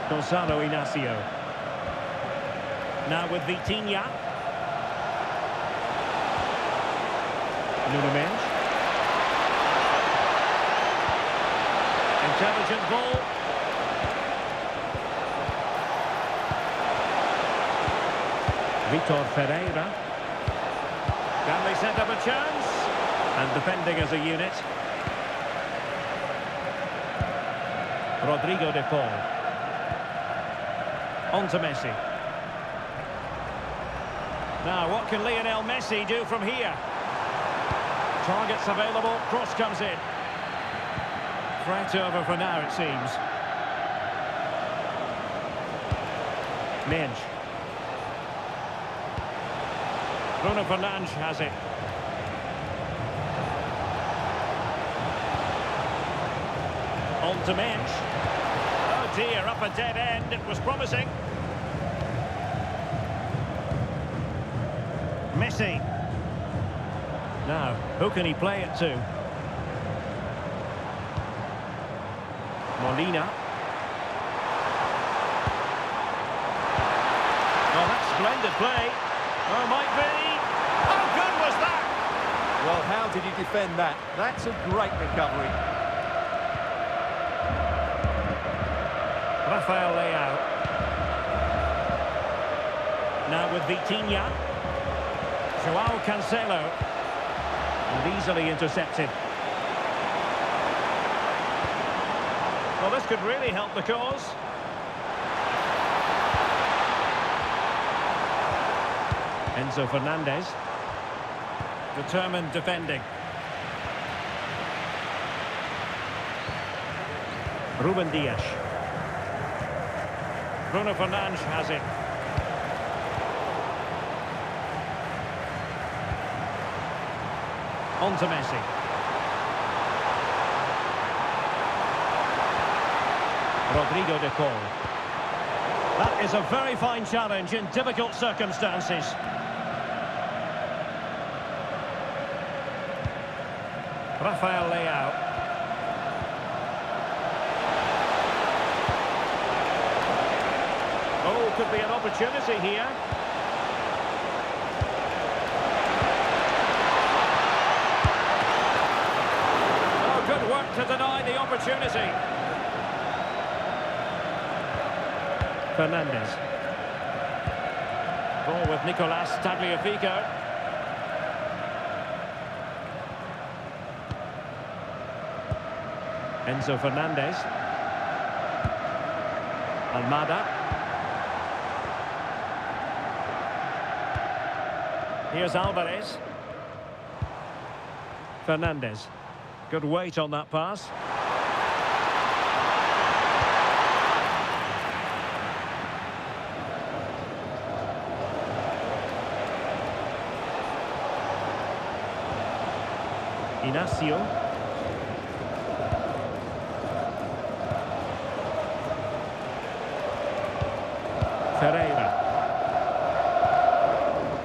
Gonzalo Inacio. Now with Vitinha. Nuno Mendes. Intelligent ball. Vitor Ferreira. Can they set up a chance? And defending as a unit. Rodrigo de Paul. On to Messi. Now, what can Lionel Messi do from here? Targets available, cross comes in. Threat over for now, it seems. Mendes. Bruno Fernandes has it. On to Mendes. Oh dear, up a dead end, it was promising. Messi. Now, who can he play it to? Molina. Oh, that's splendid play. Oh, might be. How good was that? Well, how did he defend that? That's a great recovery. Rafael Leao. Now with Vitinha. Joao Cancelo. And easily intercepted. Well, this could really help the cause. Enzo Fernandez. Determined defending. Ruben Dias. Bruno Fernandes has it. On to Messi. Rodrigo de Paul. That is a very fine challenge in difficult circumstances. Rafael Leao. Oh, could be an opportunity here. Oh, good work to deny the opportunity. Fernandez. Ball with Nicolas Tagliafico. Enzo Fernandez. Almada. Here's Alvarez. Fernandez. Good weight on that pass. Inacio. Ferreira.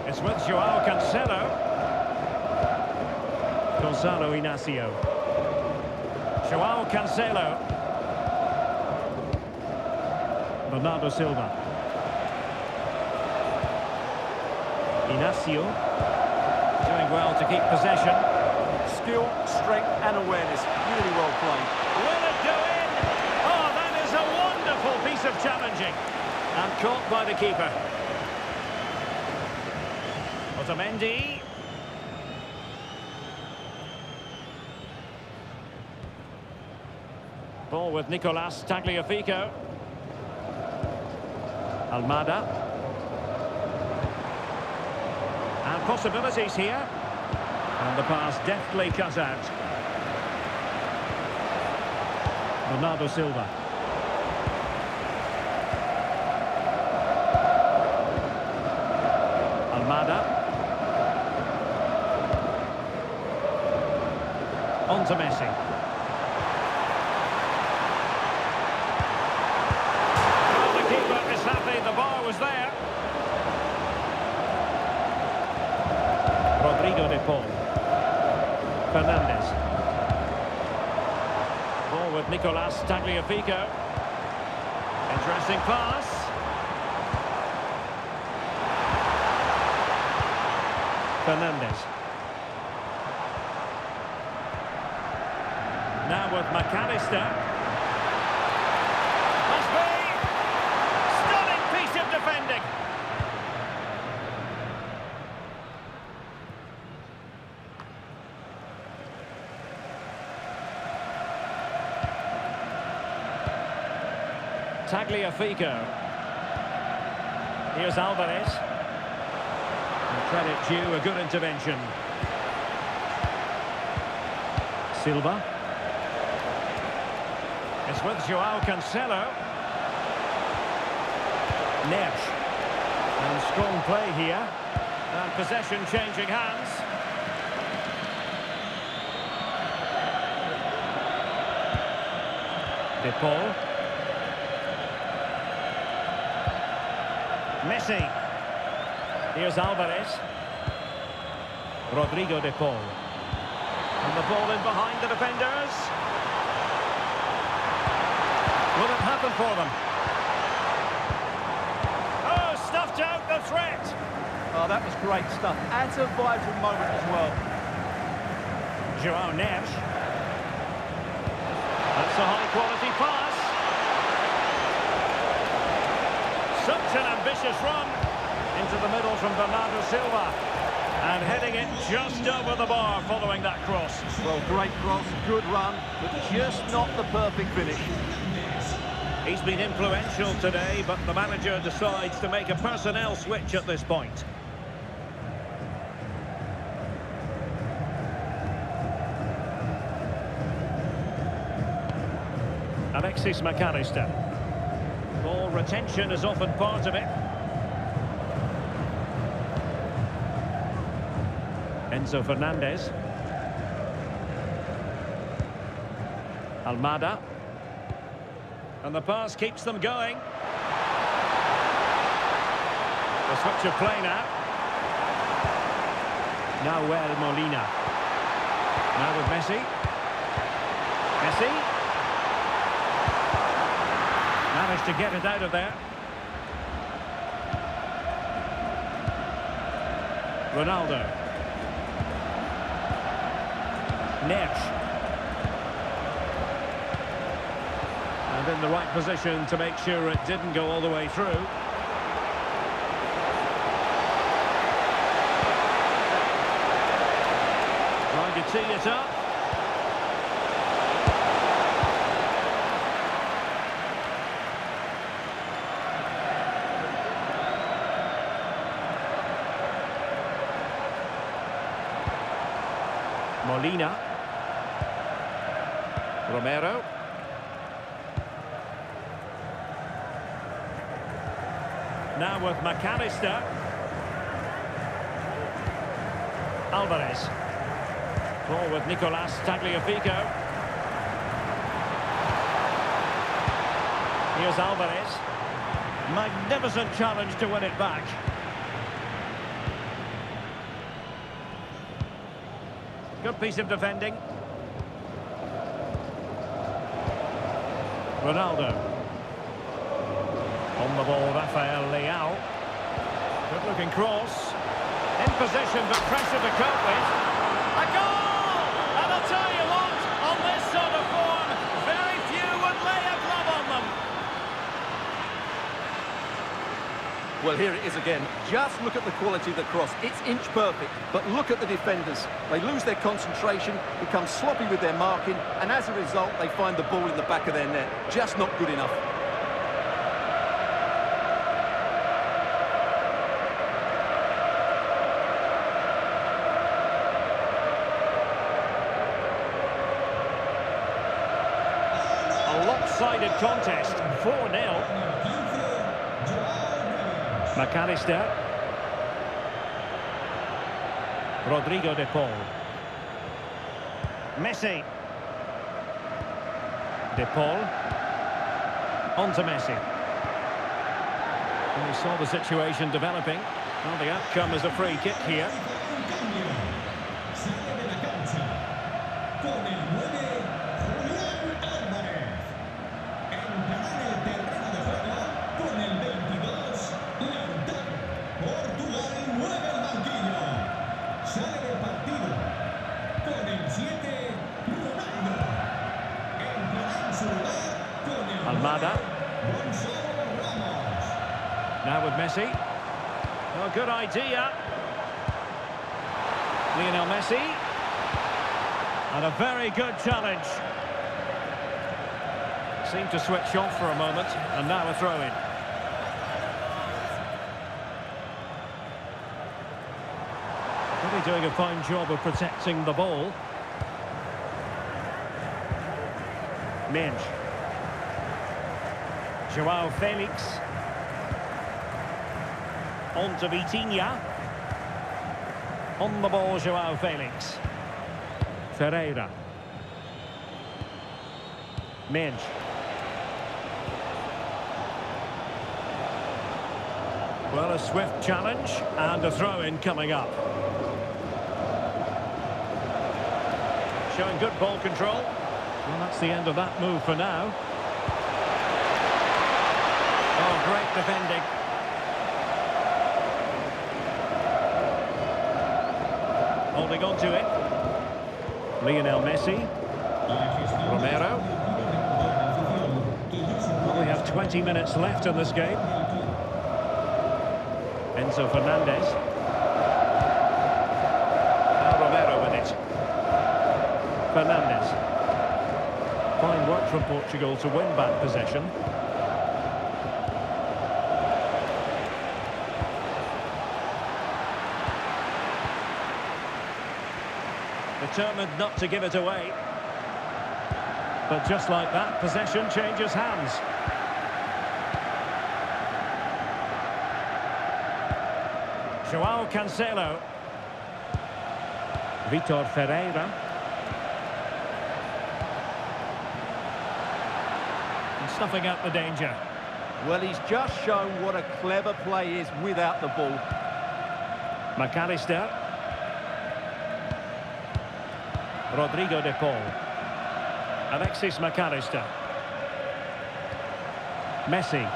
It's with Joao Cancelo. Gonzalo Inacio. Joao Cancelo. Bernardo Silva. Inacio. Doing well to keep possession. Skill, strength and awareness. Really well played. Will it go in? Oh, that is a wonderful piece of challenging. And caught by the keeper. Otamendi. Ball with Nicolas Tagliafico. Almada. And possibilities here. And the pass deftly cut out. Bernardo Silva. Almada. On to Messi. Well, the keeper is happy, the bar was there. Rodrigo de Paul. Fernandez. Ball with Nicolas Tagliafico. Interesting pass. Fernandez. Now with McAllister. Must be! Stunning piece of defending. Tagliafico. Here's Alvarez. Credit due, a good intervention. Silva. It's with Joao Cancelo. Neves. And strong play here. And possession changing hands. De Paul. Messi. Here's Alvarez. Rodrigo de Paul. And the ball in behind the defenders. Will it happen for them? Oh, stuffed out the threat. Oh, that was great stuff. And a vital moment as well. Joao Neves. That's a high-quality pass. Such an ambitious run. Into the middle from Bernardo Silva. And heading it just over the bar following that cross. Well, great cross, good run, but just not the perfect finish. He's been influential today, but the manager decides to make a personnel switch at this point. Alexis McAllister. Ball retention is often part of it. Enzo Fernandez. Almada. And the pass keeps them going. The switch of play now. Nahuel Molina. Now with Messi. Messi. Managed to get it out of there. Ronaldo. Neres. And in the right position to make sure it didn't go all the way through. Trying to tee it up. Molina. Romero. Now with McAllister. Alvarez. Ball with Nicolas Tagliafico. Here's Alvarez. Magnificent challenge to win it back. Good piece of defending. Ronaldo. On the ball, Rafael Leao. Good looking cross. In position, but pressure to cope with. A goal! And I'll tell you what, on this sort of form, very few would lay a glove on them. Well, here it is again. Just look at the quality of the cross. It's inch perfect, but look at the defenders. They lose their concentration, become sloppy with their marking, and as a result, they find the ball in the back of their net. Just not good enough. A lopsided contest, 4-0. McAllister. Rodrigo de Paul. Messi. De Paul. On to Messi. And we saw the situation developing. Well, the outcome is a free kick here. Almada. Now with Messi. Oh, good idea. Lionel Messi. And a very good challenge. Seemed to switch off for a moment, and now a throw-in. Really doing a fine job of protecting the ball. Minge. Joao Felix. On to Vitinha. On the ball, Joao Felix. Ferreira. Minge. Well, a swift challenge and a throw-in coming up. Showing good ball control. Well, that's the end of that move for now. Oh, great defending. Holding on to it. Lionel Messi. Romero. Well, we have 20 minutes left in this game. Enzo Fernandez. Now Romero with it. Fernandez. Fine work from Portugal to win back possession. Determined not to give it away. But just like that, possession changes hands. João Cancelo. Vitor Ferreira. And snuffing out the danger. Well, he's just shown what a clever play is without the ball. McAllister. Rodrigo de Paul. Alexis McAllister. Messi.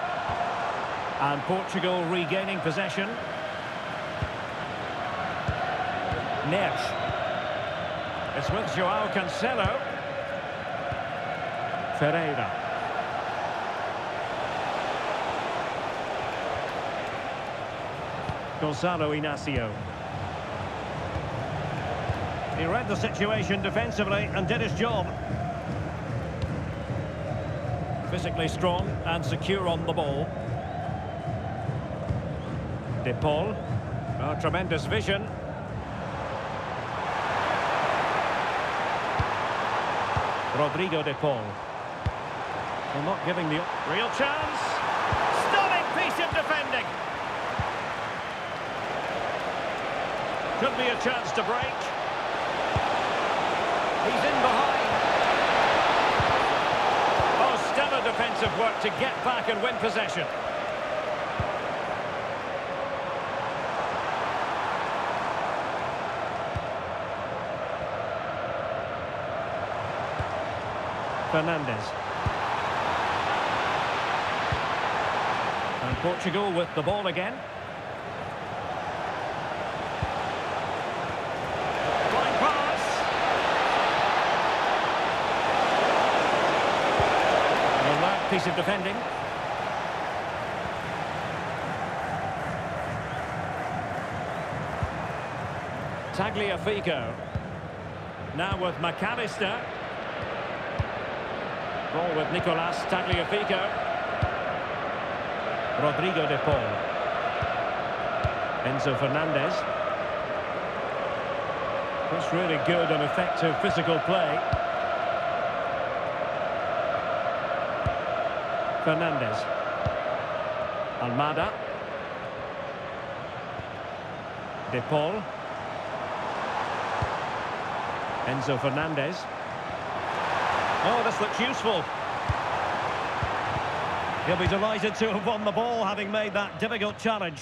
And Portugal regaining possession. Neres. It's with João Cancelo. Ferreira. Gonzalo Inacio. He read the situation defensively and did his job. Physically strong and secure on the ball. De Paul. Oh, tremendous vision. Rodrigo de Paul. Well, not giving the real chance. Stunning piece of defending. Could be a chance to break. He's in behind. Oh, stellar defensive work to get back and win possession. Fernandez. And Portugal with the ball again. Flying pass. An alert piece of defending. Tagliafico. Now with McAllister. Ball with Nicolas Tagliafico. Rodrigo de Paul. Enzo Fernandez. That's really good and effective physical play. Fernandez. Almada. De Paul. Enzo Fernandez. Oh, this looks useful. He'll be delighted to have won the ball, having made that difficult challenge.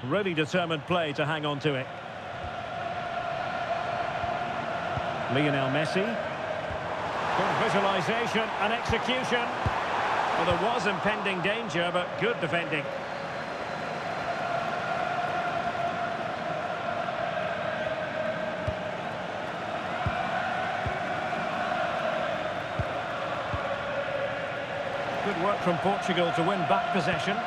Really determined play to hang on to it. Lionel Messi. Good visualisation and execution. Well, there was impending danger, but good defending. Good work from Portugal to win back possession.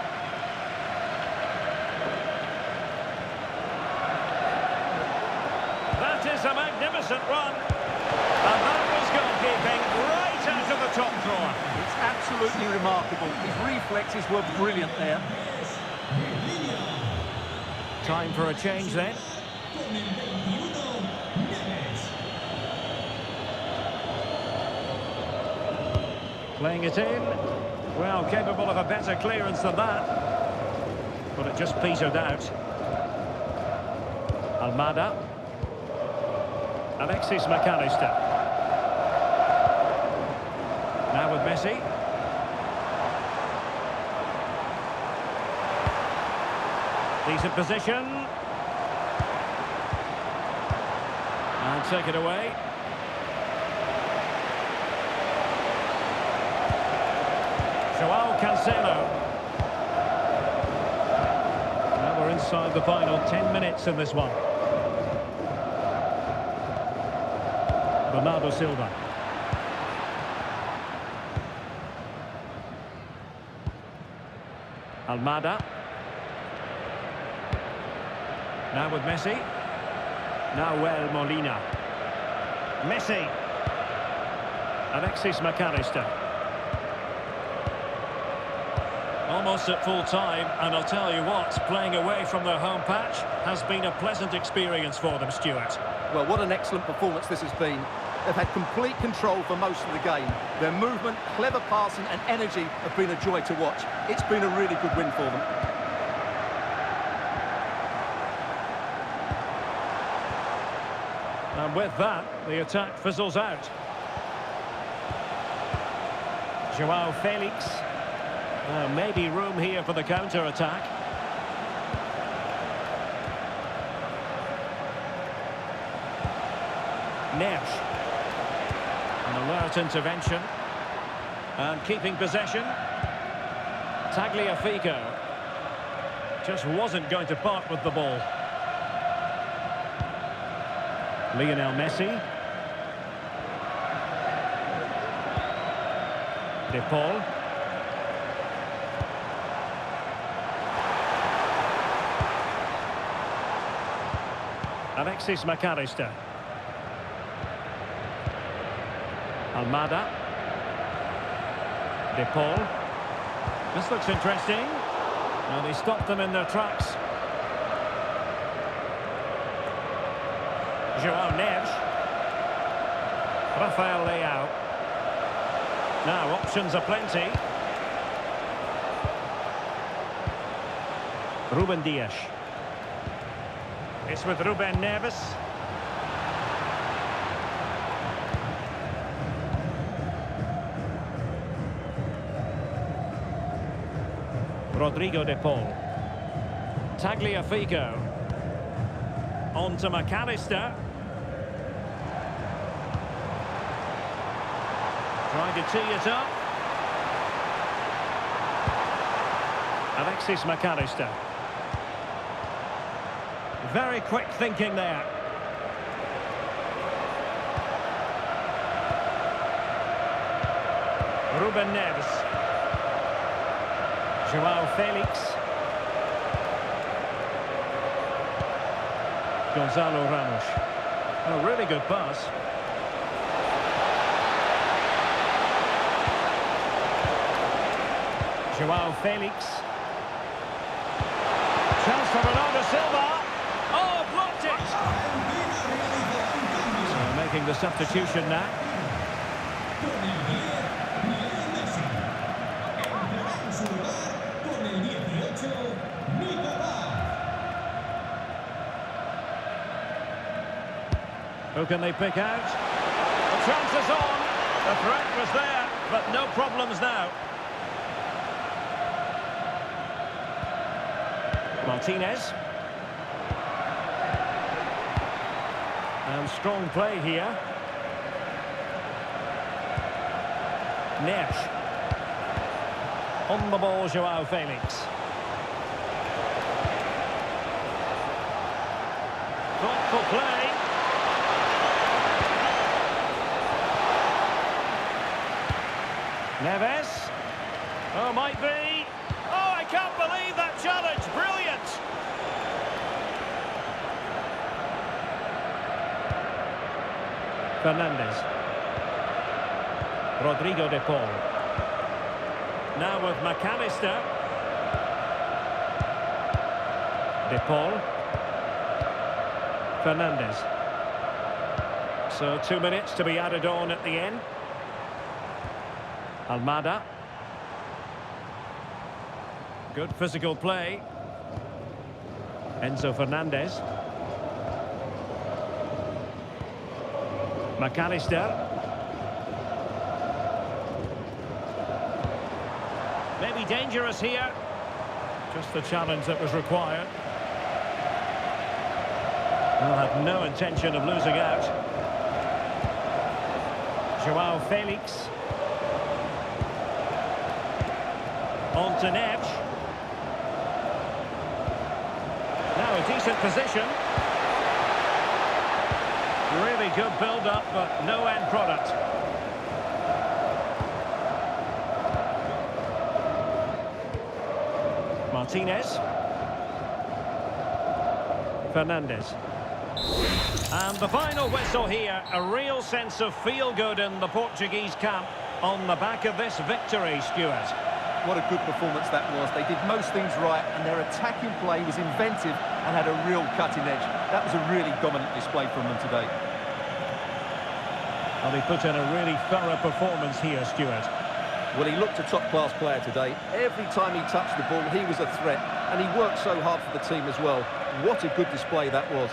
That is a magnificent run. And that was goalkeeping right out of the top drawer. It's absolutely remarkable. His reflexes were brilliant there. Time for a change then. Playing it in. Well, capable of a better clearance than that. But it just petered out. Almada. Alexis McAllister. Now with Messi. Decent position. And take it away. João Cancelo. Now we're inside the final 10 minutes in this one. Bernardo Silva. Almada. Now with Messi. Now Molina. Messi. Alexis McAllister. Almost at full time, and I'll tell you what, playing away from their home patch has been a pleasant experience for them, Stuart. Well, what an excellent performance this has been. They've had complete control for most of the game. Their movement, clever passing and energy have been a joy to watch. It's been a really good win for them. And with that, the attack fizzles out. Joao Felix. Maybe room here for the counter-attack. Neves. An alert intervention. And keeping possession. Tagliafico. Just wasn't going to part with the ball. Lionel Messi. De Paul. Alexis McAllister. Almada. De Paul. This looks interesting. And they stopped them in their tracks. Joao Neves. Rafael Leao. Now options aplenty. Ruben Dias. It's with Ruben Neves. Rodrigo de Paul. Tagliafico. On to McAllister. Trying to tee it up. Alexis McAllister. Very quick thinking there. Ruben Neves. Joao Felix. Gonzalo Ramos. A really good pass. Joao Felix. Chance for Bernardo Silva. Oh, blocked it! So making the substitution now. Who can they pick out? The chance is on. The threat was there, but no problems now. Martinez. And strong play here. Neves. On the ball, Joao Felix. Thoughtful play. Neves. Oh, might be. Oh, I can't believe that challenge. Brilliant. Fernandes. Rodrigo de Paul. Now with McAllister. De Paul. Fernandes. So 2 minutes to be added on at the end. Almada. Good physical play. Enzo Fernandez. McAllister. Maybe dangerous here. Just the challenge that was required. Well, had no intention of losing out. Joao Felix. On to Neves. Now a decent position. Really good build-up, but no end product. Martinez. Fernandes. And the final whistle here, a real sense of feel-good in the Portuguese camp on the back of this victory, Stuart. What a good performance that was. They did most things right, and their attacking play was inventive and had a real cutting edge. That was a really dominant display from them today. Well, he put in a really thorough performance here, Stuart. Well, he looked a top-class player today. Every time he touched the ball, he was a threat, and he worked so hard for the team as well. What a good display that was.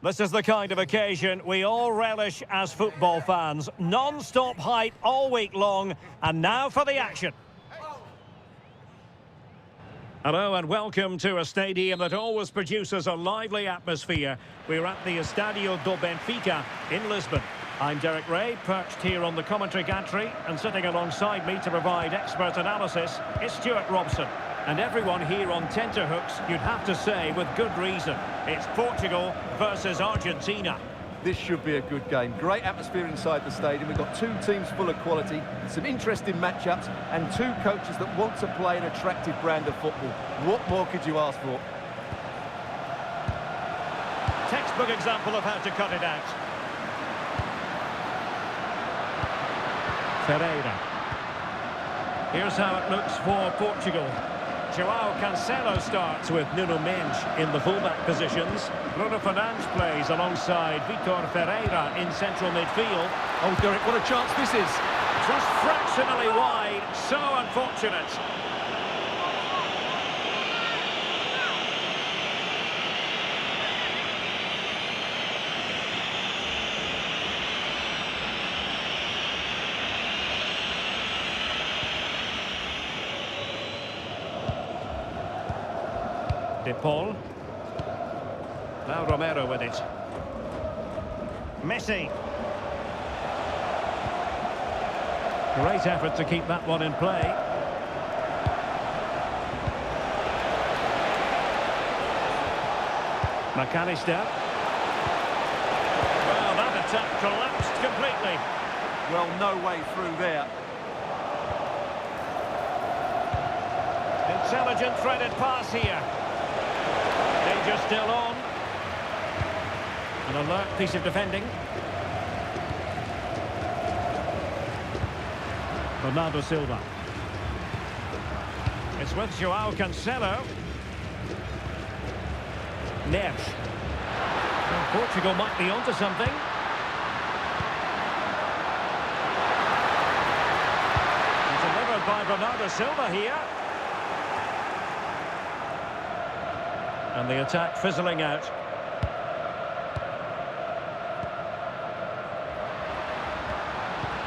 This is the kind of occasion we all relish as football fans. Non-stop hype all week long, and now for the action. Hello and welcome to a stadium that always produces a lively atmosphere. We're at the Estadio do Benfica in Lisbon. I'm Derek Ray, perched here on the commentary gantry, and sitting alongside me to provide expert analysis is Stuart Robson. And everyone here on tenterhooks, you'd have to say with good reason. It's Portugal versus Argentina. This should be a good game. Great atmosphere inside the stadium. We've got two teams full of quality, some interesting matchups, and two coaches that want to play an attractive brand of football. What more could you ask for? Textbook example of how to cut it out. Ferreira. Here's how it looks for Portugal. João Cancelo starts with Nuno Mendes in the fullback positions. Bruno Fernandes plays alongside Vitor Ferreira in central midfield. Oh, Derek, what a chance this is. Just fractionally wide, so unfortunate. De Paul. Now Romero with it. Messi. Great effort to keep that one in play. McAllister. Well, that attack collapsed completely. Well, no way through there. Intelligent threaded pass here. Danger still on. An alert piece of defending. Bernardo Silva. It's with João Cancelo. Neves. Well, Portugal might be onto something. And delivered by Bernardo Silva here. And the attack fizzling out.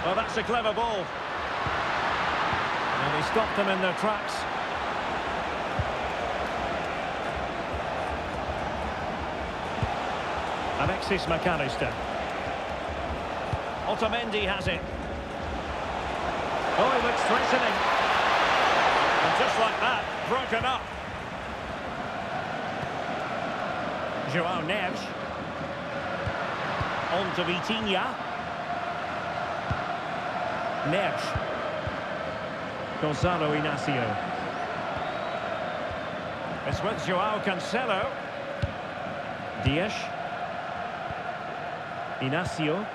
Well, that's a clever ball. And he stopped them in their tracks. Alexis McAllister. Otamendi has it. Oh, he looks threatening. Just like that, broken up. João Neves. On to Vitinha. Neves. Gonzalo Inacio. It's with João Cancelo. Dias. Inacio.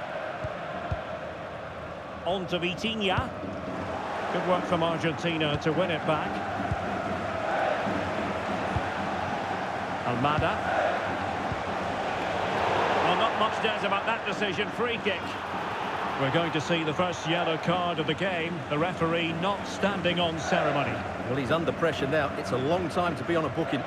On to Vitinha. Good work from Argentina to win it back. Almada. Well, not much doubt about that decision. Free kick. We're going to see the first yellow card of the game. The referee not standing on ceremony. Well, he's under pressure now. It's a long time to be on a booking.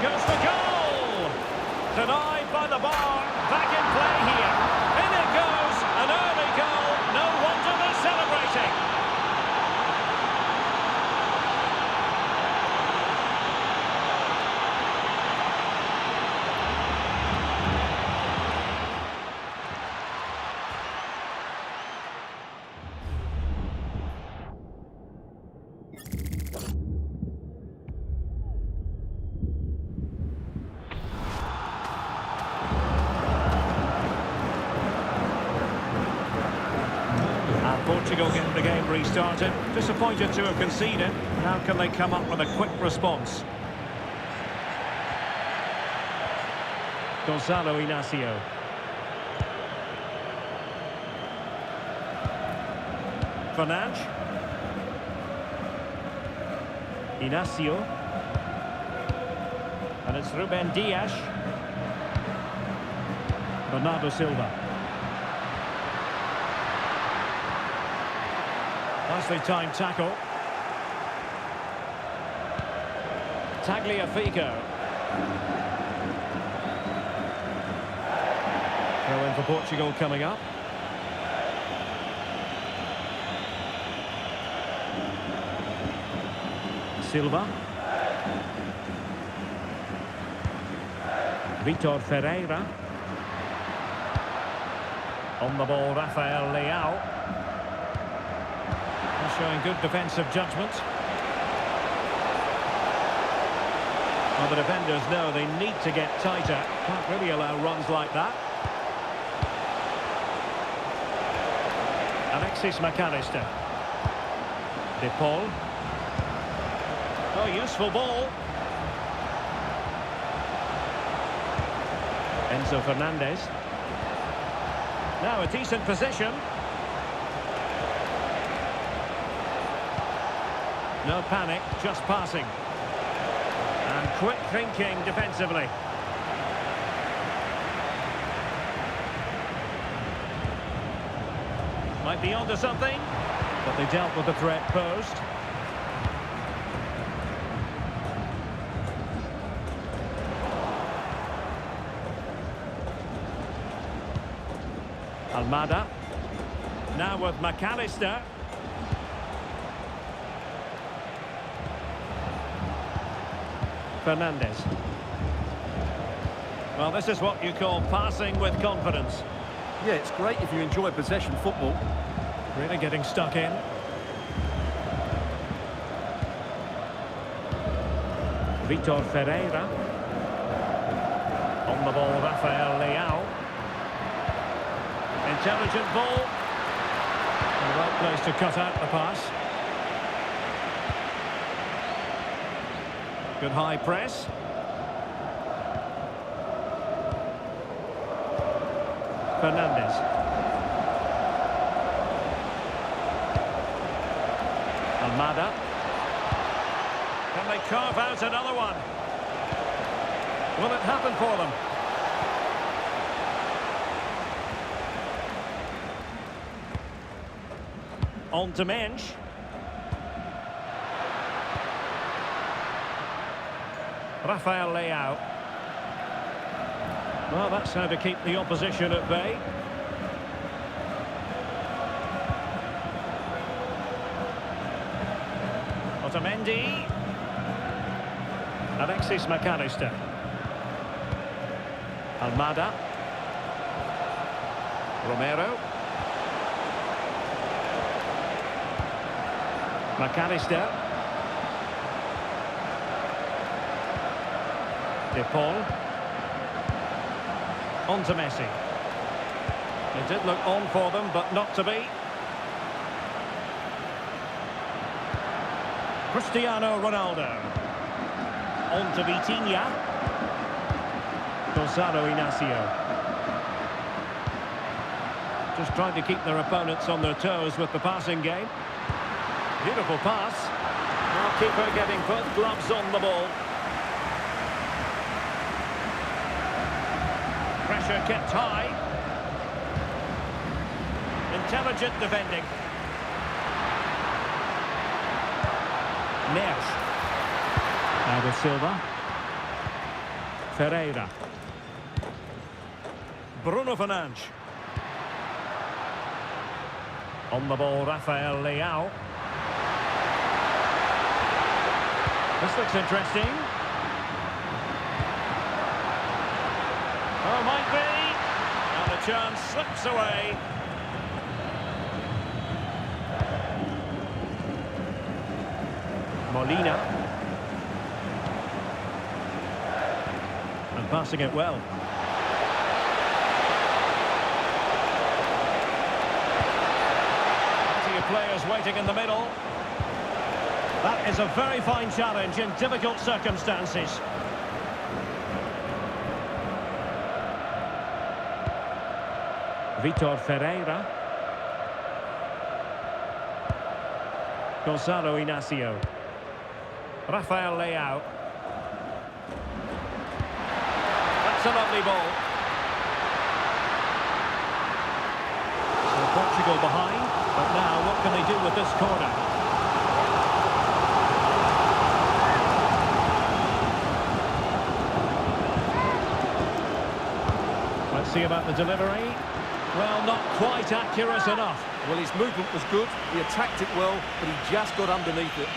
Goes for goal! Denied by the bar. Back in play here. In it goes. An early goal. No wonder they're celebrating. Portugal getting the game restarted. Disappointed to have conceded. How can they come up with a quick response? Gonzalo Inacio. Fernandes. Inacio. And it's Ruben Dias. Bernardo Silva. Nicely timed tackle. Tagliafico. Throw in for Portugal coming up. Silva. Vitor Ferreira. On the ball, Rafael Leao. Showing good defensive judgment. Well, the defenders know they need to get tighter. Can't really allow runs like that. Alexis McAllister. De Paul. Oh, useful ball. Enzo Fernandez. Now a decent position. No panic, just passing. And quick thinking defensively. Might be onto something, but they dealt with the threat posed. Almada. Now with McAllister. Fernandes. Well, this is what you call passing with confidence. Yeah, it's great if you enjoy possession football. Really getting stuck in. Vitor Ferreira. On the ball, Rafael Leao. Intelligent ball. The right place to cut out the pass. Good high press. Fernandes. Almada. Can they carve out another one? Will it happen for them? On to Mensch. Rafael Leao. Well, that's how to keep the opposition at bay. Otamendi. Alexis McAllister. Almada. Romero. McAllister. De Paul. On to Messi. It did look on for them, but not to be. Cristiano Ronaldo. On to Vitinha. Gonzalo Inacio. Just trying to keep their opponents on their toes with the passing game. Beautiful pass. Now keeper getting both gloves on the ball. Pressure kept high. Intelligent defending. Neres. David Silva. Ferreira. Bruno Fernandes. On the ball, Rafael Leao. This looks interesting. Oh, might be. And the chance slips away. Molina. And passing it well. Plenty of players waiting in the middle. That is a very fine challenge in difficult circumstances. Vitor Ferreira. Gonzalo Inacio. Rafael Leao. That's a lovely ball. So Portugal behind, but now what can they do with this corner? Let's see about the delivery. Well, not quite accurate enough. Well, his movement was good, he attacked it well, but he just got underneath it.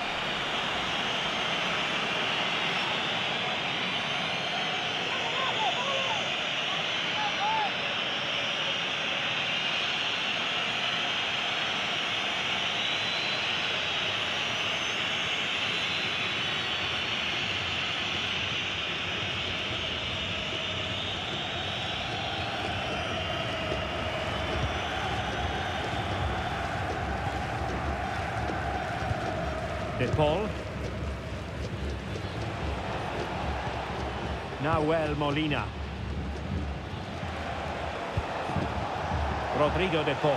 De Paul. Nahuel Molina. Rodrigo De Paul.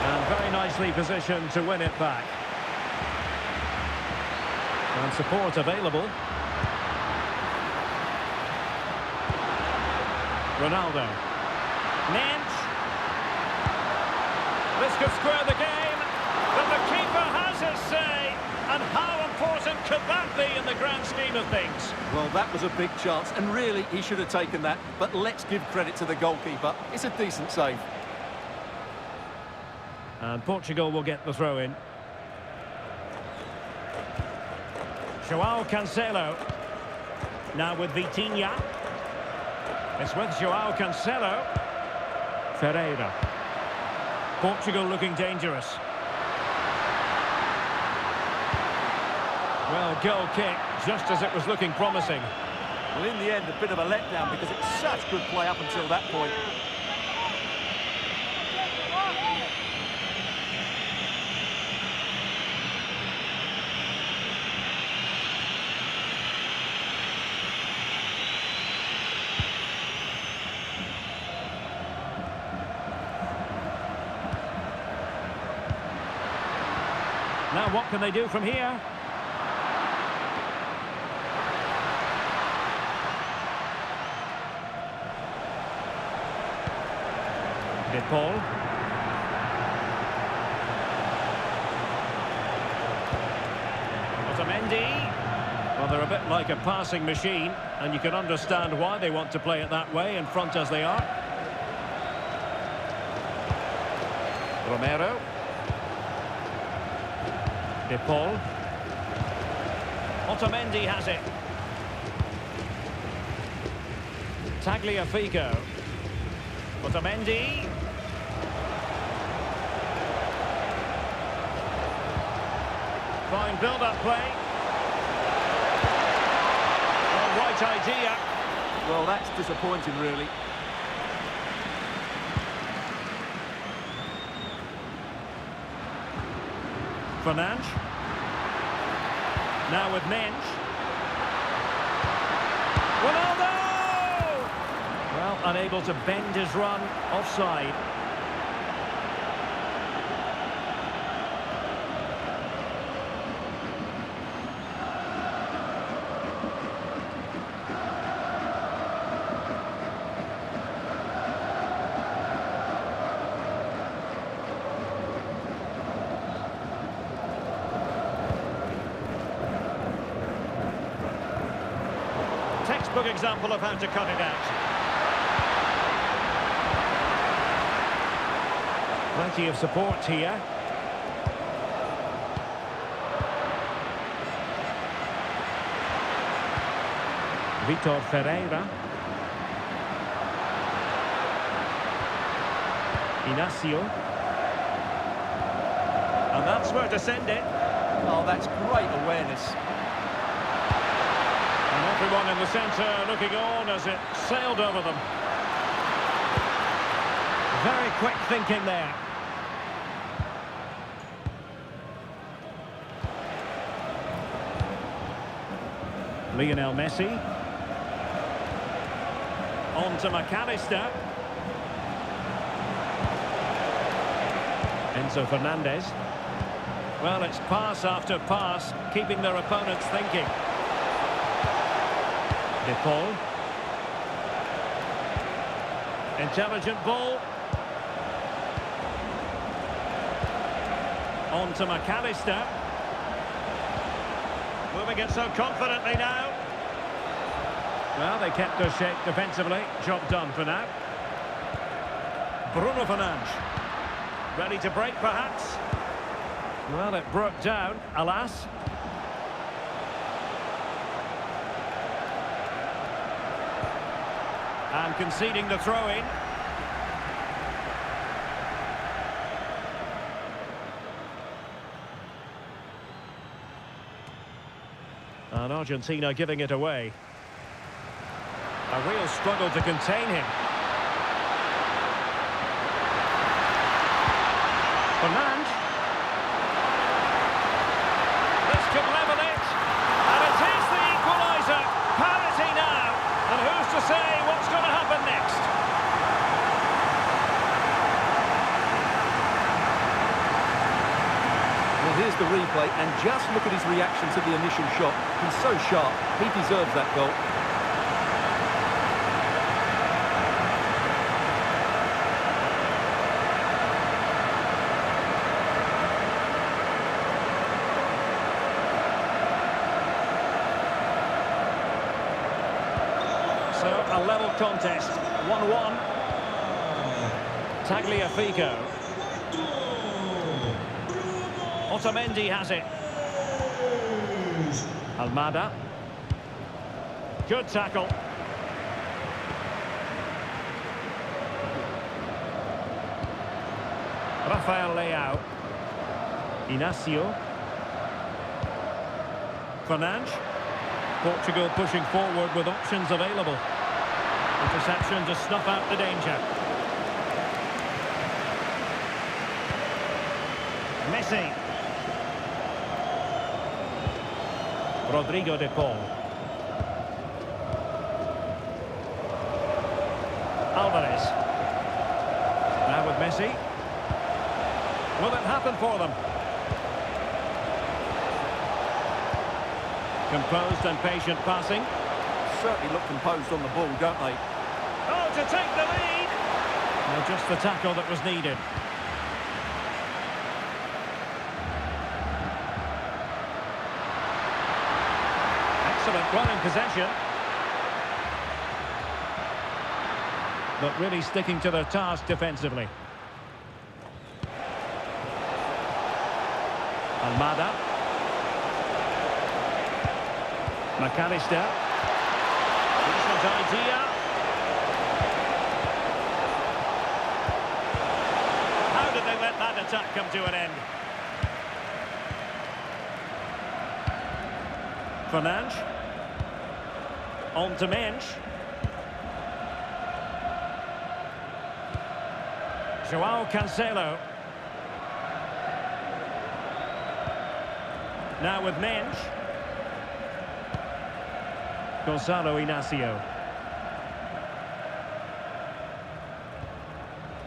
And very nicely positioned to win it back. And support available. Ronaldo. Nance. This could square the game, but the keeper has his say. And how important could that be in the grand scheme of things? Well, that was a big chance, and really, he should have taken that. But let's give credit to the goalkeeper. It's a decent save. And Portugal will get the throw in. Joao Cancelo. Now with Vitinha. It's with Joao Cancelo. Ferreira. Portugal looking dangerous. Well, goal kick, just as it was looking promising. Well, in the end, a bit of a letdown because it's such good play up until that point. Now what can they do from here? De Paul. Otamendi. Well, they're a bit like a passing machine, and you can understand why they want to play it that way, in front as they are. Romero. De Paul. Otamendi has it. Tagliafico. Otamendi. Fine build-up play. Well, right idea. Well, that's disappointing, really. Fernandes. Now with Mensch. Ronaldo! Well, unable to bend his run, offside. Textbook example of how to cut it out. Plenty of support here. Vitor Ferreira. Inacio. And that's where to send it. Oh, that's great awareness. And everyone in the centre looking on as it sailed over them. Very quick thinking there. Lionel Messi. On to McAllister. Enzo Fernandez. Well, it's pass after pass, keeping their opponents thinking. De Paul. Intelligent ball. On to McAllister. Moving it so confidently now. Well, they kept their shape defensively. Job done for now. Bruno Fernandes. Ready to break, perhaps? Well, it broke down, alas. And conceding the throw-in. And Argentina giving it away. A real struggle to contain him. Fernandes. This could level it. And it is the equaliser. Parity now. And who's to say what's going to happen next? Well, here's the replay, and just look at his reaction to the initial shot. He's so sharp. He deserves that goal. So, a level contest, 1-1. Tagliafico. Otamendi has it. Almada. Good tackle. Rafael Leao. Inacio. Fernandes. Portugal pushing forward with options available. Interception to snuff out the danger. Messi. Rodrigo de Paul. Alvarez. Now with Messi. Will it happen for them? Composed and patient passing. Certainly look composed on the ball, don't they? Oh, to take the lead! Well, just the tackle that was needed. Excellent in possession. But really sticking to their task defensively. Almada. McAllister. Decent idea. How did they let that attack come to an end? Fernandes. On to Mensch. João Cancelo. Now with Mensch. Gonzalo Inacio.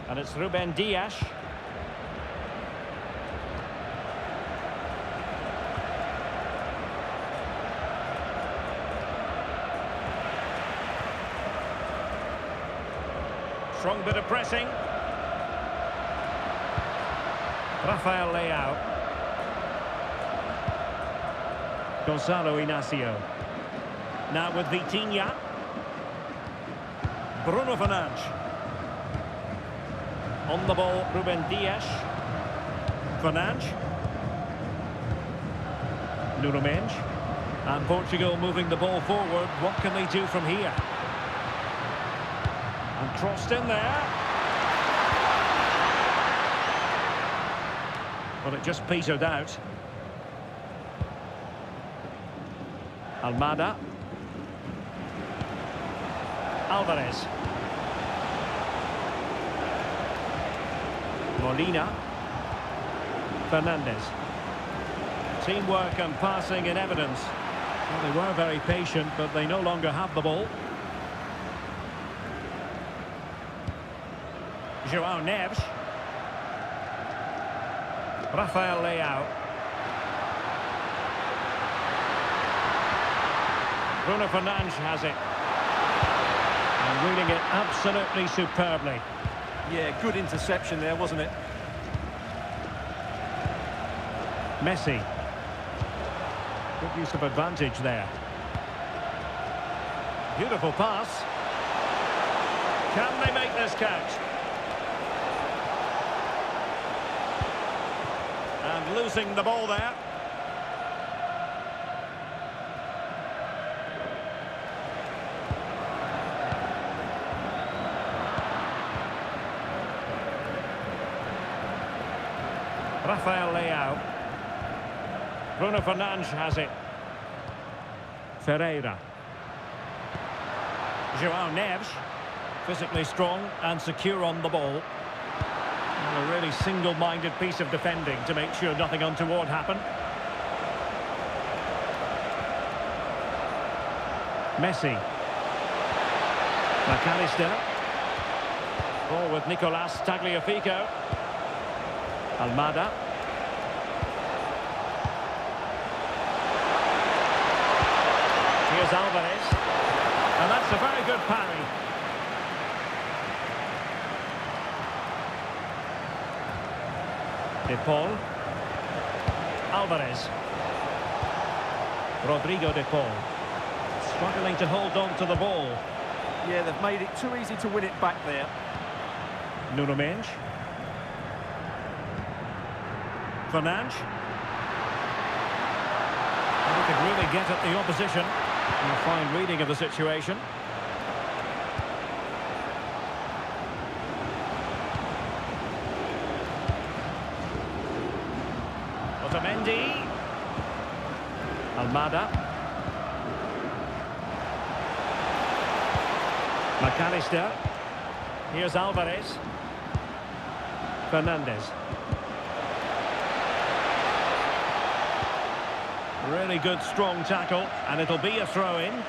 And it's Ruben Dias. Strong bit of pressing. Rafael Leao. Gonzalo Inacio. Now with Vitinha. Bruno Fernandes. On the ball, Ruben Dias. Fernandes. Nuno Mendes. And Portugal moving the ball forward. What can they do from here? And crossed in there. Well, it just petered out. Almada. Alvarez. Molina. Fernandes. Teamwork and passing in evidence. Well, they were very patient, but they no longer have the ball. João Neves. Rafael Leao. Bruno Fernandes has it. And reading it absolutely superbly. Yeah, good interception there, wasn't it? Messi. Good use of advantage there. Beautiful pass. Can they make this count? And losing the ball there. Rafael Leao. Bruno Fernandes has it. Ferreira. João Neves. Physically strong and secure on the ball. And a really single-minded piece of defending to make sure nothing untoward happened. Messi. McAllister. Ball with Nicolas Tagliafico. Almada. Here's Alvarez. And that's a very good parry. De Paul. Alvarez. Rodrigo De Paul. Struggling to hold on to the ball. Yeah, they've made it too easy to win it back there. Nuno Mendes. Fernandes. He could really get at the opposition. And a fine reading of the situation. Otamendi. Almada. McAllister. Here's Alvarez. Fernandes. Really good, strong tackle, and it'll be a throw-in.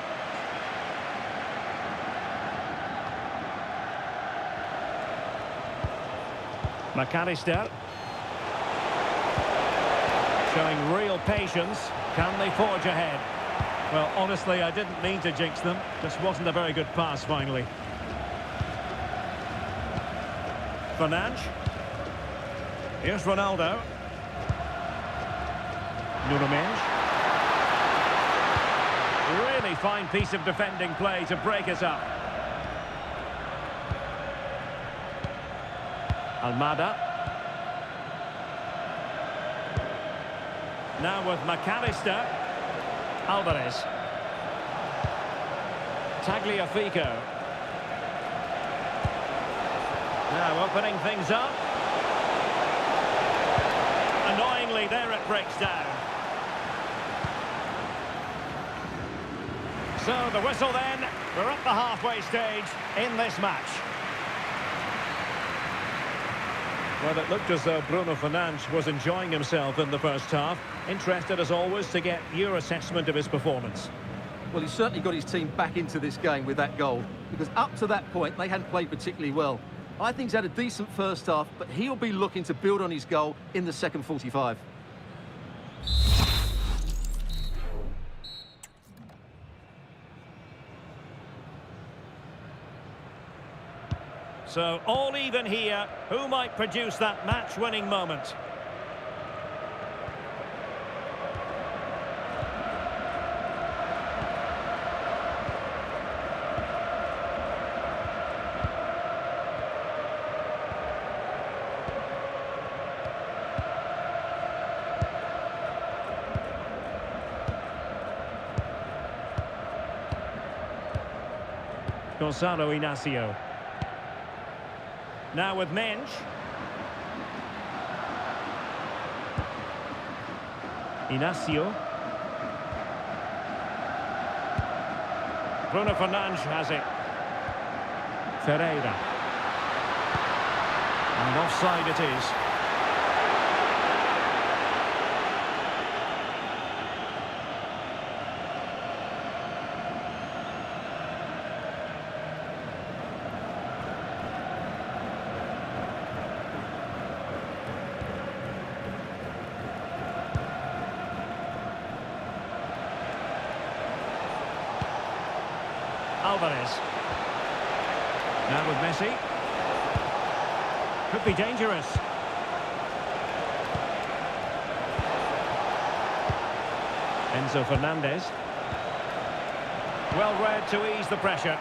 McAllister. Showing real patience. Can they forge ahead? Well, honestly, I didn't mean to jinx them. Just wasn't a very good pass, finally. Fernandes. Here's Ronaldo. Nuno Mendes. Really fine piece of defending play to break it up. Almada. Now with McAllister. Alvarez. Tagliafico. Now opening things up. Annoyingly, there it breaks down. So the whistle then. We're at the halfway stage in this match. Well, it looked as though Bruno Fernandes was enjoying himself in the first half. Interested, as always, to get your assessment of his performance. Well, he's certainly got his team back into this game with that goal, because up to that point, they hadn't played particularly well. I think he's had a decent first half, but he'll be looking to build on his goal in the second 45. So, all even here. Who might produce that match-winning moment? Gonzalo Inacio. Now with Mensch. Inacio. Bruno Fernandes has it. Ferreira. And offside it is. Alvarez. Now with Messi. Could be dangerous. Enzo Fernandez. Well read to ease the pressure.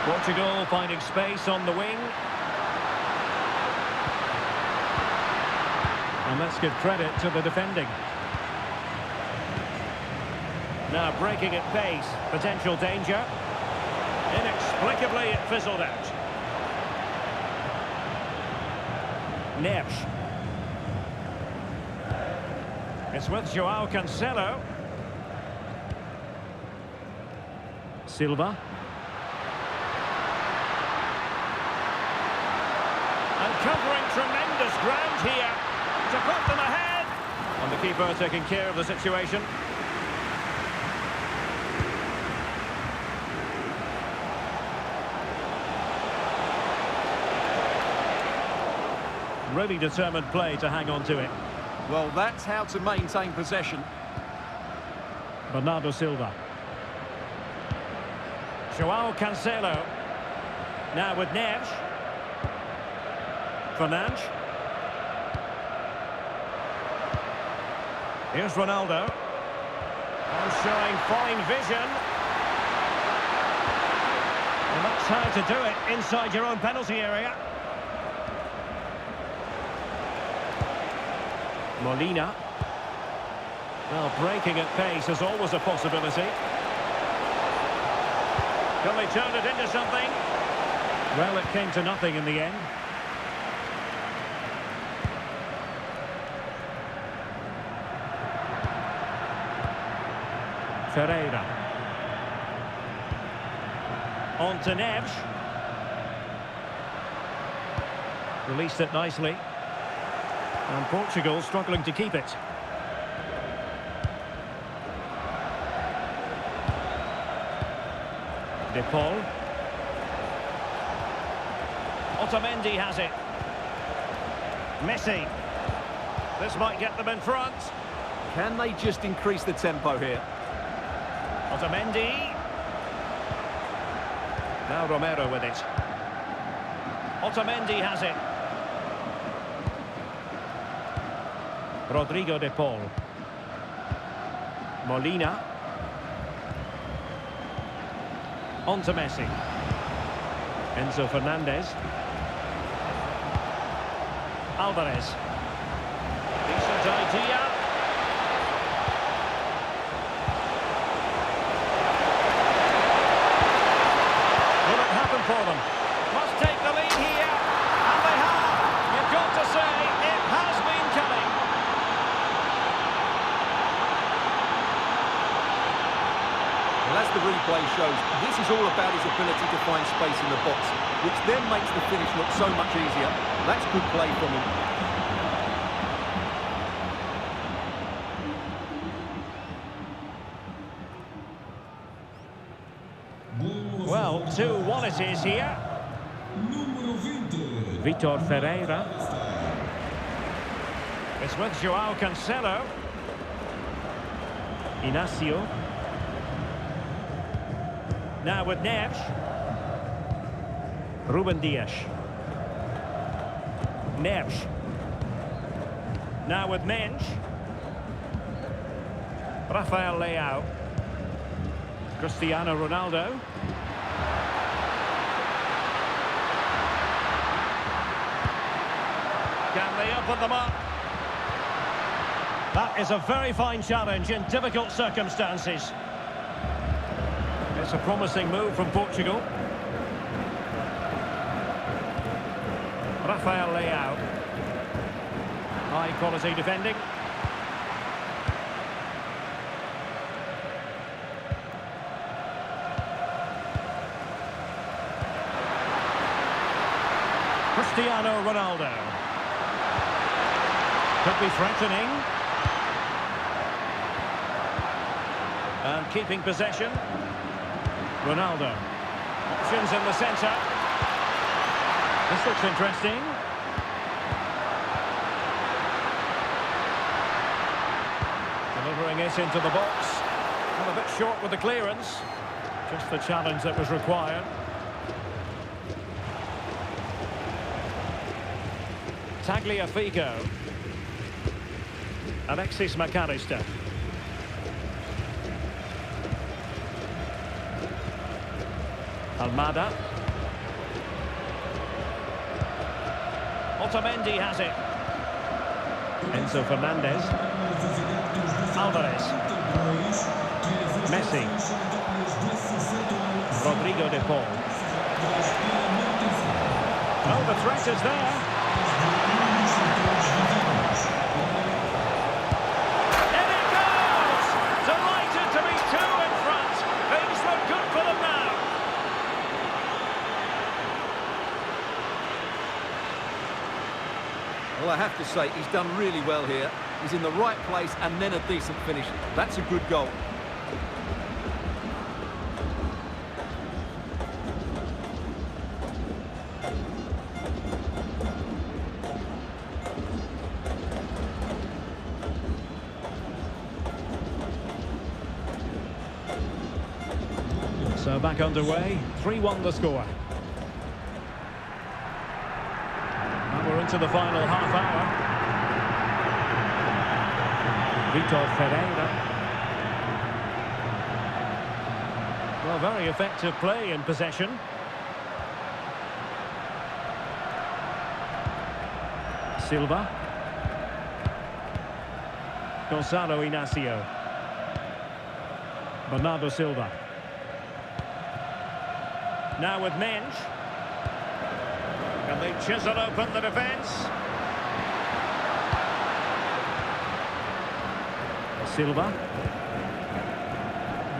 Portugal finding space on the wing. And let's give credit to the defending. Now breaking at pace, potential danger. Inexplicably it fizzled out. Neves. It's with João Cancelo. Silva. And covering tremendous ground here to put them ahead. And the keeper taking care of the situation. Really determined play to hang on to it. Well, that's how to maintain possession. Bernardo Silva. João Cancelo. Now with Neves. Fernandes. Here's Ronaldo. And showing fine vision. And that's how to do it inside your own penalty area. Molina. Well, breaking at pace is always a possibility. Can they turn it into something? Well, it came to nothing in the end. Ferreira. On to Neves. Released it nicely. And Portugal struggling to keep it. De Paul. Otamendi has it. Messi. This might get them in front. Can they just increase the tempo here? Otamendi. Now Romero with it. Otamendi has it. Rodrigo De Paul. Molina. On to Messi. Enzo Fernandez. Alvarez. Decent idea. Will it happen for them? Must take the lead here. And they have. You've got to say, it has been coming. Well, as the replay shows, this is all about his ability to find space in the box, which then makes the finish look so much easier. That's good play from him. Well, 2-1 it is here. Número 20. Vitor Ferreira. It's with João Cancelo. Inacio. Now with Neves. Ruben Dias. Neves. Now with Mensch. Rafael Leao. Cristiano Ronaldo. Can they open them up? That is a very fine challenge in difficult circumstances. It's a promising move from Portugal. Rafael Leao. High quality defending. Cristiano Ronaldo. Could be threatening. And keeping possession. Ronaldo. Options in the centre. This looks interesting. Delivering it into the box. Well, a bit short with the clearance. Just the challenge that was required. Tagliafico. Alexis McAllister. Almada. Otamendi has it. Enzo Fernandez. Alvarez. Messi. Rodrigo de Paul. Oh, the threat is there. In it goes! Delighted to be two in front. Things look good for them now. Well, I have to say, he's done really well here. He's in the right place and then a decent finish. That's a good goal. So back underway, 3-1 the score. And we're into the final half hour. Vitor Ferreira. Well, very effective play in possession. Silva. Gonzalo Inacio. Bernardo Silva. Now with Mensch. Can they chisel open the defence? Silva.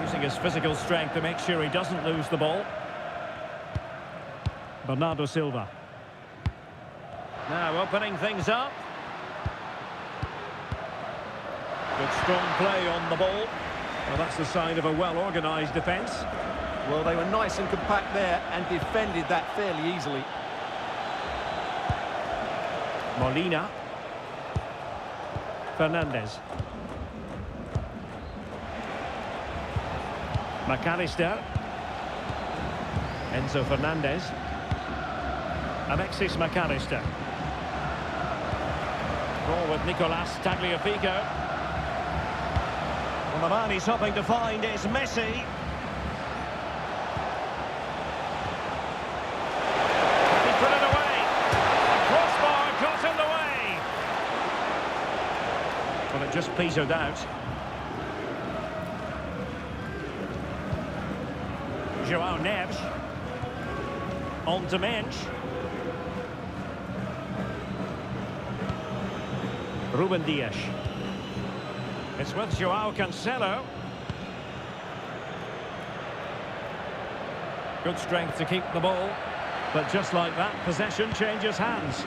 Using his physical strength to make sure he doesn't lose the ball. Bernardo Silva. Now opening things up. Good strong play on the ball. Well, that's the sign of a well-organised defence. Well, they were nice and compact there and defended that fairly easily. Molina. Fernandez. McAllister. Enzo Fernandez. Alexis McAllister. Ball with Nicolas Tagliafico. And the man he's hoping to find is Messi. He put it away. Crossbar got in the way. Well, it just petered out. João Neves. On to Mensch. Ruben Dias. It's with João Cancelo. Good strength to keep the ball. But just like that, possession changes hands.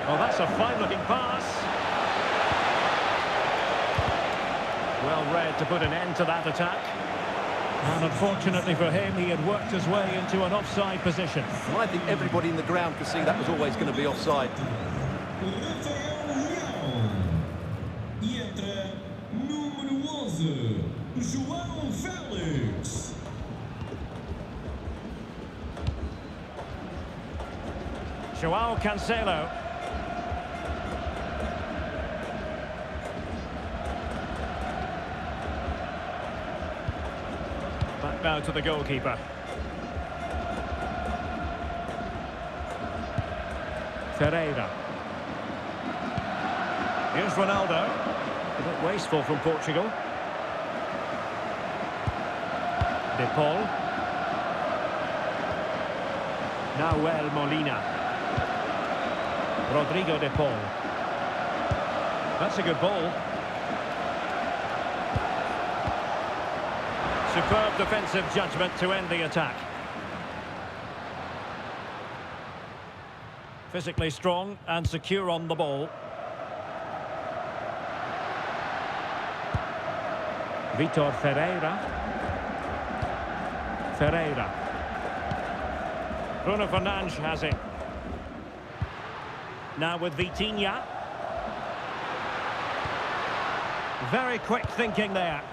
Oh, that's a fine-looking pass. Well read to put an end to that attack. And unfortunately for him, he had worked his way into an offside position. And I think everybody in the ground could see that was always going to be offside. E entra número 11, João Félix. João Cancelo. Back now to the goalkeeper. Ferreira. Here's Ronaldo. A bit wasteful from Portugal. De Paul. Nahuel Molina. Rodrigo De Paul. That's a good ball. Superb defensive judgment to end the attack. Physically strong and secure on the ball. Vitor Ferreira. Ferreira. Bruno Fernandes has it. Now with Vitinha. Very quick thinking there.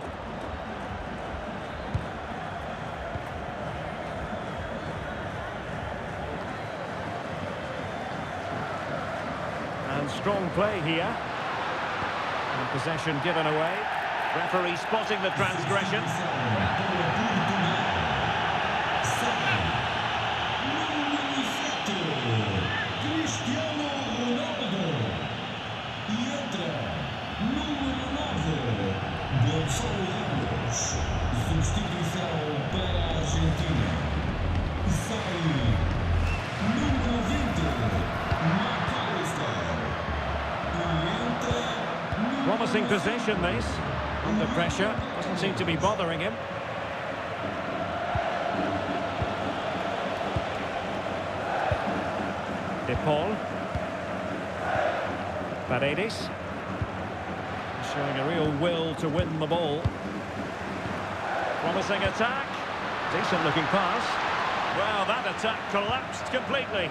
And strong play here. And possession given away. Referee spotting the transgression. Cristiano Ronaldo. E entra número 9, Gonçalo Ramos. Substituição para a Argentina. Sai número 20, McAllister. E entra Promising position, this. Under pressure. Doesn't seem to be bothering him. De Paul. Paredes. Showing a real will to win the ball. Promising attack. Decent looking pass. Well, that attack collapsed completely.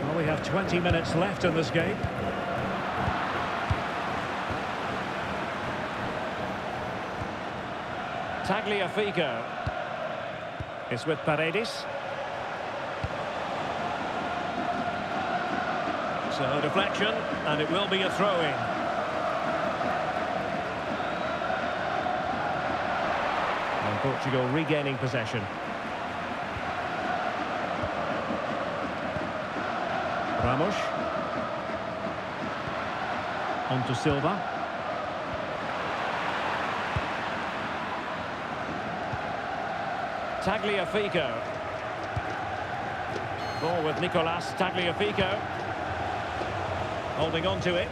Well, we have 20 minutes left in this game. Tagliafico. It's with Paredes. So deflection, and it will be a throw-in. And Portugal regaining possession. Ramos. On to Silva. Tagliafico. Ball with Nicolas Tagliafico. Holding on to it.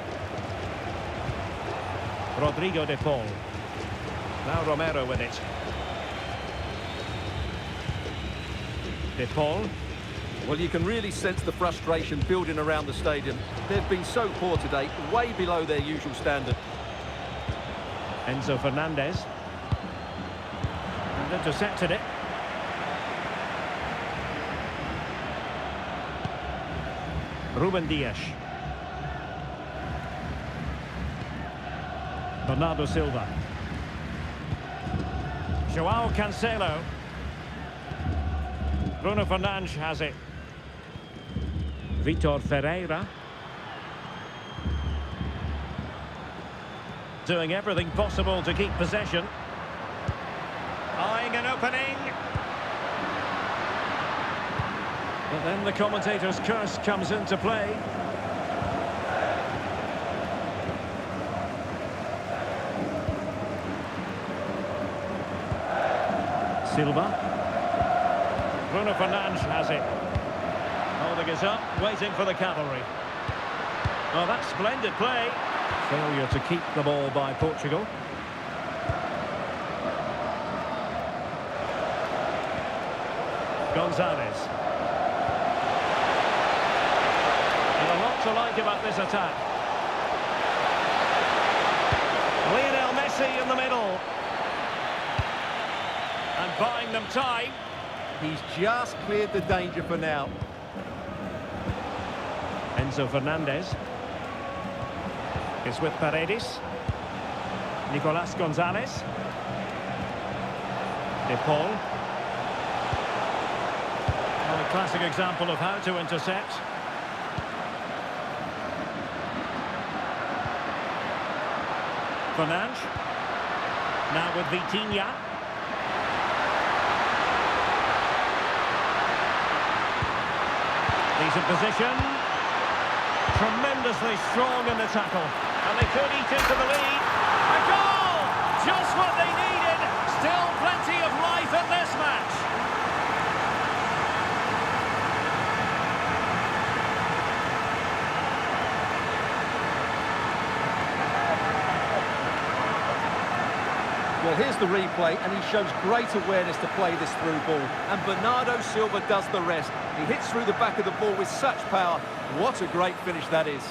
Rodrigo De Paul. Now Romero with it. De Paul. Well, you can really sense the frustration building around the stadium. They've been so poor today, way below their usual standard. Enzo Fernandez. And intercepted it. Ruben Dias. Bernardo Silva. João Cancelo. Bruno Fernandes has it. Vitor Ferreira. Doing everything possible to keep possession. Eyeing an opening. But then the commentator's curse comes into play. Silva. Bruno Fernandes has it. Holding it up, waiting for the cavalry. Oh, that's splendid play. Failure to keep the ball by Portugal. Gonzalez. And a lot to like about this attack. Lionel Messi in the middle. And buying them time. He's just cleared the danger for now. Enzo Fernandez. It's with Paredes. Nicolas Gonzalez. De Paul. Well, a classic example of how to intercept. Fernandes. Now with Vitinha. He's in position. Tremendously strong in the tackle. And they could eat into the lead. A goal! Just what they needed. Still plenty of life in this match. Well, here's the replay, and he shows great awareness to play this through ball. And Bernardo Silva does the rest. He hits through the back of the ball with such power. What a great finish that is.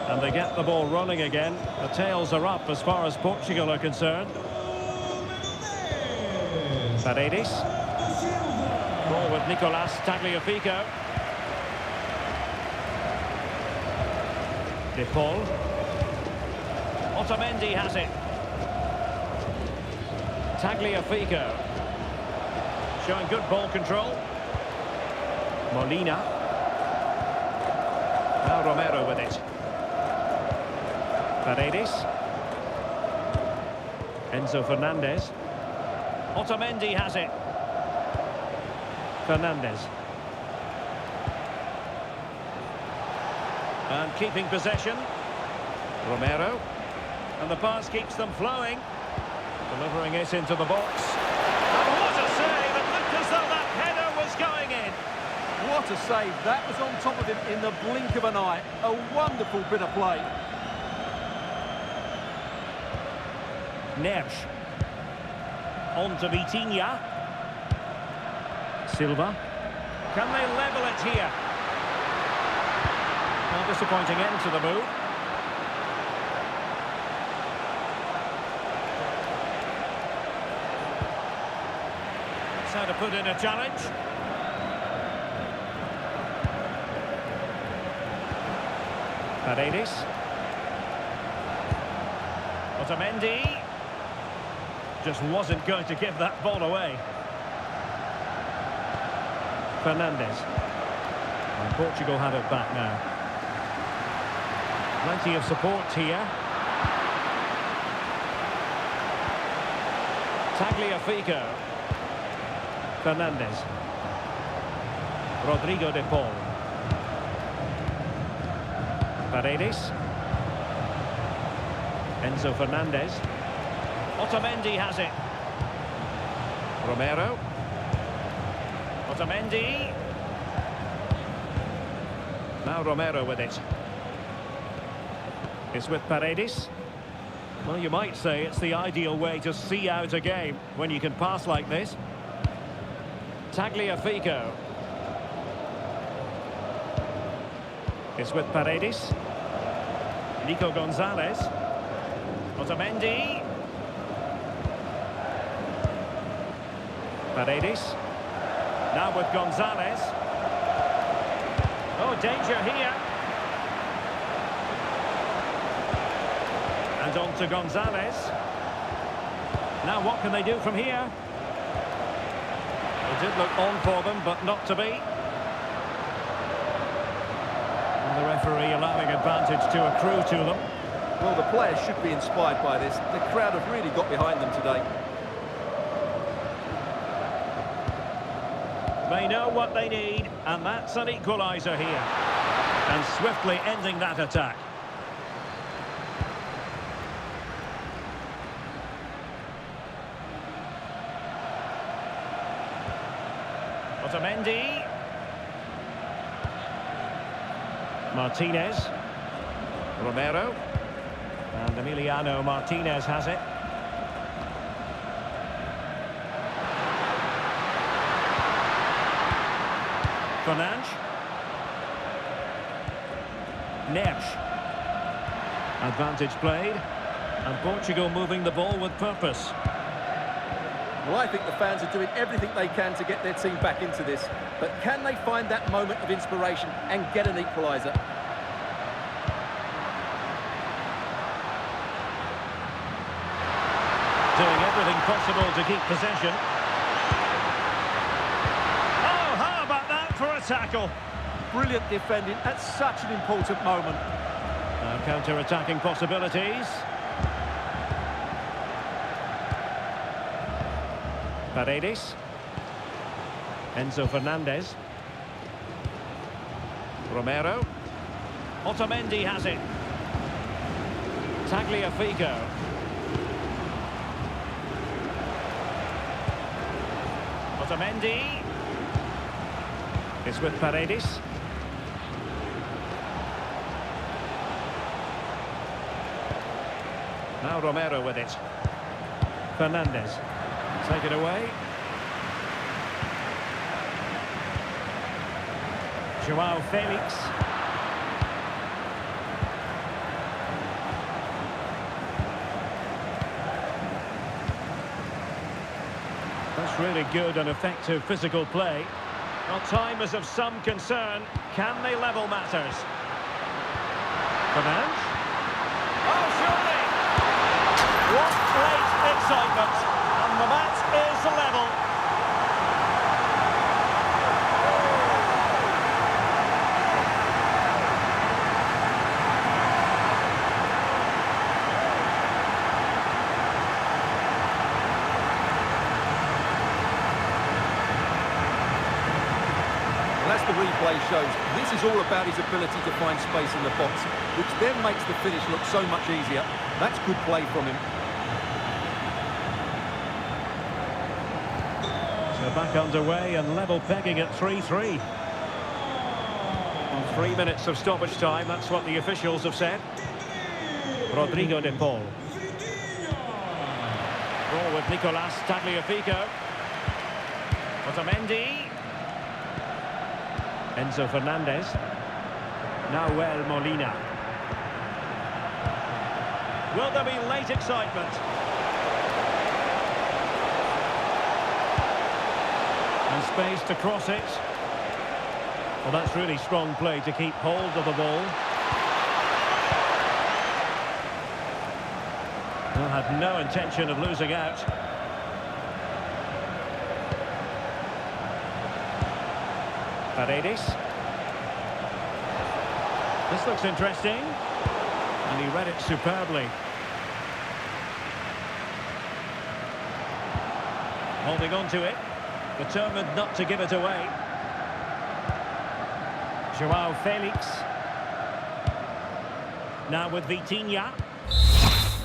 And they get the ball running again. The tails are up as far as Portugal are concerned. Paredes. Ball with Nicolas Tagliafico. De Paul. Otamendi has it. Tagliafico. Showing good ball control. Molina. Now Romero with it. Paredes. Enzo Fernandez. Otamendi has it. Fernandez. And keeping possession. Romero. And the pass keeps them flowing. Delivering it into the box. And what a save! It looked as though that header was going in. What a save. That was on top of him in the blink of an eye. A wonderful bit of play. Neres. On to Vitinha. Silva. Can they level it here? A disappointing end to the move. That's how to put in a challenge. Paredes. Otamendi. Just wasn't going to give that ball away. Fernandez. And Portugal have it back now. Plenty of support here. Tagliafico. Fernandez. Rodrigo de Paul. Paredes. Enzo Fernandez. Otamendi has it. Romero. Otamendi. Now Romero with it. It's with Paredes. Well, you might say it's the ideal way to see out a game when you can pass like this. Tagliafico. It's with Paredes. Nico Gonzalez. Otamendi. Paredes. Now with Gonzalez. Oh, danger here. it on to Gonzalez. Now what can they do from here? It did look on for them, but not to be. And the referee allowing advantage to accrue to them. Well, the players should be inspired by this. The crowd have really got behind them today. They know what they need, and that's an equaliser here. And swiftly ending that attack. Otamendi. Martinez. Romero. And Emiliano Martinez has it. Fernandes. Neves. Advantage played. And Portugal moving the ball with purpose. Well, I think the fans are doing everything they can to get their team back into this. But can they find that moment of inspiration and get an equaliser? Doing everything possible to keep possession. Oh, how about that for a tackle? Brilliant defending at such an important moment. Now counter-attacking possibilities. Paredes. Enzo Fernandez. Romero. Otamendi has it. Tagliafico. Otamendi. It's with Paredes. Now Romero with it. Fernandez. Take it away. Joao Felix. That's really good and effective physical play. Well, time is of some concern. Can they level matters? Fernandes. Oh, surely! What great excitement! And the match is level. As the replay shows, this is all about his ability to find space in the box, which then makes the finish look so much easier. That's good play from him. So back underway and level pegging at 3-3. 3 minutes of stoppage time, that's what the officials have said. Rodrigo de Paul. Ball with Nicolas Tagliafico. Otamendi. Enzo Fernandez. Nahuel Molina. Will there be late excitement? And space to cross it. Well, that's really strong play to keep hold of the ball. Well, had no intention of losing out. Paredes. This looks interesting. And he read it superbly. Holding on to it. Determined not to give it away. Joao Felix. Now with Vitinha.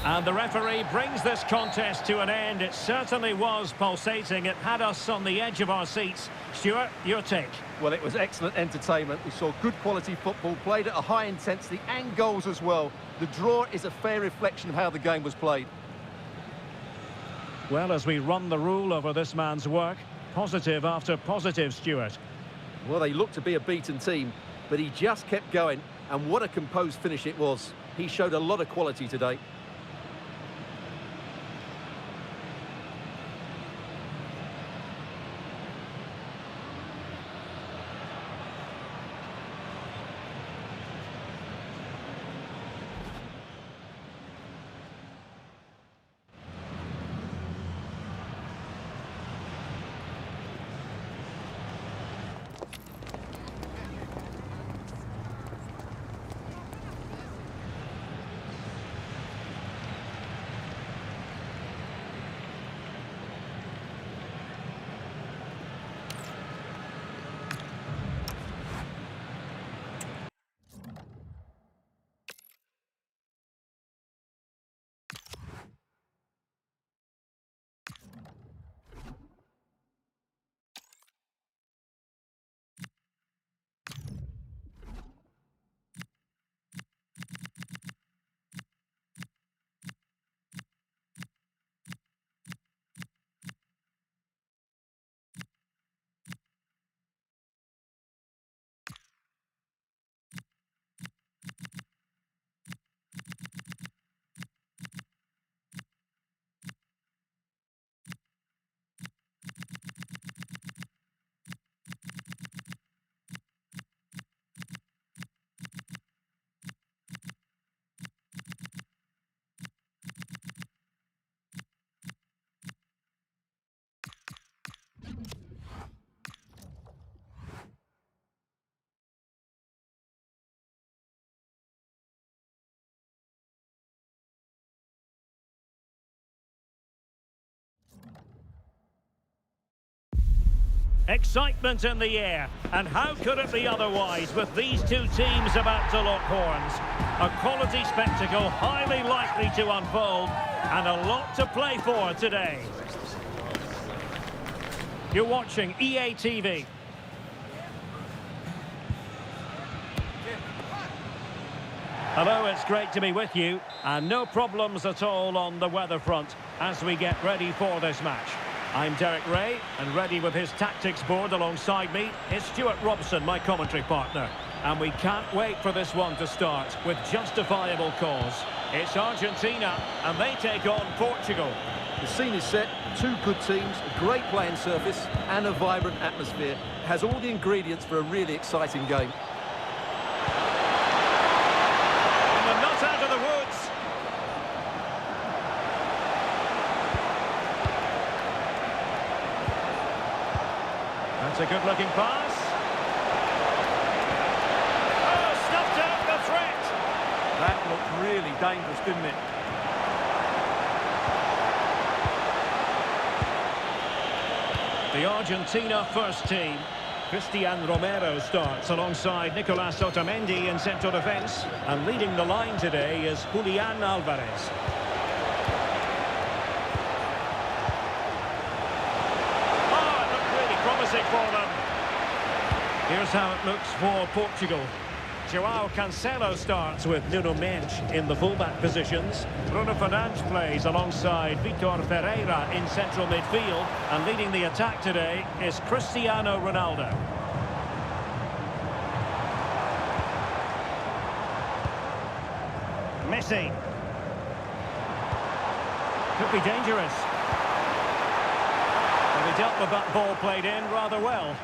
And the referee brings this contest to an end. It certainly was pulsating. It had us on the edge of our seats. Stuart, your take. Well, it was excellent entertainment. We saw good quality football, played at a high intensity and goals as well. The draw is a fair reflection of how the game was played. Well, as we run the rule over this man's work, positive after positive, Stuart. Well, they looked to be a beaten team, but he just kept going. And what a composed finish it was. He showed a lot of quality today. Excitement in the air, and how could it be otherwise with these two teams about to lock horns? A quality spectacle highly likely to unfold, and a lot to play for today. You're watching EA TV. Hello, it's great to be with you, and no problems at all on the weather front as we get ready for this match. I'm Derek Ray, and ready with his tactics board alongside me is Stuart Robson, my commentary partner. And we can't wait for this one to start with justifiable cause. It's Argentina, and they take on Portugal. The scene is set, two good teams, a great playing surface and a vibrant atmosphere. It has all the ingredients for a really exciting game. And the nut out of the woods. That's a good-looking pass. Oh, snuffed out the threat. That looked really dangerous, didn't it? The Argentina first team. Christian Romero starts alongside Nicolas Otamendi in central defence. And leading the line today is Julian Alvarez. For them. Here's how it looks for Portugal. João Cancelo starts with Nuno Mendes in the fullback positions. Bruno Fernandes plays alongside Vitor Ferreira in central midfield. And leading the attack today is Cristiano Ronaldo. Messi. Could be dangerous. He dealt with that ball played in rather well.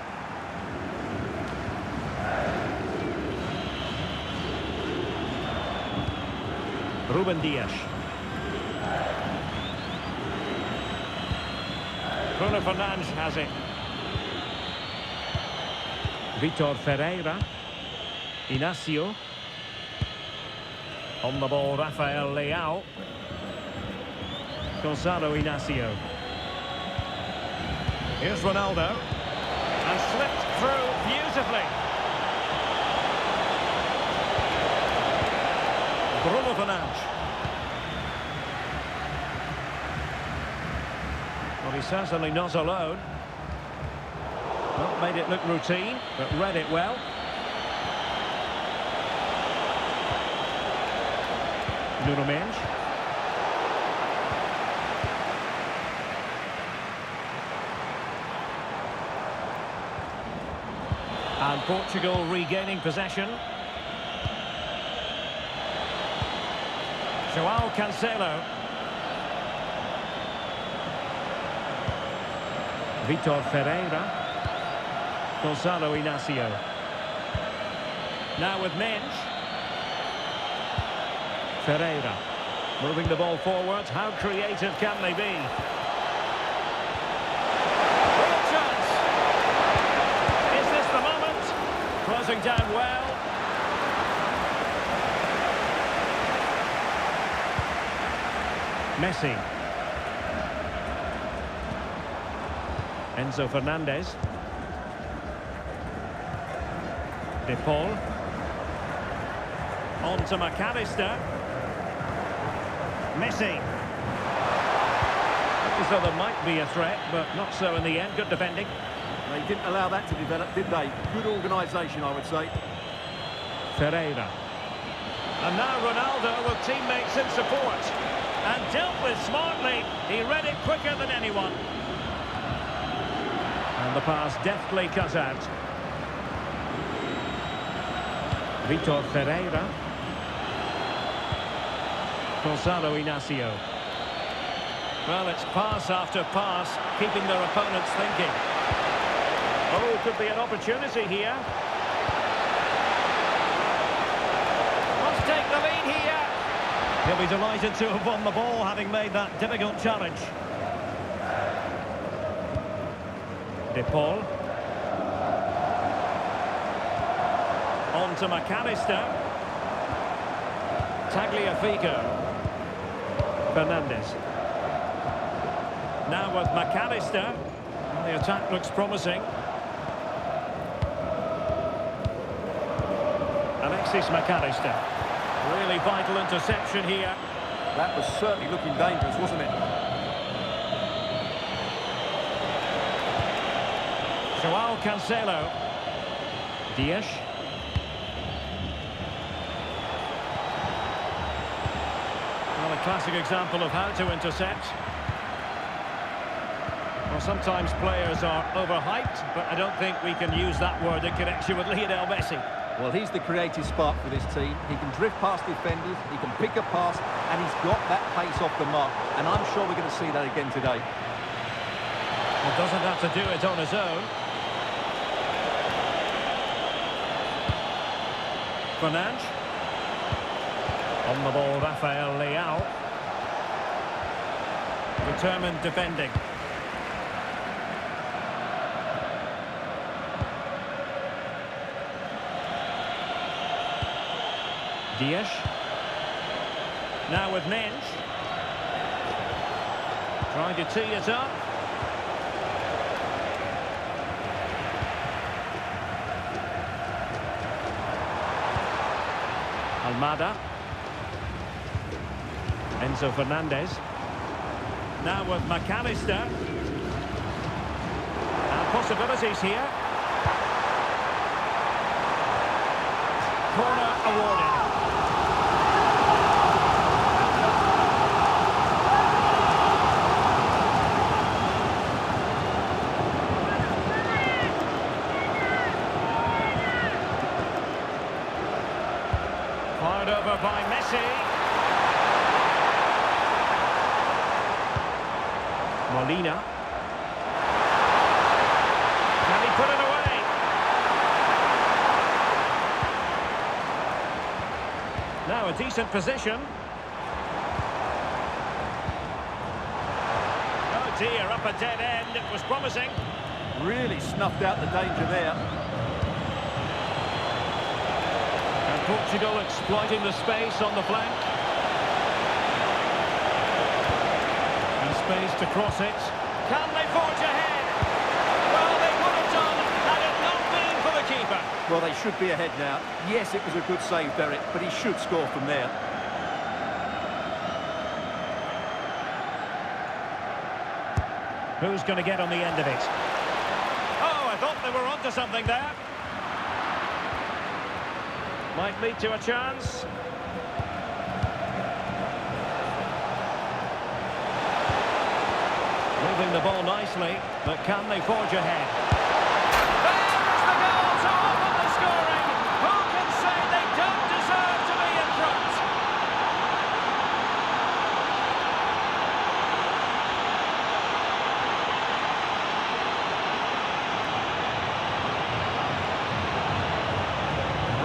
Ruben Dias. Bruno Fernandes has it. Vitor Ferreira. Inacio. On the ball, Rafael Leao. Gonzalo Inacio. Here's Ronaldo, and slipped through beautifully. Bruno Fernandes. Well, he's certainly not alone. Not made it look routine, but read it well. Nuno Mendes. And Portugal regaining possession. João Cancelo. Vitor Ferreira. Gonzalo Inacio. Now with Mendes. Ferreira. Moving the ball forward. How creative can they be? Closing down well. Messi. Enzo Fernandez. De Paul. On to McAllister. Messi. As though there might be a threat, but not so in the end. Good defending. They didn't allow that to develop, did they? Good organisation, I would say. Ferreira. And now Ronaldo with teammates in support. And dealt with smartly. He read it quicker than anyone. And the pass deftly cut out. Vitor Ferreira. Gonzalo Inacio. Well, it's pass after pass, keeping their opponents thinking. Oh, could be an opportunity here. Must take the lead here. He'll be delighted to have won the ball, having made that difficult challenge. De Paul. On to McAllister. Tagliafico. Fernandes. Now with McAllister. The attack looks promising. Alexis McAllister. Really vital interception here. That was certainly looking dangerous, wasn't it? Joao Cancelo. Dias. Well, a classic example of how to intercept. Well, sometimes players are overhyped, but I don't think we can use that word in connection with Lionel Messi. Well, he's the creative spark for this team. He can drift past defenders, he can pick a pass, and he's got that pace off the mark. And I'm sure we're going to see that again today. Well, doesn't have to do it on his own. Fernandes. On the ball, Rafael Leao. Determined defending. Dias. Now with Menz. Trying to tee it up. Almada. Enzo Fernandez. Now with McAllister. And possibilities here. Corner awarded. Fired over by Messi. Molina. Can he put it away? Now a decent position. Oh dear, up a dead end. It was promising. Really snuffed out the danger there. Portugal exploiting the space on the flank. And space to cross it. Can they forge ahead? Well, they would have done had it not been for the keeper. Well, they should be ahead now. Yes, it was a good save, Derek, but he should score from there. Who's going to get on the end of it? Oh, I thought they were onto something there. Might lead to a chance. Moving the ball nicely, but can they forge ahead? There's the goal to open the scoring. Who can say they don't deserve to be in front?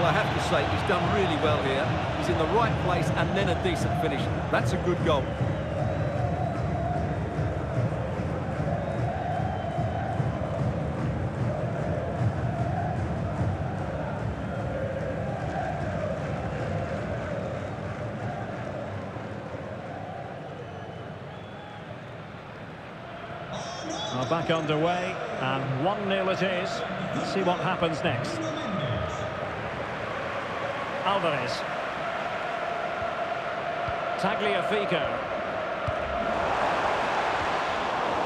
Well, I have to say, he's done really well here. He's in the right place and then a decent finish. That's a good goal. Well, back underway, and 1-0 it is. Let's see what happens next. Alvarez. Tagliafico.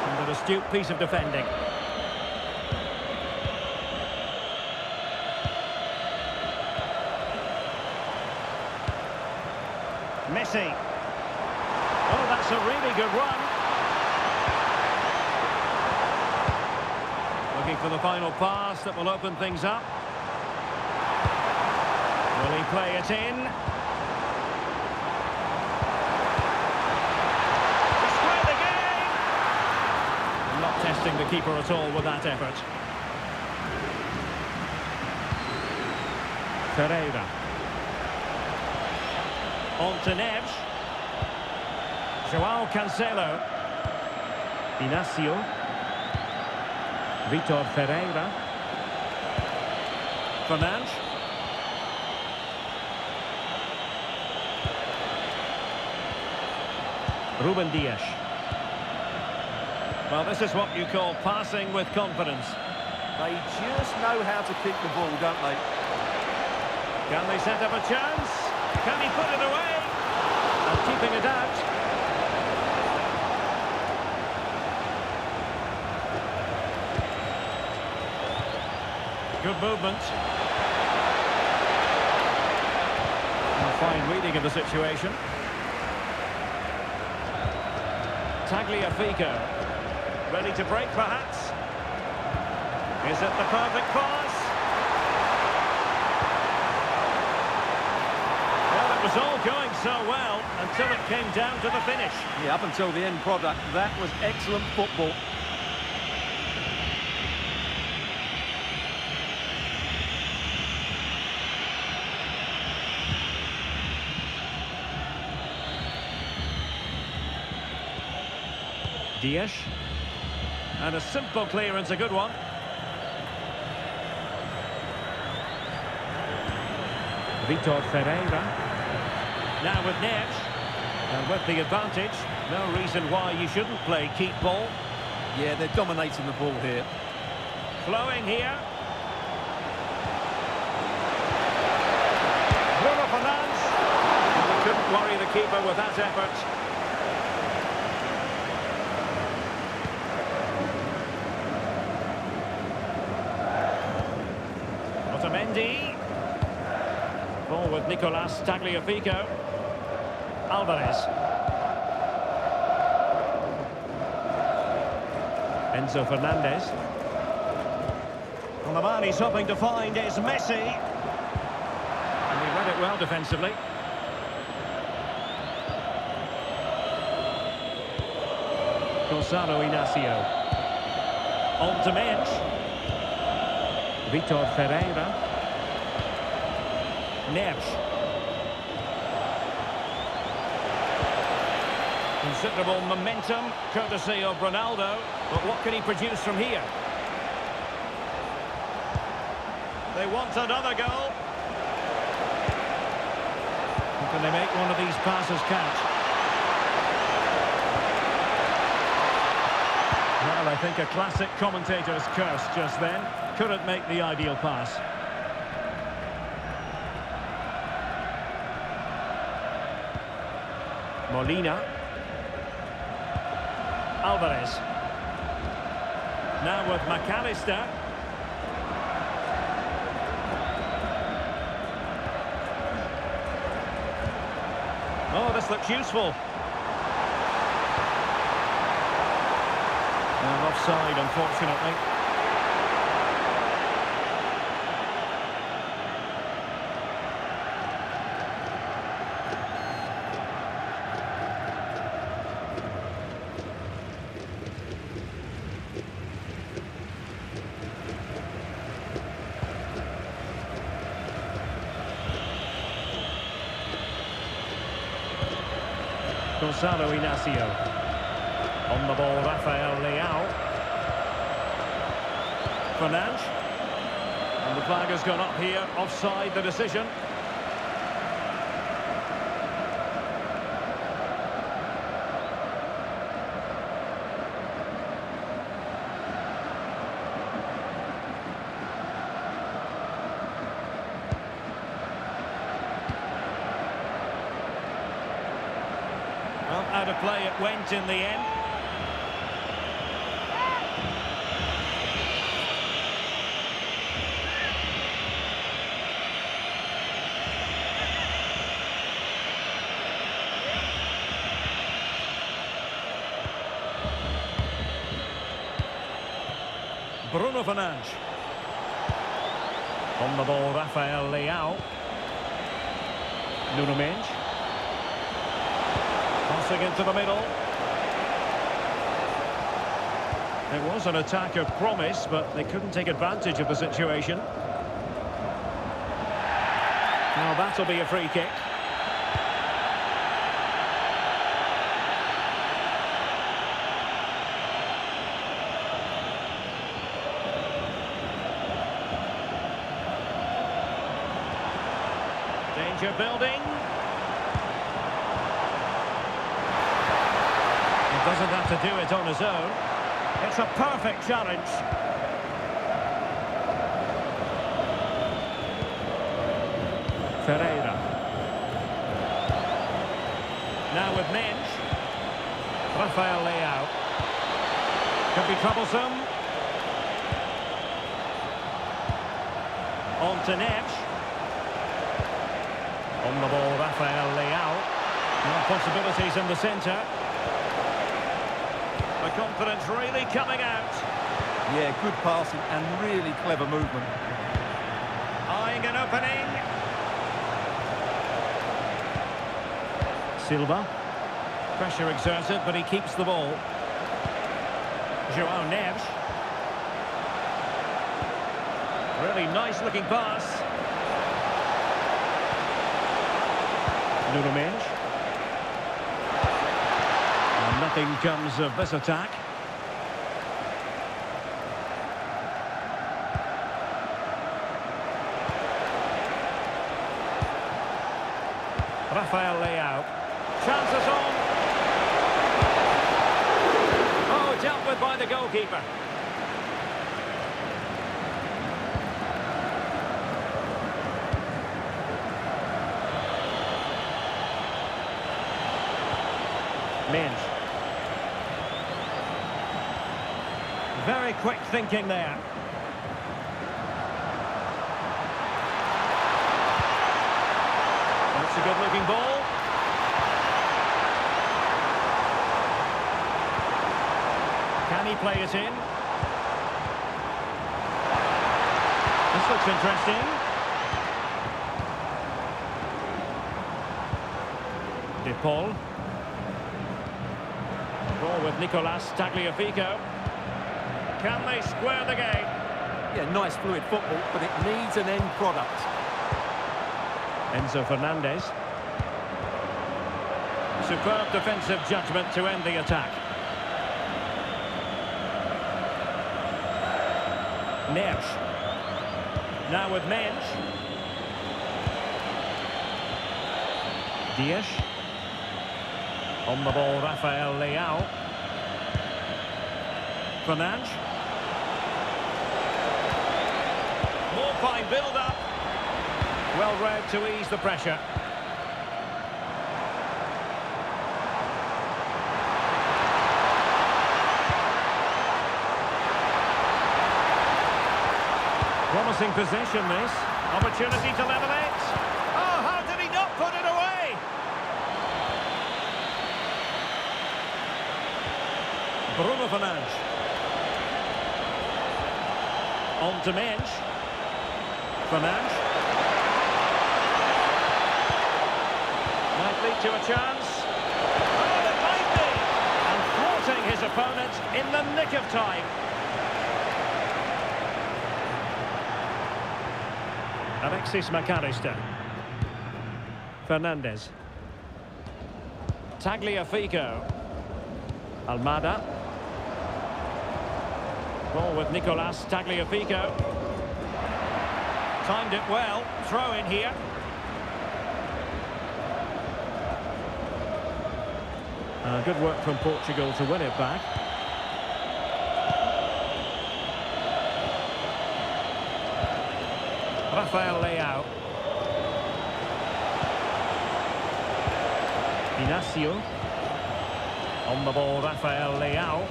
And an astute piece of defending. Messi. Oh, that's a really good run. Looking for the final pass that will open things up. Will he play it in? To square the game! Not testing the keeper at all with that effort. Ferreira. On to Neves. Joao Cancelo. Inacio. Vitor Ferreira. Fernandes. Ruben Dias. Well, this is what you call passing with confidence. They just know how to keep the ball, don't they? Can they set up a chance? Can he put it away? And keeping it out. Good movement. And a fine reading of the situation. Tagliafico. Ready to break, perhaps? Is it the perfect pass? Well, it was all going so well until it came down to the finish. Yeah, up until the end product, that was excellent football. Dias. And a simple clearance, a good one. Vitor Ferreira. Now with Neves. And with the advantage, no reason why you shouldn't play keep ball. Yeah, they're dominating the ball here. Flowing here. Bruno Fernandes. And he couldn't worry the keeper with that effort. Otamendi. Ball with Nicolas Tagliafico. Alvarez. Enzo Fernandez. And the man he's hoping to find is Messi. And he read it well defensively. Gonzalo Inacio. On to Mensch. Vitor Ferreira. Neves. Considerable momentum, courtesy of Ronaldo. But what can he produce from here? They want another goal. Can they make one of these passes count? Well, I think a classic commentator's curse just then. Couldn't make the ideal pass. Molina. Alvarez. Now with McAllister. Oh, this looks useful. And offside, unfortunately. Gonzalo Inacio. On the ball, Rafael Leao. Fernandes. And the flag has gone up here, offside the decision. Well, out of play it went in the end. Bruno Fernandes. On the ball, Rafael Leao. Nuno Mendes. Passing into the middle. It was an attack of promise, but they couldn't take advantage of the situation. Now that'll be a free kick. Danger building. He doesn't have to do it on his own. It's a perfect challenge. Ferreira. Now with Mensch. Rafael Leao. Could be troublesome. On to Neves. On the ball, Rafael Leao. More possibilities in the centre. The confidence really coming out. Yeah, good passing and really clever movement. Eyeing an opening. Silva. Pressure exerted, but he keeps the ball. João Neves. Really nice looking pass. Nuno Mendes. And nothing comes of this attack. Rafael Leao. Chances on. Oh, dealt with by the goalkeeper. Mensch. Very quick thinking there. That's a good-looking ball. Can he play it in? This looks interesting. De Paul. Ball with Nicolas Tagliafico. Can they square the game? Yeah, nice fluid football, but it needs an end product. Enzo Fernandez. Superb defensive judgment to end the attack. Neves. Now with Mensch. Dias. On the ball, Rafael Leao. Fernandes. More fine build-up. Well read to ease the pressure. Promising possession, this. Opportunity to level it. Oh, how did he not put it away? Bruno Fernandes. On to Mensch. Fernandes. Might lead to a chance. Oh, it might be. And thwarting his opponent in the nick of time. Alexis McAllister. Fernandez. Tagliafico. Almada. Ball with Nicolas Tagliafico. Timed it well. Throw in here. Good work from Portugal to win it back. Rafael Leao. Inacio. On the ball, Rafael Leao.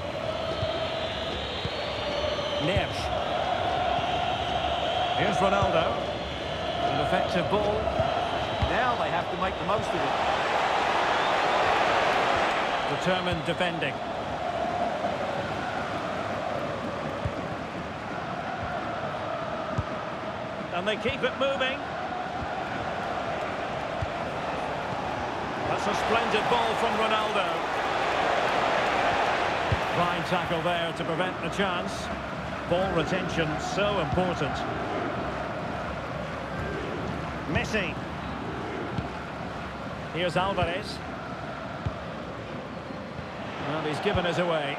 Neves. Here's Ronaldo. An effective ball. Now they have to make the most of it. Determined defending. And they keep it moving. That's a splendid ball from Ronaldo. Fine tackle there to prevent the chance. Ball retention so important. Messi. Here's Alvarez. Well, he's given us away.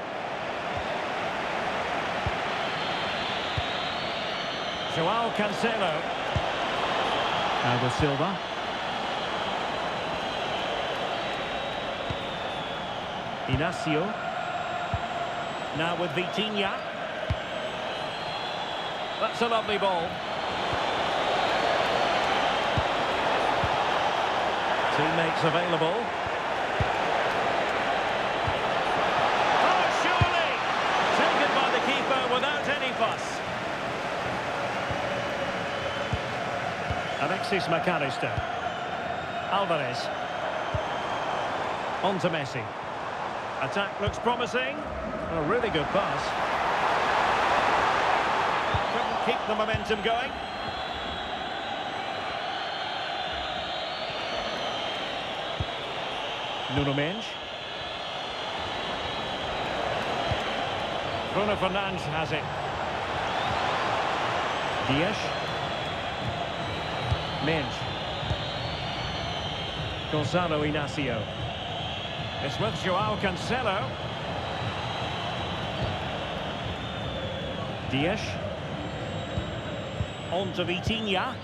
João Cancelo. Thiago Silva. Inacio. Now with Vitinha. That's a lovely ball. Teammates available. Oh, surely! Taken by the keeper without any fuss. Alexis McAllister. Alvarez. On to Messi. Attack looks promising. A really good pass. Couldn't keep the momentum going. Nuno Mendes. Bruno Fernandes has it. Dias. Mendes. Gonzalo Inacio. It's with Joao Cancelo. Dias. On to Vitinha.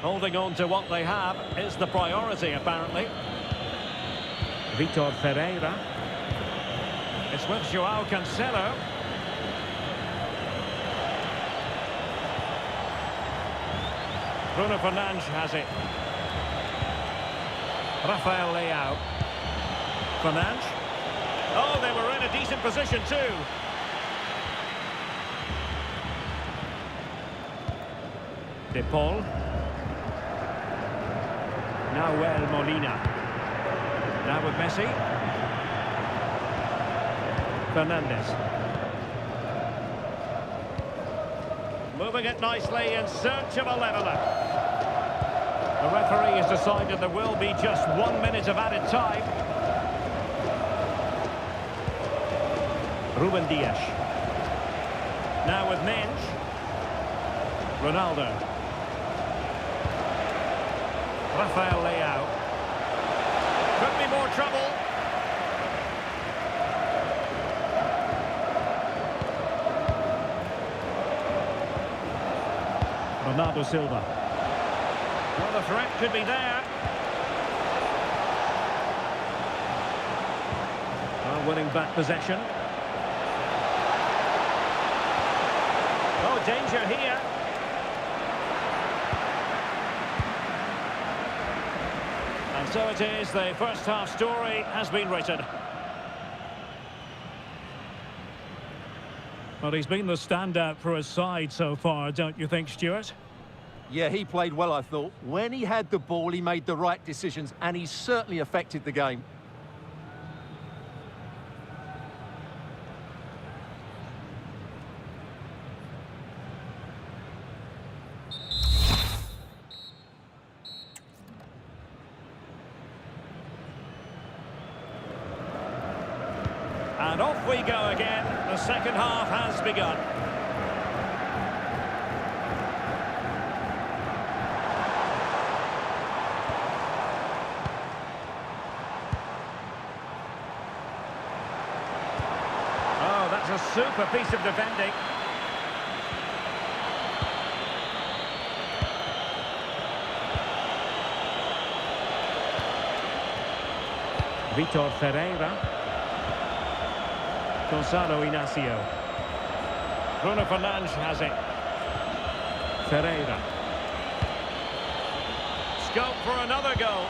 Holding on to what they have is the priority, apparently. Vitor Ferreira. It's with Joao Cancelo. Bruno Fernandes has it. Rafael Leao. Fernandes. Oh, they were in a decent position too. De Paul. Nahuel Molina. Now with Messi. Fernandes. Moving it nicely in search of a leveller. The referee has decided there will be just 1 minute of added time. Ruben Dias. Now with Mendes. Ronaldo. Rafael Leao. Could be more trouble. Bernardo Silva. Well, the threat could be there. Well, winning back possession. Oh, danger here. And so it is, the first half story has been written. Well, he's been the standout for his side so far, don't you think, Stuart? Yeah, he played well, I thought. When he had the ball, he made the right decisions, and he certainly affected the game. And off we go again. The second half has begun. Oh, that's a super piece of defending. Vitor Ferreira. Gonzalo Inacio. Bruno Fernandes has it. Ferreira. Scope for another goal.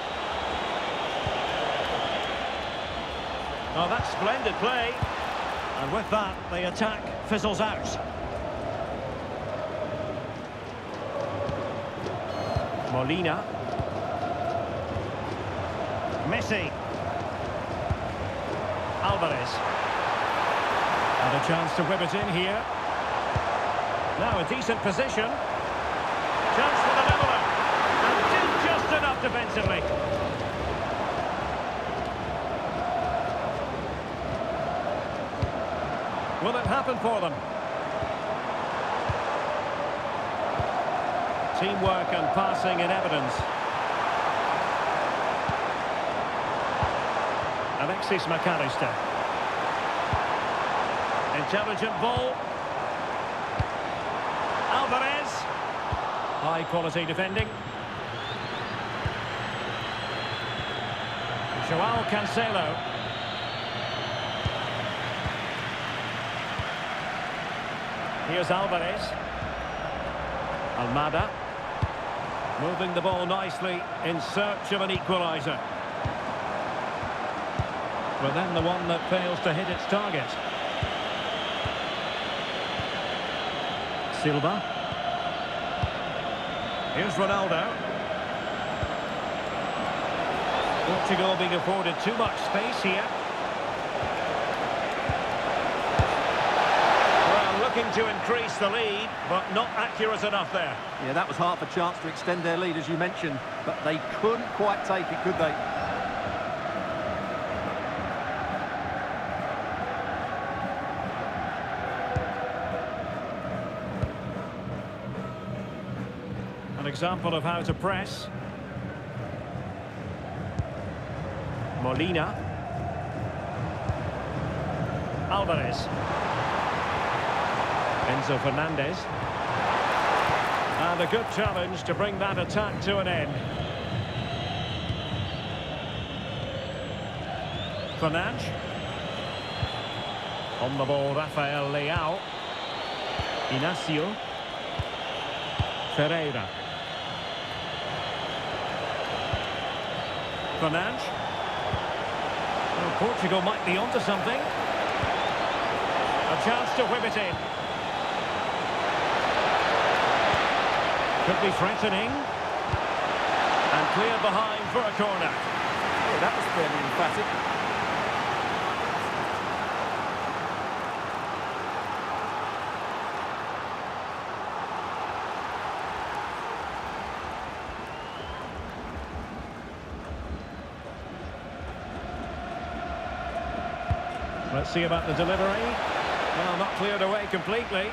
Oh, that's splendid play. And with that, the attack fizzles out. Molina. Messi. Alvarez. And a chance to whip it in here. Now a decent position. Chance for the leveller. And did just enough defensively. Will it happen for them? Teamwork and passing in evidence. Alexis McAllister. Intelligent ball. Alvarez. High quality defending. Joao Cancelo. Here's Alvarez. Almada. Moving the ball nicely in search of an equaliser. but then the one that fails to hit its target. Silva. Here's Ronaldo. Portugal being afforded too much space here. Well, looking to increase the lead, but not accurate enough there. Yeah, that was half a chance to extend their lead, as you mentioned, but they couldn't quite take it, could they? An example of how to press. Molina. Alvarez. Enzo Fernandez. And a good challenge to bring that attack to an end. Fernandes. On the ball, Rafael Leao. Inacio. Ferreira. Fernandes. Well, Portugal might be onto something. A chance to whip it in. Could be threatening. And cleared behind for a corner. Yeah, that was fairly emphatic. Let's see about the delivery. Well, not cleared away completely.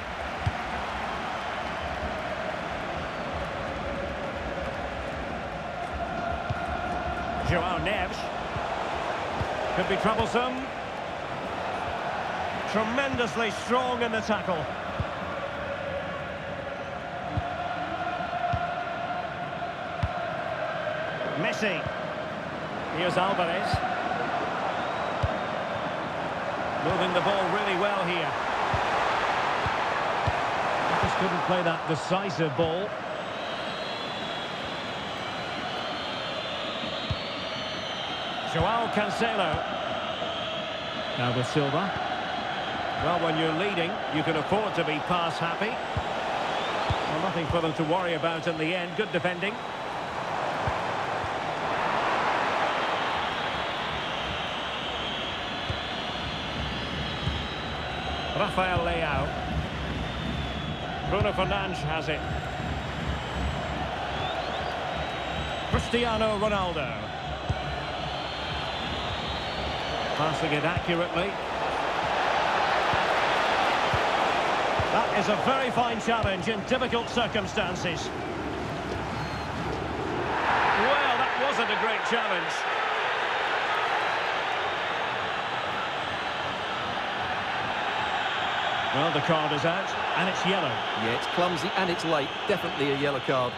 Joao Neves. Could be troublesome. Tremendously strong in the tackle. Messi. Here's Alvarez. Moving the ball really well here. Just couldn't play that decisive ball. Joao Cancelo. Now with Silva. Well, when you're leading, you can afford to be pass happy. Well, nothing for them to worry about in the end. Good defending. Rafael Leao. Bruno Fernandes has it. Cristiano Ronaldo. Passing it accurately. That is a very fine challenge in difficult circumstances. Well, that wasn't a great challenge. Well, the card is out, and it's yellow. Yeah, it's clumsy and it's late. Definitely a yellow card.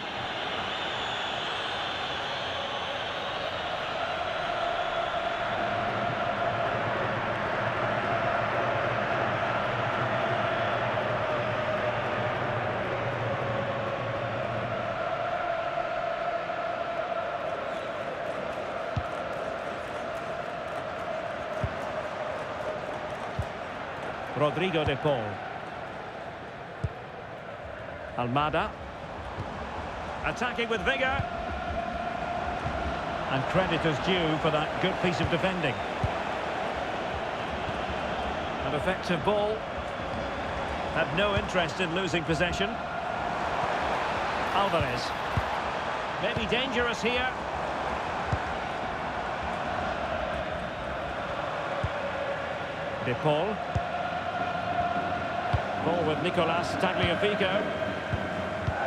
Rodrigo de Paul. Almada. Attacking with vigour. And credit is due for that good piece of defending. An effective ball. Had no interest in losing possession. Alvarez. Maybe dangerous here. De Paul. Ball with Nicolas Tagliafico.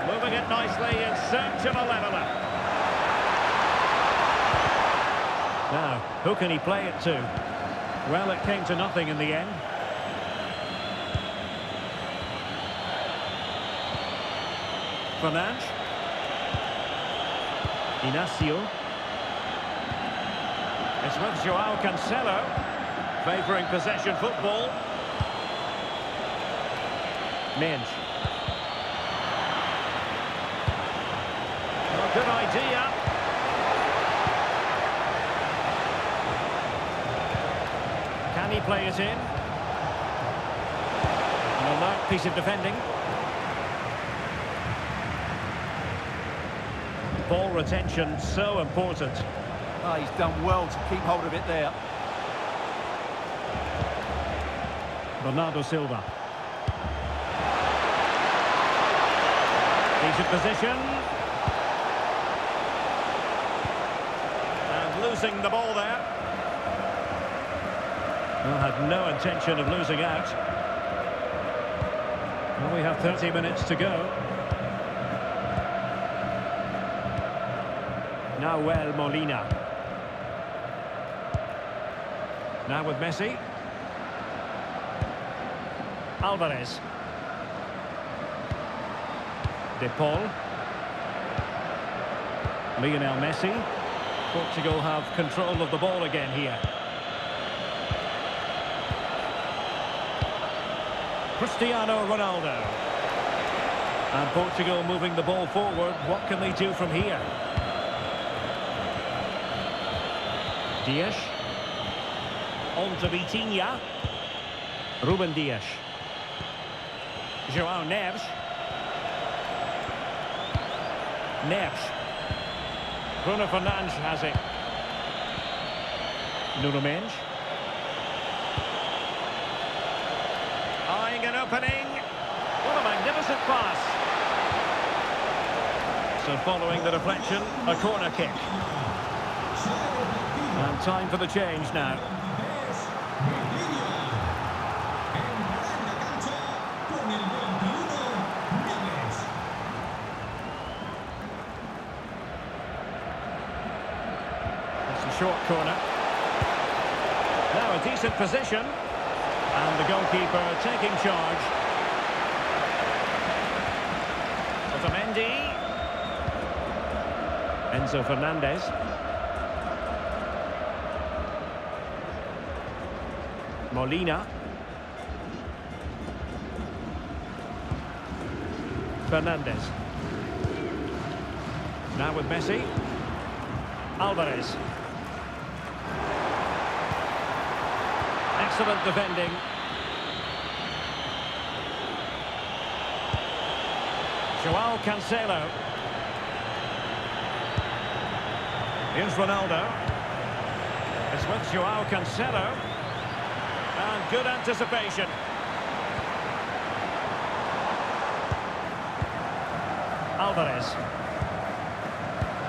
Moving it nicely in search of a leveller. Now, who can he play it to? Well, it came to nothing in the end. Fernandes. Inacio. It's with Joao Cancelo. Favouring possession football. Minge. Well, good idea. Can he play it in? An alert piece of defending. Ball retention, so important. Oh, he's done well to keep hold of it there. Bernardo Silva. Decent position. And losing the ball there. Well, had no intention of losing out. Well, we have 30 minutes to go. Nahuel Molina. Now with Messi. Alvarez. De Paul. Lionel Messi. Portugal have control of the ball again here. Cristiano Ronaldo. And Portugal moving the ball forward. What can they do from here? Dias. On to Vitinha. Ruben Dias. João Neves. Neves. Bruno Fernandes has it. Nuno Mendes. Eyeing an opening. What a magnificent pass. So following the deflection, a corner kick. And time for the change now. Short corner. Now a decent position. And the goalkeeper taking charge. Otamendi. Enzo Fernandez. Molina. Fernandez. Now with Messi. Alvarez. Excellent defending. João Cancelo. Here's Ronaldo. It's with João Cancelo. And good anticipation. Alvarez.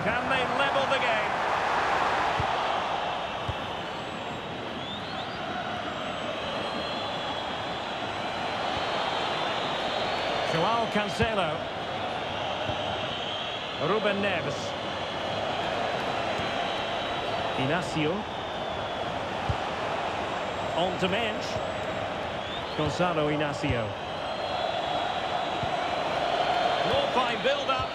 Can they level the game? João Cancelo. Ruben Neves. Inacio. On to Mendes. Gonzalo Inacio. More fine build-up.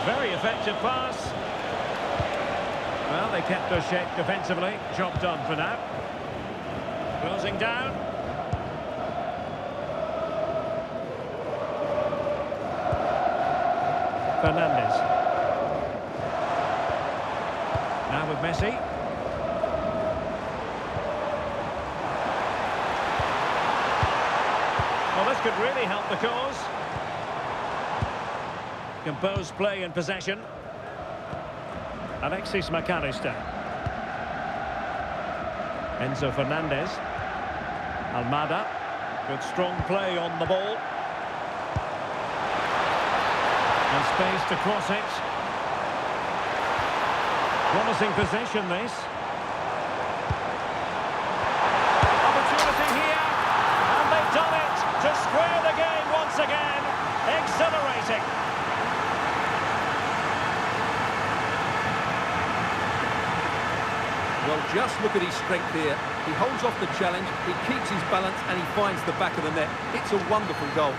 Very effective pass. Well, they kept their shape defensively. Job done for now. Closing down. Fernandez. Now with Messi. Well, this could really help the cause. Composed play and possession. Alexis McAllister. Enzo Fernandez. Almada. Good strong play on the ball. And space to cross it. Promising possession, this. Opportunity here. And they've done it to square the game once again. Exhilarating. Well, just look at his strength here. He holds off the challenge, he keeps his balance, and he finds the back of the net. It's a wonderful goal.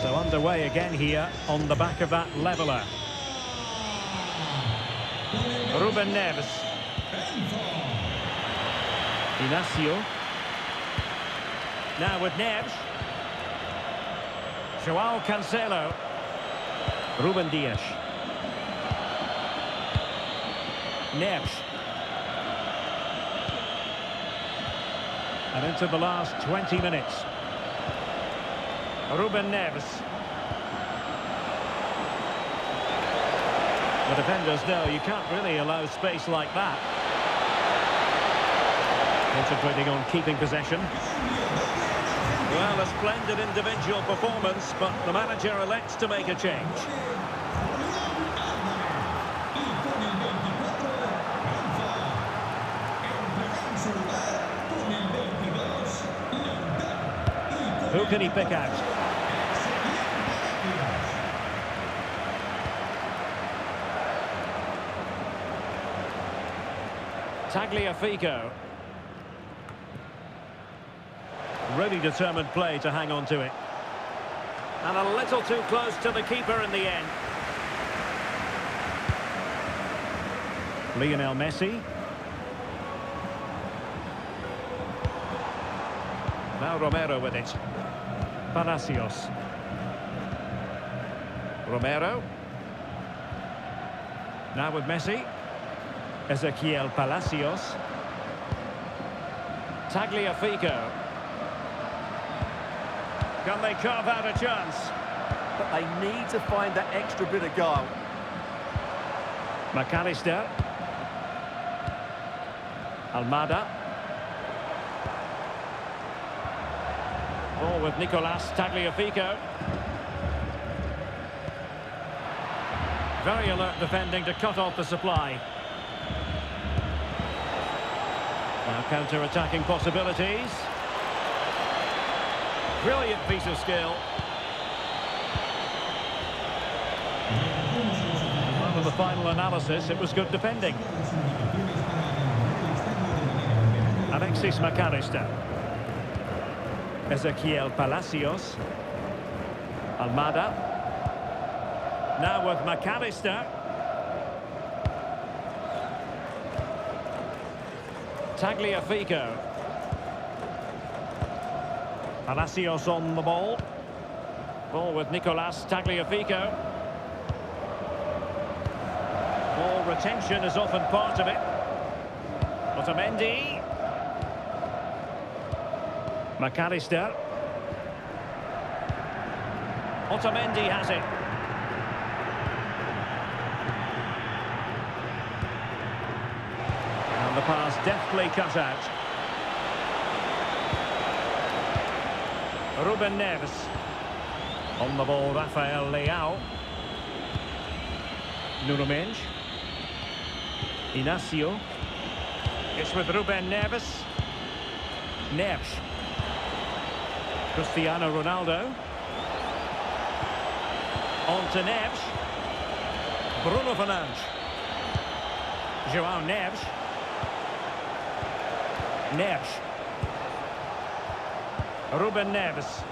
So underway again here on the back of that leveller. Ruben Neves. Inacio. Now with Neves. Joao Cancelo. Ruben Dias. Neves. And into the last 20 minutes. Ruben Neves. The defenders know you can't really allow space like that. Concentrating on keeping possession. Well, a splendid individual performance, but the manager elects to make a change. Who can he pick out? Tagliafico. Really determined play to hang on to it. And a little too close to the keeper in the end. Lionel Messi. Now Romero with it. Palacios. Romero. Now with Messi. Ezequiel Palacios. Tagliafico. Can they carve out a chance? But they need to find that extra bit of guile. McAllister. Almada. Ball with Nicolas Tagliafico. Very alert defending to cut off the supply. Now counter-attacking possibilities. Brilliant piece of skill. Under the final analysis, it was good defending. Alexis McAllister. Ezequiel Palacios. Almada. Now with McAllister. Tagliafico. Palacios on the ball. Ball with Nicolas Tagliafico. Ball retention is often part of it. Otamendi. McAllister. Otamendi has it. And the pass deftly cut out. Ruben Neves. On the ball, Rafael Leao. Nuno Mendes. Inacio. It's with Ruben Neves. Neves. Cristiano Ronaldo. On to Neves. Bruno Fernandes. Joao Neves. Neves. Ruben Neves.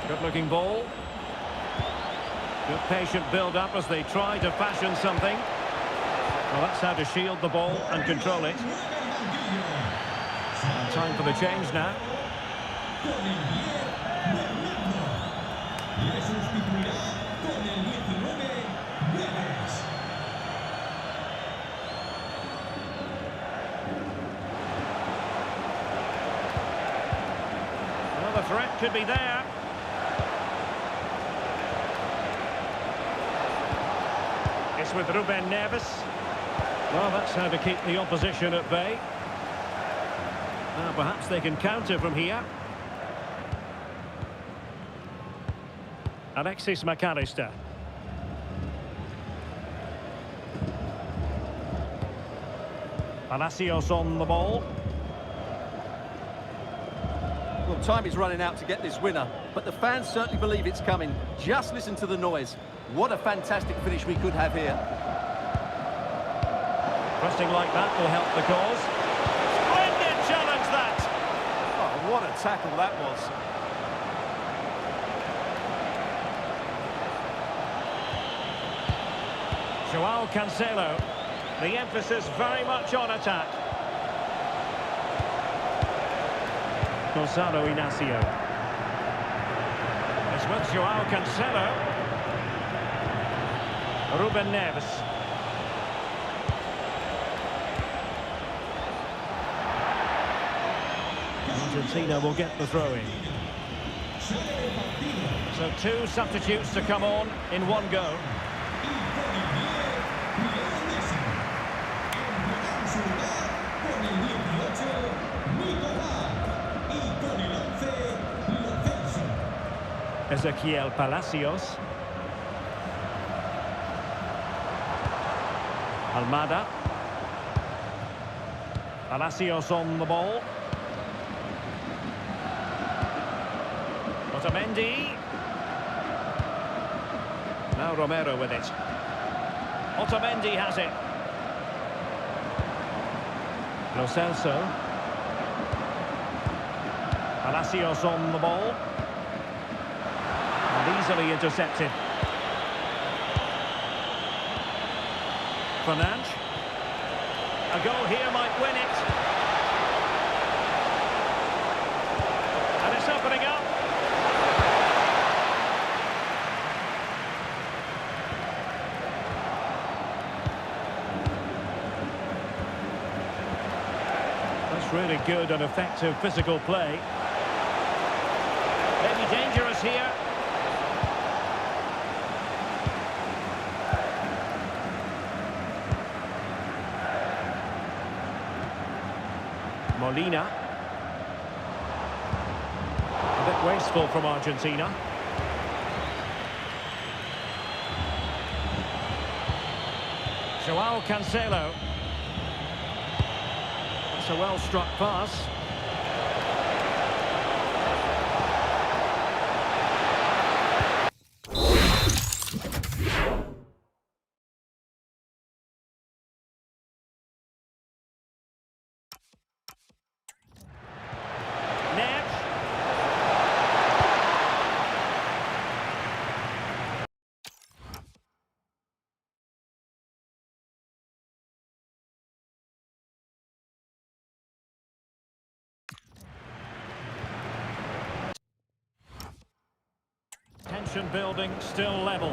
Good-looking ball. Good patient build-up as they try to fashion something. Well, that's how to shield the ball and control it. And time for the change now. Well, the threat could be there. It's with Ruben Neves. Well, that's how to keep the opposition at bay. Now, perhaps they can counter from here. Alexis McAllister. Palacios on the ball. Well, time is running out to get this winner, but the fans certainly believe it's coming. Just listen to the noise. What a fantastic finish we could have here. Pressing like that will help the cause. Splendid challenge, that! Oh, what a tackle that was. Joao Cancelo. The emphasis very much on attack. Gonzalo Inacio. It's with Joao Cancelo. Ruben Neves. Argentina will get the throw-in. So 2 substitutes to come on in one go. Ezequiel Palacios. Almada. Palacios on the ball. Otamendi. Now Romero with it. Otamendi has it. Lo Celso. Palacios on the ball. And easily intercepted. Fernandes. A goal here might win it. And it's opening up. That's really good and effective physical play. Maybe dangerous here. Molina. A bit wasteful from Argentina. Joao Cancelo. That's a well-struck pass. Tension building, still level.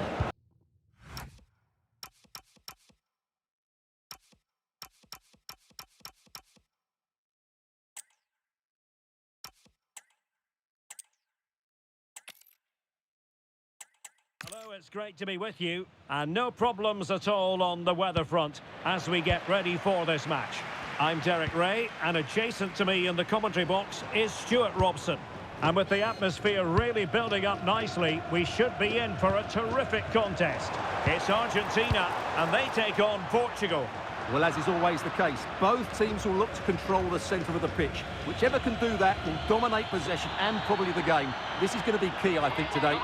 Hello, it's great to be with you, and no problems at all on the weather front as we get ready for this match. I'm Derek Ray, and adjacent to me in the commentary box is Stuart Robson. And with the atmosphere really building up nicely, we should be in for a terrific contest. It's Argentina, and they take on Portugal. Well, as is always the case, both teams will look to control the centre of the pitch. Whichever can do that will dominate possession and probably the game. This is going to be key, I think, today.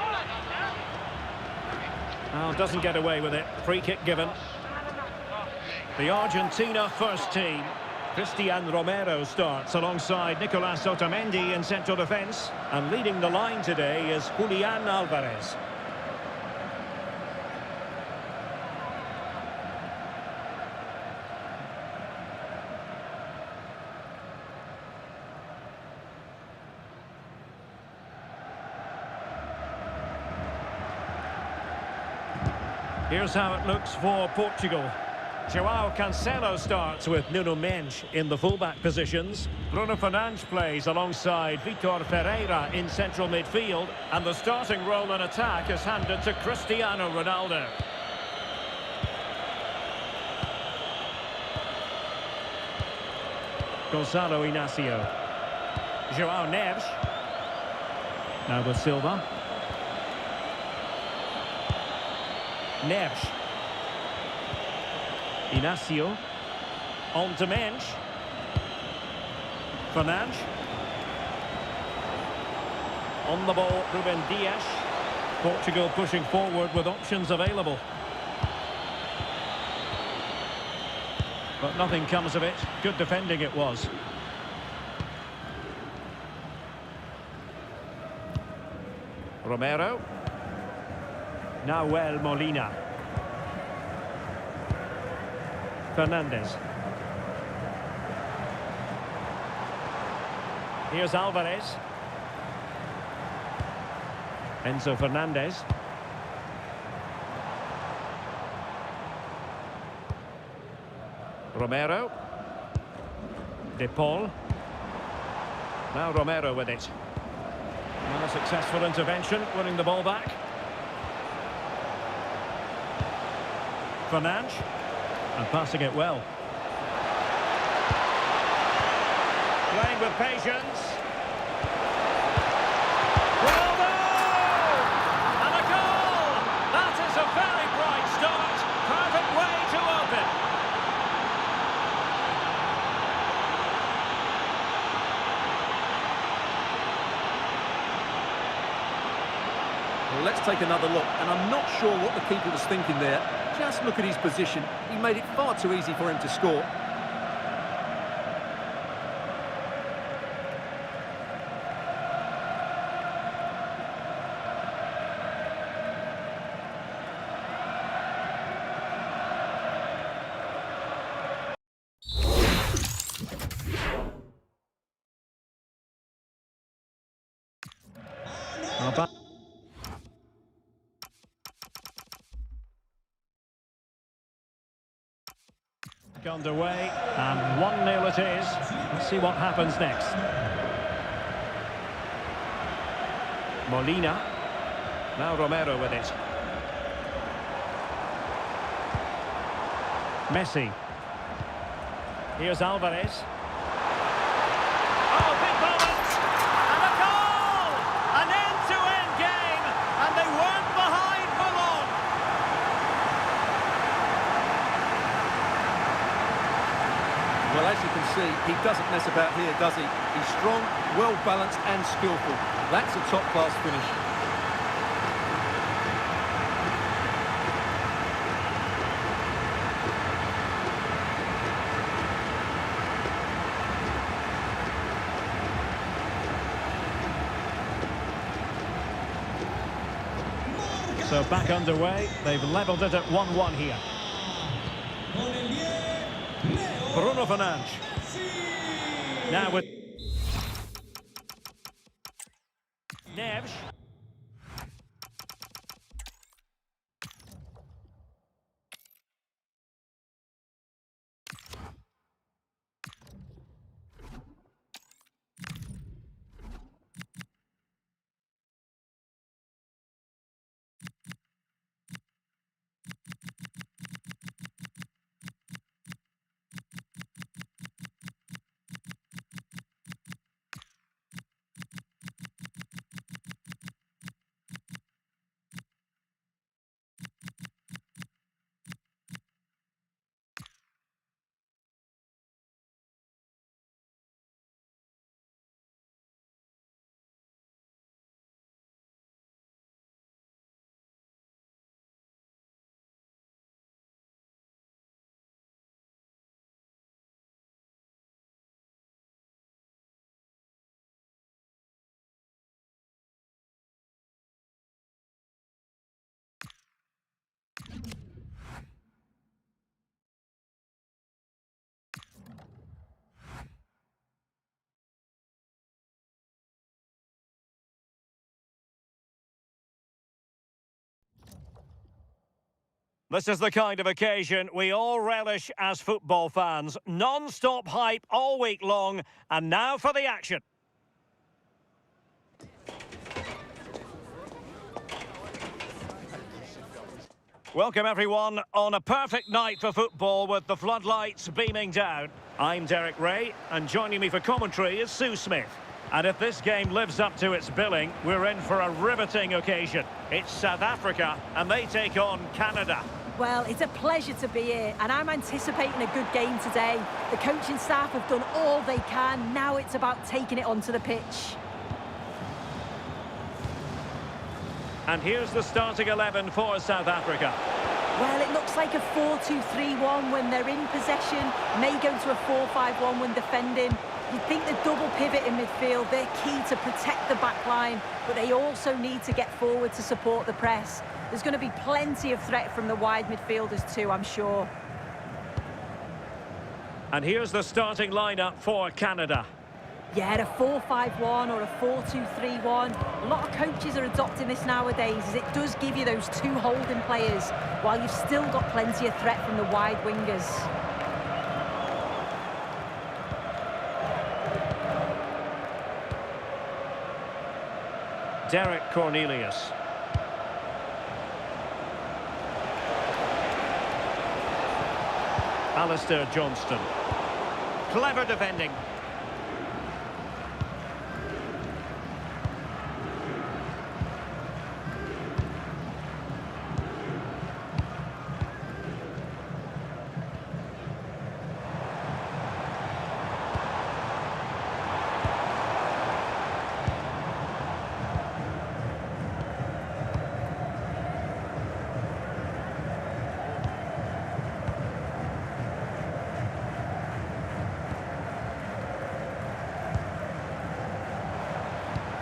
Oh, doesn't get away with it. Free kick given. The Argentina first team. Cristian Romero starts alongside Nicolas Otamendi in central defence. And leading the line today is Julian Alvarez. Here's how it looks for Portugal. Joao Cancelo starts with Nuno Mendes in the fullback positions. Bruno Fernandes plays alongside Vitor Ferreira in central midfield. And the starting role in attack is handed to Cristiano Ronaldo. Gonzalo Inacio. Joao Neves. Now with Silva. Neves. Inacio. On to Mendes. Fernandes. On the ball, Ruben Dias. Portugal pushing forward with options available. But nothing comes of it. Good defending it was. Romero. Nahuel Molina. Fernandez. Here's Alvarez. Enzo Fernandez. Romero. De Paul. Now Romero with it. And a successful intervention, winning the ball back. Fernandes. And passing it well. Playing with patience. Well done! And a goal! That is a very bright start. Perfect way to open. Well, let's take another look, and I'm not sure what the keeper was thinking there. Just look at his position. He made it far too easy for him to score. Underway, and 1-0 it is. Let's see what happens next. Molina. Now Romero with it. Messi. Here's Alvarez. Oh, big moment! And a goal! An end-to-end game, and they weren't behind for long. Well, as you can see, he doesn't mess about here, does he? He's strong, well-balanced and skillful. That's a top-class finish. So back underway, they've levelled it at 1-1 here. Bruno Fernandes. Now with Neves. This is the kind of occasion we all relish as football fans. Non-stop hype all week long, and now for the action. Welcome everyone on a perfect night for football with the floodlights beaming down. I'm Derek Ray, and joining me for commentary is Sue Smith. And if this game lives up to its billing, we're in for a riveting occasion. It's South Africa, and they take on Canada. Well, it's a pleasure to be here, and I'm anticipating a good game today. The coaching staff have done all they can. Now it's about taking it onto the pitch. And here's the starting 11 for South Africa. Well, it looks like a 4-2-3-1 when they're in possession. May go to a 4-5-1 when defending. You'd think the double pivot in midfield, they're key to protect the back line, but they also need to get forward to support the press. There's going to be plenty of threat from the wide midfielders too, I'm sure. And here's the starting lineup for Canada. Yeah, a 4-5-1 or a 4-2-3-1. A lot of coaches are adopting this nowadays, as it does give you those two holding players, while you've still got plenty of threat from the wide wingers. Derek Cornelius. Alistair Johnston. Clever defending.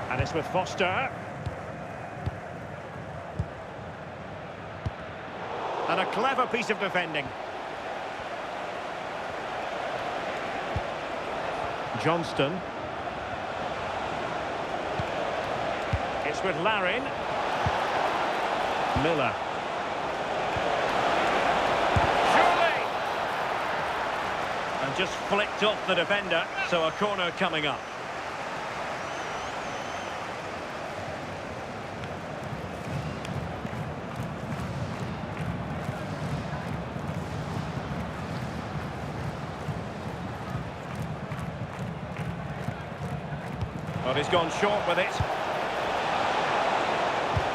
And it's with Foster. And a clever piece of defending. Johnston. It's with Larin. Miller. Surely! And just flicked off the defender, so a corner coming up. But he's gone short with it.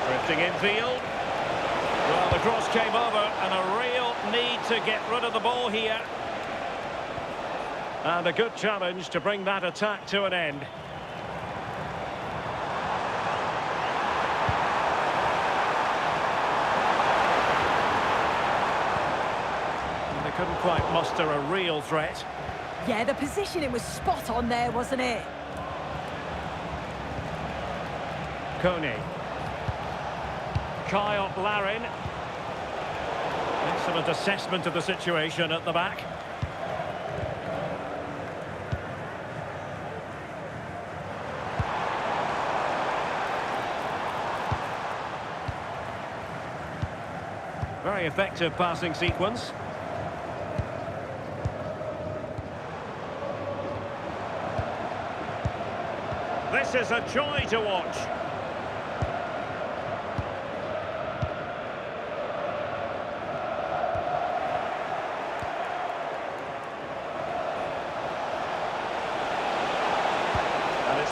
Drifting infield. Well, the cross came over, and a real need to get rid of the ball here. And a good challenge to bring that attack to an end. And they couldn't quite muster a real threat. Yeah, the positioning was spot on there, wasn't it? Coney. Kyle Larin. Excellent assessment of the situation at the back. Very effective passing sequence. This is a joy to watch.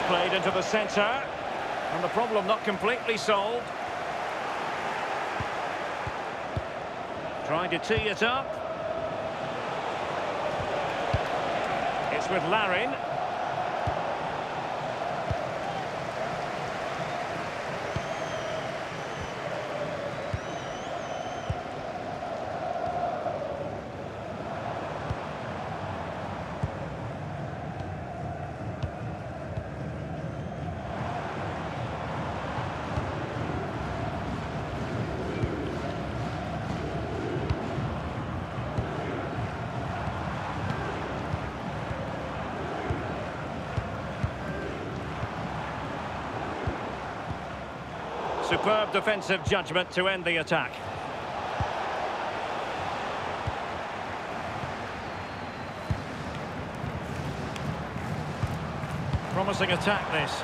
Played into the centre, and the problem not completely solved. Trying to tee it up. It's with Larin. Superb defensive judgment to end the attack. Promising attack, this.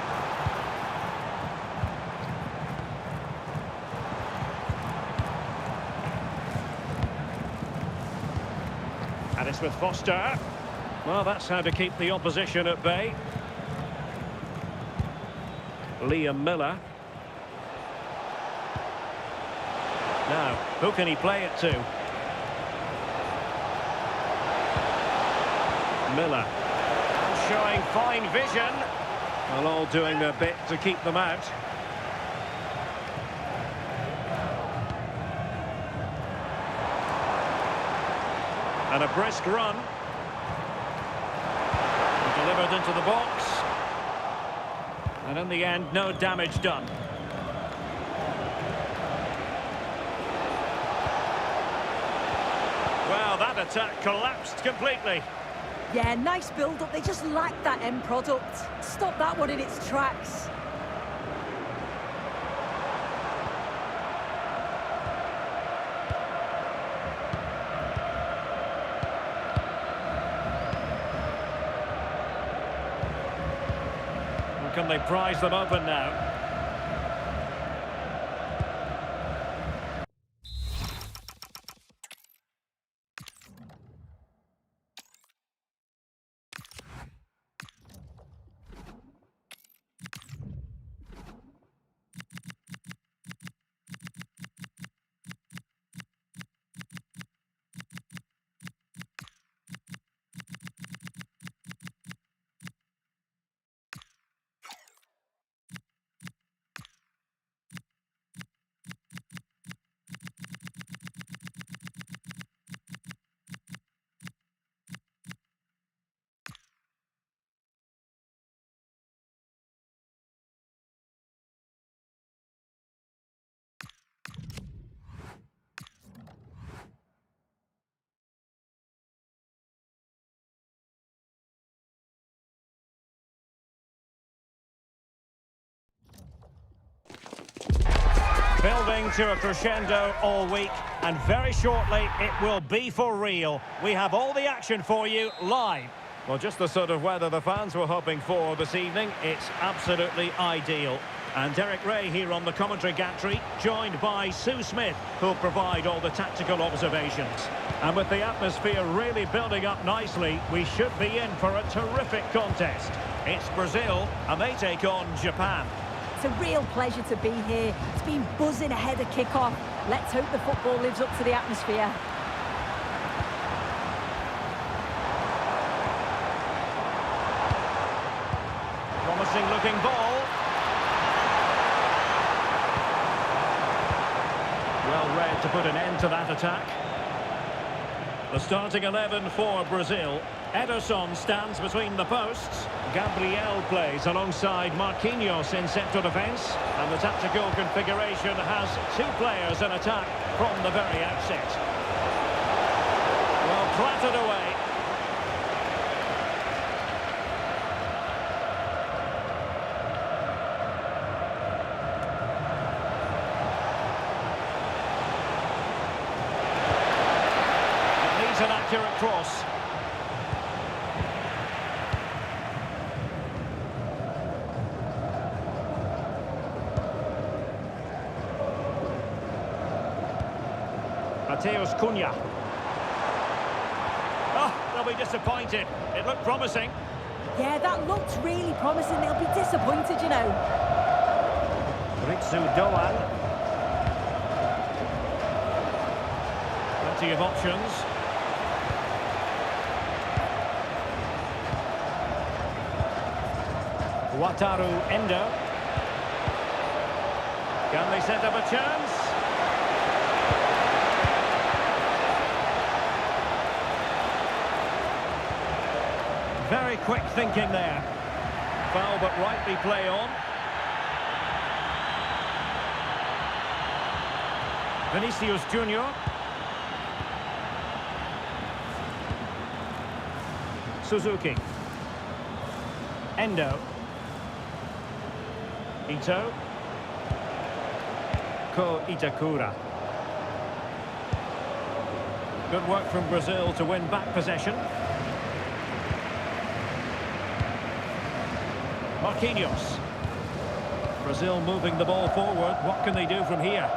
And it's with Foster. Well, that's how to keep the opposition at bay. Liam Miller. Now, who can he play it to? Miller. Showing fine vision. Well, all doing their bit to keep them out. And a brisk run. Delivered into the box. And in the end, no damage done. Well, that attack collapsed completely. Yeah, nice build-up. They just lack that end product. Stop that one in its tracks. Can they prize them open now? Building to a crescendo all week, and very shortly it will be for real. We have all the action for you live. Well, just the sort of weather the fans were hoping for this evening. It's absolutely ideal. And Derek Ray here on the commentary gantry, joined by Sue Smith, who'll provide all the tactical observations. And with the atmosphere really building up nicely, we should be in for a terrific contest. It's Brazil, and they take on Japan. It's a real pleasure to be here. It's been buzzing ahead of kick-off. Let's hope the football lives up to the atmosphere. Promising looking ball. Well read to put an end to that attack. The starting 11 for Brazil. Ederson stands between the posts. Gabriel plays alongside Marquinhos in central defence. And the tactical configuration has two players in attack from the very outset. Well, clattered away. It needs an accurate cross. Mateus Cunha. Oh, they'll be disappointed. It looked promising. Yeah, that looked really promising. They'll be disappointed, you know. Ritsu Doan. Plenty of options. Wataru Endo. Can they set up a chance? Very quick thinking there. Foul, but rightly play on. Vinicius Junior. Suzuki. Endo. Ito. Ko Itakura. Good work from Brazil to win back possession. Marquinhos. Brazil moving the ball forward. What can they do from here?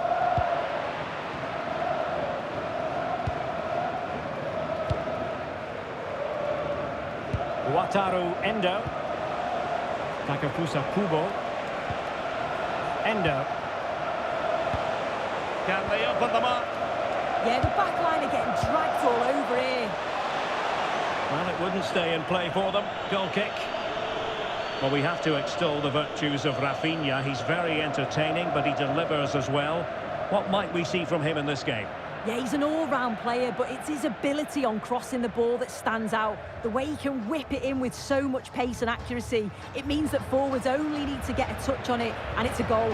Wataru Endo. Takafusa Kubo. Endo. Can they open them up? Yeah, the back line are getting dragged all over here. Well, it wouldn't stay in play for them. Goal kick. Well, we have to extol the virtues of Rafinha. He's very entertaining, but he delivers as well. What might we see from him in this game? Yeah, he's an all-round player, but it's his ability on crossing the ball that stands out. The way he can whip it in with so much pace and accuracy. It means that forwards only need to get a touch on it, and it's a goal.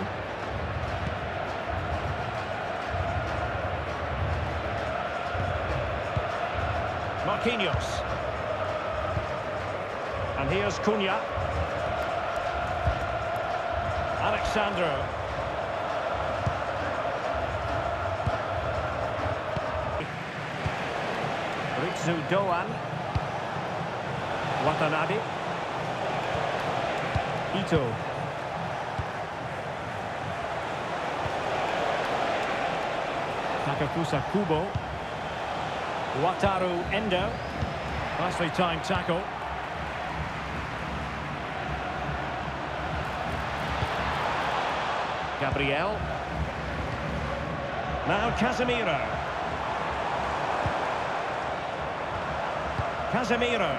Marquinhos. And here's Cunha. Alexandro. Ritsu Doan. Watanabe. Ito. Takafusa Kubo. Wataru Endo. Nicely timed tackle. Gabriel. Now Casemiro. Casemiro.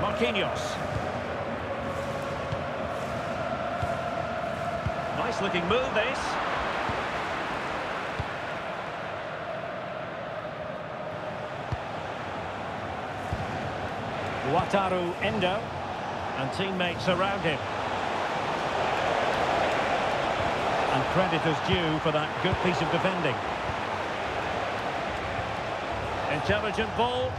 Marquinhos. Nice looking move this. Wataru Endo. And teammates around him. And credit is due for that good piece of defending. Intelligent ball.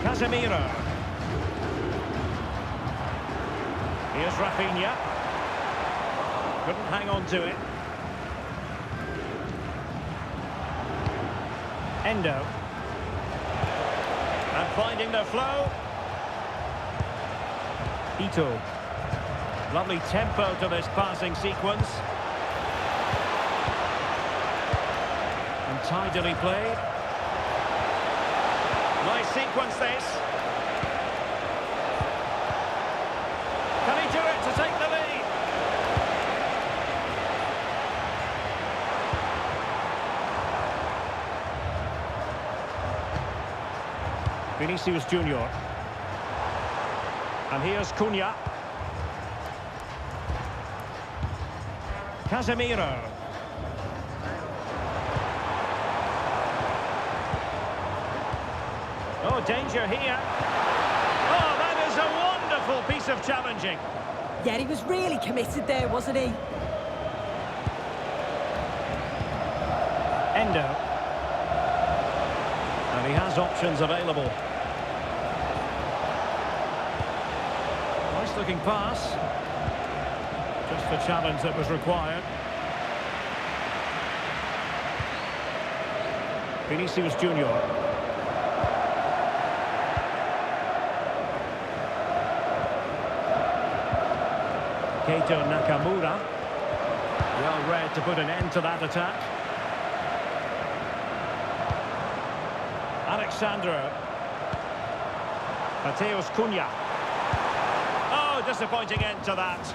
Casemiro. Here's Rafinha. Couldn't hang on to it. Endo. And finding the flow. Ito. Lovely tempo to this passing sequence. And tidily played. Nice sequence this. Can he do it to take the lead? Vinicius Junior. And here's Cunha. Casemiro. Oh, danger here. Oh, that is a wonderful piece of challenging. Yeah, he was really committed there, wasn't he? Endo. And he has options available. Nice looking pass. Just the challenge that was required. Vinicius Junior. Keito Nakamura. Well read to put an end to that attack. Alexandro. Mateus Cunha. Oh, disappointing end to that.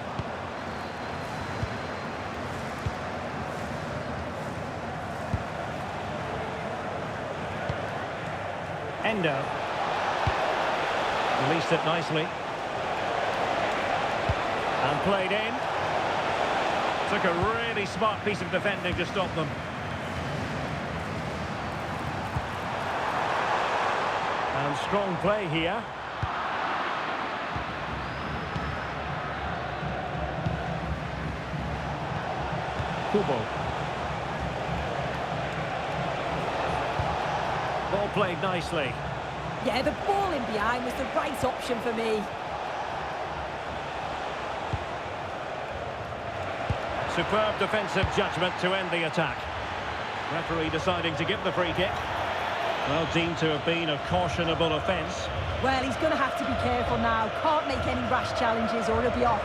Endo. Released it nicely. And played in. Took a really smart piece of defending to stop them. And strong play here. Kubo. Ball played nicely. Yeah, the ball in behind was the right option for me. Superb defensive judgment to end the attack. Referee deciding to give the free kick. Well, deemed to have been a cautionable offence. Well, he's going to have to be careful now. Can't make any rash challenges or he'll be off.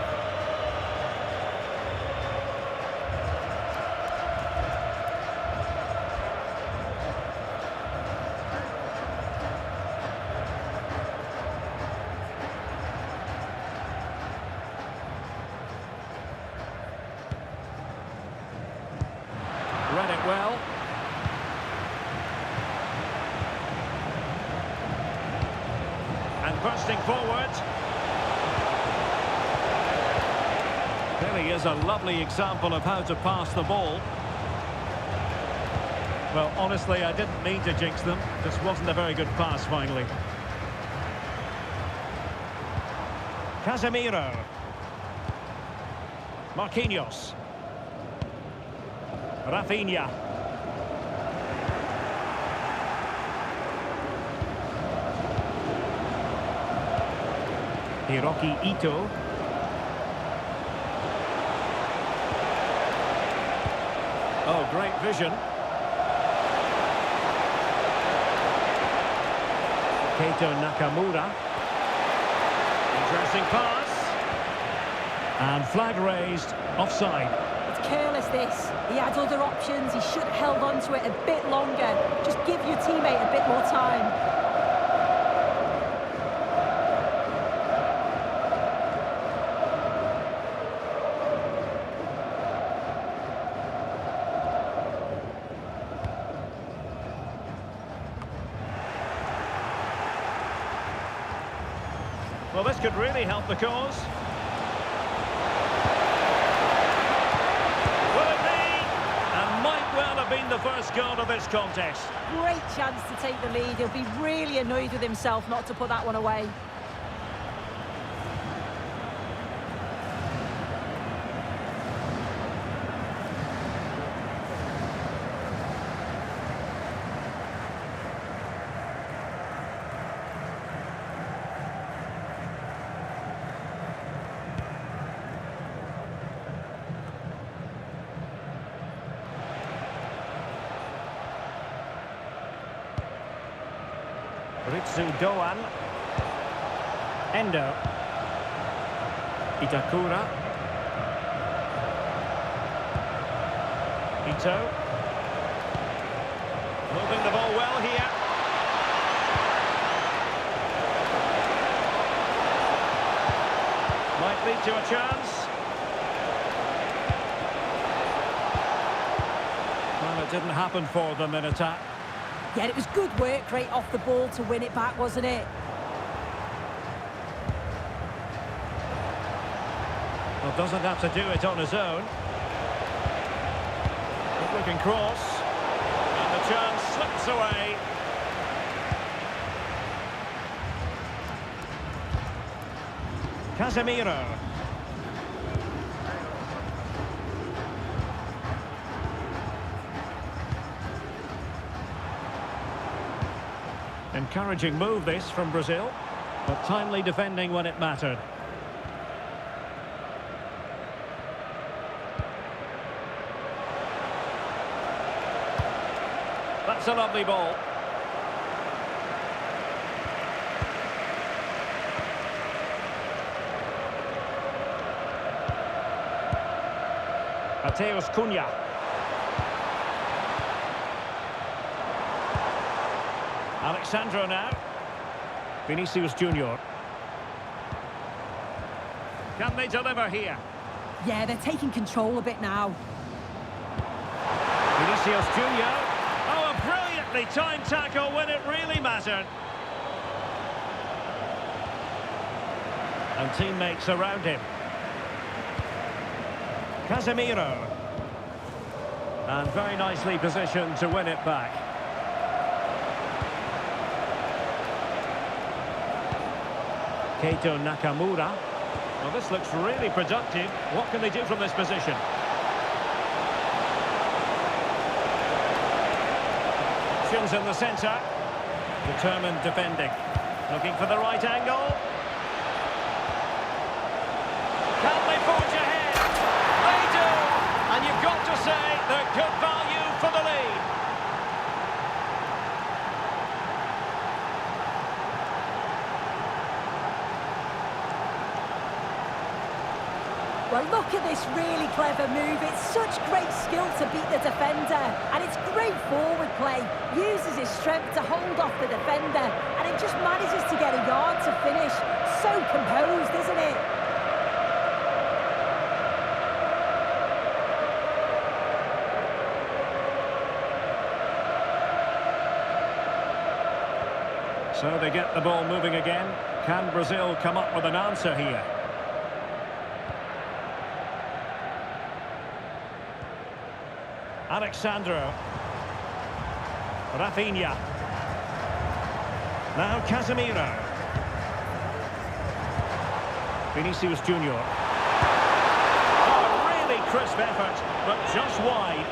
Read it well. And bursting forward. Really is a lovely example of how to pass the ball. Well, honestly, I didn't mean to jinx them. This wasn't a very good pass, finally. Casemiro. Marquinhos. Rafinha. Hiroki Ito. Oh, great vision. Keito Nakamura. Interesting pass. And flag raised, offside. It's careless, this. He had other options. He should have held on to it a bit longer. Just give your teammate a bit more time. Well, this could really help the cause. Will it be? And might well have been the first goal of this contest. Great chance to take the lead. He'll be really annoyed with himself not to put that one away. Ritsu Doan. Endo. Itakura. Ito. Moving the ball well here. Might lead to a chance. Well, it didn't happen for them in attack. Yeah, it was good work right off the ball to win it back, wasn't it? Well, doesn't have to do it on his own. Good looking cross. And the chance slips away. Casemiro. Encouraging move this from Brazil, but timely defending when it mattered. That's a lovely ball. Mateus Cunha. Alexandro now. Vinicius Junior. Can they deliver here? Yeah, they're taking control a bit now. Vinicius Junior. Oh, a brilliantly timed tackle when it really mattered. And teammates around him. Casemiro. And very nicely positioned to win it back. Keito Nakamura. Well, this looks really productive. What can they do from this position? Options in the centre. Determined defending. Looking for the right angle. Can they forge ahead? They do! And you've got to say they're good value for the lead. Well, look at this really clever move. It's such great skill to beat the defender. And it's great forward play. Uses his strength to hold off the defender. And it just manages to get a yard to finish. So composed, isn't it? So they get the ball moving again. Can Brazil come up with an answer here? Alexandro. Rafinha. Now Casemiro. Vinicius Junior. Oh, really crisp effort, but just wide.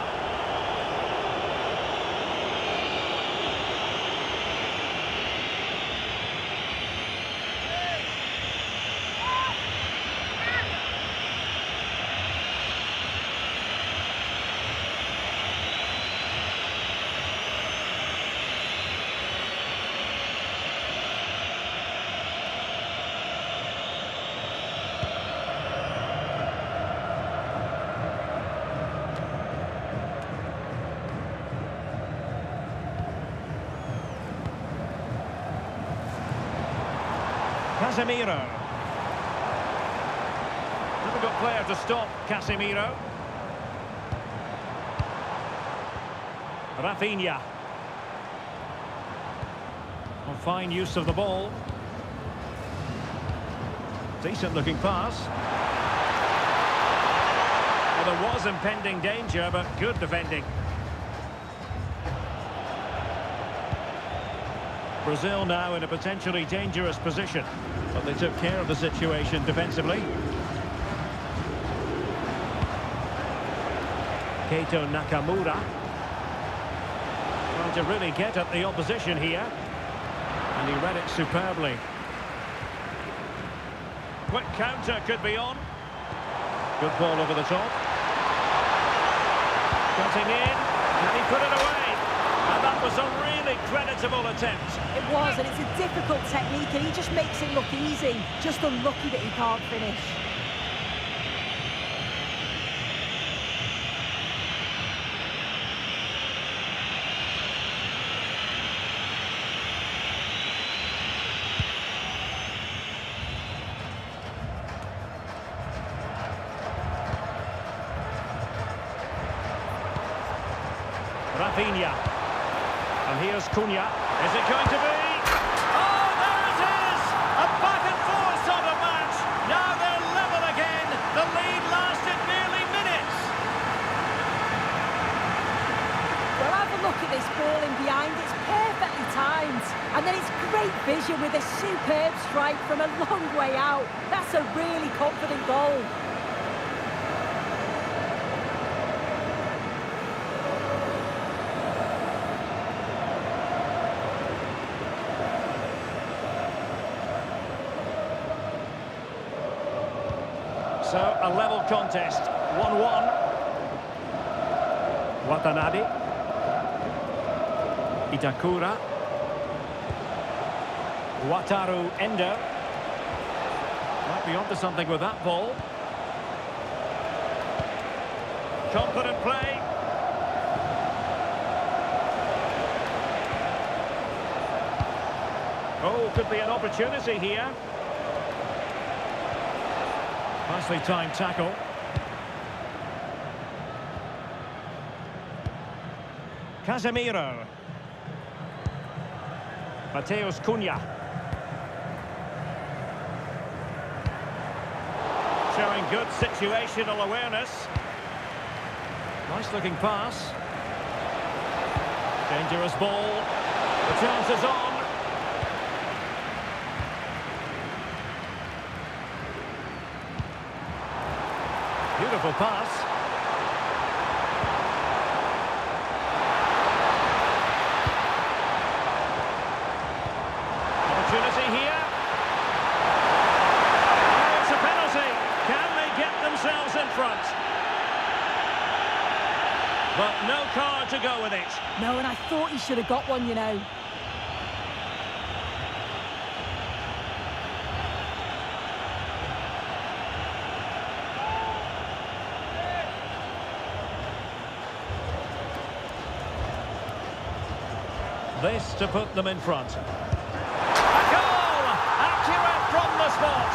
Casemiro. Difficult player to stop, Casemiro. Rafinha. Well, fine use of the ball. Decent looking pass. Well, there was impending danger, but good defending. Brazil now in a potentially dangerous position, but they took care of the situation defensively. Keito Nakamura. Trying to really get at the opposition here. And he read it superbly. Quick counter could be on. Good ball over the top. Cutting in, and he put it away. And that was a really creditable attempt. It was, and it's a difficult technique, and he just makes it look easy. Just unlucky that he can't finish. Rafinha. And here's Cunha. Is it going to be? Oh, there it is! A back and forth sort of match. Now they're level again. The lead lasted nearly minutes. Well, have a look at this ball in behind. It's perfectly timed. And then it's great vision with a superb strike from a long way out. That's a really confident goal. So, a level contest, 1-1. Watanabe. Itakura. Wataru Endo. Might be onto something with that ball. Confident play. Oh, could be an opportunity here. Nicely timed tackle. Casemiro. Mateus Cunha. Showing good situational awareness. Nice looking pass. Dangerous ball. The chance is on. Beautiful pass. Opportunity here. Oh, it's a penalty. Can they get themselves in front? But no card to go with it. No, and I thought he should have got one, you know. This to put them in front. A goal! Accurate from the spot.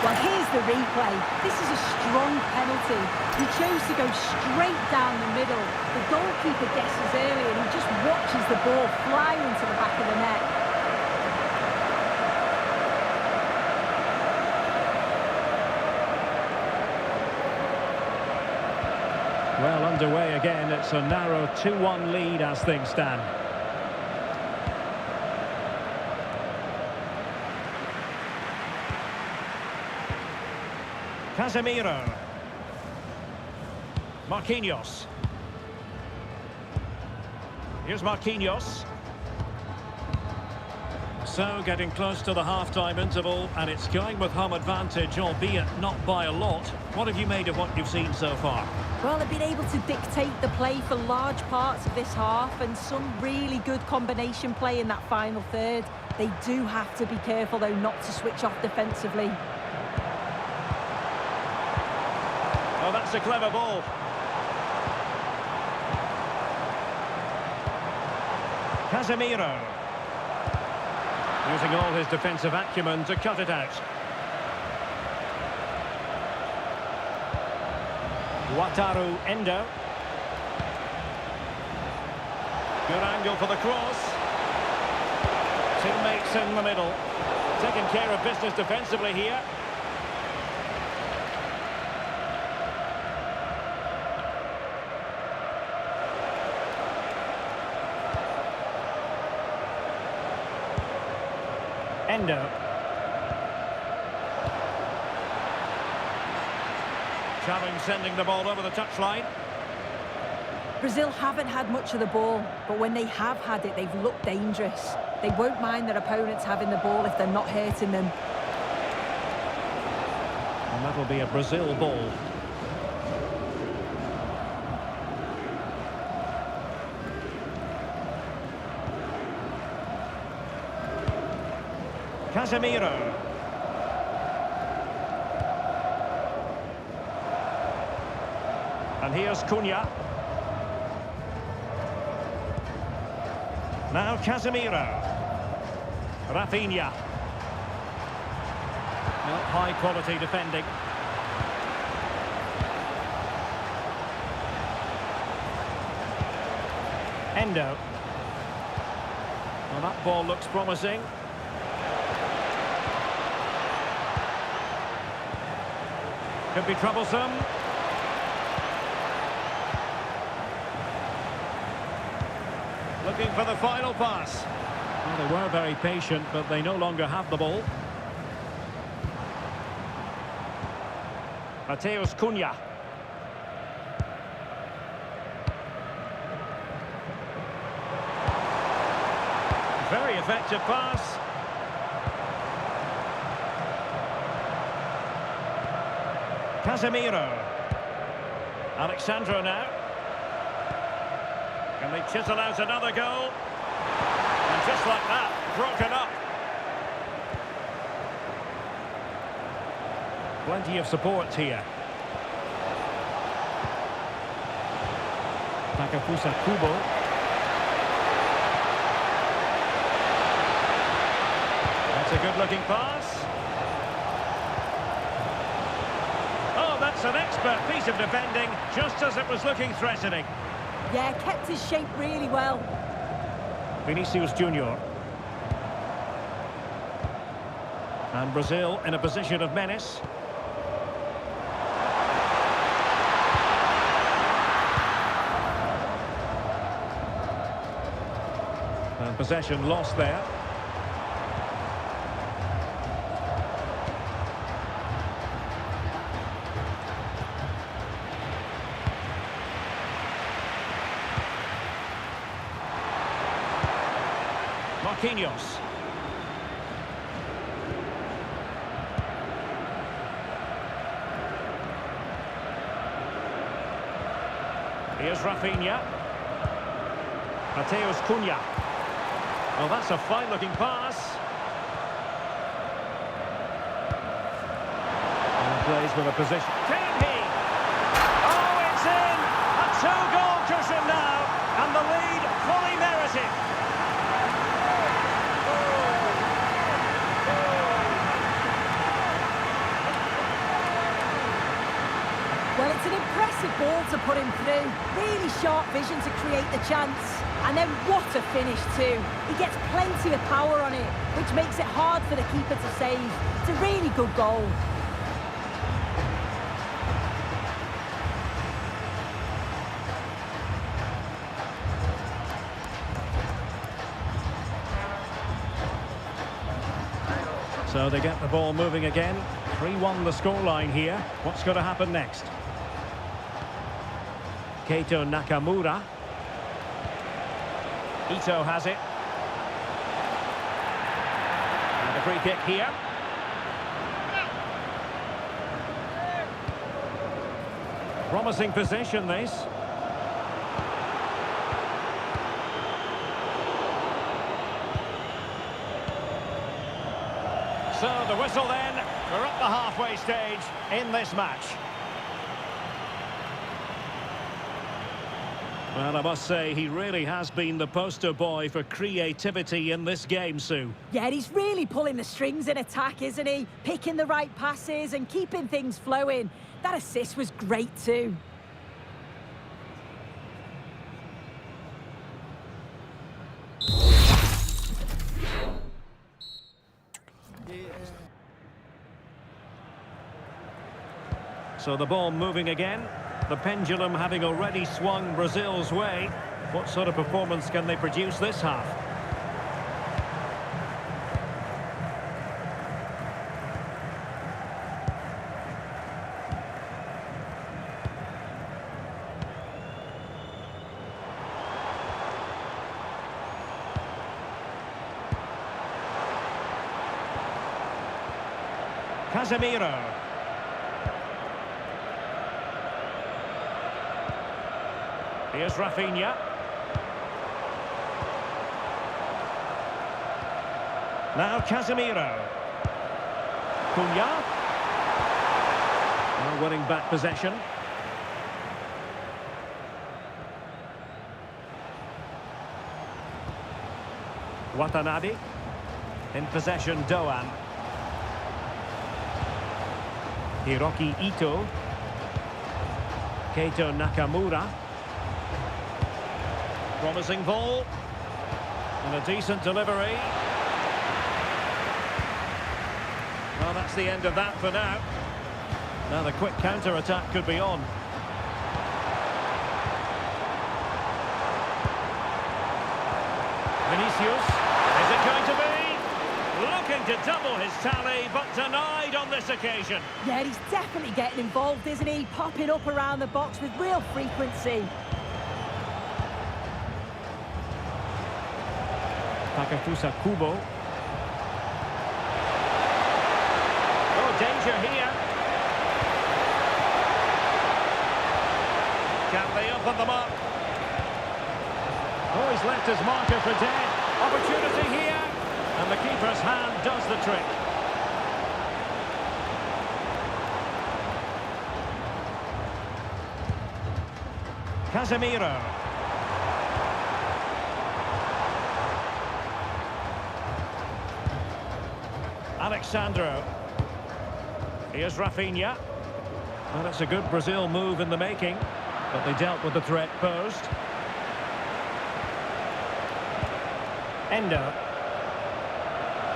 Well, here's the replay. This is a strong penalty. He chose to go straight down the middle. The goalkeeper guesses early and he just watches the ball fly into the back of the net. Well, underway again. It's a narrow 2-1 lead as things stand. Casemiro. Marquinhos. Here's Marquinhos. So, getting close to the half-time interval, and it's going with home advantage, albeit not by a lot. What have you made of what you've seen so far? Well, they've been able to dictate the play for large parts of this half, and some really good combination play in that final third. They do have to be careful, though, not to switch off defensively. That's a clever ball. Casemiro. Using all his defensive acumen to cut it out. Wataru Endo. Good angle for the cross. Teammates in the middle. Taking care of business defensively here. Endo. Challenge sending the ball over the touchline. Brazil haven't had much of the ball, but when they have had it, they've looked dangerous. They won't mind their opponents having the ball if they're not hurting them. And that'll be a Brazil ball. Casemiro. And here's Cunha. Now Casemiro. Rafinha. Not high quality defending. Endo. Well, that ball looks promising. Could be troublesome. Looking for the final pass. Well, they were very patient, but they no longer have the ball. Matheus Cunha. Very effective pass. Casemiro. Alexandro now. Can they chisel out another goal? And just like that, broken up. Plenty of support here. Takafusa Kubo. That's a good-looking pass. Oh, that's an expert piece of defending, just as it was looking threatening. Yeah, kept his shape really well. Vinicius Junior. And Brazil in a position of menace. And possession lost there. Marquinhos. Here's Rafinha. Matheus Cunha. Oh, that's a fine-looking pass. And plays with a position. Can he? Oh, it's in! A two-goal cushion now, and the lead fully merited. Well, it's an impressive ball to put him through. Really sharp vision to create the chance. And then what a finish too. He gets plenty of power on it, which makes it hard for the keeper to save. It's a really good goal. So they get the ball moving again. 3-1 the scoreline here. What's going to happen next? Keito Nakamura. Ito has it. And a free kick here. Promising position, this. So the whistle then. We're at the halfway stage in this match. Well, I must say, he really has been the poster boy for creativity in this game, Sue. Yeah, he's really pulling the strings in attack, isn't he? Picking the right passes and keeping things flowing. That assist was great too. So the ball moving again. The pendulum having already swung Brazil's way. What sort of performance can they produce this half? Casemiro. Here's Rafinha. Now Casemiro. Cunha. Now winning back possession. Watanabe. In possession, Doan. Hiroki Ito. Keito Nakamura. Promising ball. And a decent delivery. Well, that's the end of that for now. Now the quick counter-attack could be on. Vinicius. Is it going to be? Looking to double his tally, but denied on this occasion. Yeah, he's definitely getting involved, isn't he? Popping up around the box with real frequency. Takefusa Kubo. Oh, danger here. Can they up on the mark? Oh, he's left his marker for dead. Opportunity here. And the keeper's hand does the trick. Casemiro. Alexandro. Here's Rafinha. Well, that's a good Brazil move in the making, but they dealt with the threat posed. Endo.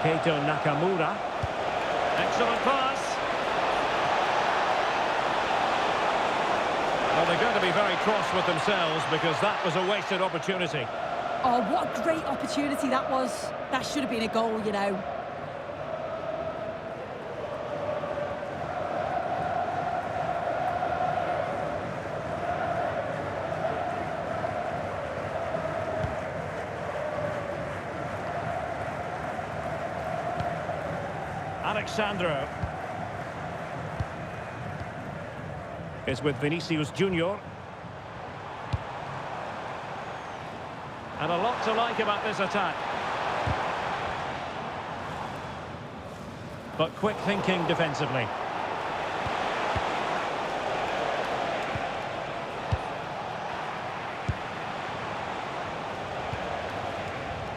Keito Nakamura. Excellent pass. Well, they're going to be very cross with themselves because that was a wasted opportunity. Oh, what a great opportunity that was. That should have been a goal, you know. Alexandro is with Vinicius Junior. And a lot to like about this attack. But quick thinking defensively.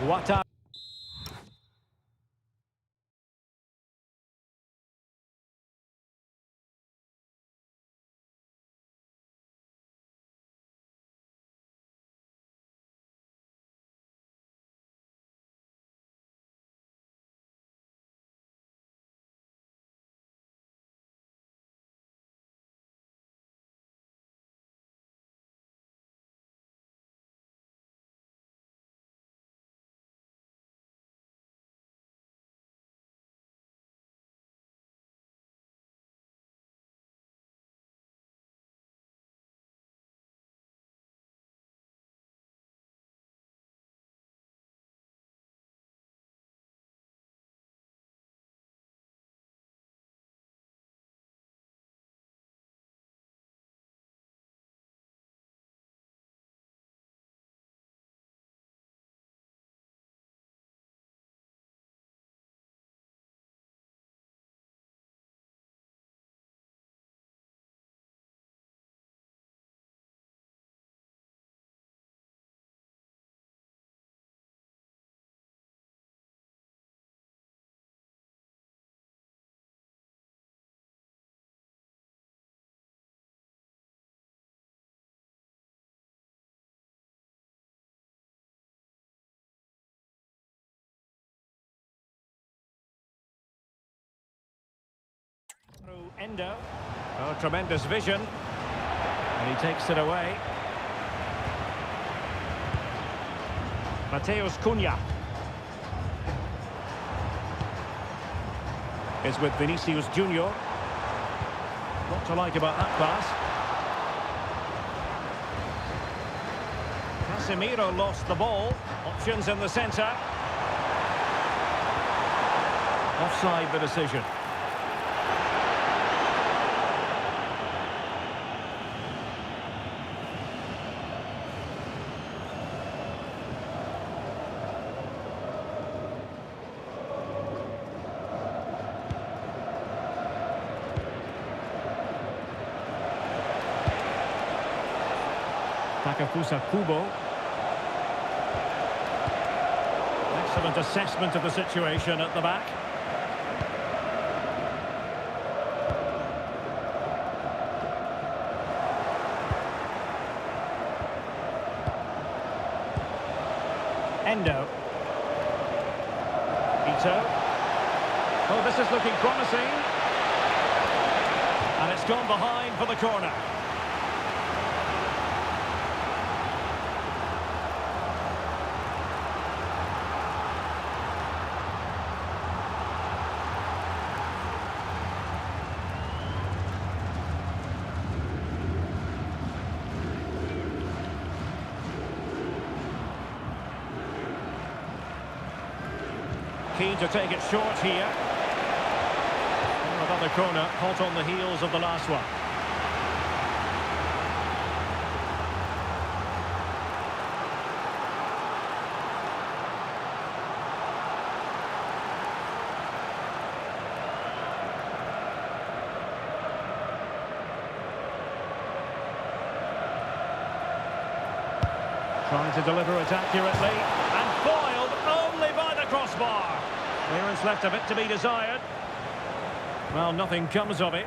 Watanabe. Through Endo. Oh, tremendous vision. And he takes it away. Mateus Cunha. Is with Vinicius Junior. What to like about that pass. Casemiro lost the ball. Options in the centre. Offside the decision. Takafusa Kubo. Excellent assessment of the situation at the back. Endo. Ito. Oh, this is looking promising. And it's gone behind for the corner. Keen to take it short here. Another corner, hot on the heels of the last one. Trying to deliver it accurately, and foiled only by the crossbar. Clearance left a bit to be desired. Well, nothing comes of it.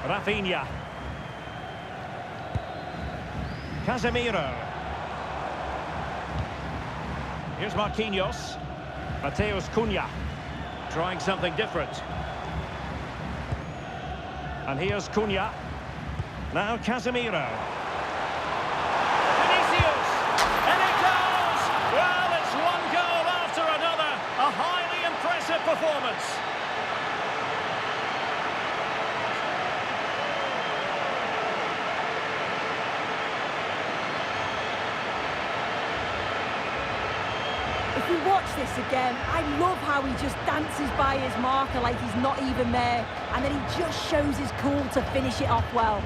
Rafinha. Casemiro. Here's Marquinhos. Mateus Cunha. Trying something different. And here's Cunha. Now Casemiro. Performance. If we watch this again, I love how he just dances by his marker like he's not even there, and then he just shows his cool to finish it off well.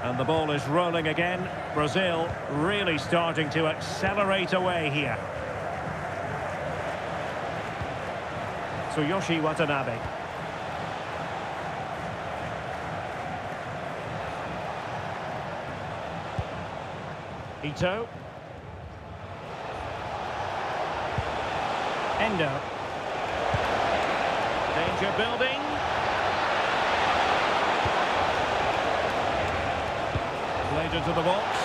And the ball is rolling again. Brazil really starting to accelerate away here. Tsuyoshi Watanabe. Ito. Endo. Danger building. Played into the box.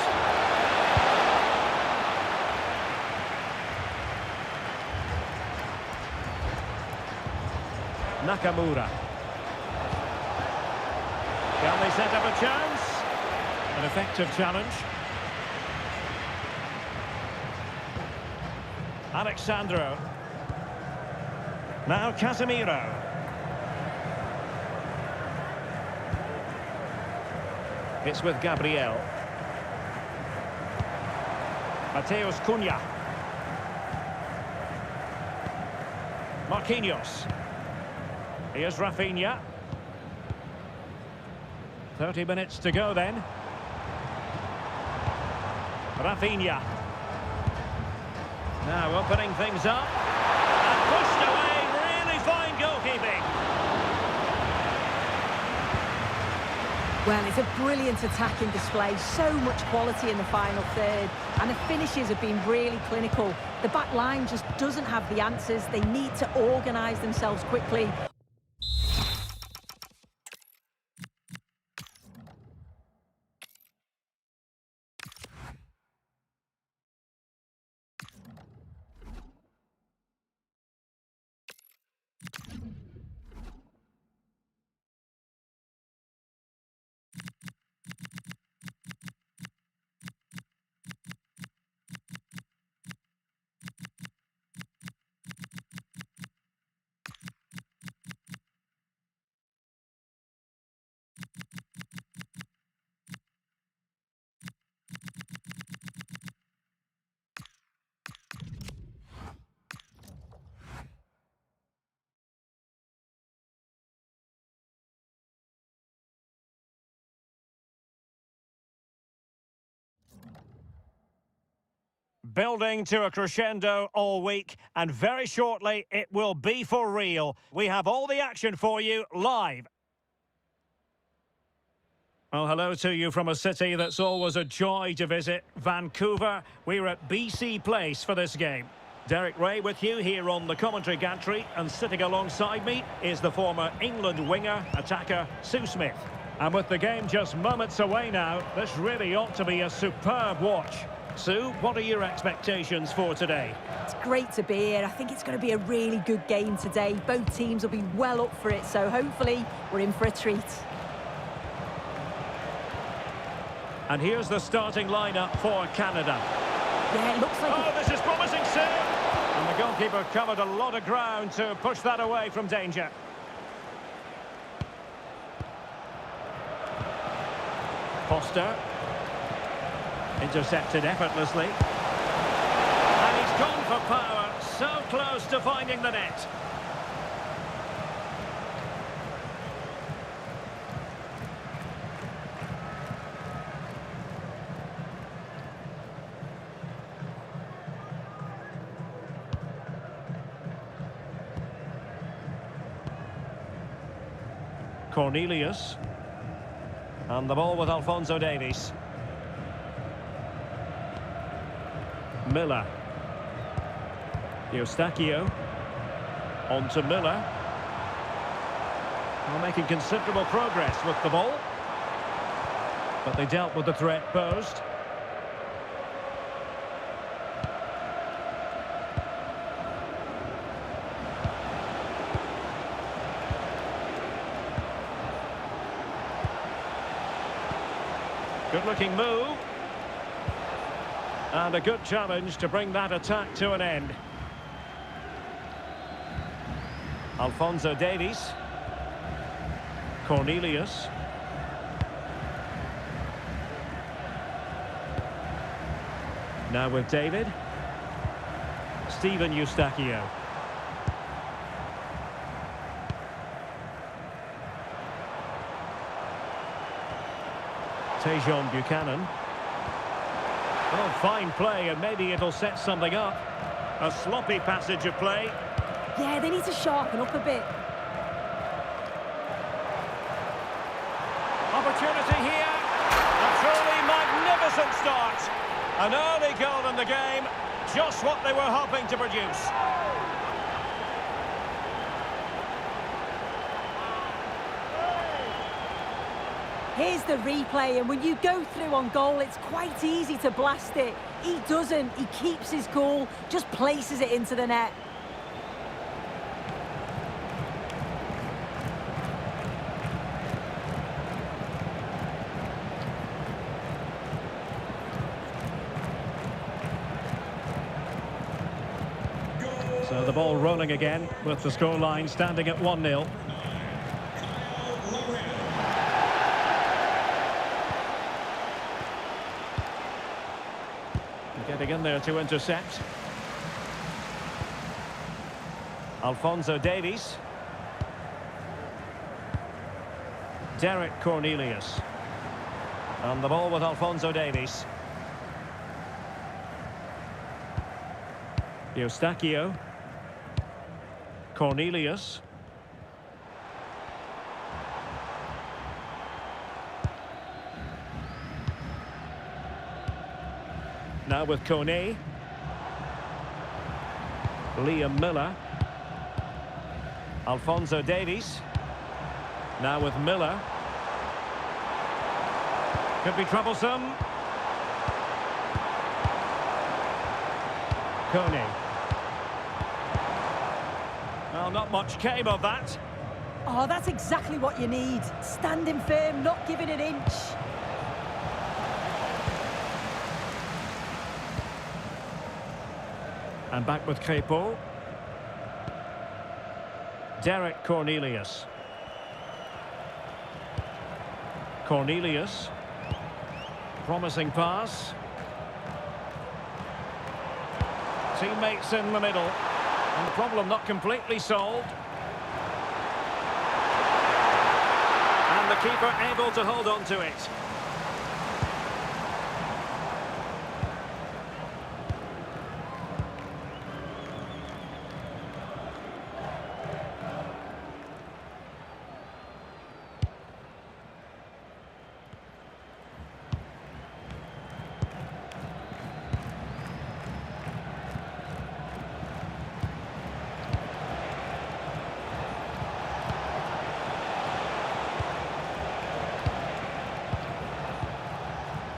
Nakamura. Can they set up a chance? An effective challenge. Alexandro. Now Casemiro. It's with Gabriel. Mateus Cunha. Marquinhos. Here's Rafinha. 30 minutes to go then. Rafinha. Now opening things up. And pushed away. Really fine goalkeeping. Well, it's a brilliant attacking display. So much quality in the final third. And the finishes have been really clinical. The back line just doesn't have the answers. They need to organise themselves quickly. building to a crescendo all week, and very shortly it will be for real. We have all the action for you live. Well, hello to you from a city that's always a joy to visit, Vancouver. We're at BC Place for this game. Derek Ray with you here on the commentary gantry, and sitting alongside me is the former England winger, attacker, Sue Smith. And with the game just moments away now, this really ought to be a superb watch. Sue, what are your expectations for today? It's great to be here. I think it's going to be a really good game today. Both teams will be well up for it, so hopefully we're in for a treat. And here's the starting lineup for Canada. Yeah, it looks like... Oh, this is promising, Sue! And the goalkeeper covered a lot of ground to push that away from danger. Foster. Intercepted effortlessly. And he's gone for power, so close to finding the net. Cornelius. And the ball with Alphonso Davies. Miller. Eustachio. On to Miller. Well, making considerable progress with the ball. But they dealt with the threat posed. Good-looking move. And a good challenge to bring that attack to an end. Alphonso Davies. Cornelius. Now with David. Stephen Eustachio. Tejon Buchanan. Oh, fine play, and maybe it'll set something up. A sloppy passage of play. Yeah, they need to sharpen up a bit. Opportunity here. A truly magnificent start. An early goal in the game. Just what they were hoping to produce. Here's the replay, and when you go through on goal, it's quite easy to blast it. He doesn't. He keeps his cool, just places it into the net. So the ball rolling again with the scoreline standing at 1-0. Getting in there to intercept. Alphonso Davies. Derek Cornelius. And the ball with Alphonso Davies. Eustachio. Cornelius. Now with Kone. Liam Miller. Alphonso Davies. Now with Miller. Could be troublesome. Kone. Well, not much came of that. Oh, that's exactly what you need. Standing firm, not giving an inch. And back with Crépeau. Derek Cornelius. Cornelius. Promising pass. Teammates in the middle. And the problem not completely solved. And the keeper able to hold on to it.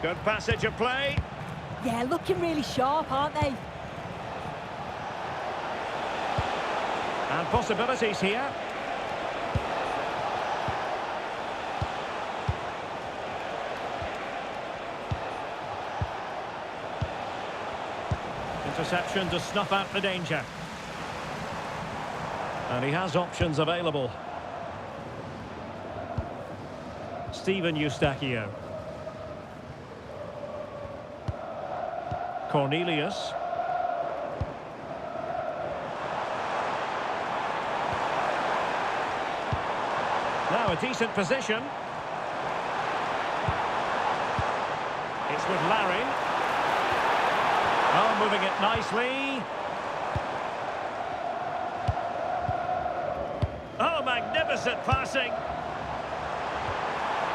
Good passage of play. Yeah, looking really sharp, aren't they? And possibilities here. Interception to snuff out the danger. And he has options available. Steven Eustachio. Cornelius. Now a decent position. It's with Larin. Oh, moving it nicely. Oh, magnificent passing.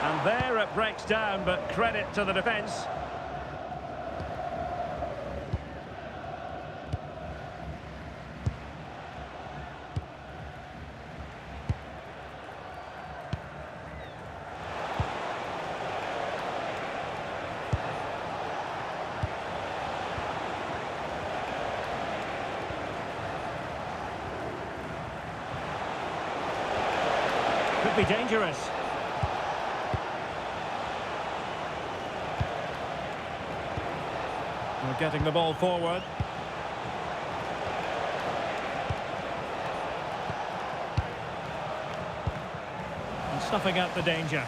And there it breaks down, but credit to the defence. Could be dangerous. We're getting the ball forward. And snuffing out the danger.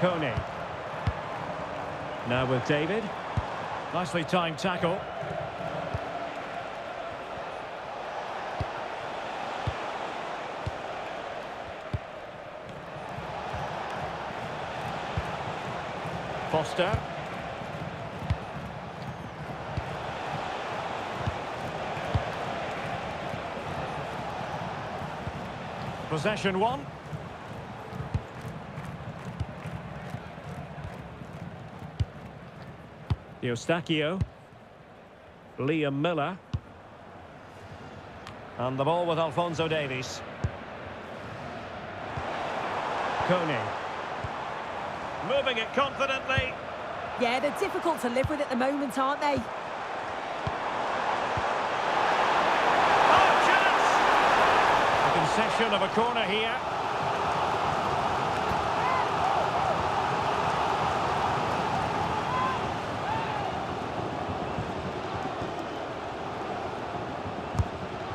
Coney. Now with David. Nicely timed tackle. Foster. Possession one. Eustachio. Liam Miller. And the ball with Alphonso Davies. Coney. Moving it confidently. Yeah, they're difficult to live with at the moment, aren't they? Oh, chance! A concession of a corner here.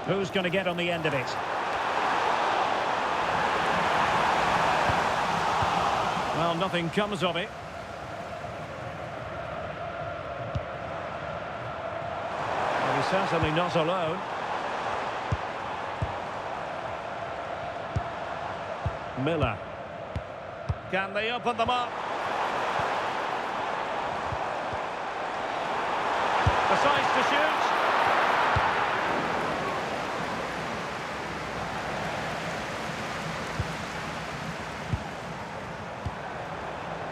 Who's going to get on the end of it? Well, nothing comes of it. Well, he's certainly not alone. Miller. Can they open them up? Decides to shoot.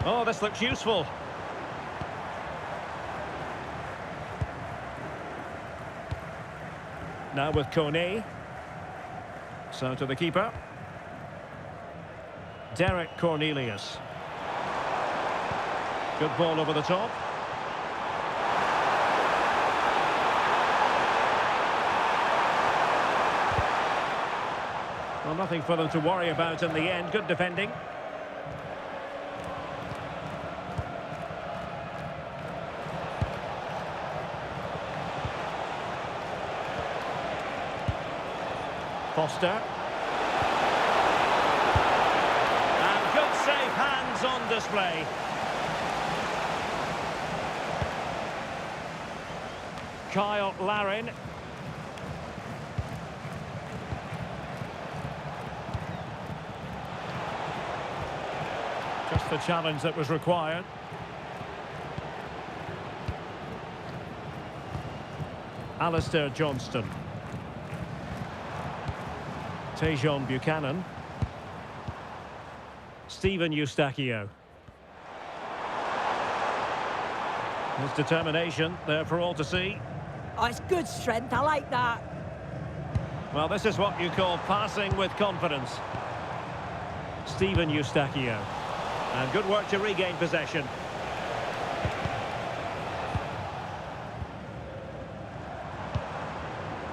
Oh, this looks useful. Now with Coney. So to the keeper. Derek Cornelius. Good ball over the top. Well, nothing for them to worry about in the end. Good defending. Foster. And good safe hands on display. Kyle Larin. Just the challenge that was required. Alistair Johnston. Tejon Buchanan. Steven Eustachio. His determination there for all to see. Oh, it's good strength, I like that. Well, this is what you call passing with confidence. Steven Eustachio. And good work to regain possession.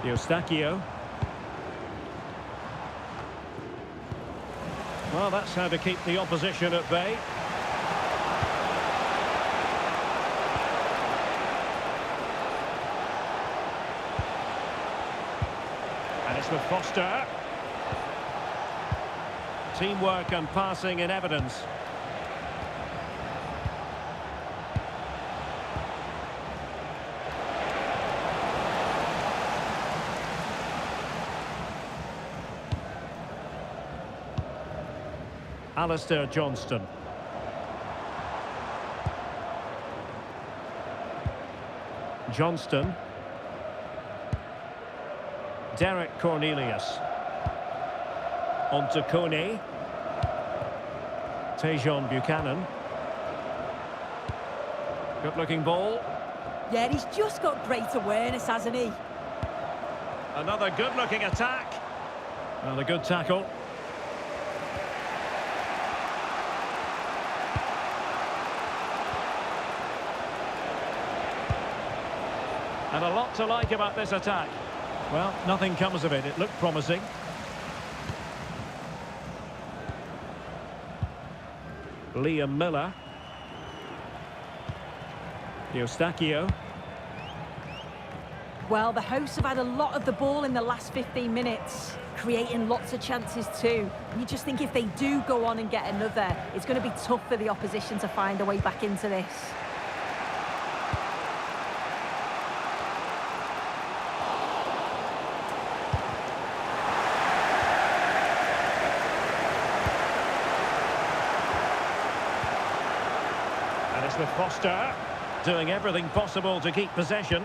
Eustachio. Well, that's how to keep the opposition at bay. And it's with Foster. Teamwork and passing in evidence. Alistair Johnston. Johnston. Derek Cornelius. On to Kone. Tejon Buchanan. Good looking ball. Yeah, he's just got great awareness, hasn't he? Another good looking attack. Well, a good tackle. And a lot to like about this attack. Well, nothing comes of it. It looked promising. Liam Miller. Eustachio. Well, the hosts have had a lot of the ball in the last 15 minutes, creating lots of chances too. And you just think if they do go on and get another, it's going to be tough for the opposition to find a way back into this. And it's with Foster, doing everything possible to keep possession.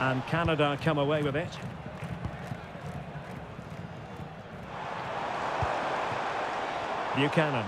And Canada come away with it. Buchanan.